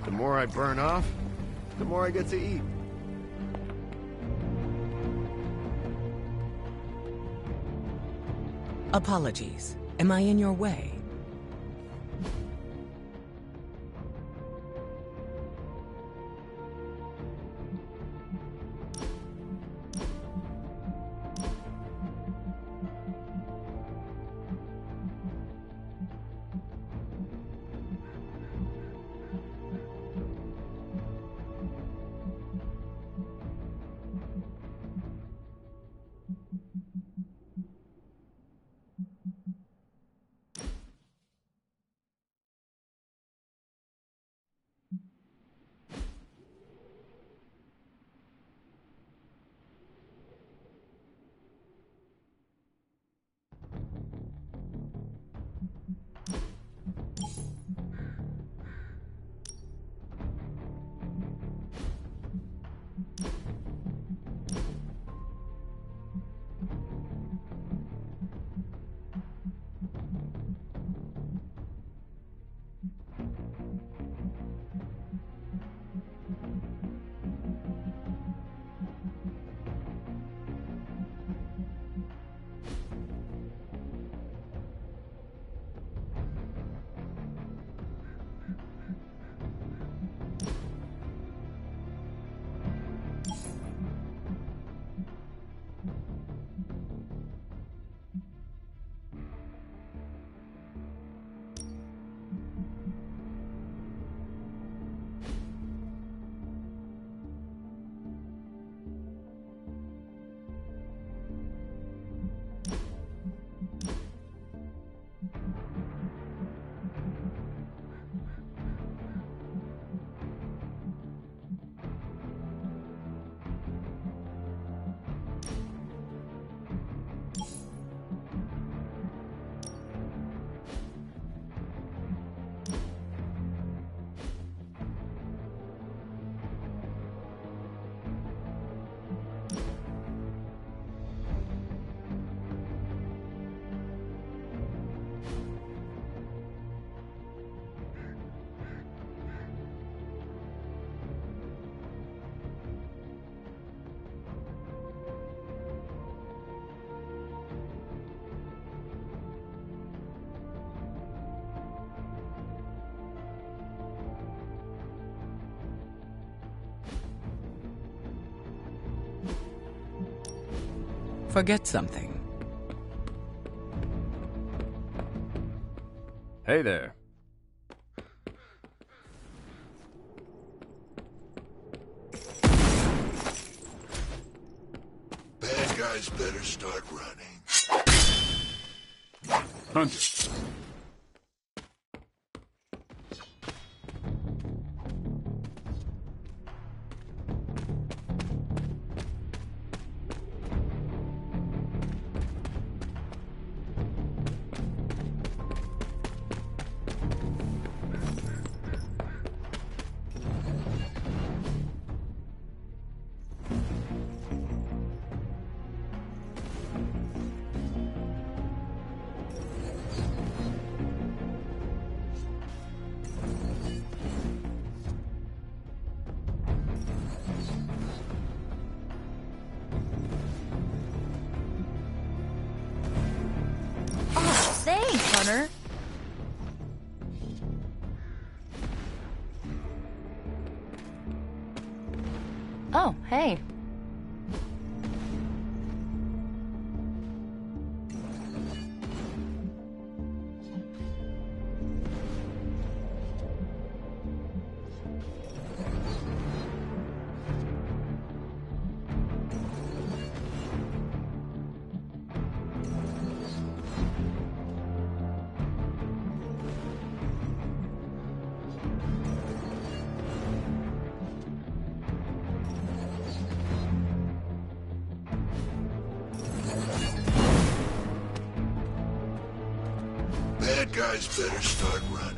The more I burn off, the more I get to eat. Apologies. Am I in your way? Forget something. Hey there. Bad guys better start running. Hunter. Thanks, Hunter. Oh, hey. Bad guys better start running.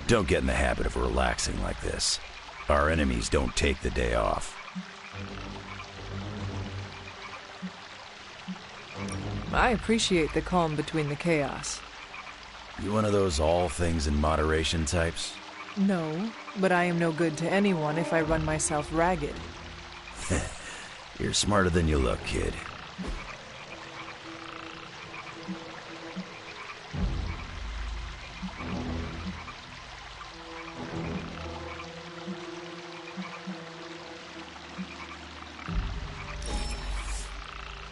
Don't get in the habit of relaxing like this. Our enemies don't take the day off. I appreciate the calm between the chaos. You one of those all things in moderation types? No, but I am no good to anyone if I run myself ragged. You're smarter than you look, kid.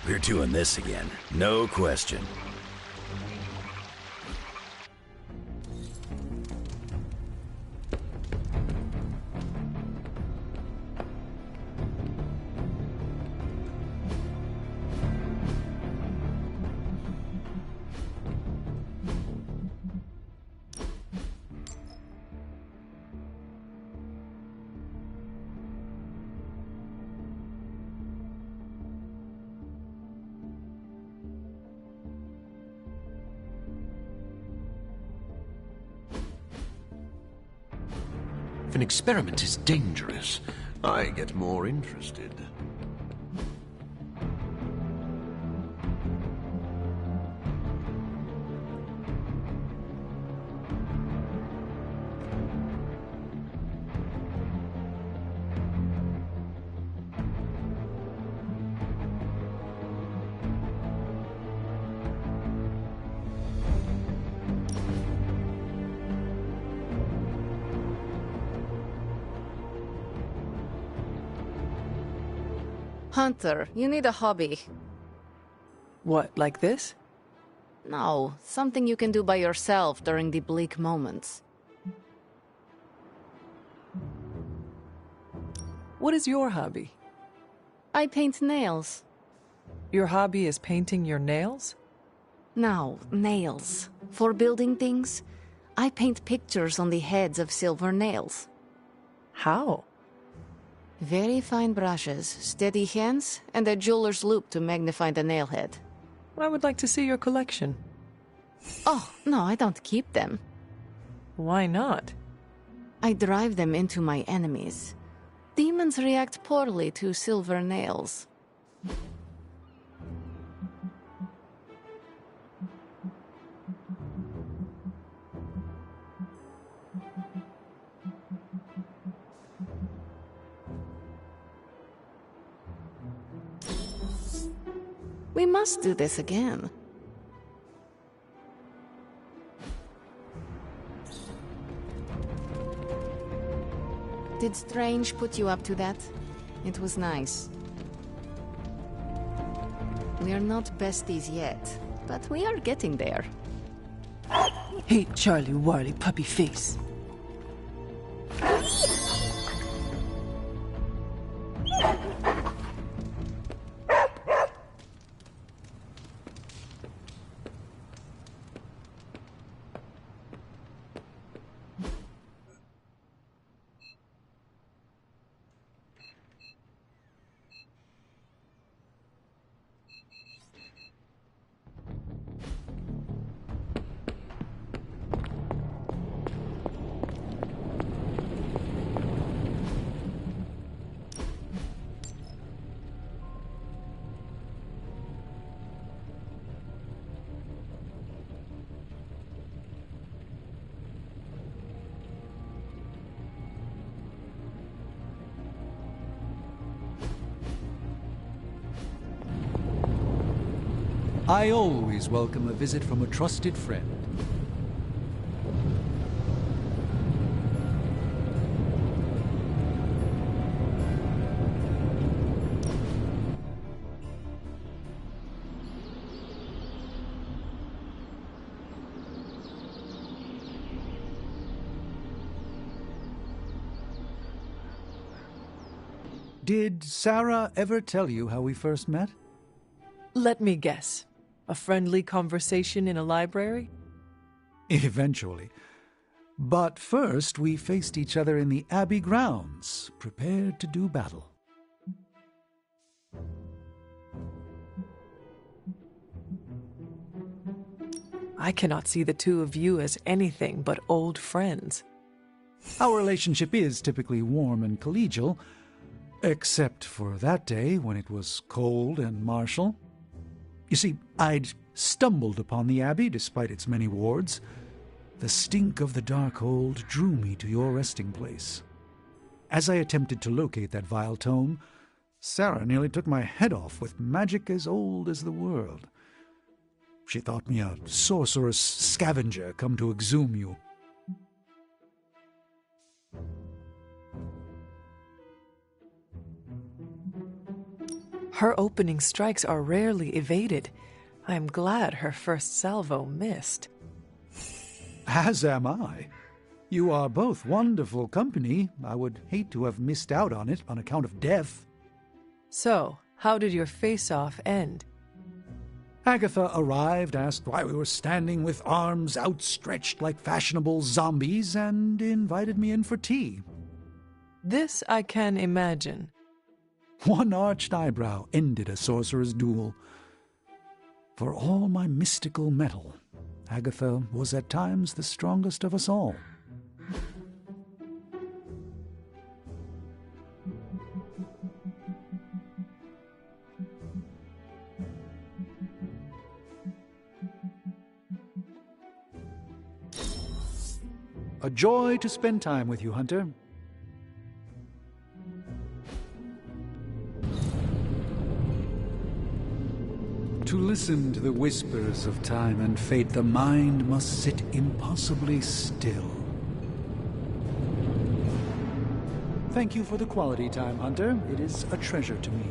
We're doing this again, no question. If an experiment is dangerous, I get more interested. Hunter, you need a hobby. What, like this? No, something you can do by yourself during the bleak moments. What is your hobby? I paint nails. Your hobby is painting your nails? No, nails. For building things, I paint pictures on the heads of silver nails. How? Very fine brushes, steady hands, and a jeweler's loupe to magnify the nail head. I would like to see your collection. Oh, no, I don't keep them. Why not? I drive them into my enemies. Demons react poorly to silver nails. We must do this again. Did Strange put you up to that? It was nice. We are not besties yet, but we are getting there. Hey, Charlie Warley puppy face. I always welcome a visit from a trusted friend. Did Sarah ever tell you how we first met? Let me guess. A friendly conversation in a library? Eventually. But first, we faced each other in the Abbey grounds, prepared to do battle. I cannot see the two of you as anything but old friends. Our relationship is typically warm and collegial, except for that day when it was cold and martial. You see, I'd stumbled upon the Abbey despite its many wards. The stink of the Darkhold drew me to your resting place. As I attempted to locate that vile tome, Sarah nearly took my head off with magic as old as the world. She thought me a sorcerous scavenger come to exhume you. Her opening strikes are rarely evaded. I am glad her first salvo missed. As am I. You are both wonderful company. I would hate to have missed out on it on account of death. So, how did your face-off end? Agatha arrived, asked why we were standing with arms outstretched like fashionable zombies, and invited me in for tea. This I can imagine. One arched eyebrow ended a sorcerer's duel. For all my mystical mettle, Agatha was at times the strongest of us all. A joy to spend time with you, Hunter. To listen to the whispers of time and fate, the mind must sit impossibly still. Thank you for the quality time, Hunter. It is a treasure to me.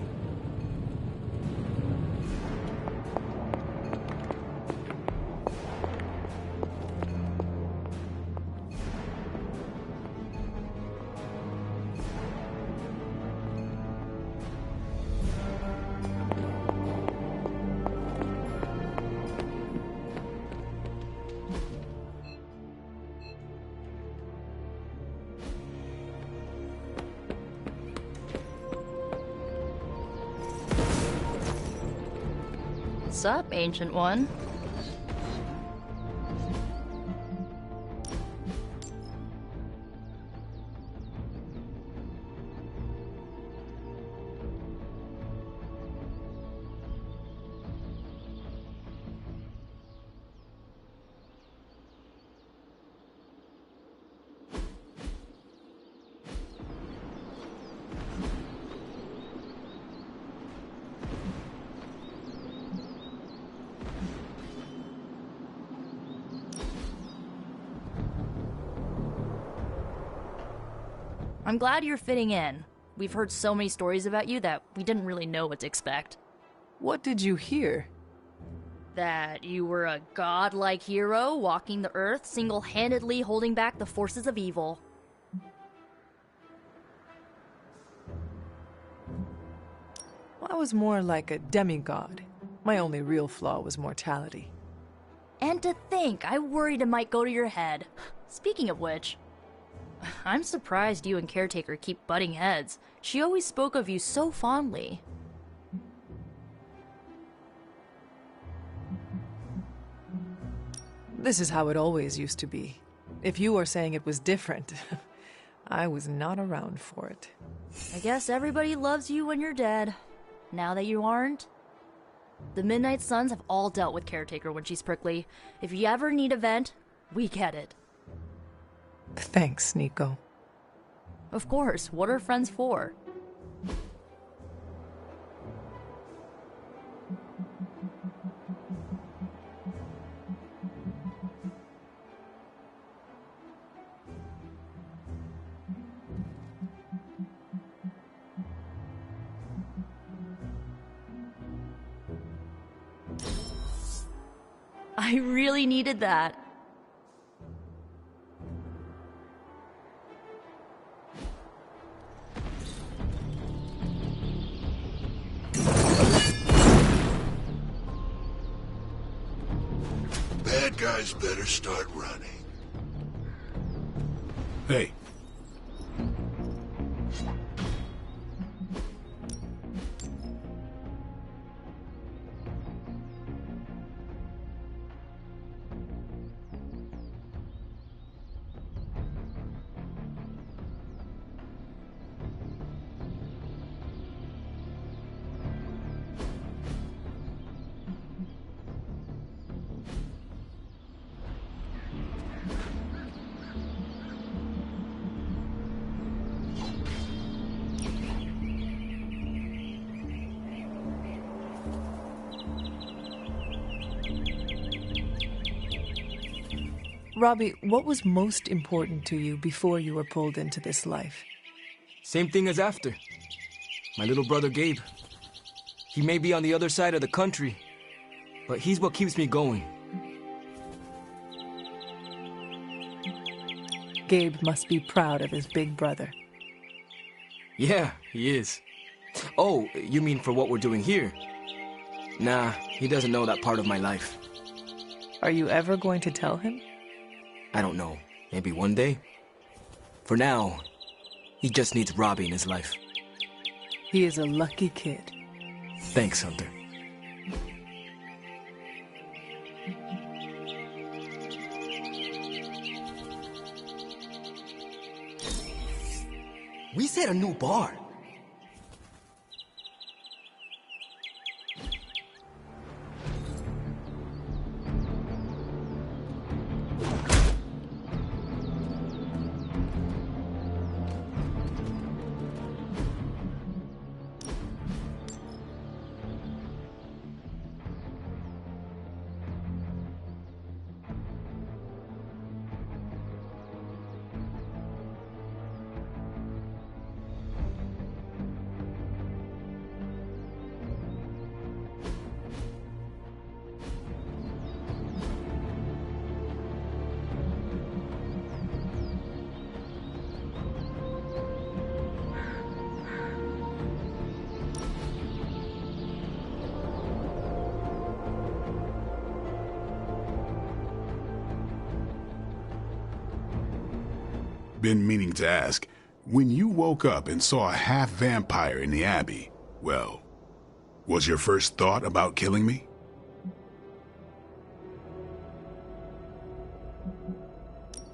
What's up, Ancient One? I'm glad you're fitting in. We've heard so many stories about you that we didn't really know what to expect. What did you hear? That you were a godlike hero walking the earth, single-handedly holding back the forces of evil. I was more like a demigod. My only real flaw was mortality. And to think, I worried it might go to your head. Speaking of which, I'm surprised you and Caretaker keep butting heads. She always spoke of you so fondly. This is how it always used to be. If you are saying it was different, I was not around for it. I guess everybody loves you when you're dead. Now that you aren't. The Midnight Suns have all dealt with Caretaker when she's prickly. If you ever need a vent, we get it. Thanks, Nico. Of course, what are friends for? I really needed that. Bad guys better start running. Hey. Robbie, what was most important to you before you were pulled into this life? Same thing as after. My little brother Gabe. He may be on the other side of the country, but he's what keeps me going. Gabe must be proud of his big brother. Yeah, he is. Oh, you mean for what we're doing here? Nah, he doesn't know that part of my life. Are you ever going to tell him? I don't know. Maybe one day? For now, he just needs Robbie in his life. He is a lucky kid. Thanks, Hunter. We set a new bar. Been meaning to ask, when you woke up and saw a half-vampire in the Abbey, well, was your first thought about killing me?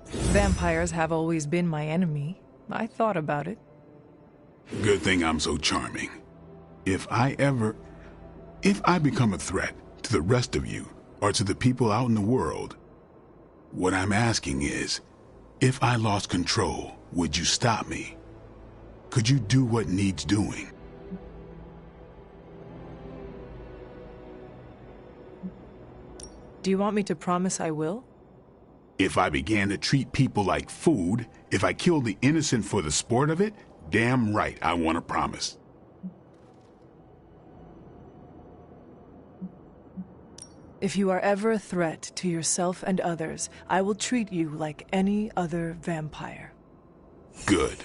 Vampires have always been my enemy. I thought about it. Good thing I'm so charming. If I become a threat to the rest of you, or to the people out in the world, what I'm asking is, if I lost control, would you stop me? Could you do what needs doing? Do you want me to promise I will? If I began to treat people like food, if I killed the innocent for the sport of it, damn right I want to promise. If you are ever a threat to yourself and others, I will treat you like any other vampire. Good.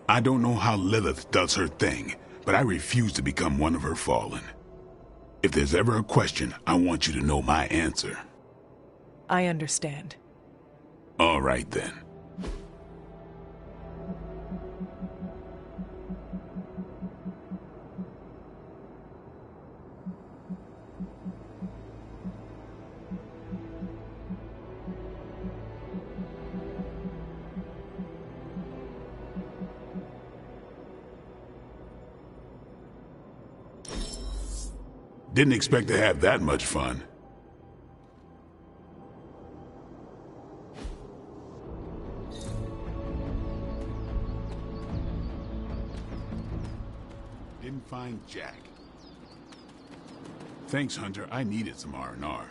I don't know how Lilith does her thing, but I refuse to become one of her fallen. If there's ever a question, I want you to know my answer. I understand. All right then. Didn't expect to have that much fun. Didn't find Jack. Thanks, Hunter. I needed some R&R.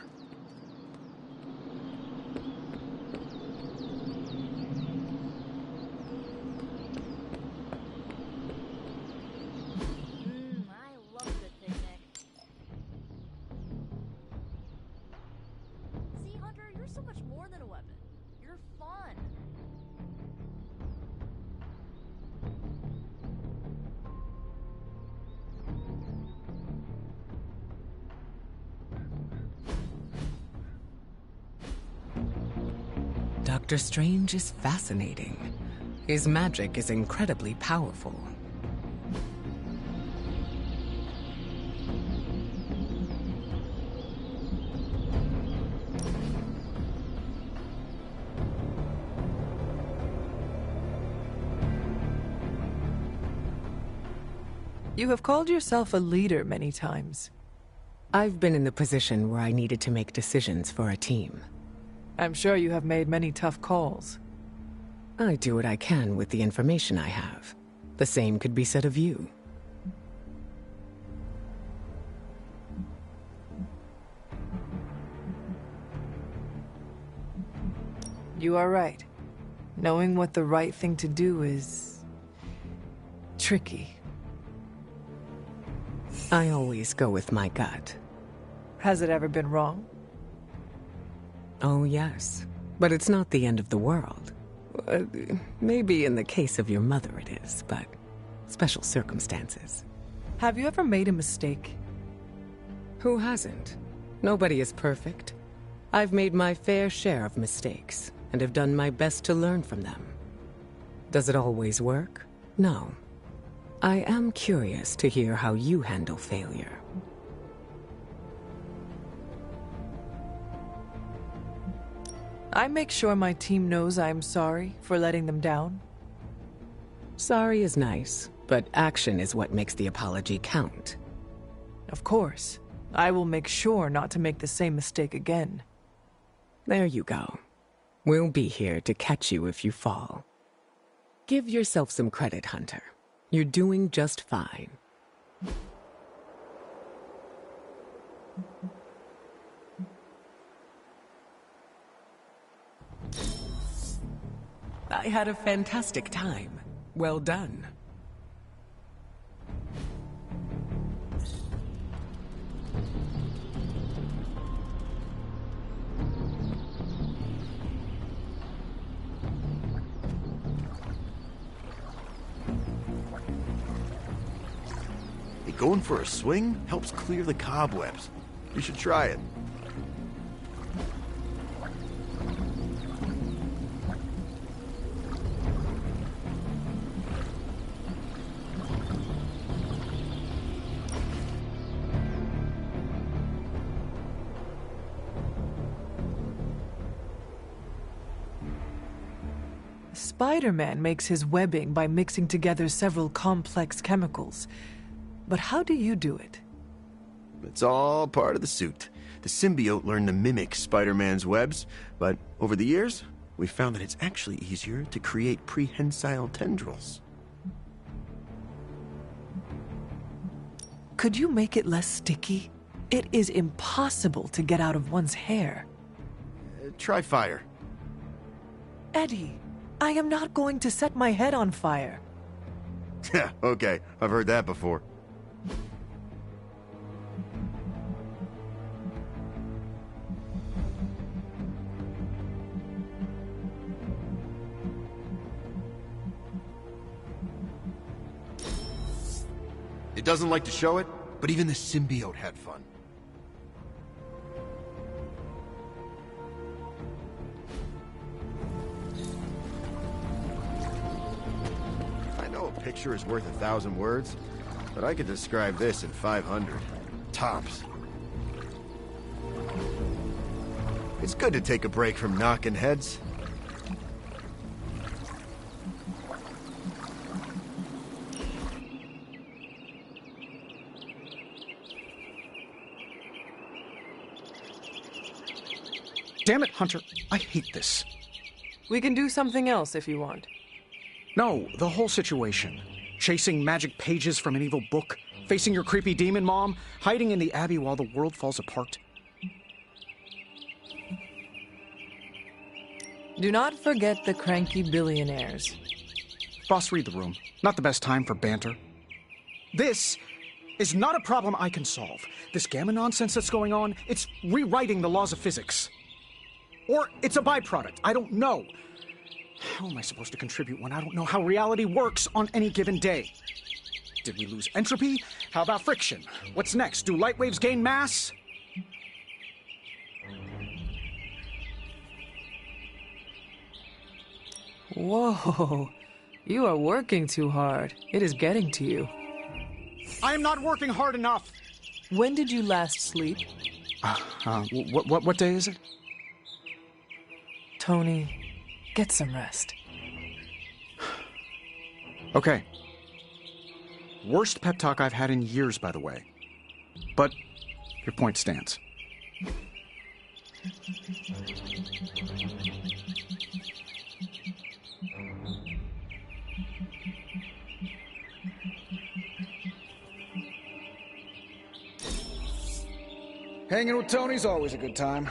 Doctor Strange is fascinating. His magic is incredibly powerful. You have called yourself a leader many times. I've been in the position where I needed to make decisions for a team. I'm sure you have made many tough calls. I do what I can with the information I have. The same could be said of you. You are right. Knowing what the right thing to do is tricky. I always go with my gut. Has it ever been wrong? Oh, yes. But it's not the end of the world. Maybe in the case of your mother it is, but special circumstances. Have you ever made a mistake? Who hasn't? Nobody is perfect. I've made my fair share of mistakes, and have done my best to learn from them. Does it always work? No. I am curious to hear how you handle failure. I make sure my team knows I'm sorry for letting them down. Sorry is nice, but action is what makes the apology count. Of course. I will make sure not to make the same mistake again. There you go. We'll be here to catch you if you fall. Give yourself some credit, Hunter. You're doing just fine. I had a fantastic time. Well done. Hey, going for a swing helps clear the cobwebs. You should try it. Spider-Man makes his webbing by mixing together several complex chemicals. But how do you do it? It's all part of the suit. The symbiote learned to mimic Spider-Man's webs, but over the years, we found that it's actually easier to create prehensile tendrils. Could you make it less sticky? It is impossible to get out of one's hair. Try fire. Eddie, I am not going to set my head on fire. Yeah, okay. I've heard that before. It doesn't like to show it, but even the symbiote had fun. I know a picture is worth 1,000 words, but I could describe this in 500. Tops. It's good to take a break from knocking heads. Damn it, Hunter. I hate this. We can do something else if you want. No, the whole situation. Chasing magic pages from an evil book, facing your creepy demon mom, hiding in the Abbey while the world falls apart. Do not forget the cranky billionaires. Boss, read the room. Not the best time for banter. This is not a problem I can solve. This gamma nonsense that's going on, it's rewriting the laws of physics. Or it's a byproduct. I don't know. How am I supposed to contribute when I don't know how reality works on any given day? Did we lose entropy? How about friction? What's next? Do light waves gain mass? Whoa. You are working too hard. It is getting to you. I am not working hard enough. When did you last sleep? What day is it? Tony, get some rest. Okay. Worst pep talk I've had in years, by the way. But your point stands. Hanging with Tony's always a good time.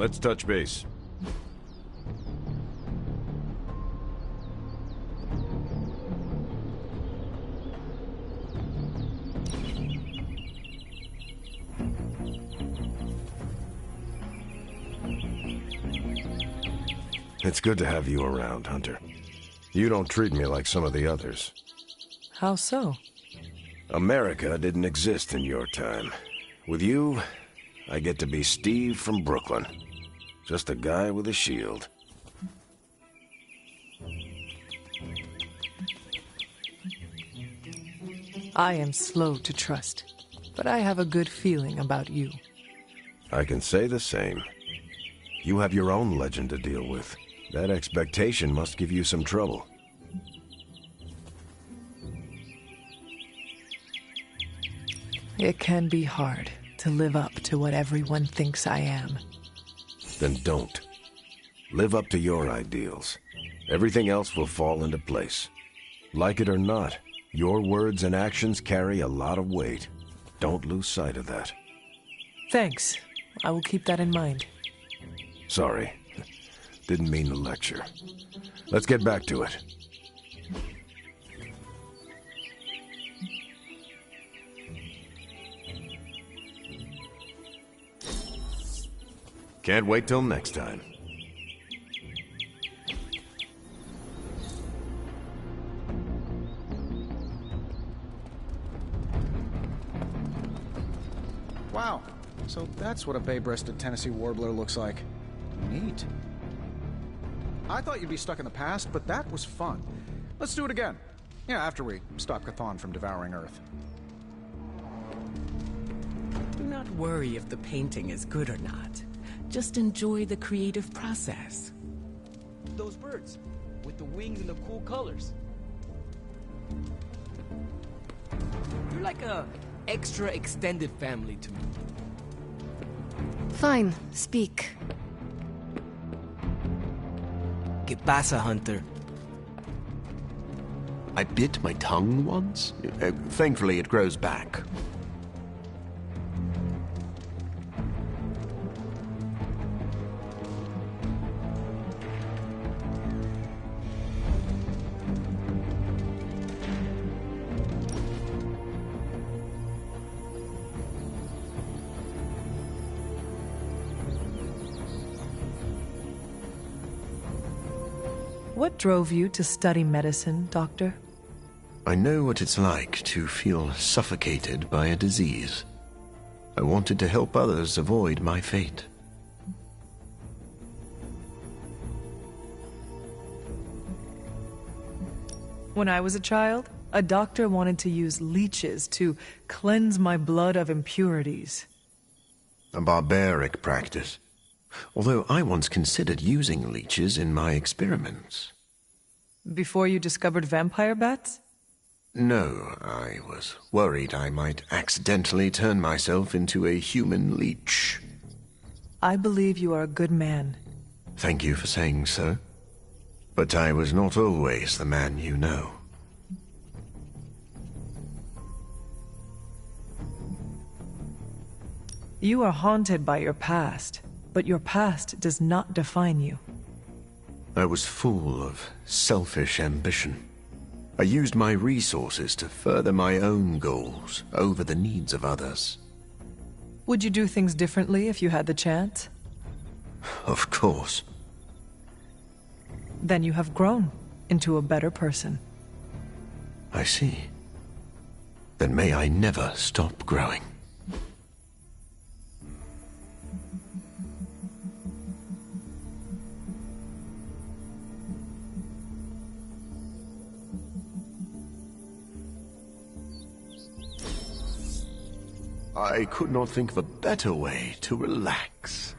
Let's touch base. It's good to have you around, Hunter. You don't treat me like some of the others. How so? America didn't exist in your time. With you, I get to be Steve from Brooklyn. Just a guy with a shield. I am slow to trust, but I have a good feeling about you. I can say the same. You have your own legend to deal with. That expectation must give you some trouble. It can be hard to live up to what everyone thinks I am. Then don't. Live up to your ideals. Everything else will fall into place. Like it or not, your words and actions carry a lot of weight. Don't lose sight of that. Thanks. I will keep that in mind. Sorry. Didn't mean to lecture. Let's get back to it. Can't wait till next time. Wow. So that's what a bay-breasted Tennessee warbler looks like. Neat. I thought you'd be stuck in the past, but that was fun. Let's do it again. Yeah, after we stop Chthon from devouring Earth. Do not worry if the painting is good or not. Just enjoy the creative process. Those birds, with the wings and the cool colors. You're like a extra extended family to me. Fine, speak. ¿Qué pasa, Hunter? I bit my tongue once. Thankfully, it grows back. What drove you to study medicine, Doctor? I know what it's like to feel suffocated by a disease. I wanted to help others avoid my fate. When I was a child, a doctor wanted to use leeches to cleanse my blood of impurities. A barbaric practice. Although I once considered using leeches in my experiments. Before you discovered vampire bats? No, I was worried I might accidentally turn myself into a human leech. I believe you are a good man. Thank you for saying so. But I was not always the man you know. You are haunted by your past, but your past does not define you. I was full of selfish ambition. I used my resources to further my own goals over the needs of others. Would you do things differently if you had the chance? Of course. Then you have grown into a better person. I see. Then may I never stop growing. I could not think of a better way to relax.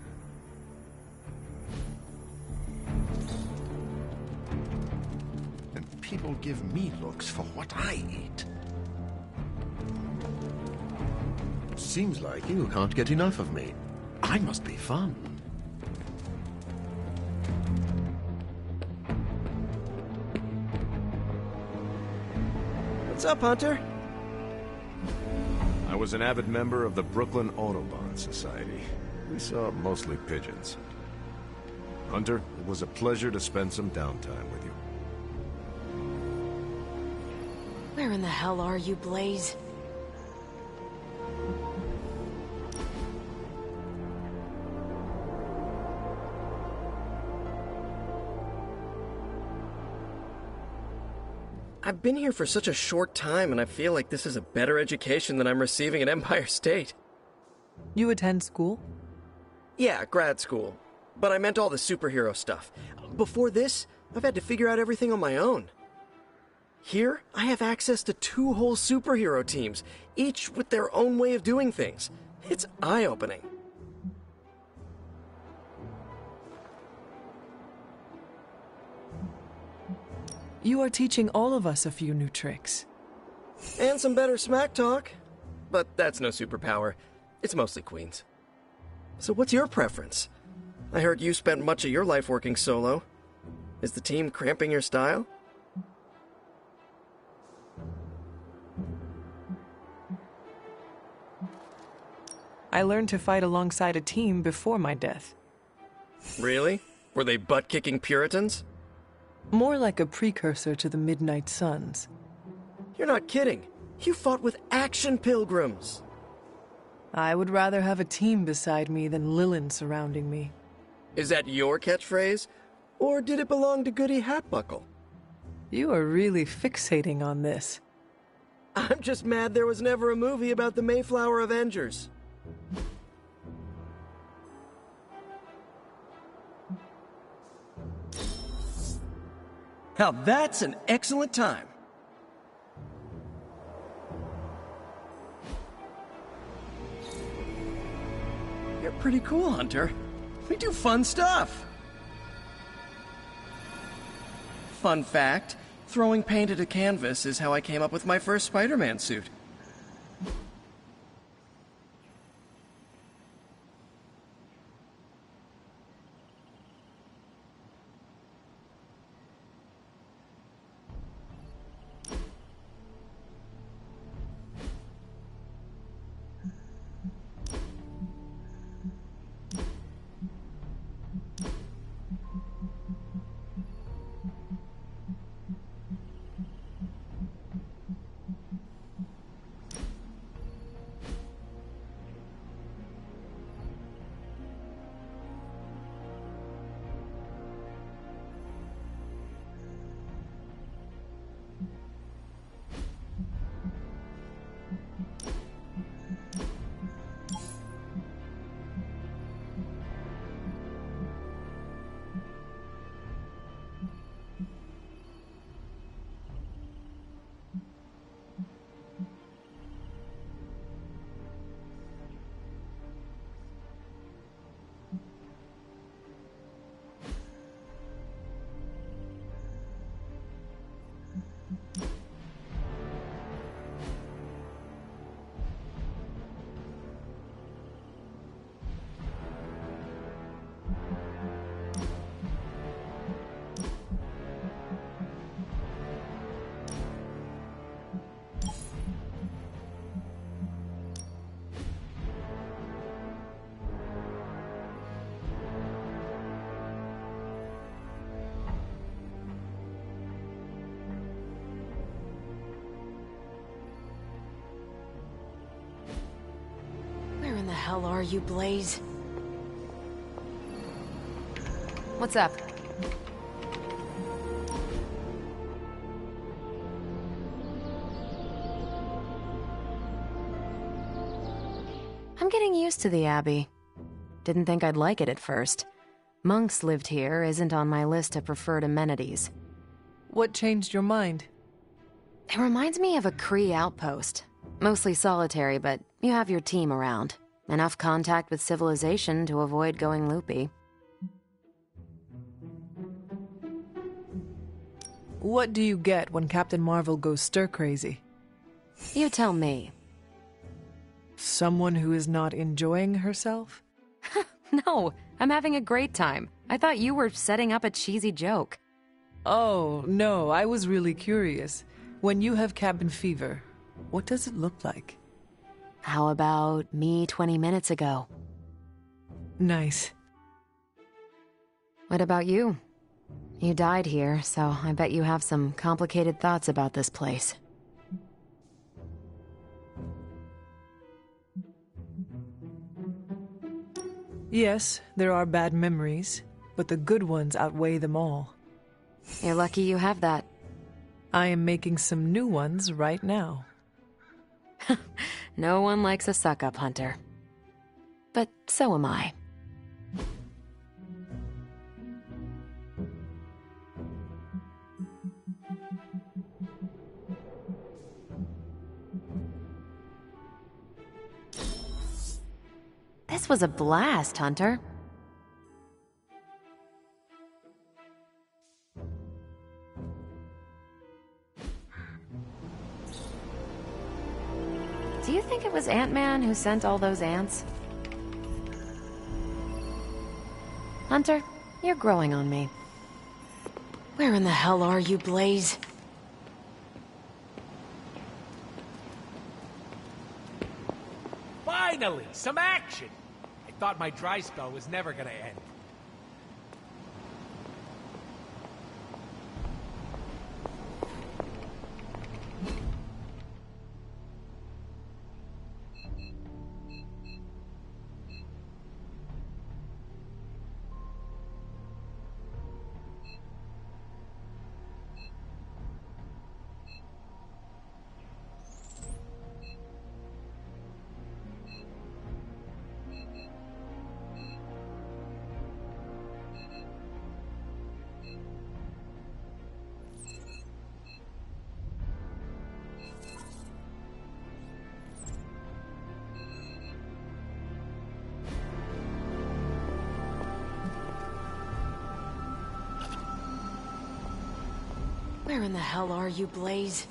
And people give me looks for what I eat. Seems like you can't get enough of me. I must be fun. What's up, Hunter? I was an avid member of the Brooklyn Audubon Society. We saw mostly pigeons. Hunter, it was a pleasure to spend some downtime with you. Where in the hell are you, Blaze? I've been here for such a short time, and I feel like this is a better education than I'm receiving at Empire State. You attend school? Yeah, grad school. But I meant all the superhero stuff. Before this, I've had to figure out everything on my own. Here, I have access to 2 whole superhero teams, each with their own way of doing things. It's eye-opening. You are teaching all of us a few new tricks. And some better smack talk. But that's no superpower. It's mostly Queen's. So what's your preference? I heard you spent much of your life working solo. Is the team cramping your style? I learned to fight alongside a team before my death. Really? Were they butt-kicking Puritans? More like a precursor to the Midnight Suns. You're not kidding. You fought with action pilgrims. I would rather have a team beside me than Lilin surrounding me. Is that your catchphrase? Or did it belong to Goody Hatbuckle? You are really fixating on this. I'm just mad there was never a movie about the Mayflower Avengers. Now that's an excellent time. You're pretty cool, Hunter. We do fun stuff. Fun fact, throwing paint at a canvas is how I came up with my first Spider-Man suit. Where in the hell are you, Blaze? What's up? I'm getting used to the Abbey. Didn't think I'd like it at first. Monks lived here isn't on my list of preferred amenities. What changed your mind? It reminds me of a Kree outpost. Mostly solitary, but you have your team around. Enough contact with civilization to avoid going loopy. What do you get when Captain Marvel goes stir-crazy? You tell me. Someone who is not enjoying herself? No, I'm having a great time. I thought you were setting up a cheesy joke. Oh, no, I was really curious. When you have cabin fever, what does it look like? How about me 20 minutes ago? Nice. What about you? You died here, so I bet you have some complicated thoughts about this place. Yes, there are bad memories, but the good ones outweigh them all. You're lucky you have that. I am making some new ones right now. No one likes a suck-up, Hunter. But so am I. This was a blast, Hunter. Do you think it was Ant-Man who sent all those ants? Hunter, you're growing on me. Where in the hell are you, Blaze? Finally, some action! I thought my dry spell was never gonna end. Where in the hell are you, Blaze?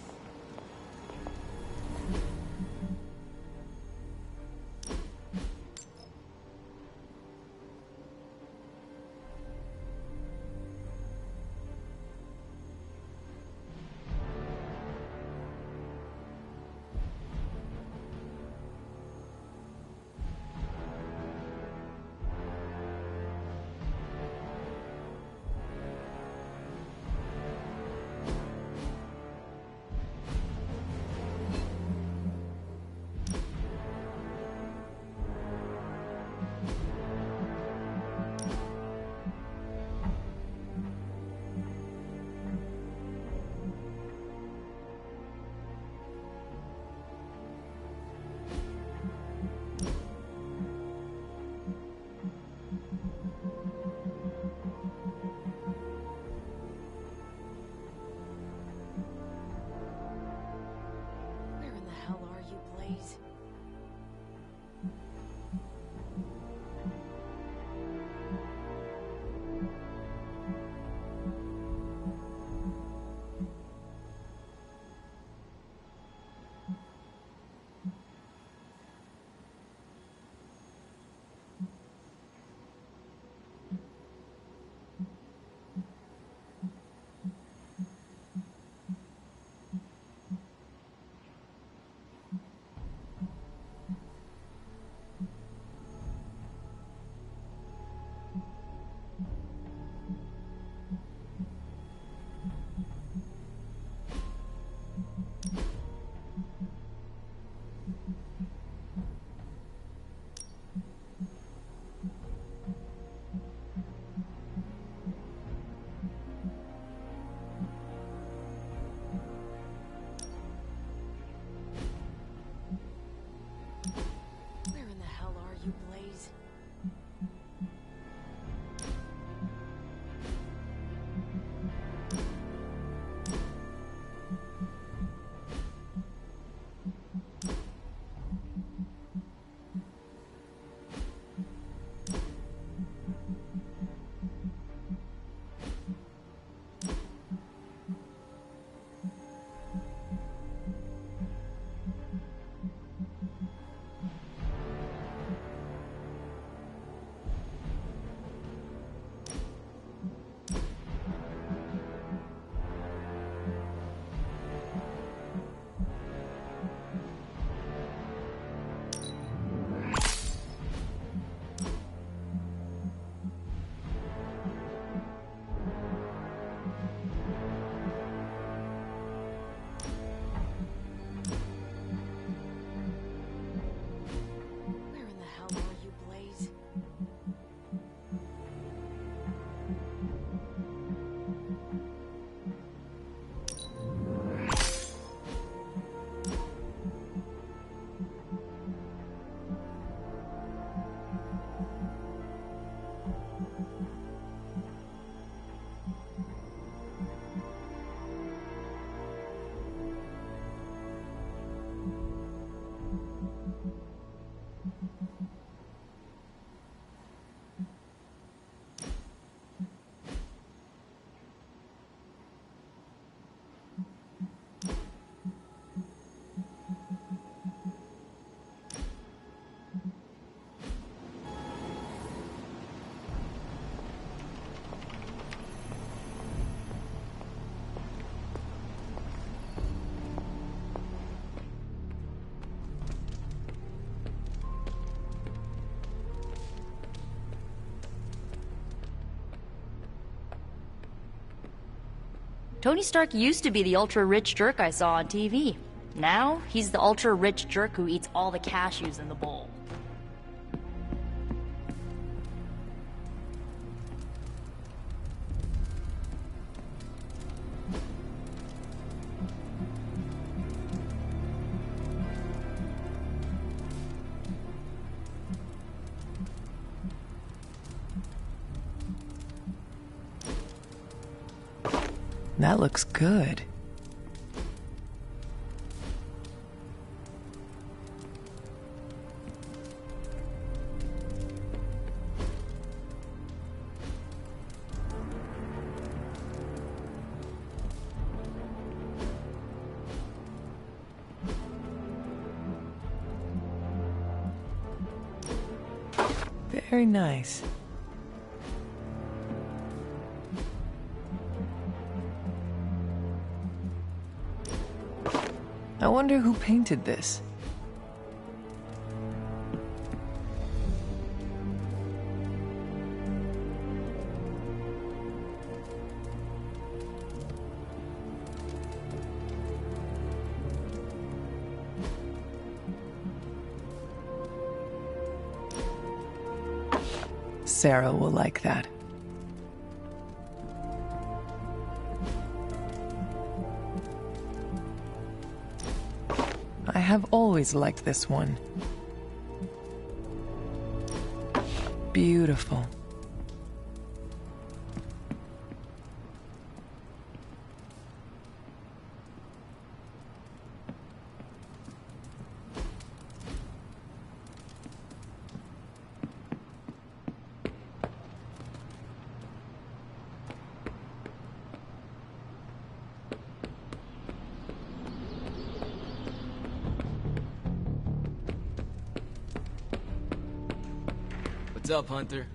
Tony Stark used to be the ultra-rich jerk I saw on TV. Now, he's the ultra-rich jerk who eats all the cashews in the bowl. That looks good. Very nice. I wonder who painted this. Sarah will like that. I have always liked this one. Beautiful. What's up, Hunter?